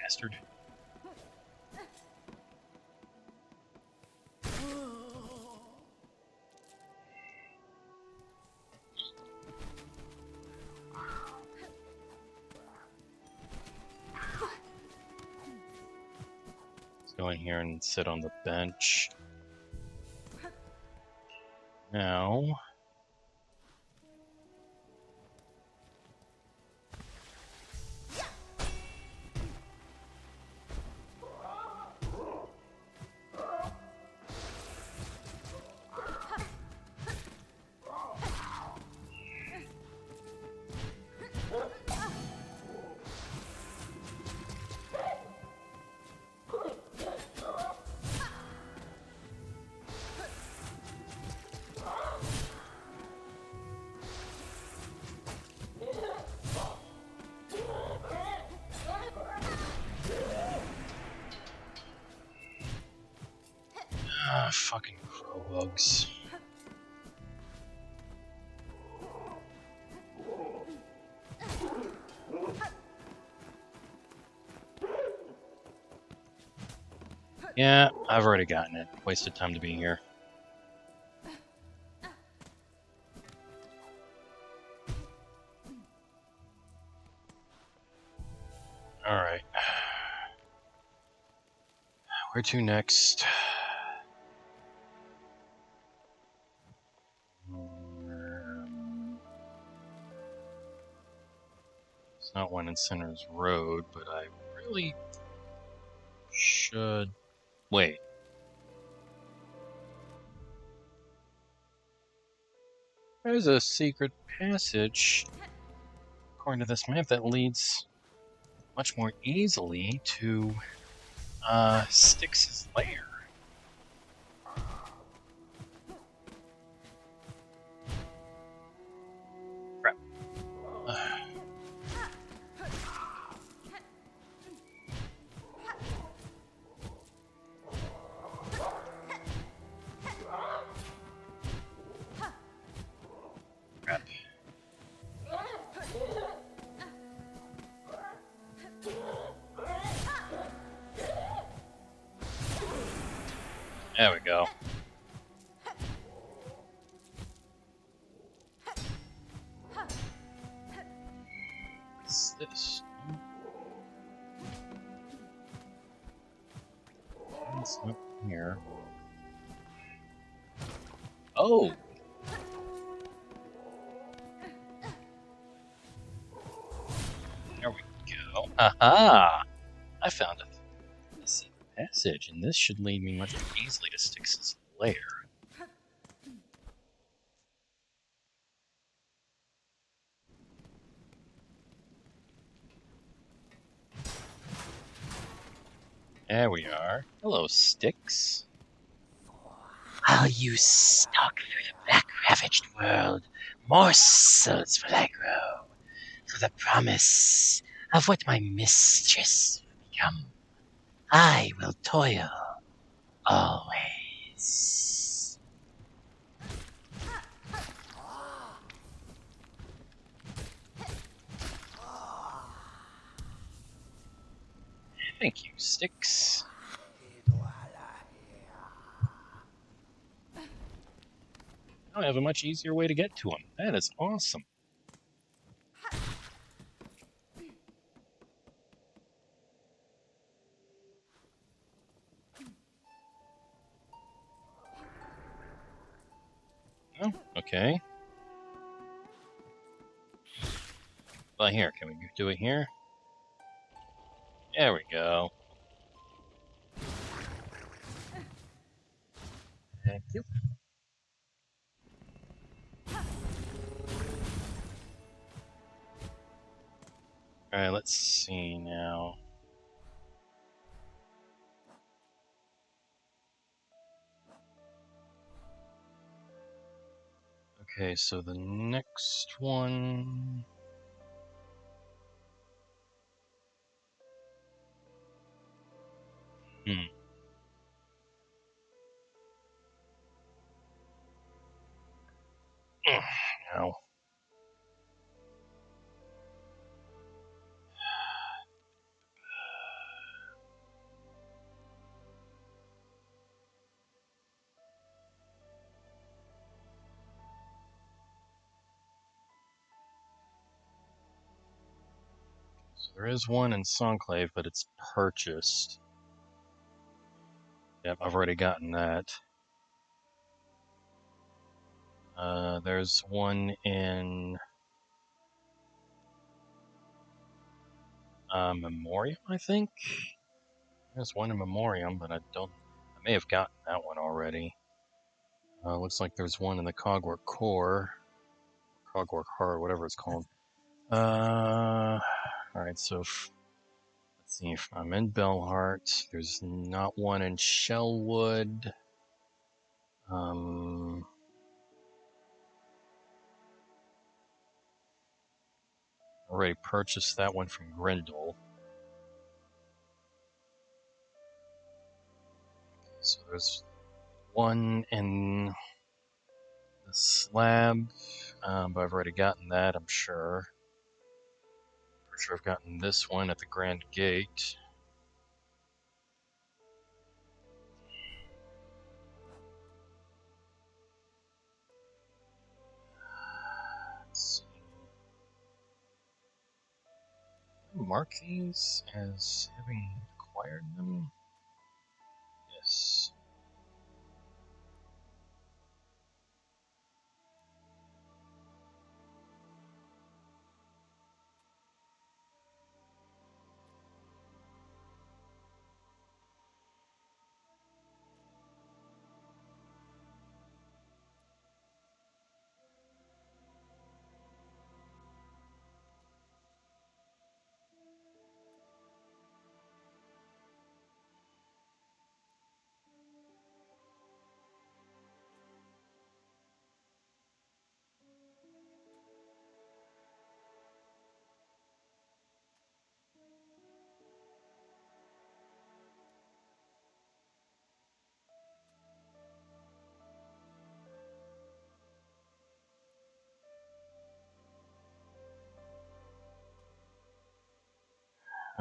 Bastard. Let's go in here and sit on the bench. Now. Fucking crow bugs. Yeah, I've already gotten it. Wasted time to be here. Alright. Where to next? It's not one in Center's Road, but I really should... Wait. There's a secret passage, according to this map, that leads much more easily to Styx's lair. Crap. Crap. There we go. What's this? It's not here. Oh! There we go. Aha! I found a secret passage, and this should lead me much more easily to Styx's lair. There we are. Hello, Styx. While you stalk through the black-ravaged world, morsels will I grow, for the promise of what my mistress will become. I will toil, always. Thank you, Styx. I have a much easier way to get to him. That is awesome. Oh, okay. Well, here, can we do it here? There we go. Thank you. Alright, let's see now. Okay, so the next one... No. So there is one in Songclave, but it's purchased. Yep, I've already gotten that. There's one in Memoriam, I think. There's one in Memoriam, but I may have gotten that one already. Looks like there's one in the Cogwork Core, Cogwork Heart, whatever it's called. All right, so let's see if I'm in Bellheart. There's not one in Shellwood. Already purchased that one from Grendel. So there's one in the slab, but I've already gotten that, I'm sure. Pretty sure I've gotten this one at the Grand Gate. Let's see. Mark these as having acquired them? Yes.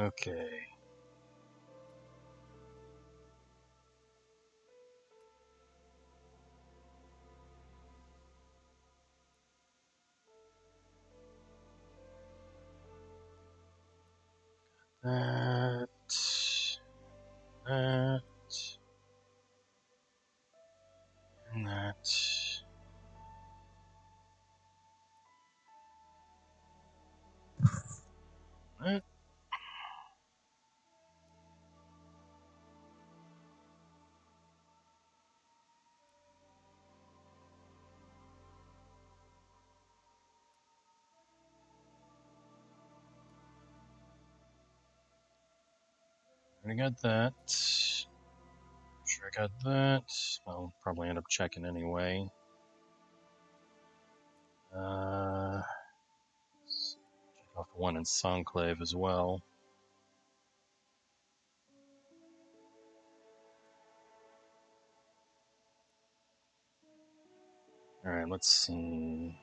Okay. That. That. And that. That. I got that. Sure, I got that. I'll probably end up checking anyway. Check off the one in Songclave as well. Alright, let's see.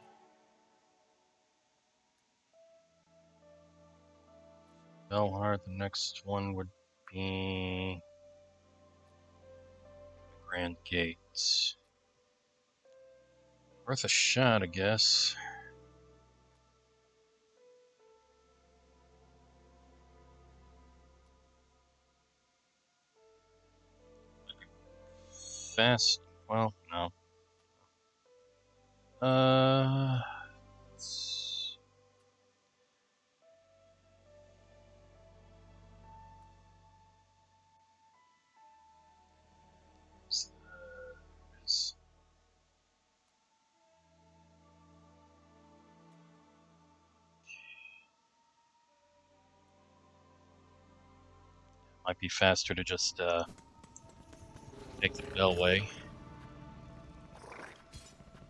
Belhart, the next one would be the Grand Gates. Worth a shot, I guess. Fast. Well, no. Let's- is- Might be faster to just take the Bellway.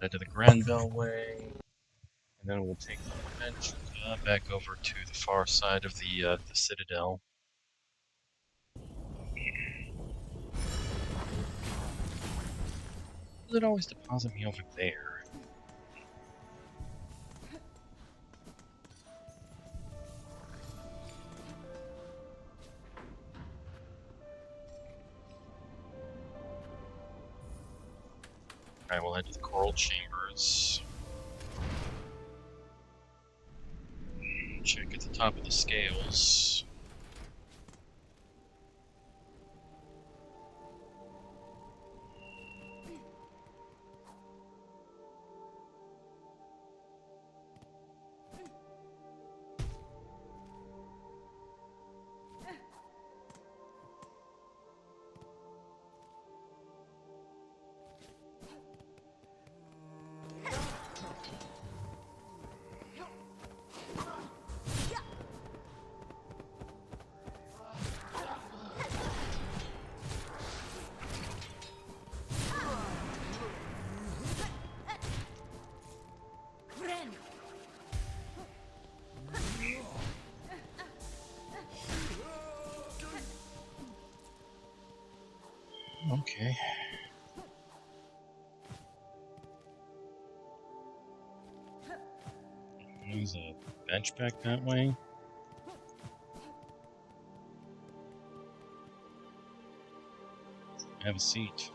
Head to the Grand Bellway, and then we'll take the bench back over to the far side of the Citadel. Does it always deposit me over there? Alright, we'll head to the Coral Chambers. Check at the top of the scales. Okay. There's a bench back that way. Have a seat.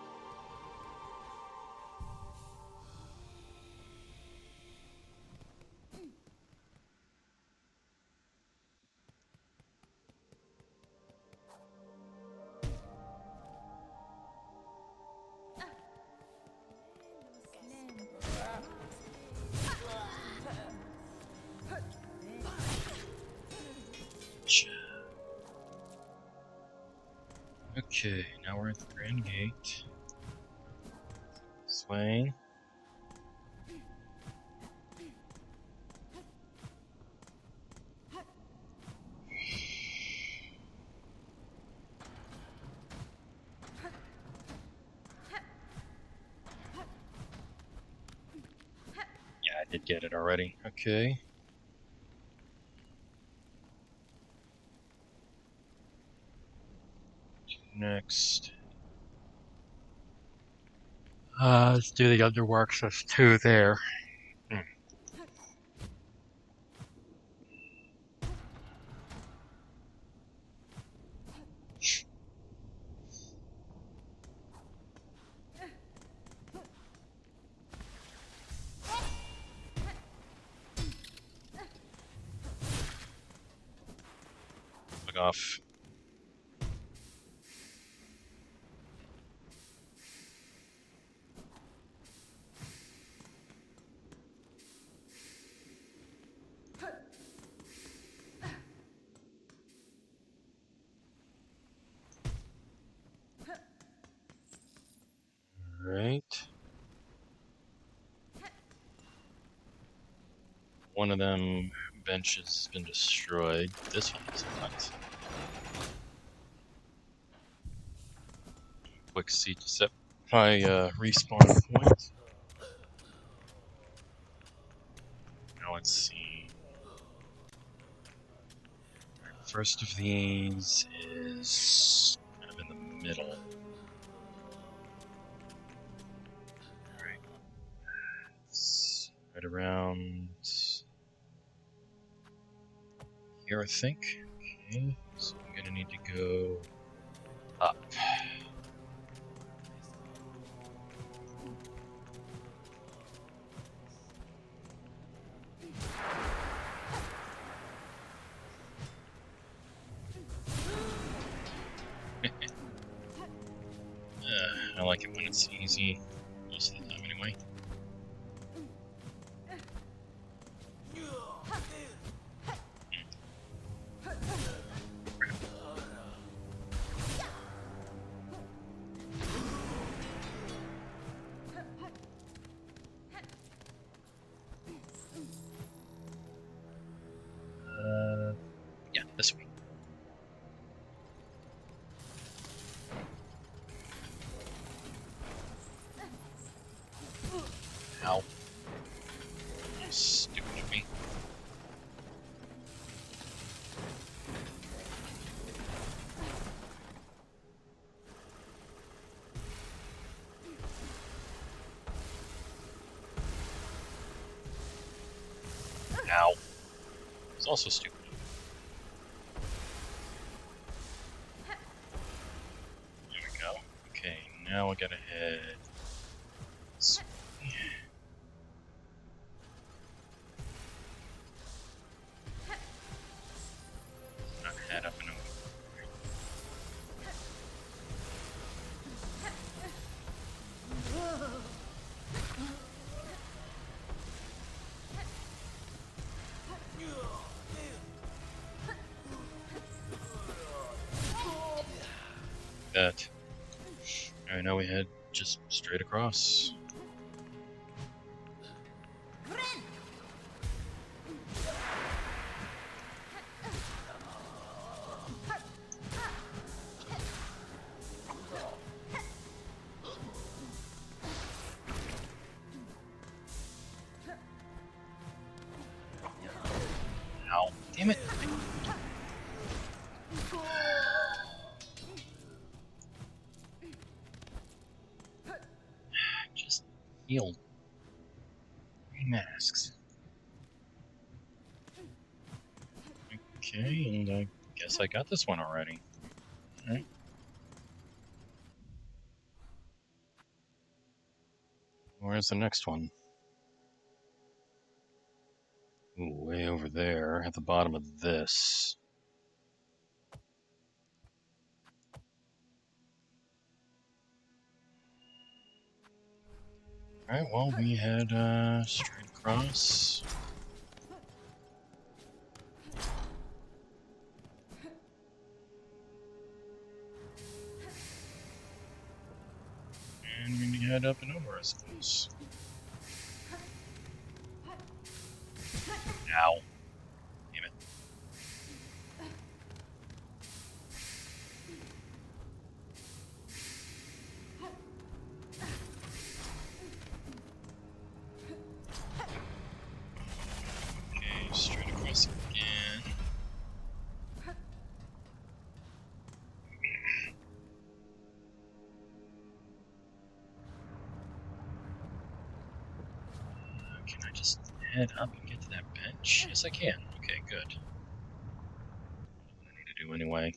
Okay, now we're at the Grand Gate. This way. Yeah, I did get it already. Okay. Next. Let's do the underworks. There's two there. off. Right. One of them benches has been destroyed. This one is not. Quick seat to set my respawn point. Now let's see. First of these is kind of in the middle. Alright. It's right around here, I think. Okay, so I'm gonna need to go up. I like it when it's easy, most of the time anyway. Yeah, this way. Ow. Stupid of me. Ow. It's also stupid. There we go. Okay, now I gotta head. this way. Not head up and over. That. Alright, now we head just straight across. Ow. Damn it! Just healed. 3 masks. Okay, and I guess I got this one already. Alright. Where's the next one? Ooh, way over there at the bottom of this. Alright, well, we head straight across. And we need to head up and over, I suppose. Ow. Damn it. Okay, straight across again. Can I just head up and get to that bench? Yes, I can. Okay, good. What I need to do anyway.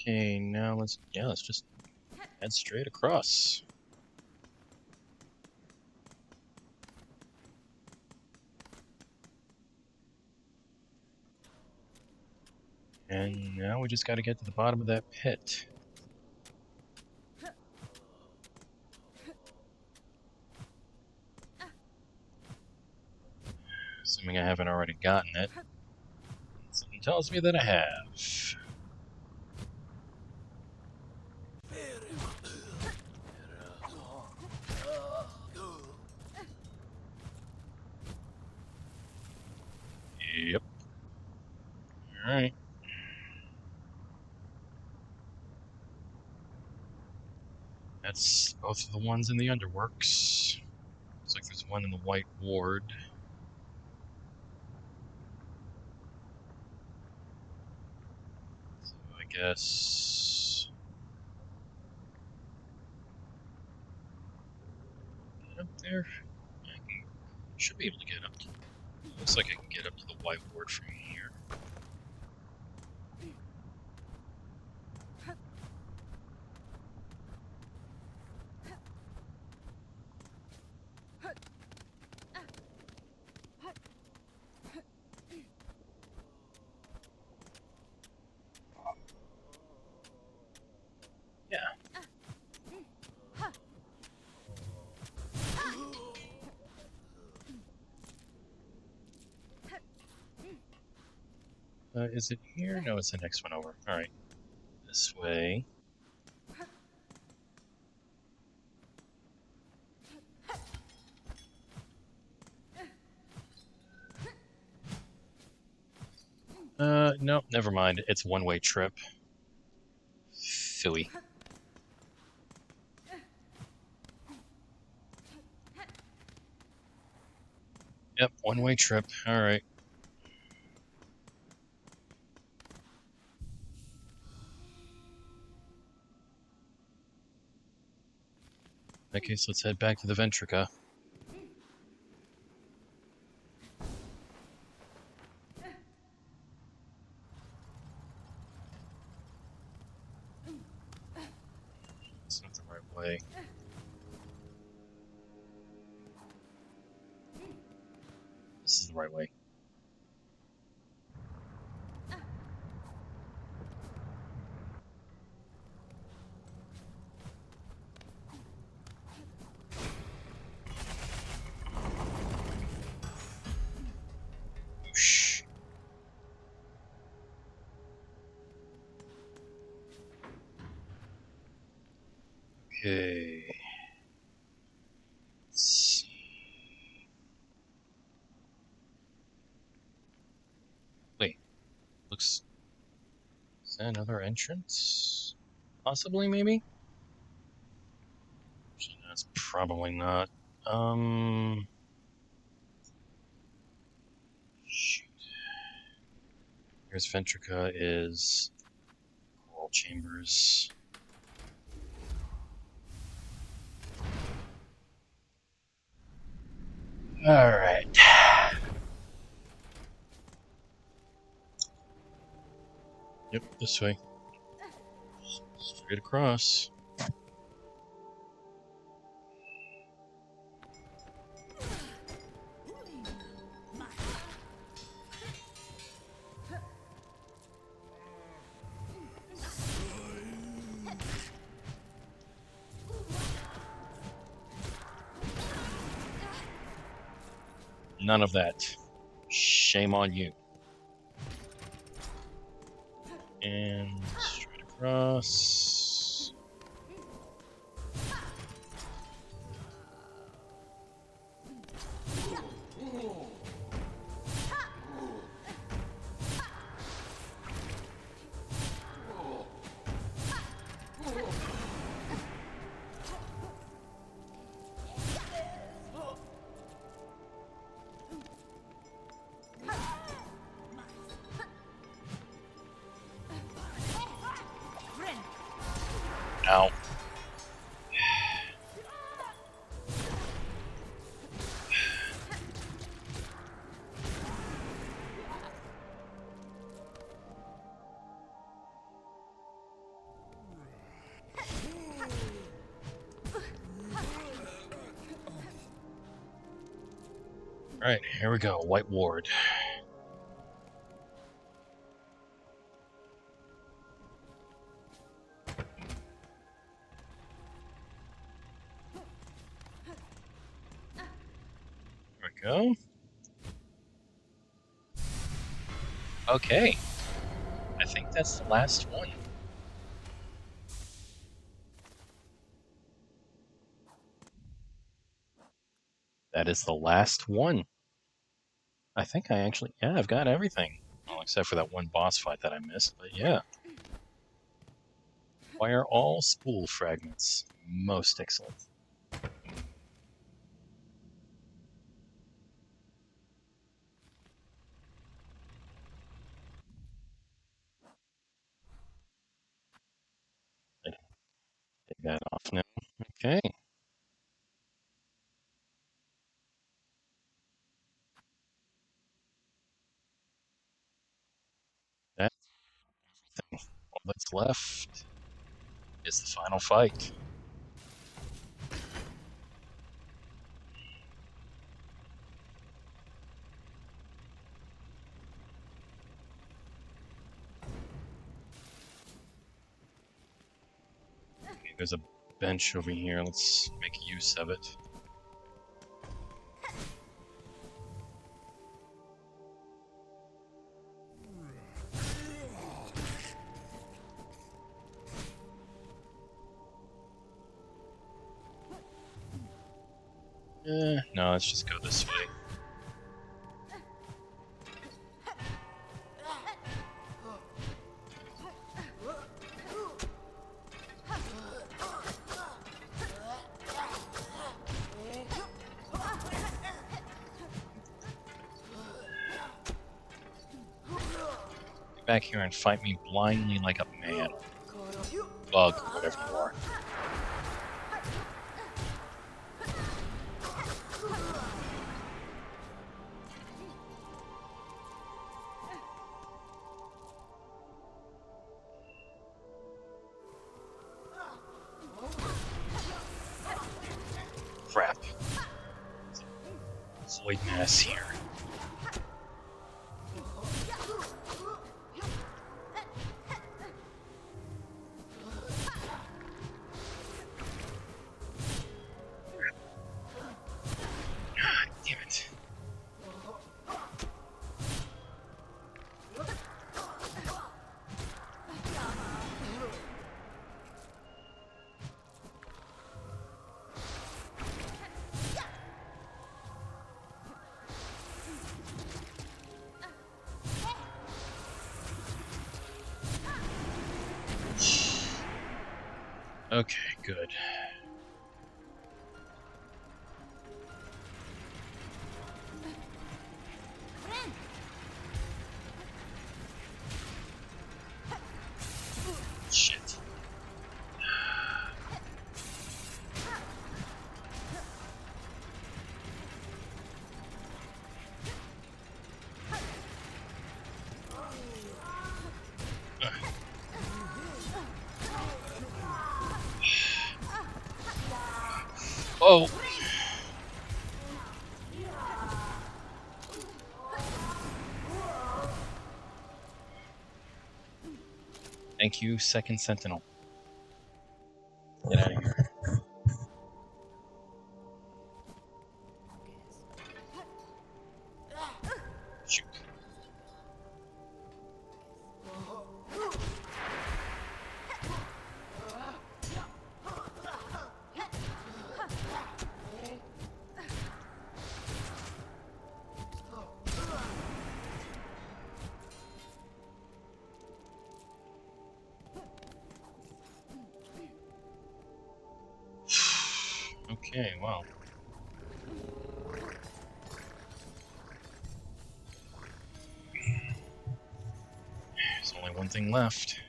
Okay, now let's just head straight across. And now we just got to get to the bottom of that pit. Assuming I haven't already gotten it. Something tells me that I have. Yep. Alright. That's both of the ones in the underworks. Looks like there's one in the White Ward. So I guess... Get up there? Should be able to get up to... Looks like I can get up to the White Ward from here. Yeah. Is it here? No, it's the next one over. Alright. This way. No, never mind. It's a one-way trip. Philly. Yep, one-way trip. Alright. In that case, let's head back to the Ventrica. It's not the right way. This is the right way. Whoosh. Okay. Let's see. Wait. Looks... Is that another entrance? Possibly, maybe? Actually, that's probably not. Shoot. Here's Ventrica is Coral Chambers. Alright. Yep, this way. Straight across. None of that. Shame on you. And straight across. Ow. Alright, here we go. White Ward. There we go. Okay. I think that's the last one. That is the last one. I think I actually, yeah, I've got everything. Well, except for that one boss fight that I missed, but yeah. Acquire all spool fragments. Most excellent. I can take that off now. Okay. That's everything. All that's left is the final fight. Okay, there's a bench over here. Let's make use of it. No, let's just go this way. Get back here and fight me blindly like a man. Bug, whatever you are. Crap. Void mass here. God damn it. Okay, good. Shit. Oh! Thank you, Second Sentinel. Get out of here. Shoot. Okay, well. There's only one thing left.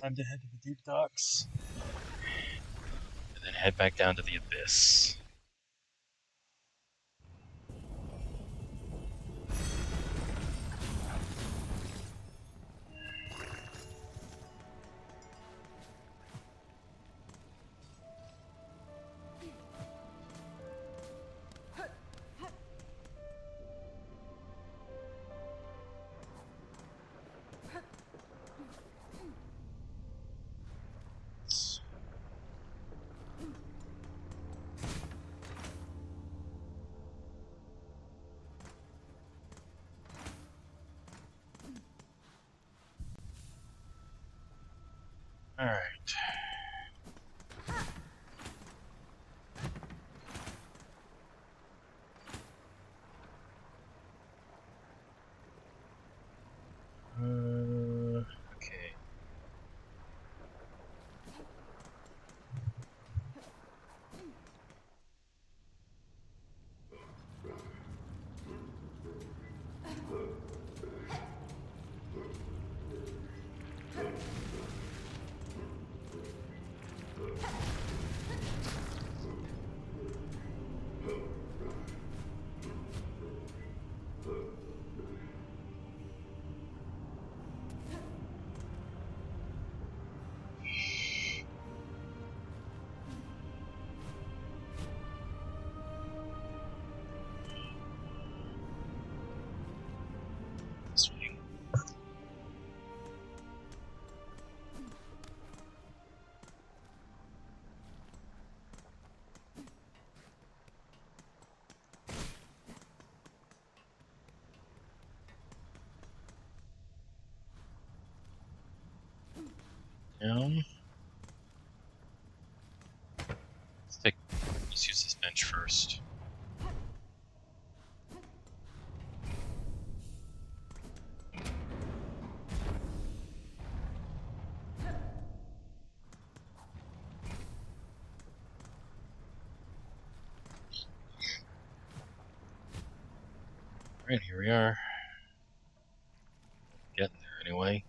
Time to head to the deep docks. And then head back down to the abyss. bench first. Alright, here we are. Getting there anyway.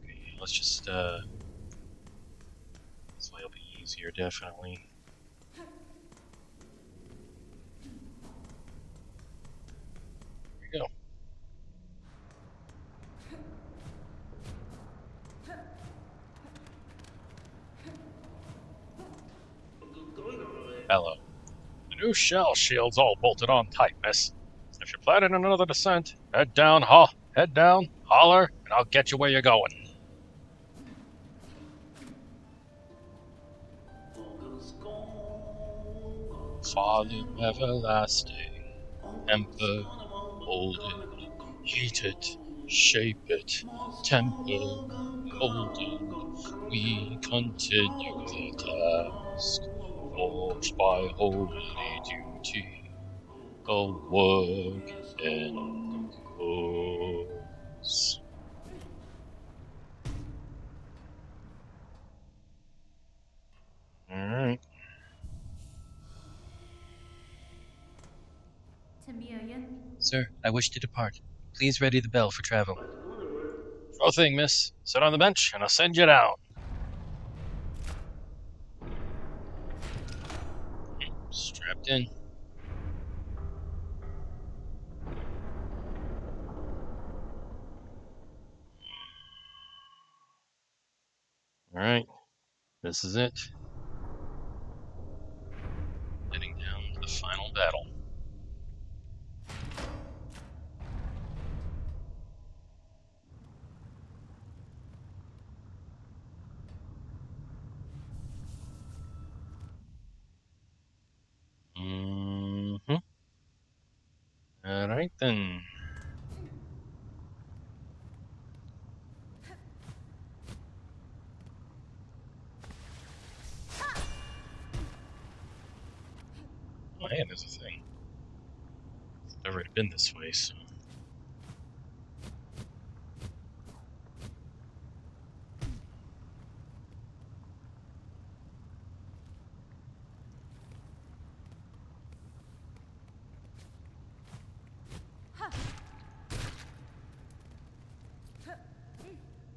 Okay, let's just, this way will be easier, definitely. Here we go. Hello. The new shell shield's all bolted on tight, miss. If you're planning another descent, head down, holler, and I'll get you where you're going. Father everlasting, emperor, hold it, heat it, shape it, temper, golden, we continue the task, forged by holy duty, the work endures. Alright. Sir, I wish to depart. Please ready the bell for travel. Sure thing, miss. Sit on the bench, and I'll send you down. Strapped in. Alright, this is it. Heading down to the final battle. Mm-hmm. Alright then. Oh, hey, there's a thing. I've never been this way, so.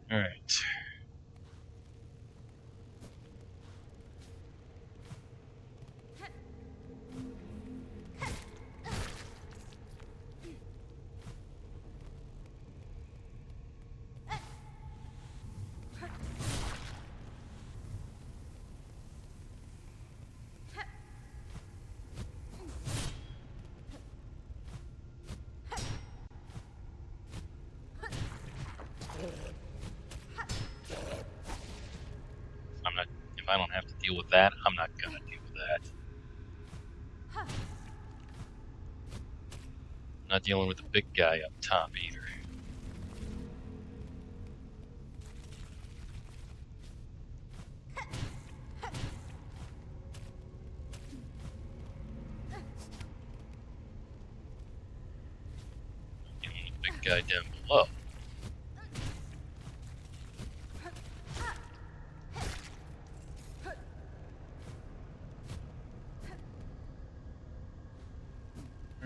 Alright. If I don't have to deal with that, I'm not gonna deal with that. I'm not dealing with the big guy up top either. I'm dealing with the big guy down below.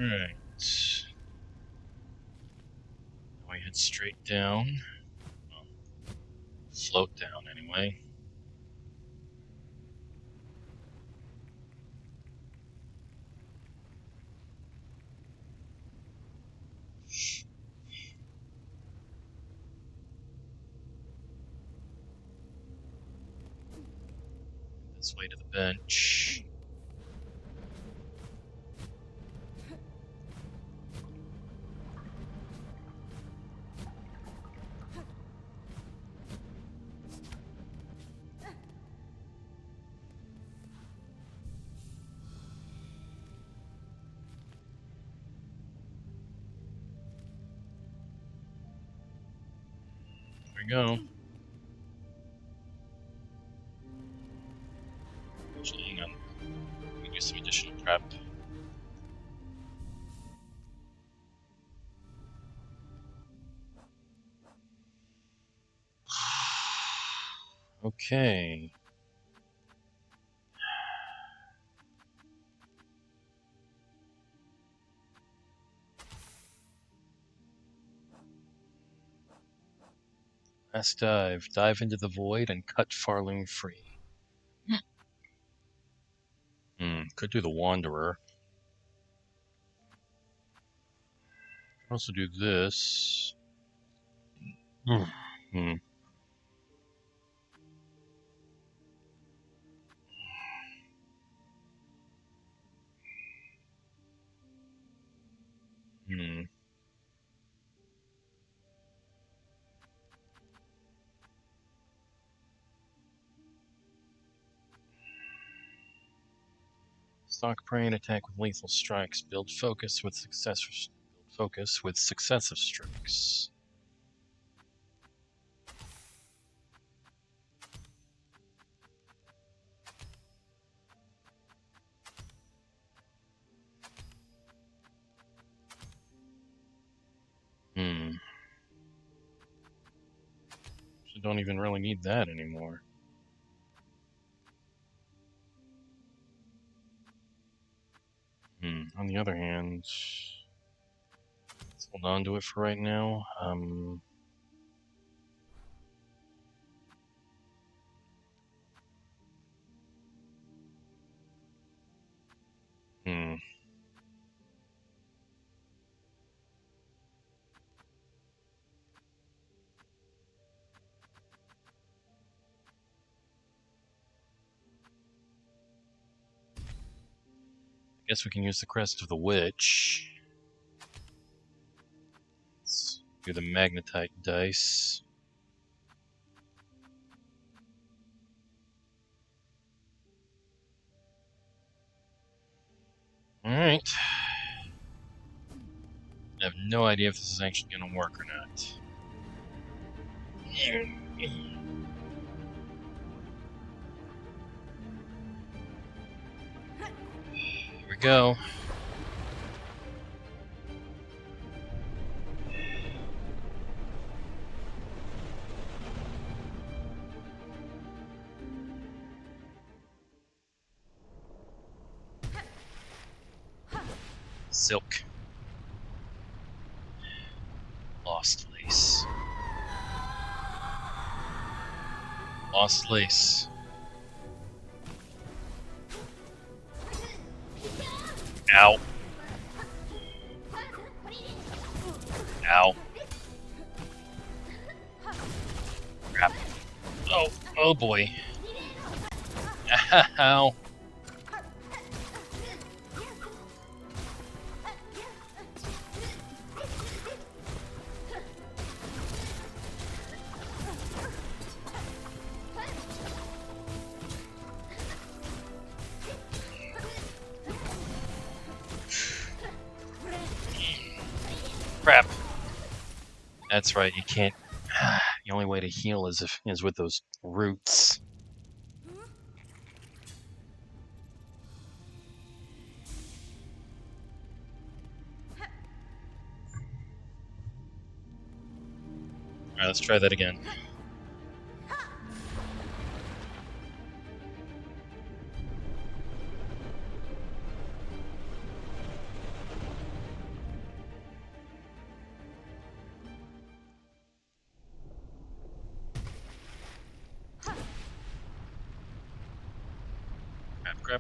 Alright. Now we head straight down. Well, float down anyway. This way to the bench. we go. Actually, hang on. We can do some additional prep. Okay. Last dive. Dive into the void and cut Farloon free. Could do the Wanderer. Could also do this. Hmm. Hmm. Stalk prey and attack with lethal strikes. Build focus with successive strikes. Hmm. So don't even really need that anymore. On the other hand, let's hold on to it for right now. Hmm. Guess we can use the crest of the witch. Let's do the magnetite dice. Alright. I have no idea if this is actually going to work or not. Here we go. Silk. Lost lace. Lost lace. Ow. Ow. Crap. Oh boy. Ow. Crap. That's right, you can't. The only way to heal is with those roots. Alright, let's try that again.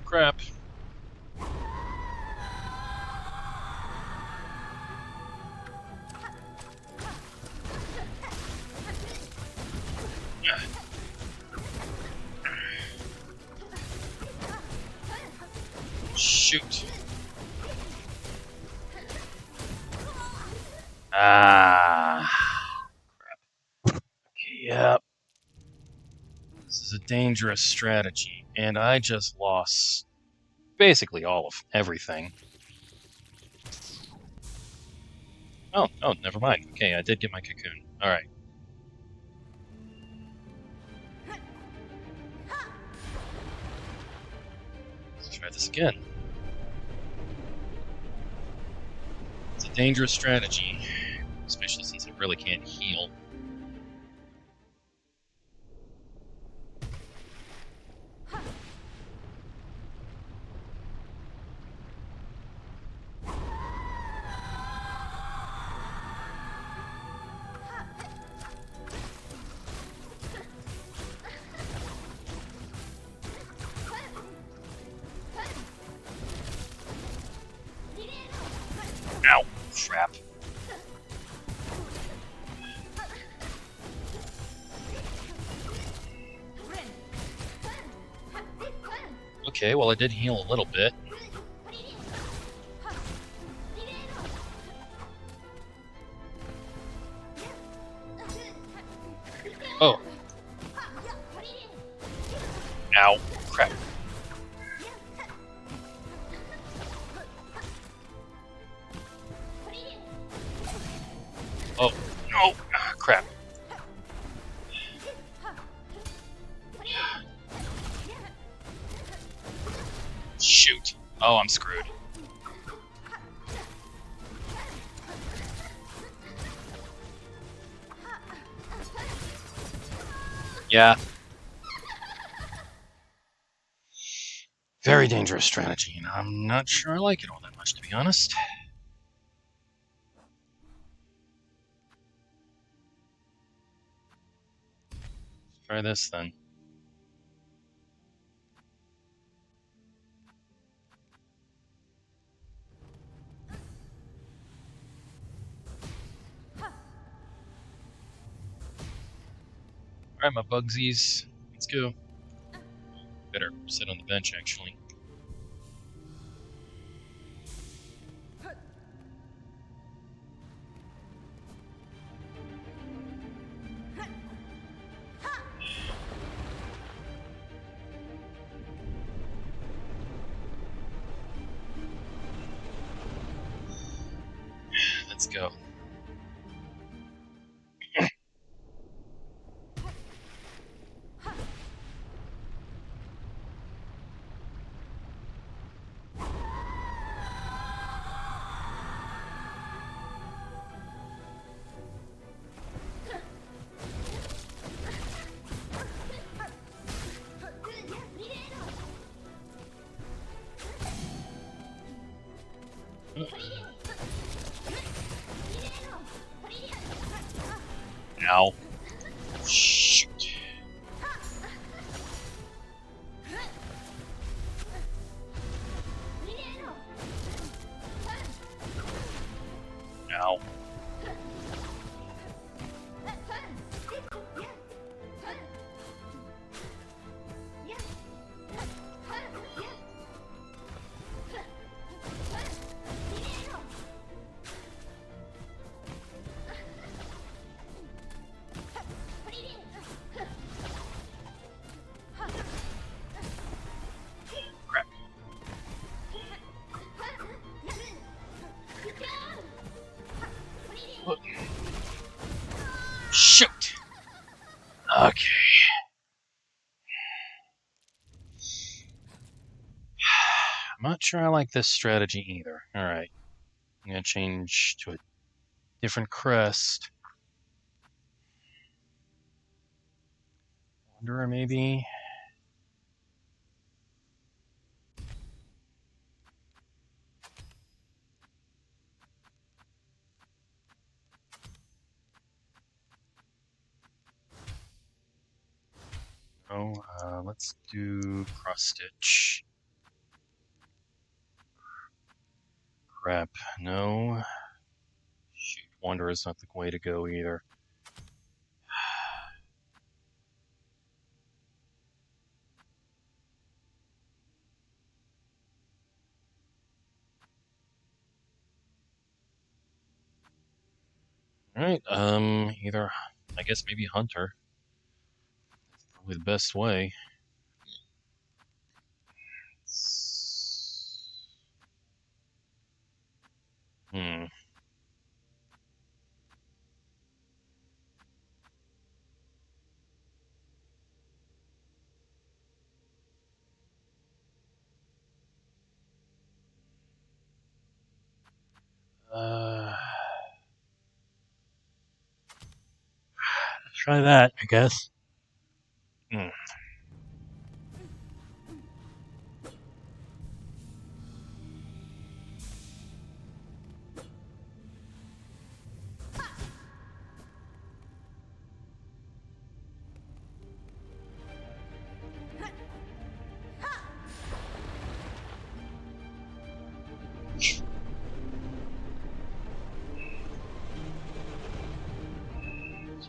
Crap. Shoot. Ah. Crap. Okay, yep. This is a dangerous strategy, and I just lost basically all of everything. Oh, never mind. Okay, I did get my cocoon. Alright. Try this again. It's a dangerous strategy, especially since I really can't heal. Ow! Crap. Okay, well I did heal a little bit. Oh. Ow. Crap. Oh. No. Ah, crap. Shoot. Oh, I'm screwed. Yeah. Very dangerous strategy, and I'm not sure I like it all that much, to be honest. Try this then. Alright, my bugsies. Let's go. Better sit on the bench, actually. Let's go. Ow. Shoot. Ow. Crap. Shoot. Okay. I'm not sure I like this strategy either. Alright. I'm gonna change to a different crest. Wanderer, maybe? Oh, let's do cross stitch. Crap, no. Shoot, Wanderer's not the way to go either. Alright, either, I guess maybe Hunter. That's probably the best way. Hmm. Try that, I guess. Hmm.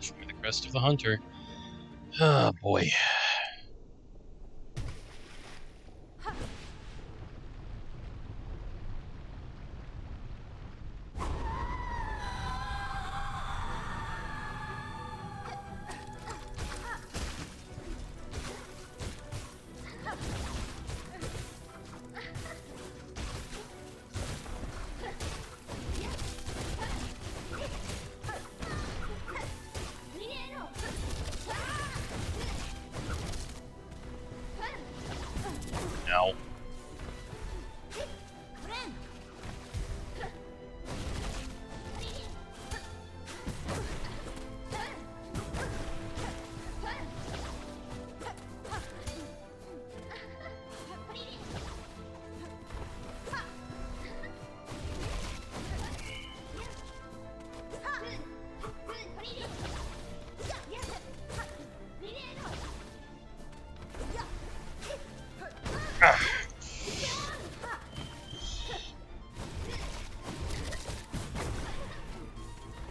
Show me the crest of the hunter. Oh boy. Ow.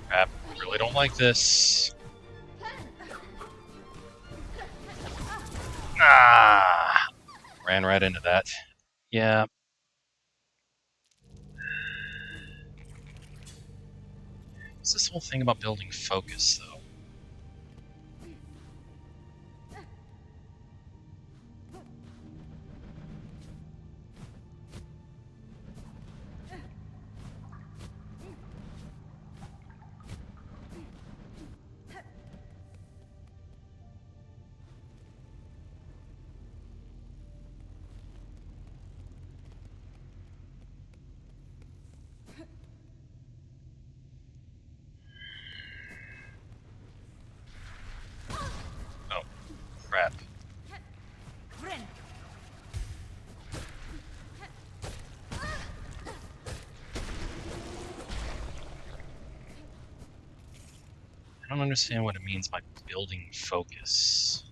Crap. Really don't like this. Ah! Ran right into that. Yeah. What's this whole thing about building focus, though? Oh, crap. I don't understand what it means by building focus.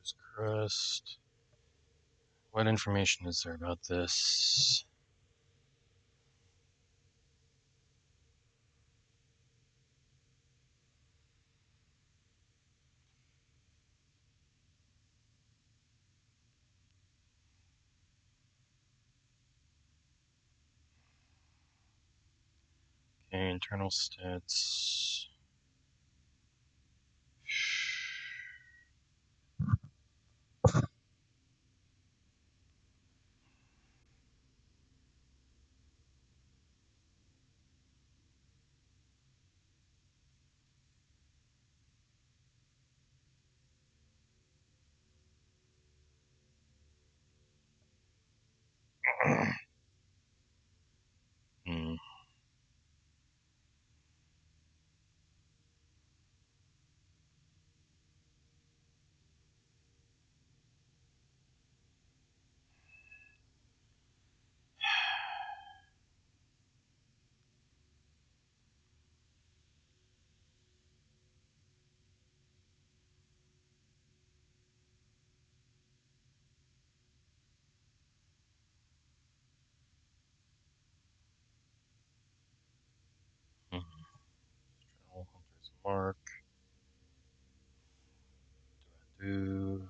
There's crust. What information is there about this? Okay, internal stats. Mark. Do.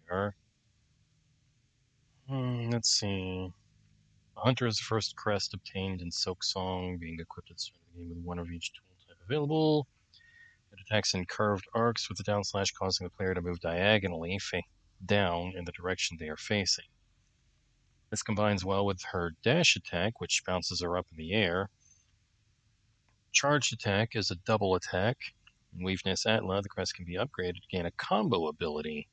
Here we are. Let's see. A hunter is the first crest obtained in Silk Song, being equipped at the start of the game with one of each tool type available. It attacks in curved arcs with the down slash, causing the player to move diagonally down in the direction they are facing. This combines well with her dash attack, which bounces her up in the air. Charged attack is a double attack. In Weaveness Atla, the crest can be upgraded to gain a combo ability.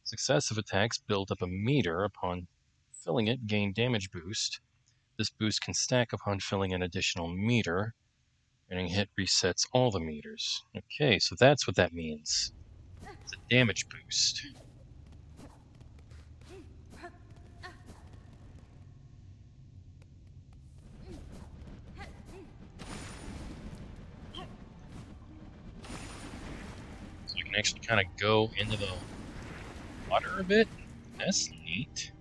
Successive attacks build up a meter. Upon filling it, gain damage boost. This boost can stack upon filling an additional meter, and a hit resets all the meters. Okay, so that's what that means. It's a damage boost. So we can actually kind of go into the water a bit. That's neat.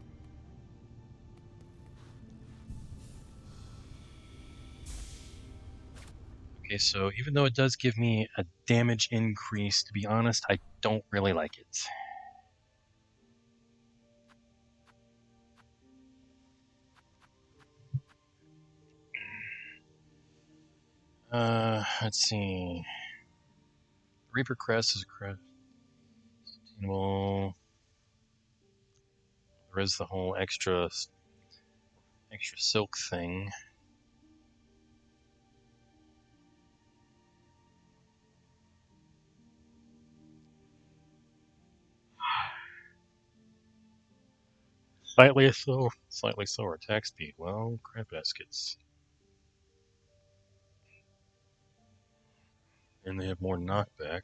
Okay, so even though it does give me a damage increase, to be honest, I don't really like it. Let's see. Reaper Crest is a crest. Well, there is the whole extra silk thing. Slightly slower attack speed. Well, crab baskets. And they have more knockback.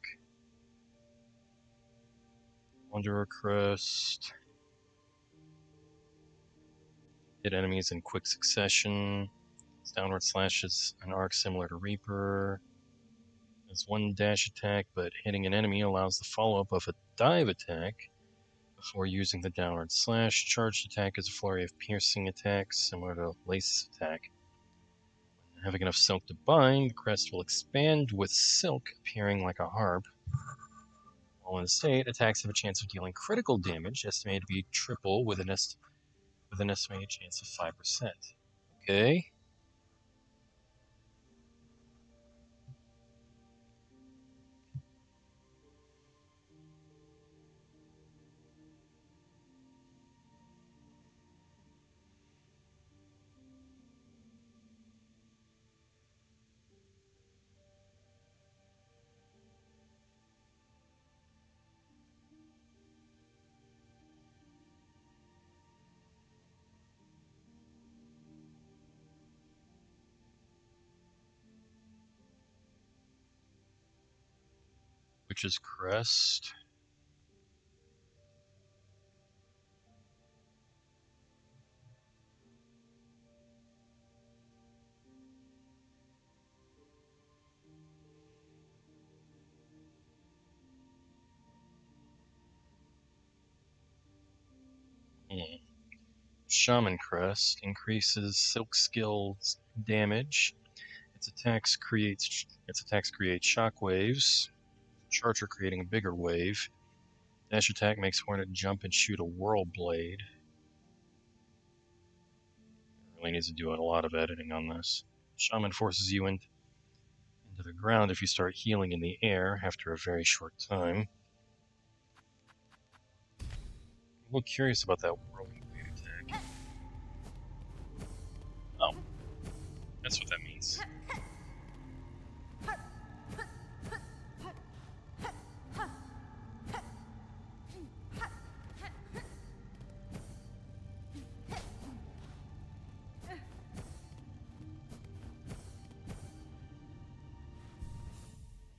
Wanderer Crest. Hit enemies in quick succession. Its downward slash is an arc similar to Reaper. It's one dash attack, but hitting an enemy allows the follow-up of a dive attack before using the downward slash. Charged attack is a flurry of piercing attacks, similar to Lace's attack. When having enough silk to bind, the crest will expand with silk appearing like a harp. While in the state, attacks have a chance of dealing critical damage, estimated to be triple with an estimated chance of 5%. Okay. Witch's Crest. Shaman Crest increases Silk Skill's damage. Its attacks create shockwaves. Charger creating a bigger wave. Dash attack makes Hornet jump and shoot a whirl blade. Really needs to do a lot of editing on this. Shaman forces you into the ground if you start healing in the air after a very short time. I'm a little curious about that whirling blade attack. Oh, that's what that means.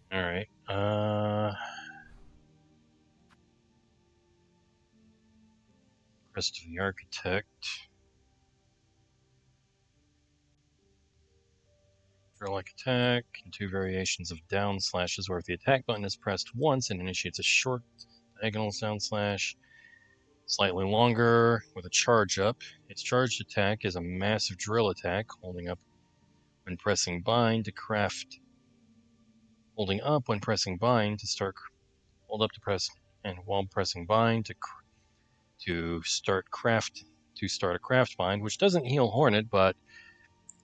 Alright, Crest of the Architect. Drill-like attack, and 2 variations of down slashes, where if the attack button is pressed once, it initiates a short diagonal sound slash, slightly longer with a charge up. Its charged attack is a massive drill attack, holding up when pressing bind to craft. Holding up when pressing bind to start. Hold up to press, and while pressing bind to start a craft bind, which doesn't heal Hornet, but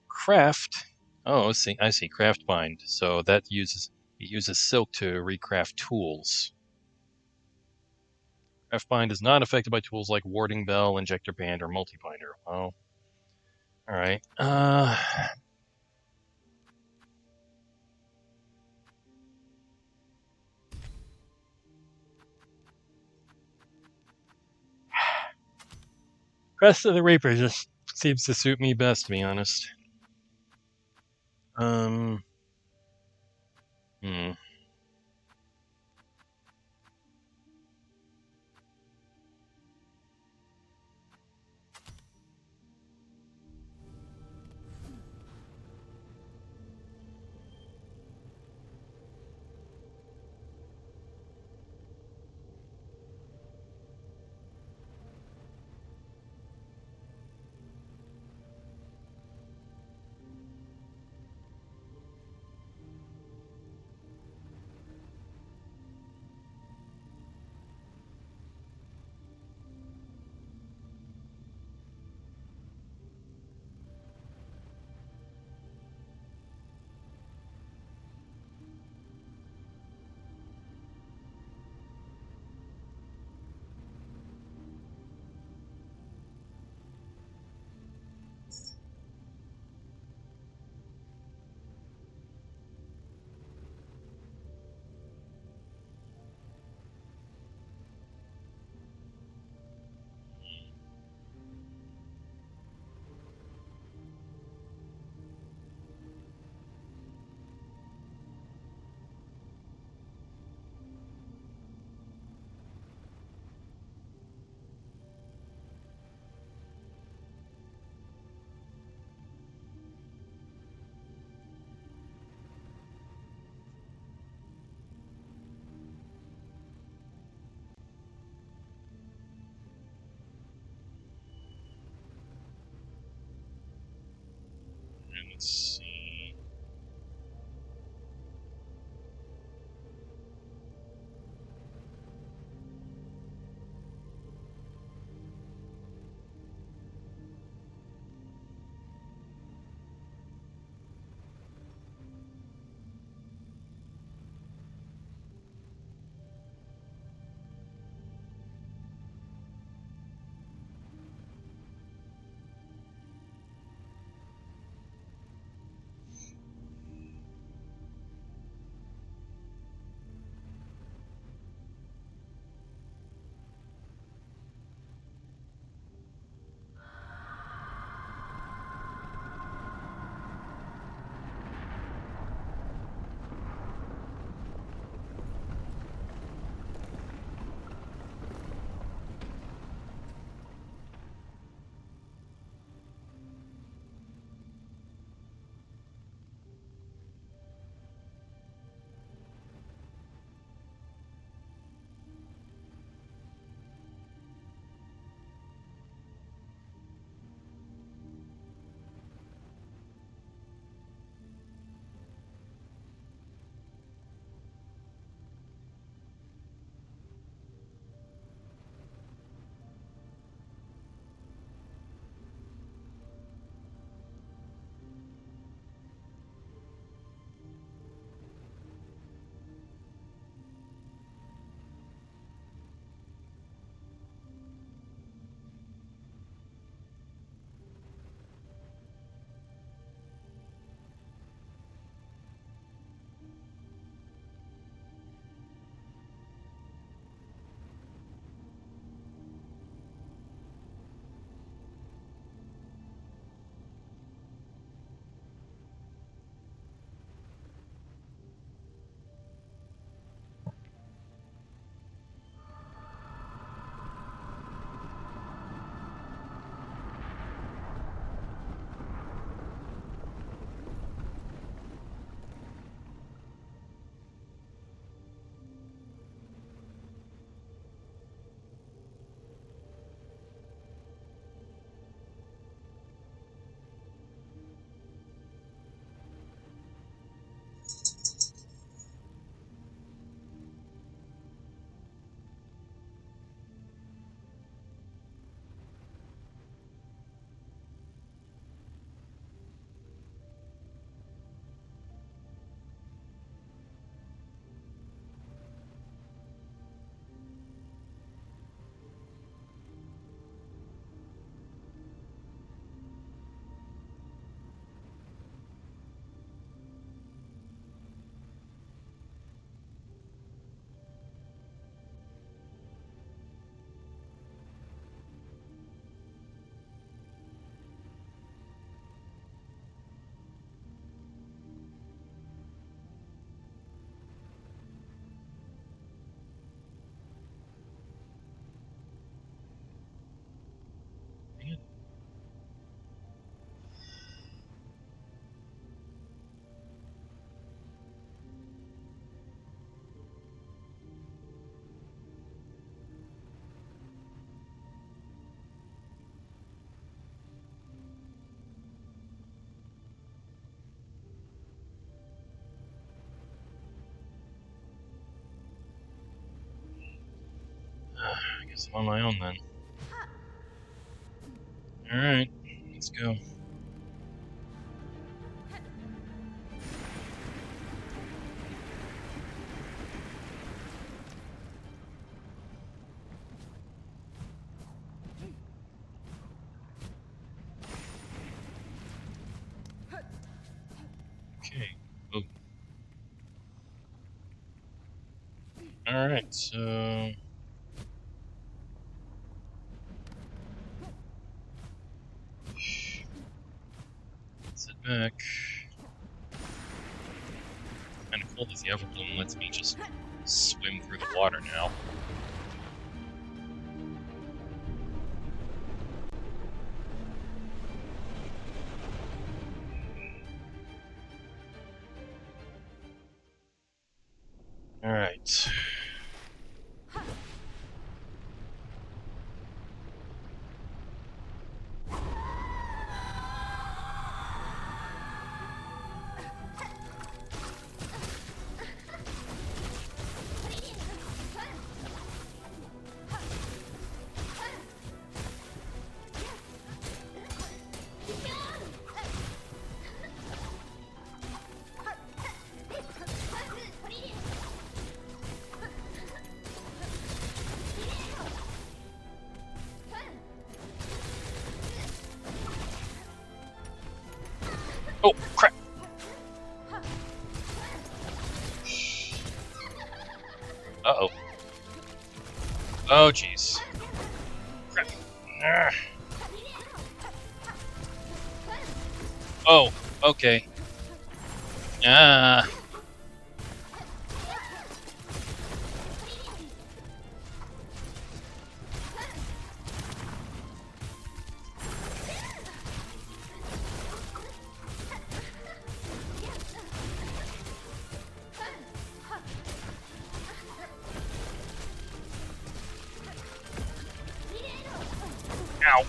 craft. Oh, see, I see, craft bind. So that uses silk to recraft tools. Craft bind is not affected by tools like warding bell, injector band, or multibinder. Well, all right. Crest of the Reaper just seems to suit me best, to be honest. Hmm. And let's see. guess I'm on my own then. Alright, let's go. Okay. Oh. Alright, so... Sit back. Kinda cool that the Everbloom lets me just swim through the water now. Alright. Oh, crap! Uh-oh. Oh, jeez. Crap. Ah. Oh, okay. Ah. Ow.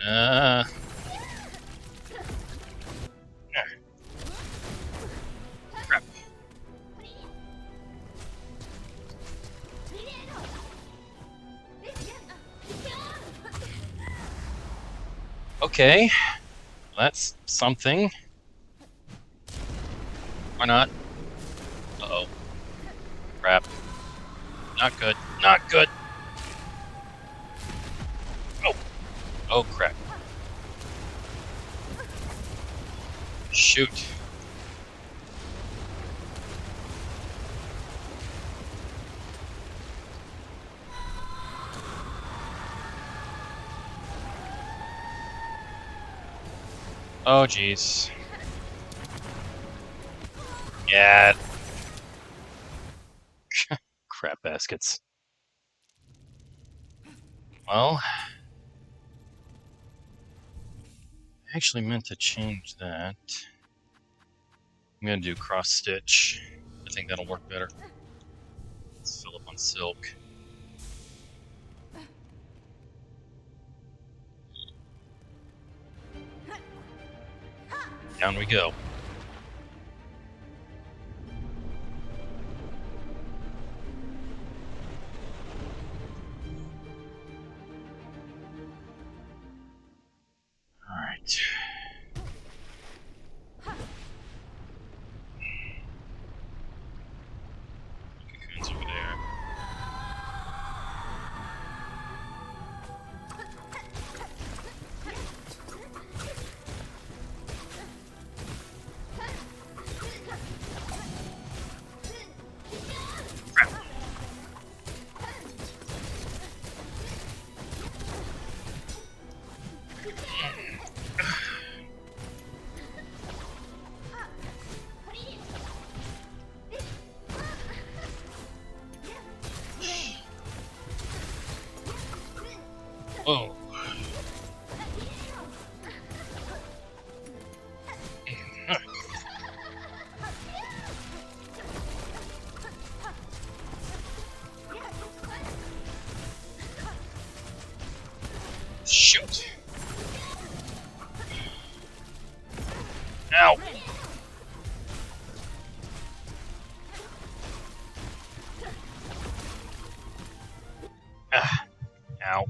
Ah. Crap. Okay. That's something. Or not. Uh-oh. Crap. Not good. Not good. Oh. Oh, crap. Shoot. Oh, jeez. Yeah. Crap baskets. Well, I actually meant to change that. I'm gonna do cross stitch. I think that'll work better. Let's fill up on silk. Down we go. Alright. Cocoon's over there. Whoa. Shoot. Ow.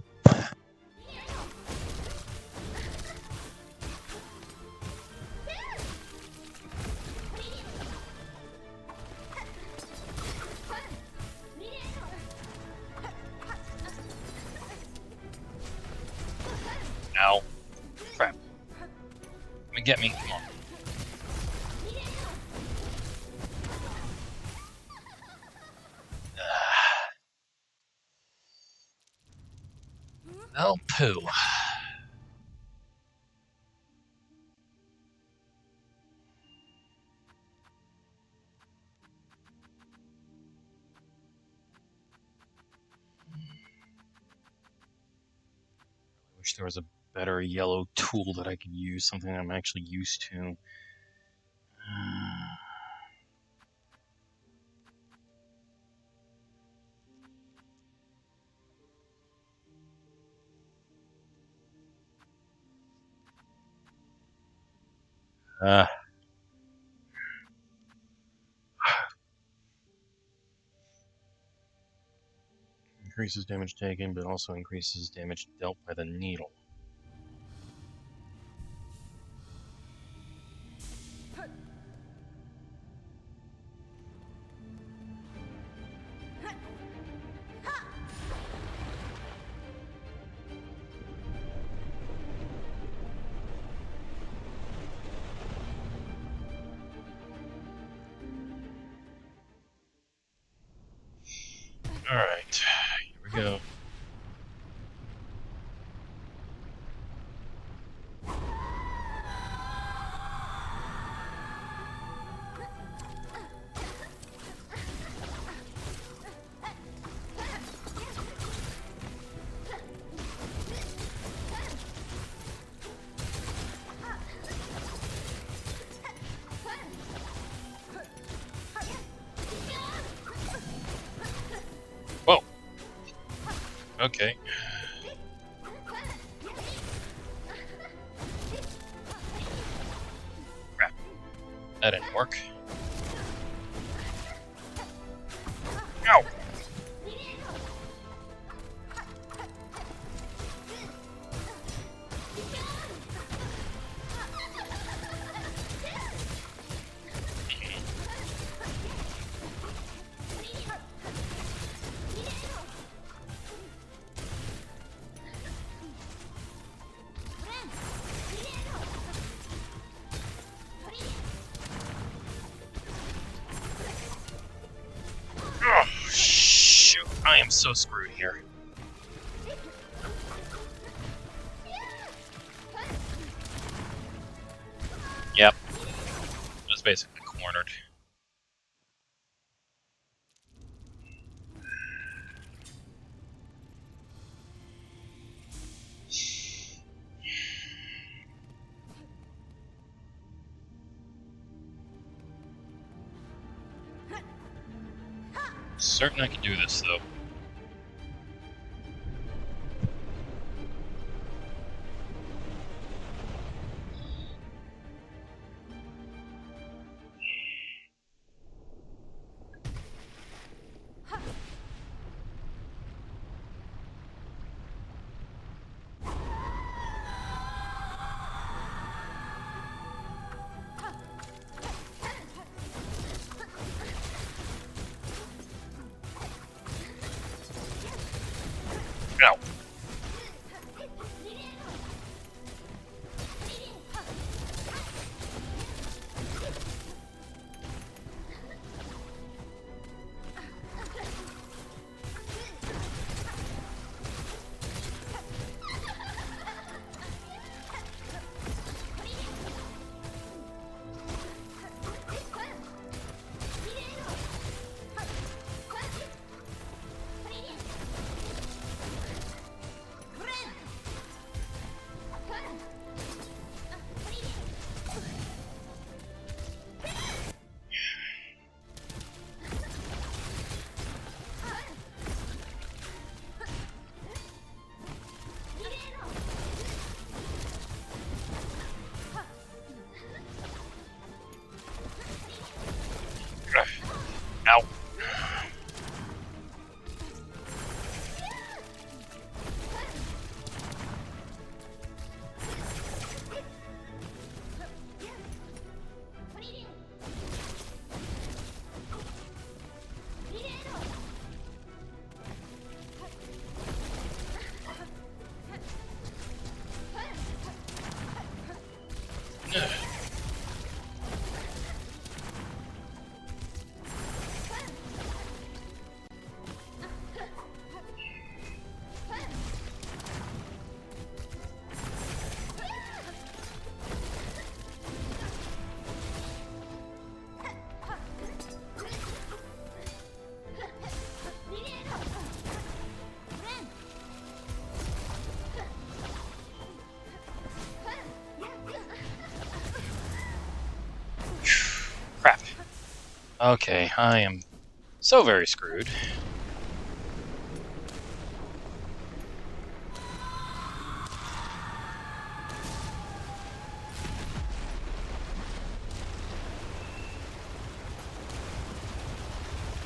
Ow. Crap. Come and get me. Come on. Oh, poo. Wish there was a better yellow tool that I could use, something I'm actually used to. Uh, increases damage taken, but also increases damage dealt by the needle. Alright, here we go. Whoa! Okay. Crap. That didn't work. Ow! Oh, shoot. I am so screwed here. Yep. I was basically cornered. Certain I can do this, though. Crap. Okay, I am so very screwed.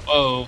Whoa.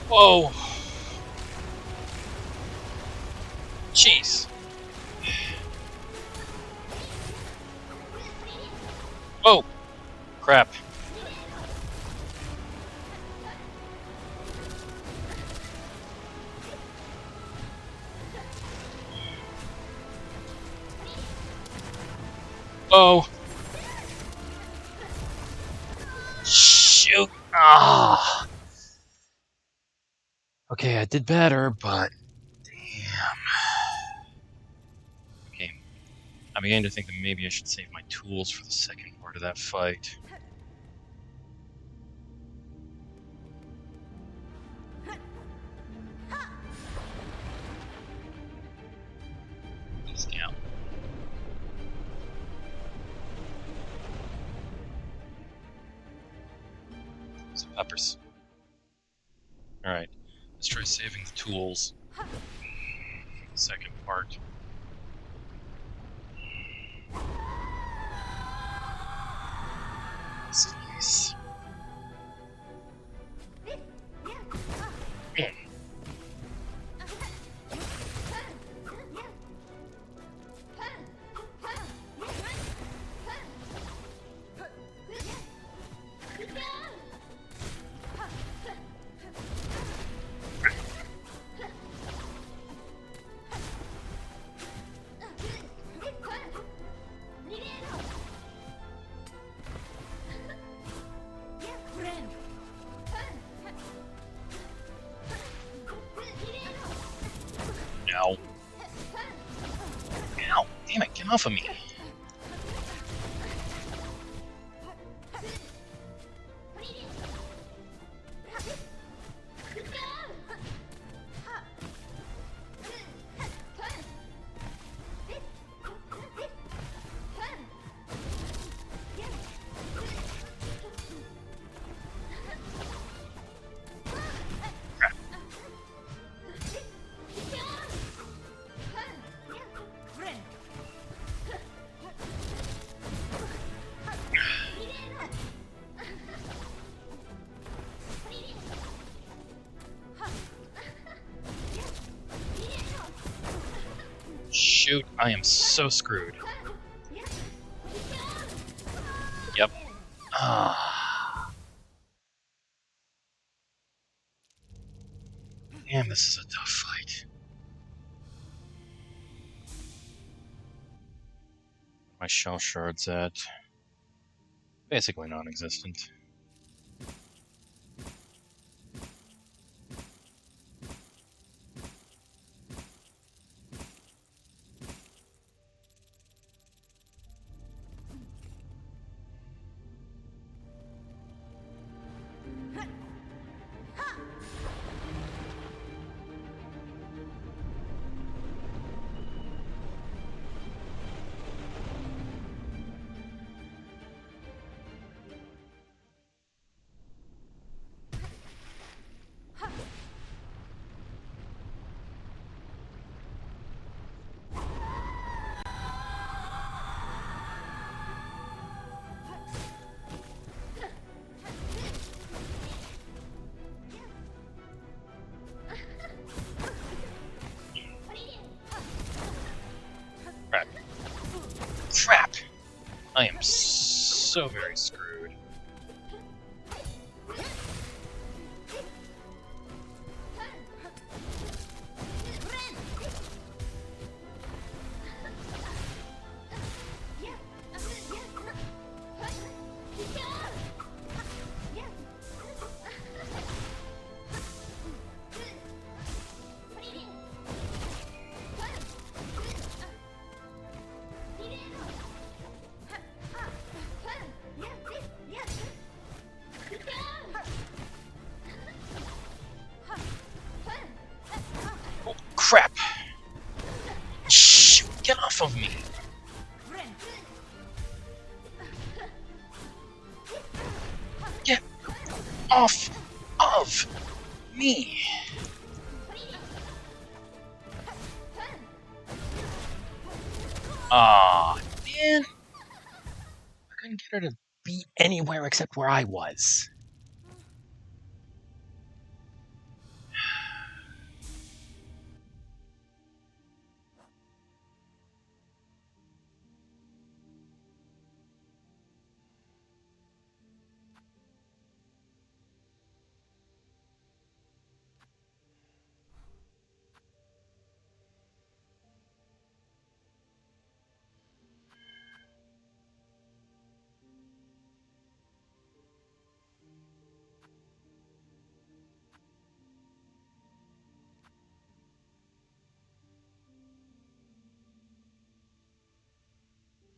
Whoa. Jeez. Whoa. Crap. Whoa. Shoot. Ah. Okay, I did better, but damn. Okay. I began to think that maybe I should save my tools for the second part of that fight. Scout. Some peppers. Alright. Let's try saving the tools for the second part. This is nice. Ow. Ow. Damn it, get off of me. Shoot, I am so screwed. Yep. Ah. Damn, this is a tough fight. My shell shards at basically non-existent. Crap. Crap! I am so very screwed. Oh, crap! Shoot, get off of me! Get off of me! Aw, man! I couldn't get her to be anywhere except where I was.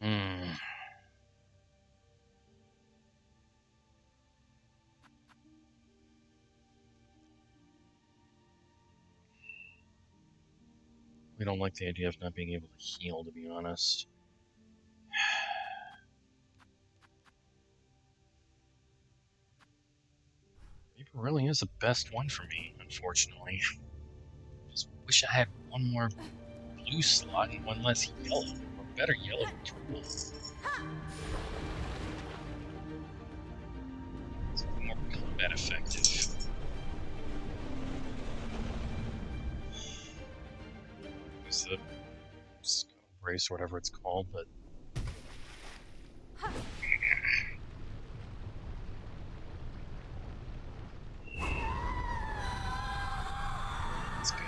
Hmm. We don't like the idea of not being able to heal, to be honest. Reaper really is the best one for me, unfortunately. Just wish I had one more blue slot and one less yellow, or better yellow tools. It's more combat effective. Use the skull brace or whatever it's called, but let's go.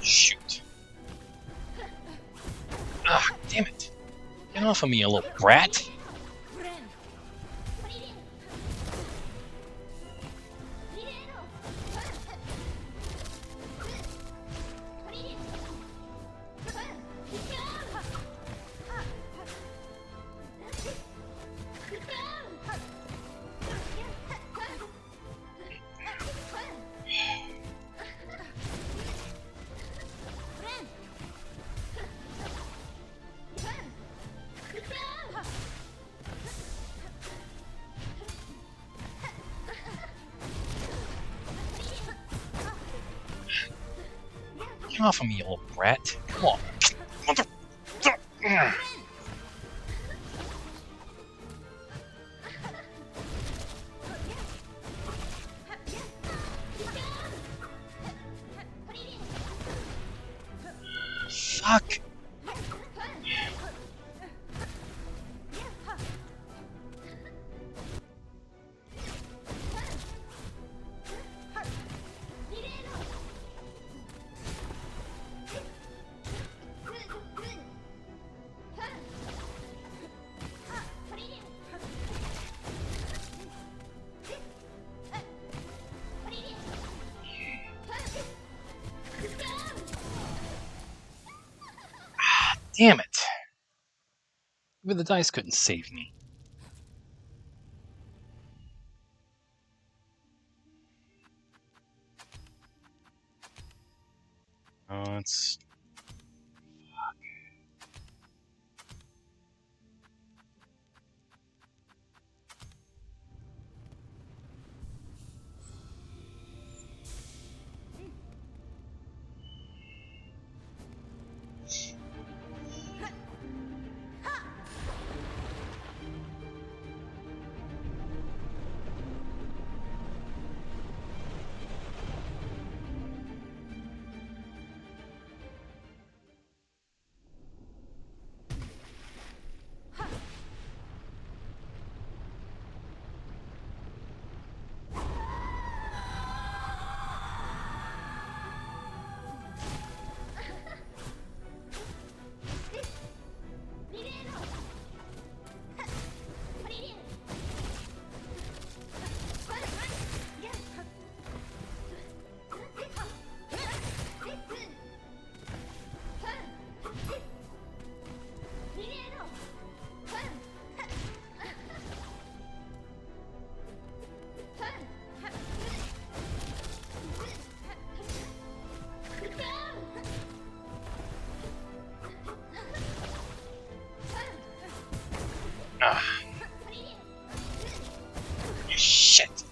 Shoot. Ah, damn it. Get off of me, you little brat. Get off of me, you little brat. Come on. Mother... Fuck. Damn it. Even the dice couldn't save me. Oh, it's... Ah. Shit.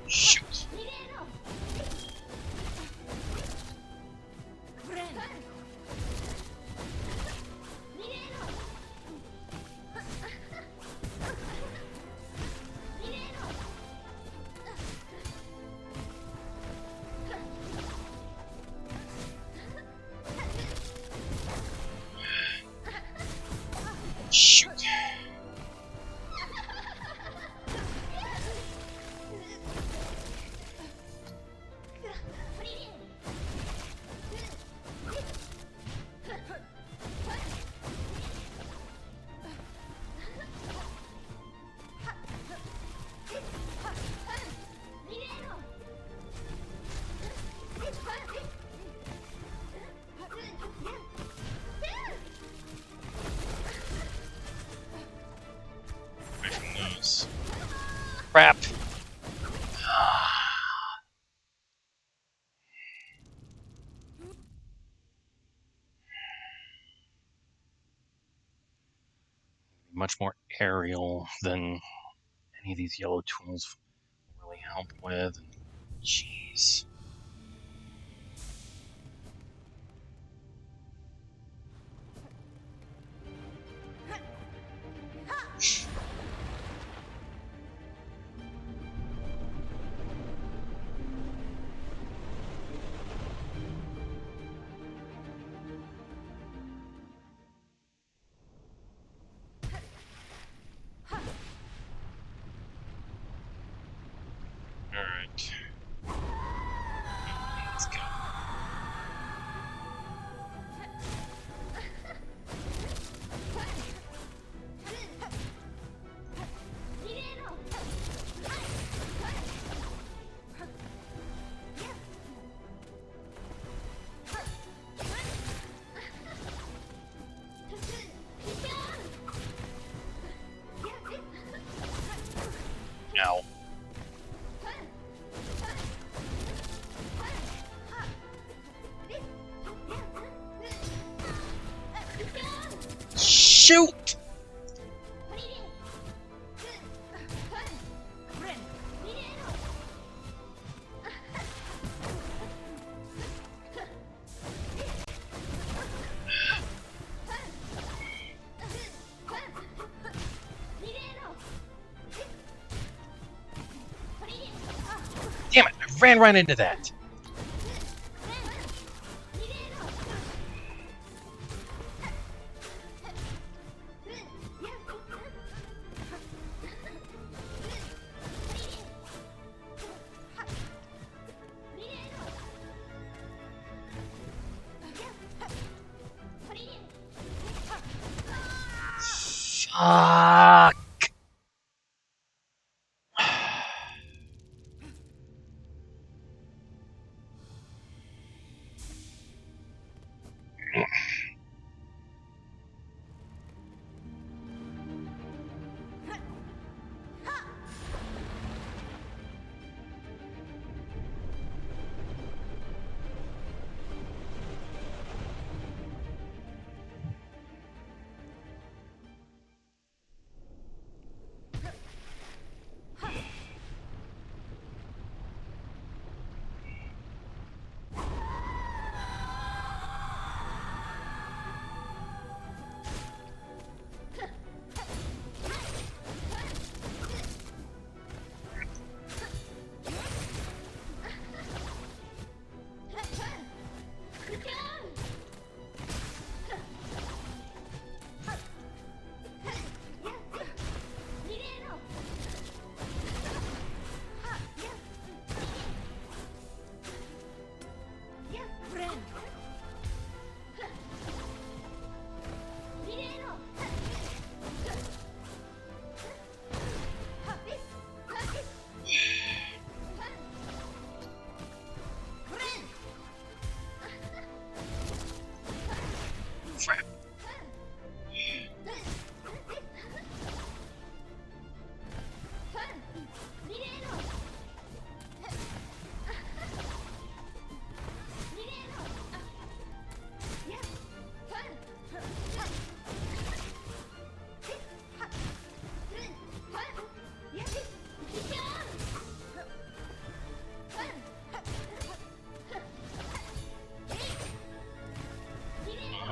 Shoot. Shoot. Away from those. Crap. Much more aerial than any of these yellow tools really help with. Jeez. Alright. Let's go. Ow. Shoot! Damn it, I ran right into that. Fuck.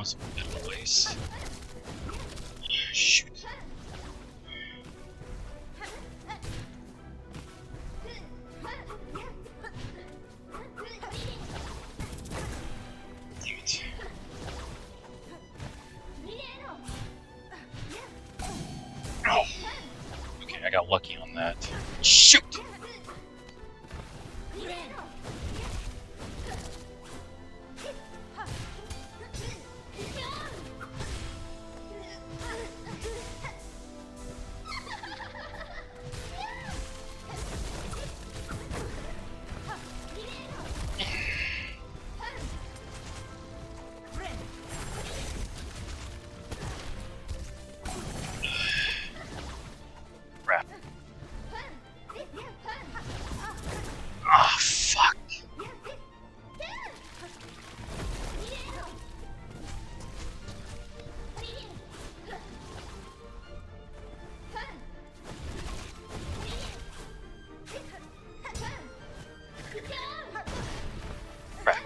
was a bit of a waste. Shoot. Damn it. Ow. Okay, I got lucky on that. Shoot! Crap. Ah, fuck. Crap.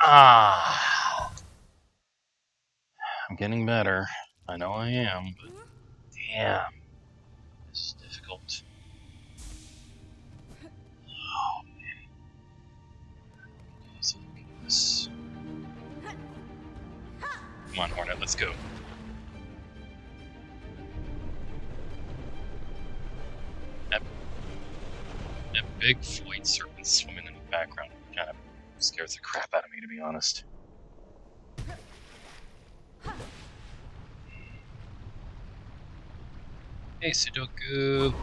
Ah. I'm getting better. I know I am, but damn. This is difficult. Oh, man. So look at this. Come on, Hornet, let's go. That big void serpent swimming in the background kind of scares the crap out of me, to be honest. Hey, Sudoku.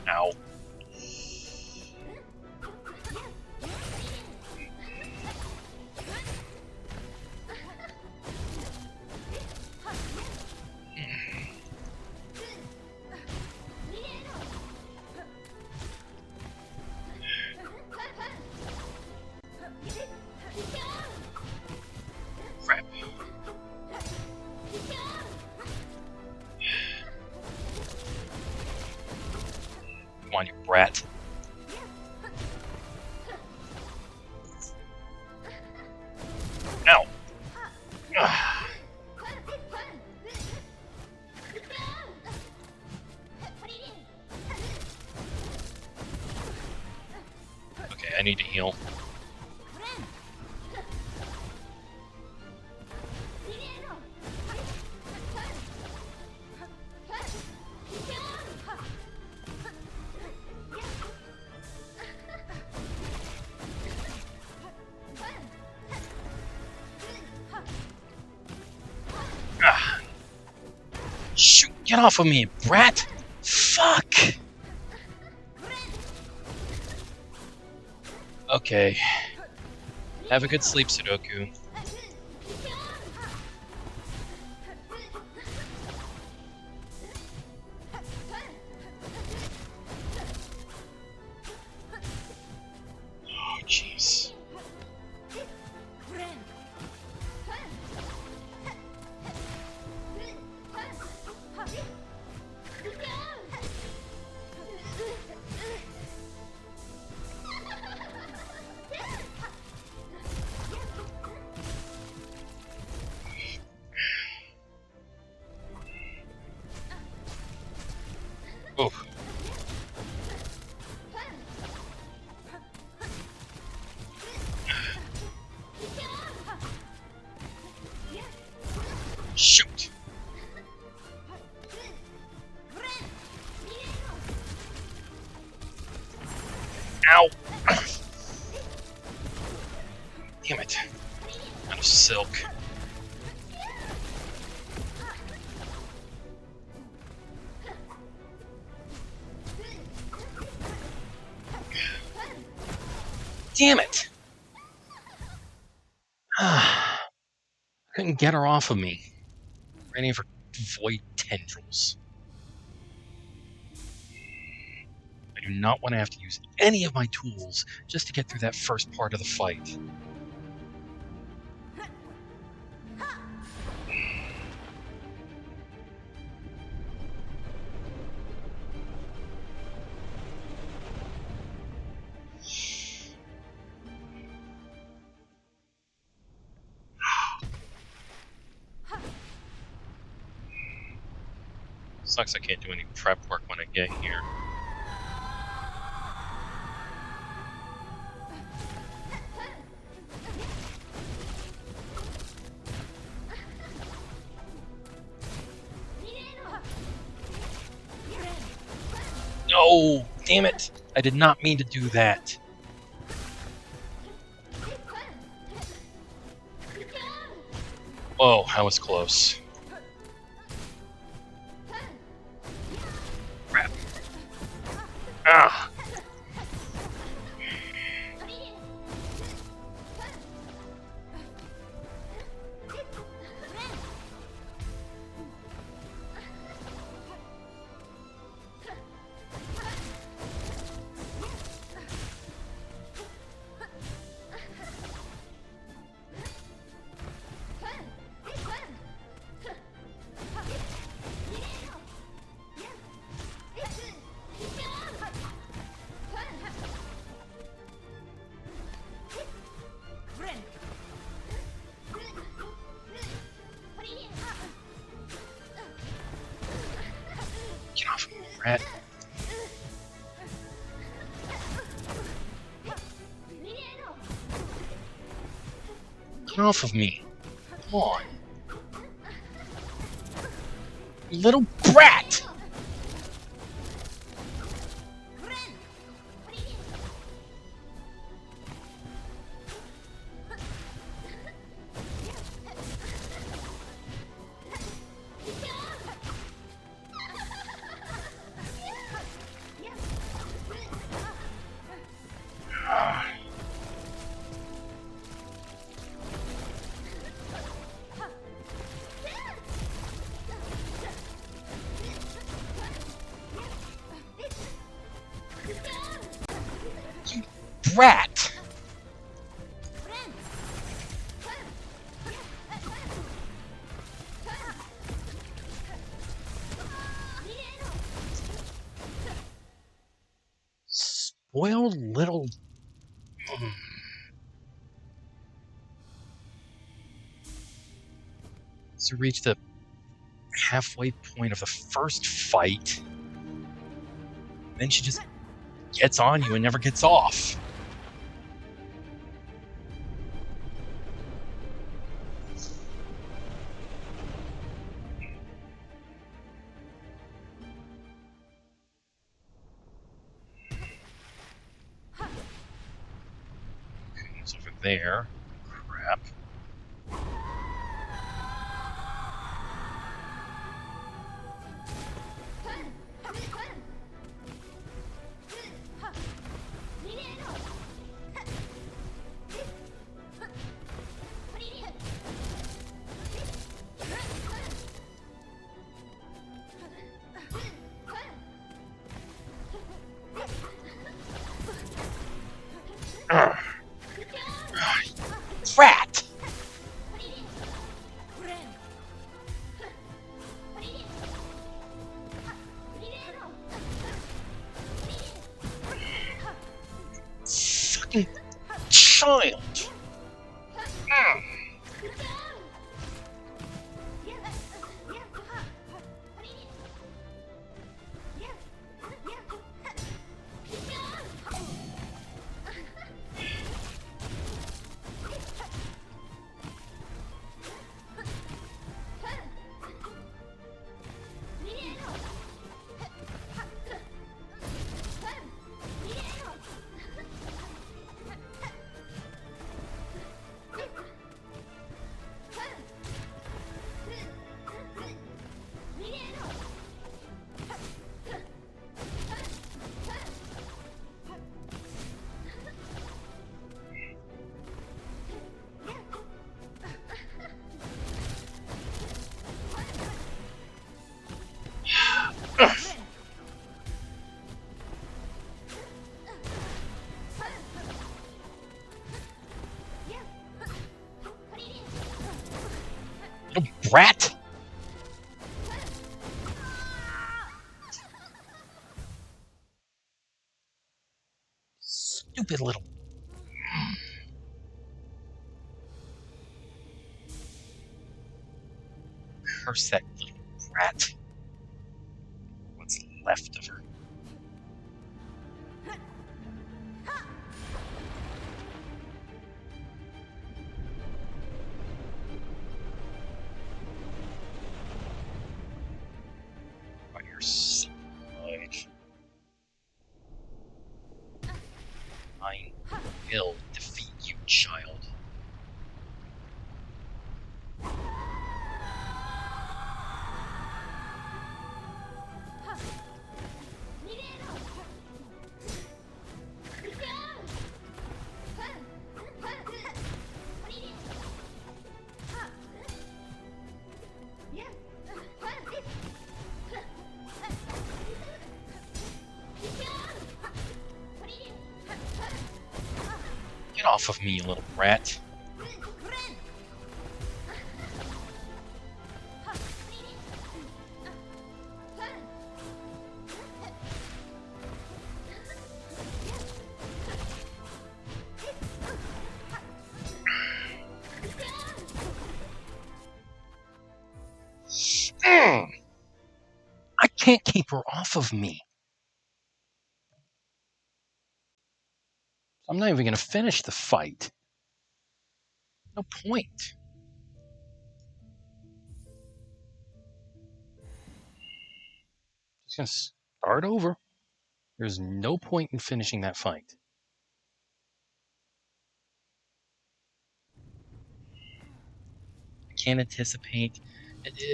Ow. Crap. Come on, you brat. Ow. Ah. Okay, I need to heal. Ah. Shoot, get off of me, brat! Fuck! Okay. Have a good sleep, Sudoku. Oh, jeez. Oof. Shoot! Ow! Damn it. Out of silk. Damn it! Couldn't get her off of me. For any of her void tendrils. I do not want to have to use any of my tools just to get through that first part of the fight. Sucks I can't do any prep work when I get here. No! Damn it! I did not mean to do that. Whoa, that was close. Crap. Ah! Get off of me, rat. Get off of me. Come on. You little brat! Brat! Spoiled little... To reach the halfway point of the first fight, then she just gets on you and never gets off. Okay, it's over there. Crap. Rat! Fucking child! Little brat! Stupid little... Curse that little brat. left of her. On your side. I will defeat you, child. Get off of me, you little rat. I can't keep her off of me. I'm not even going to finish the fight. No point. Just going to start over. There's no point in finishing that fight. I can't anticipate.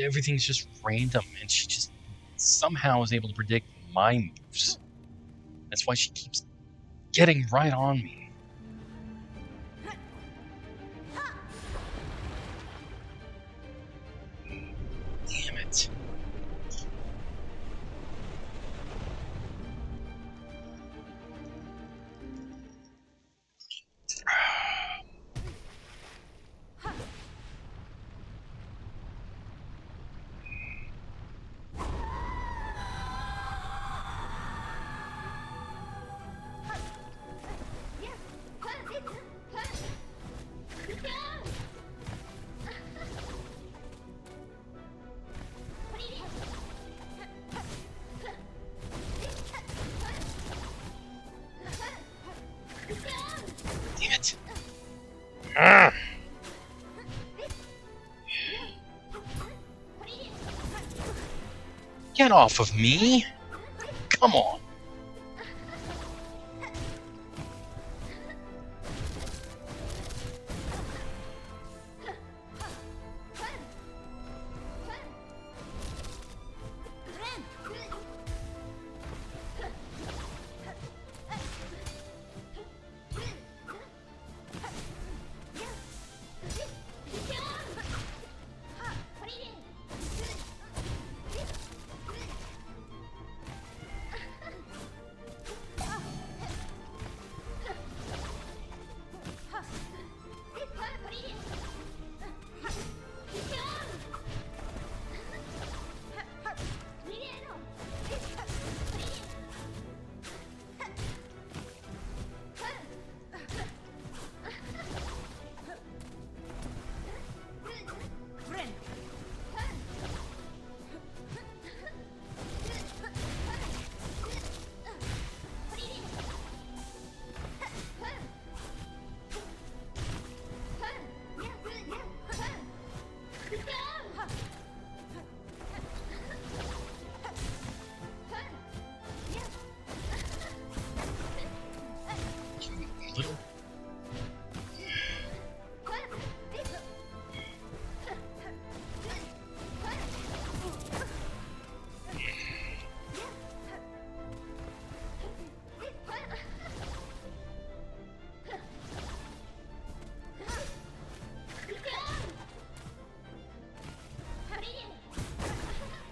Everything's just random, and she just somehow is able to predict my moves. That's why she keeps getting right on me. Damn it. Damn it. Get off of me. Come on.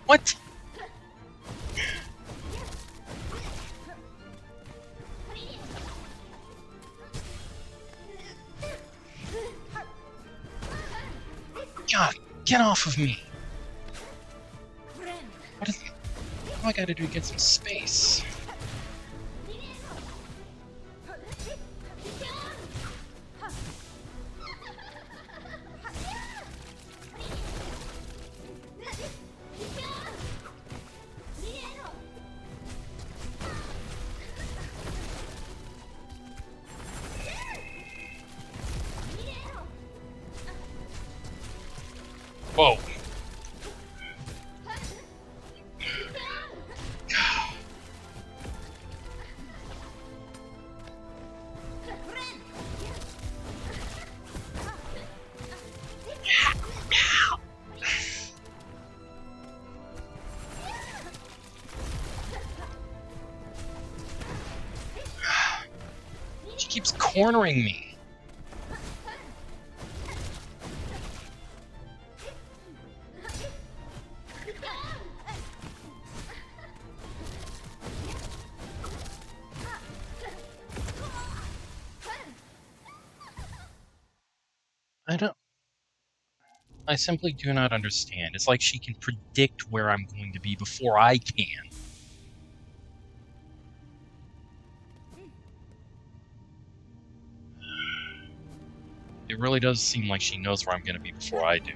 What? God, get off of me. What do I gotta do to get some space? Whoa. She keeps cornering me. I simply do not understand. It's like she can predict where I'm going to be before I can. It really does seem like she knows where I'm going to be before I do.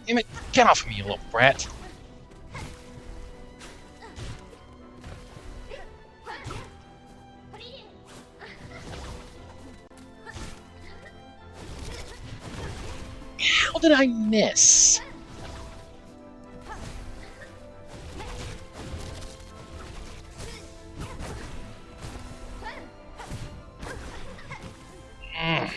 Damn it, get off of me, you little brat. How did I miss? Mm.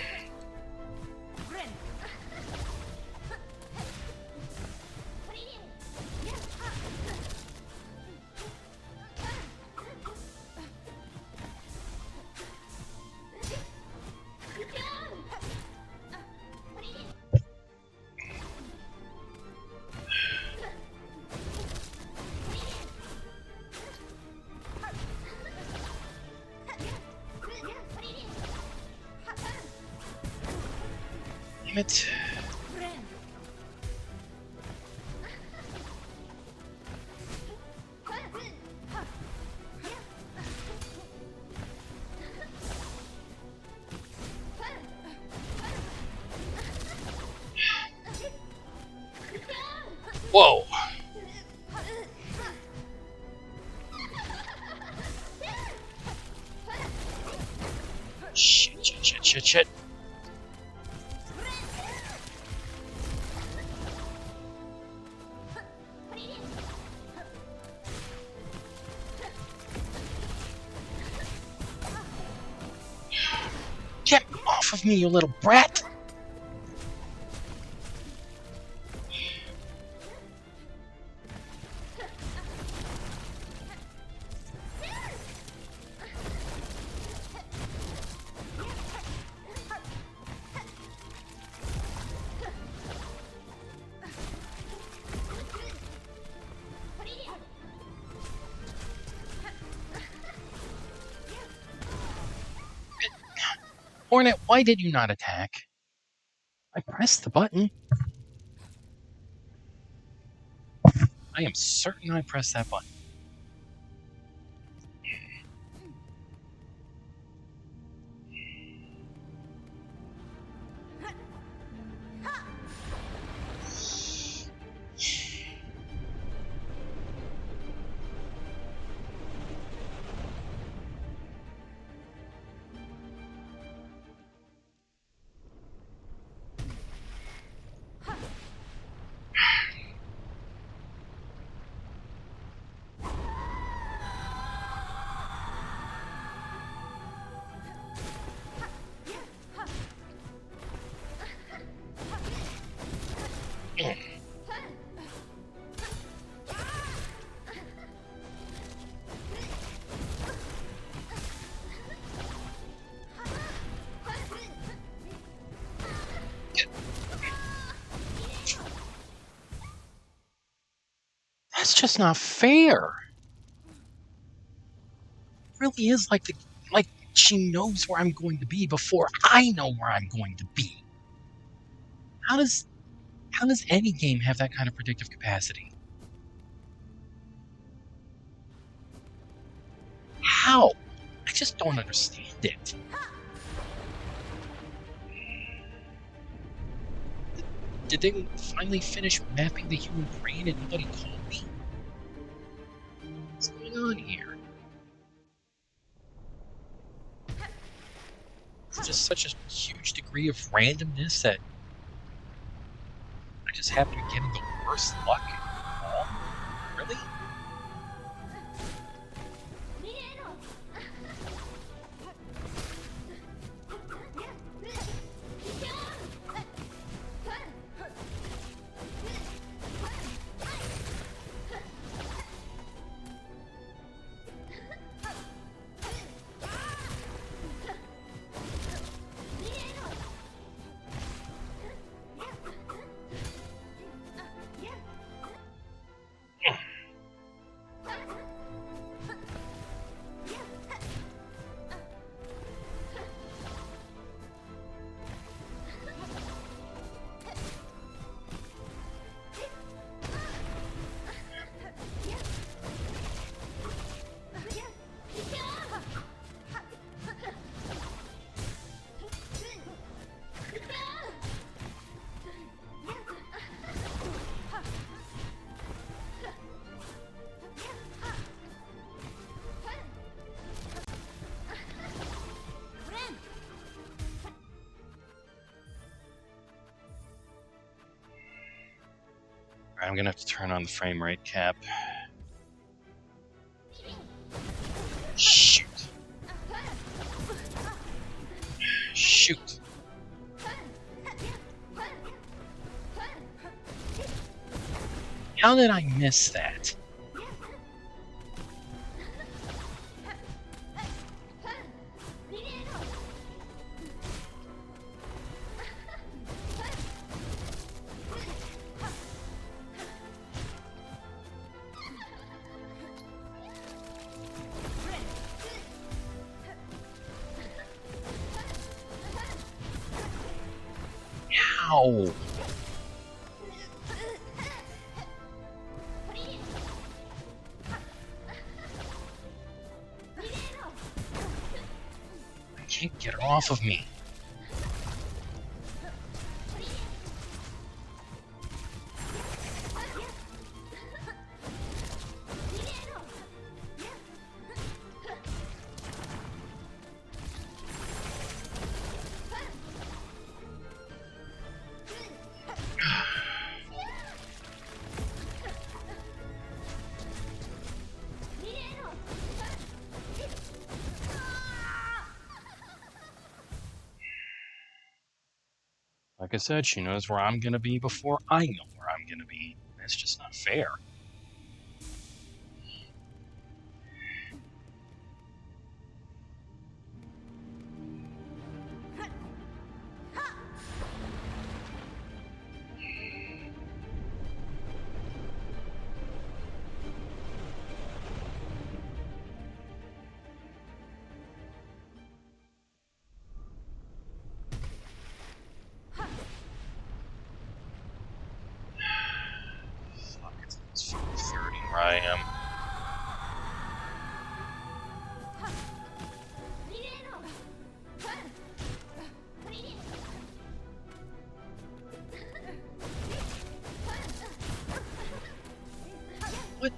Damn it. Whoa. Shit. Get off of me, you little brat! Hornet, why did you not attack? I pressed the button. I am certain I pressed that button. That's just not fair. It really is like she knows where I'm going to be before I know where I'm going to be. How does any game have that kind of predictive capacity? How? I just don't understand it. Did they finally finish mapping the human brain and nobody called me? What's going on here? It's just such a huge degree of randomness that I just happen to get in the worst luck of all? Really? I'm gonna have to turn on the frame rate cap. Shoot. Shoot. How did I miss that? How? I can't get her off of me. Like I said, she knows where I'm gonna be before I know where I'm gonna be. That's just not fair. Fuck, it's almost 4:30 where I am. What?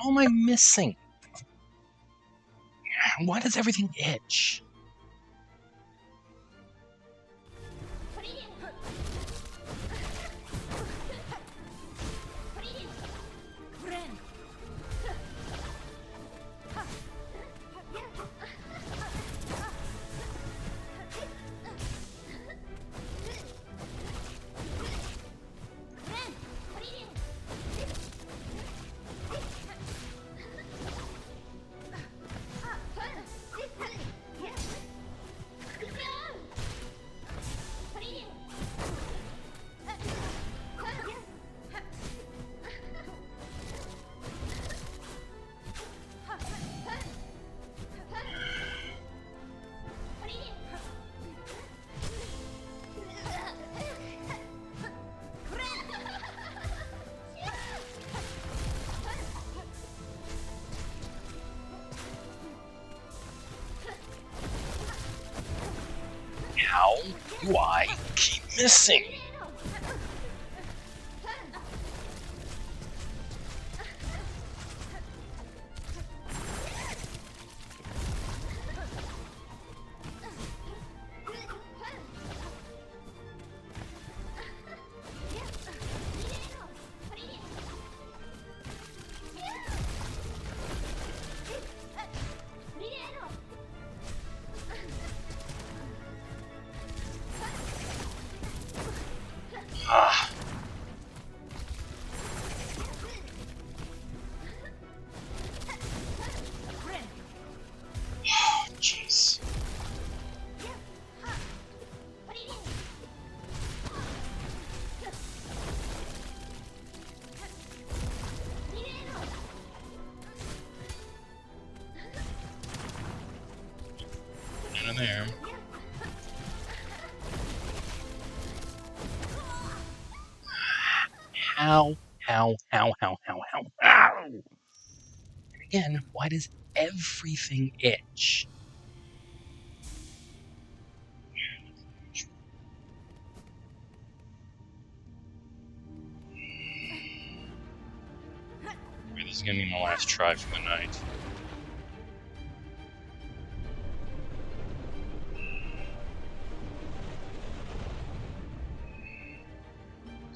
How am I missing? Why does everything itch? How do I keep missing? Ah. Jeez. Get in there. How? Ow! And again, why does everything itch? This is gonna be my last try for the night.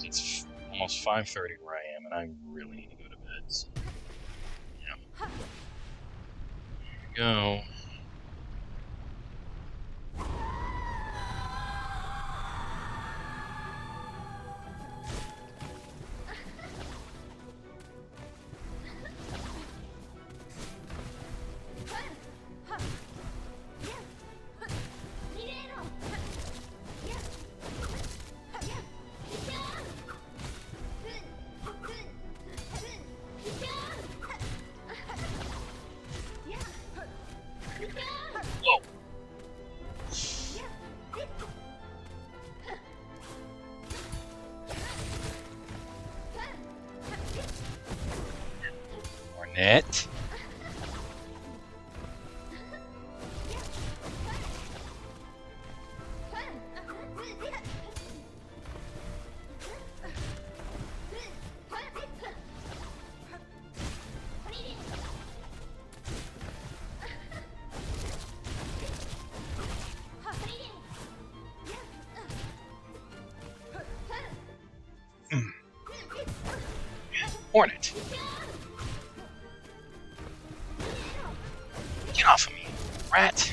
It's almost 5:30 where I am, and I really need to go to bed. So, yeah. Here we go. Whoa! Ornette. Hornet. Get off of me, rat.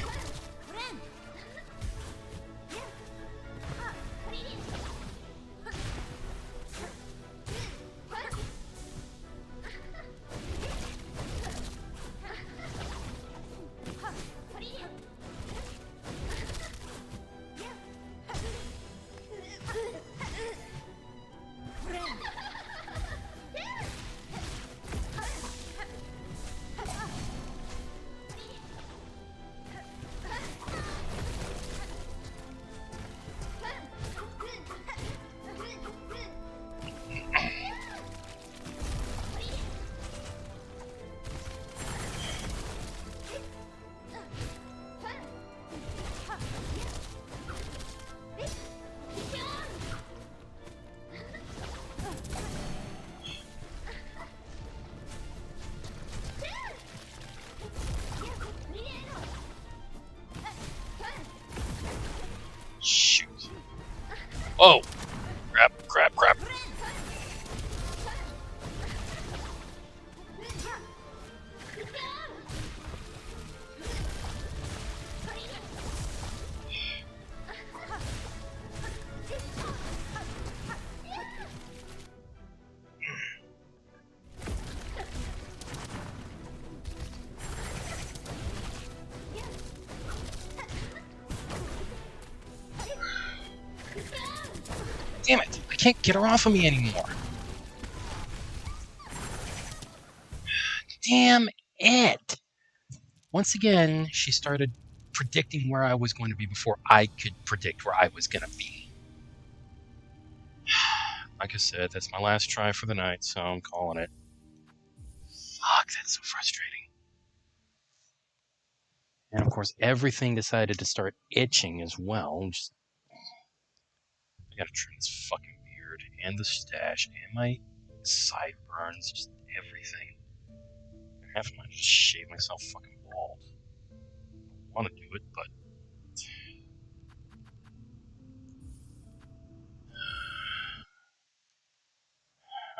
Whoa! Crap, crap, crap. Damn it! I can't get her off of me anymore. Damn it! Once again, she started predicting where I was going to be before I could predict where I was going to be. Like I said, that's my last try for the night, so I'm calling it. Fuck, that's so frustrating. And of course, everything decided to start itching as well. Just, I gotta trim this fucking beard, and the stash, and my sideburns, just everything. Half of mine just shave myself fucking bald. I want to do it, but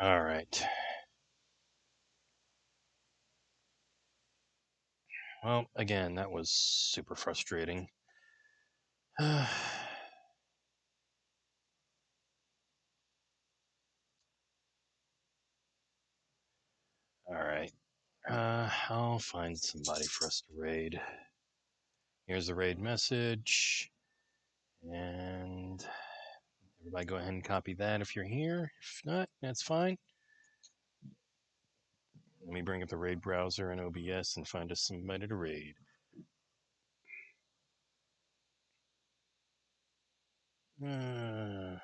all right. Well, again, that was super frustrating. All right. I'll find somebody for us to raid. Here's the raid message. And everybody go ahead and copy that if you're here. If not, that's fine. Let me bring up the raid browser in OBS and find us somebody to raid. Uh,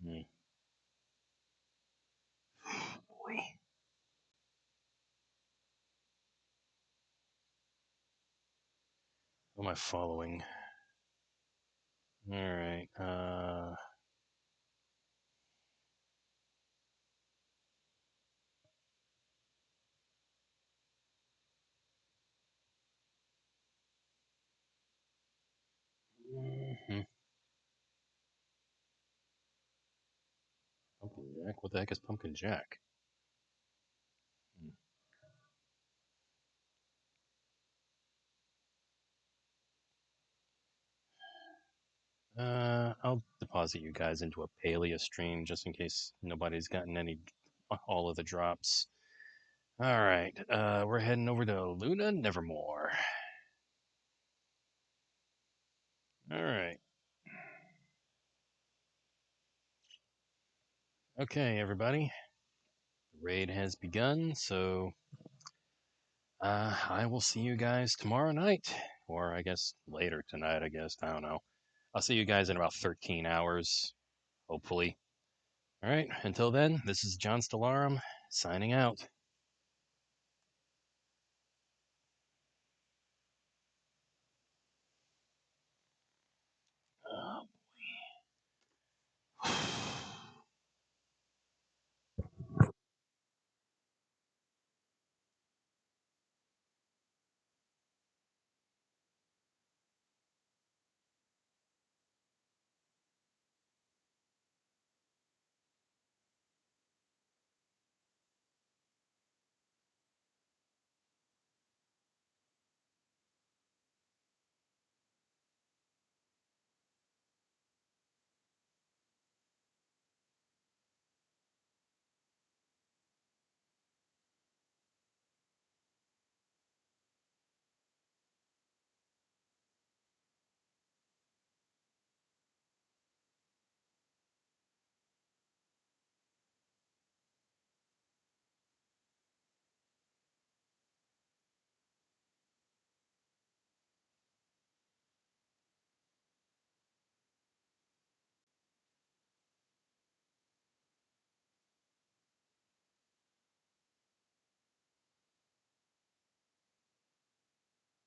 hmm. Boy. Who am I following? All right. Mhm. Pumpkin Jack? What the heck is Pumpkin Jack? I'll deposit you guys into a Palea stream just in case nobody's gotten all of the drops. All right, we're heading over to Luna Nevermore. All right. Okay, everybody. The raid has begun, so I will see you guys tomorrow night, or I guess later tonight. I guess I don't know. I'll see you guys in about 13 hours, hopefully. All right. Until then, this is John Stellarum signing out.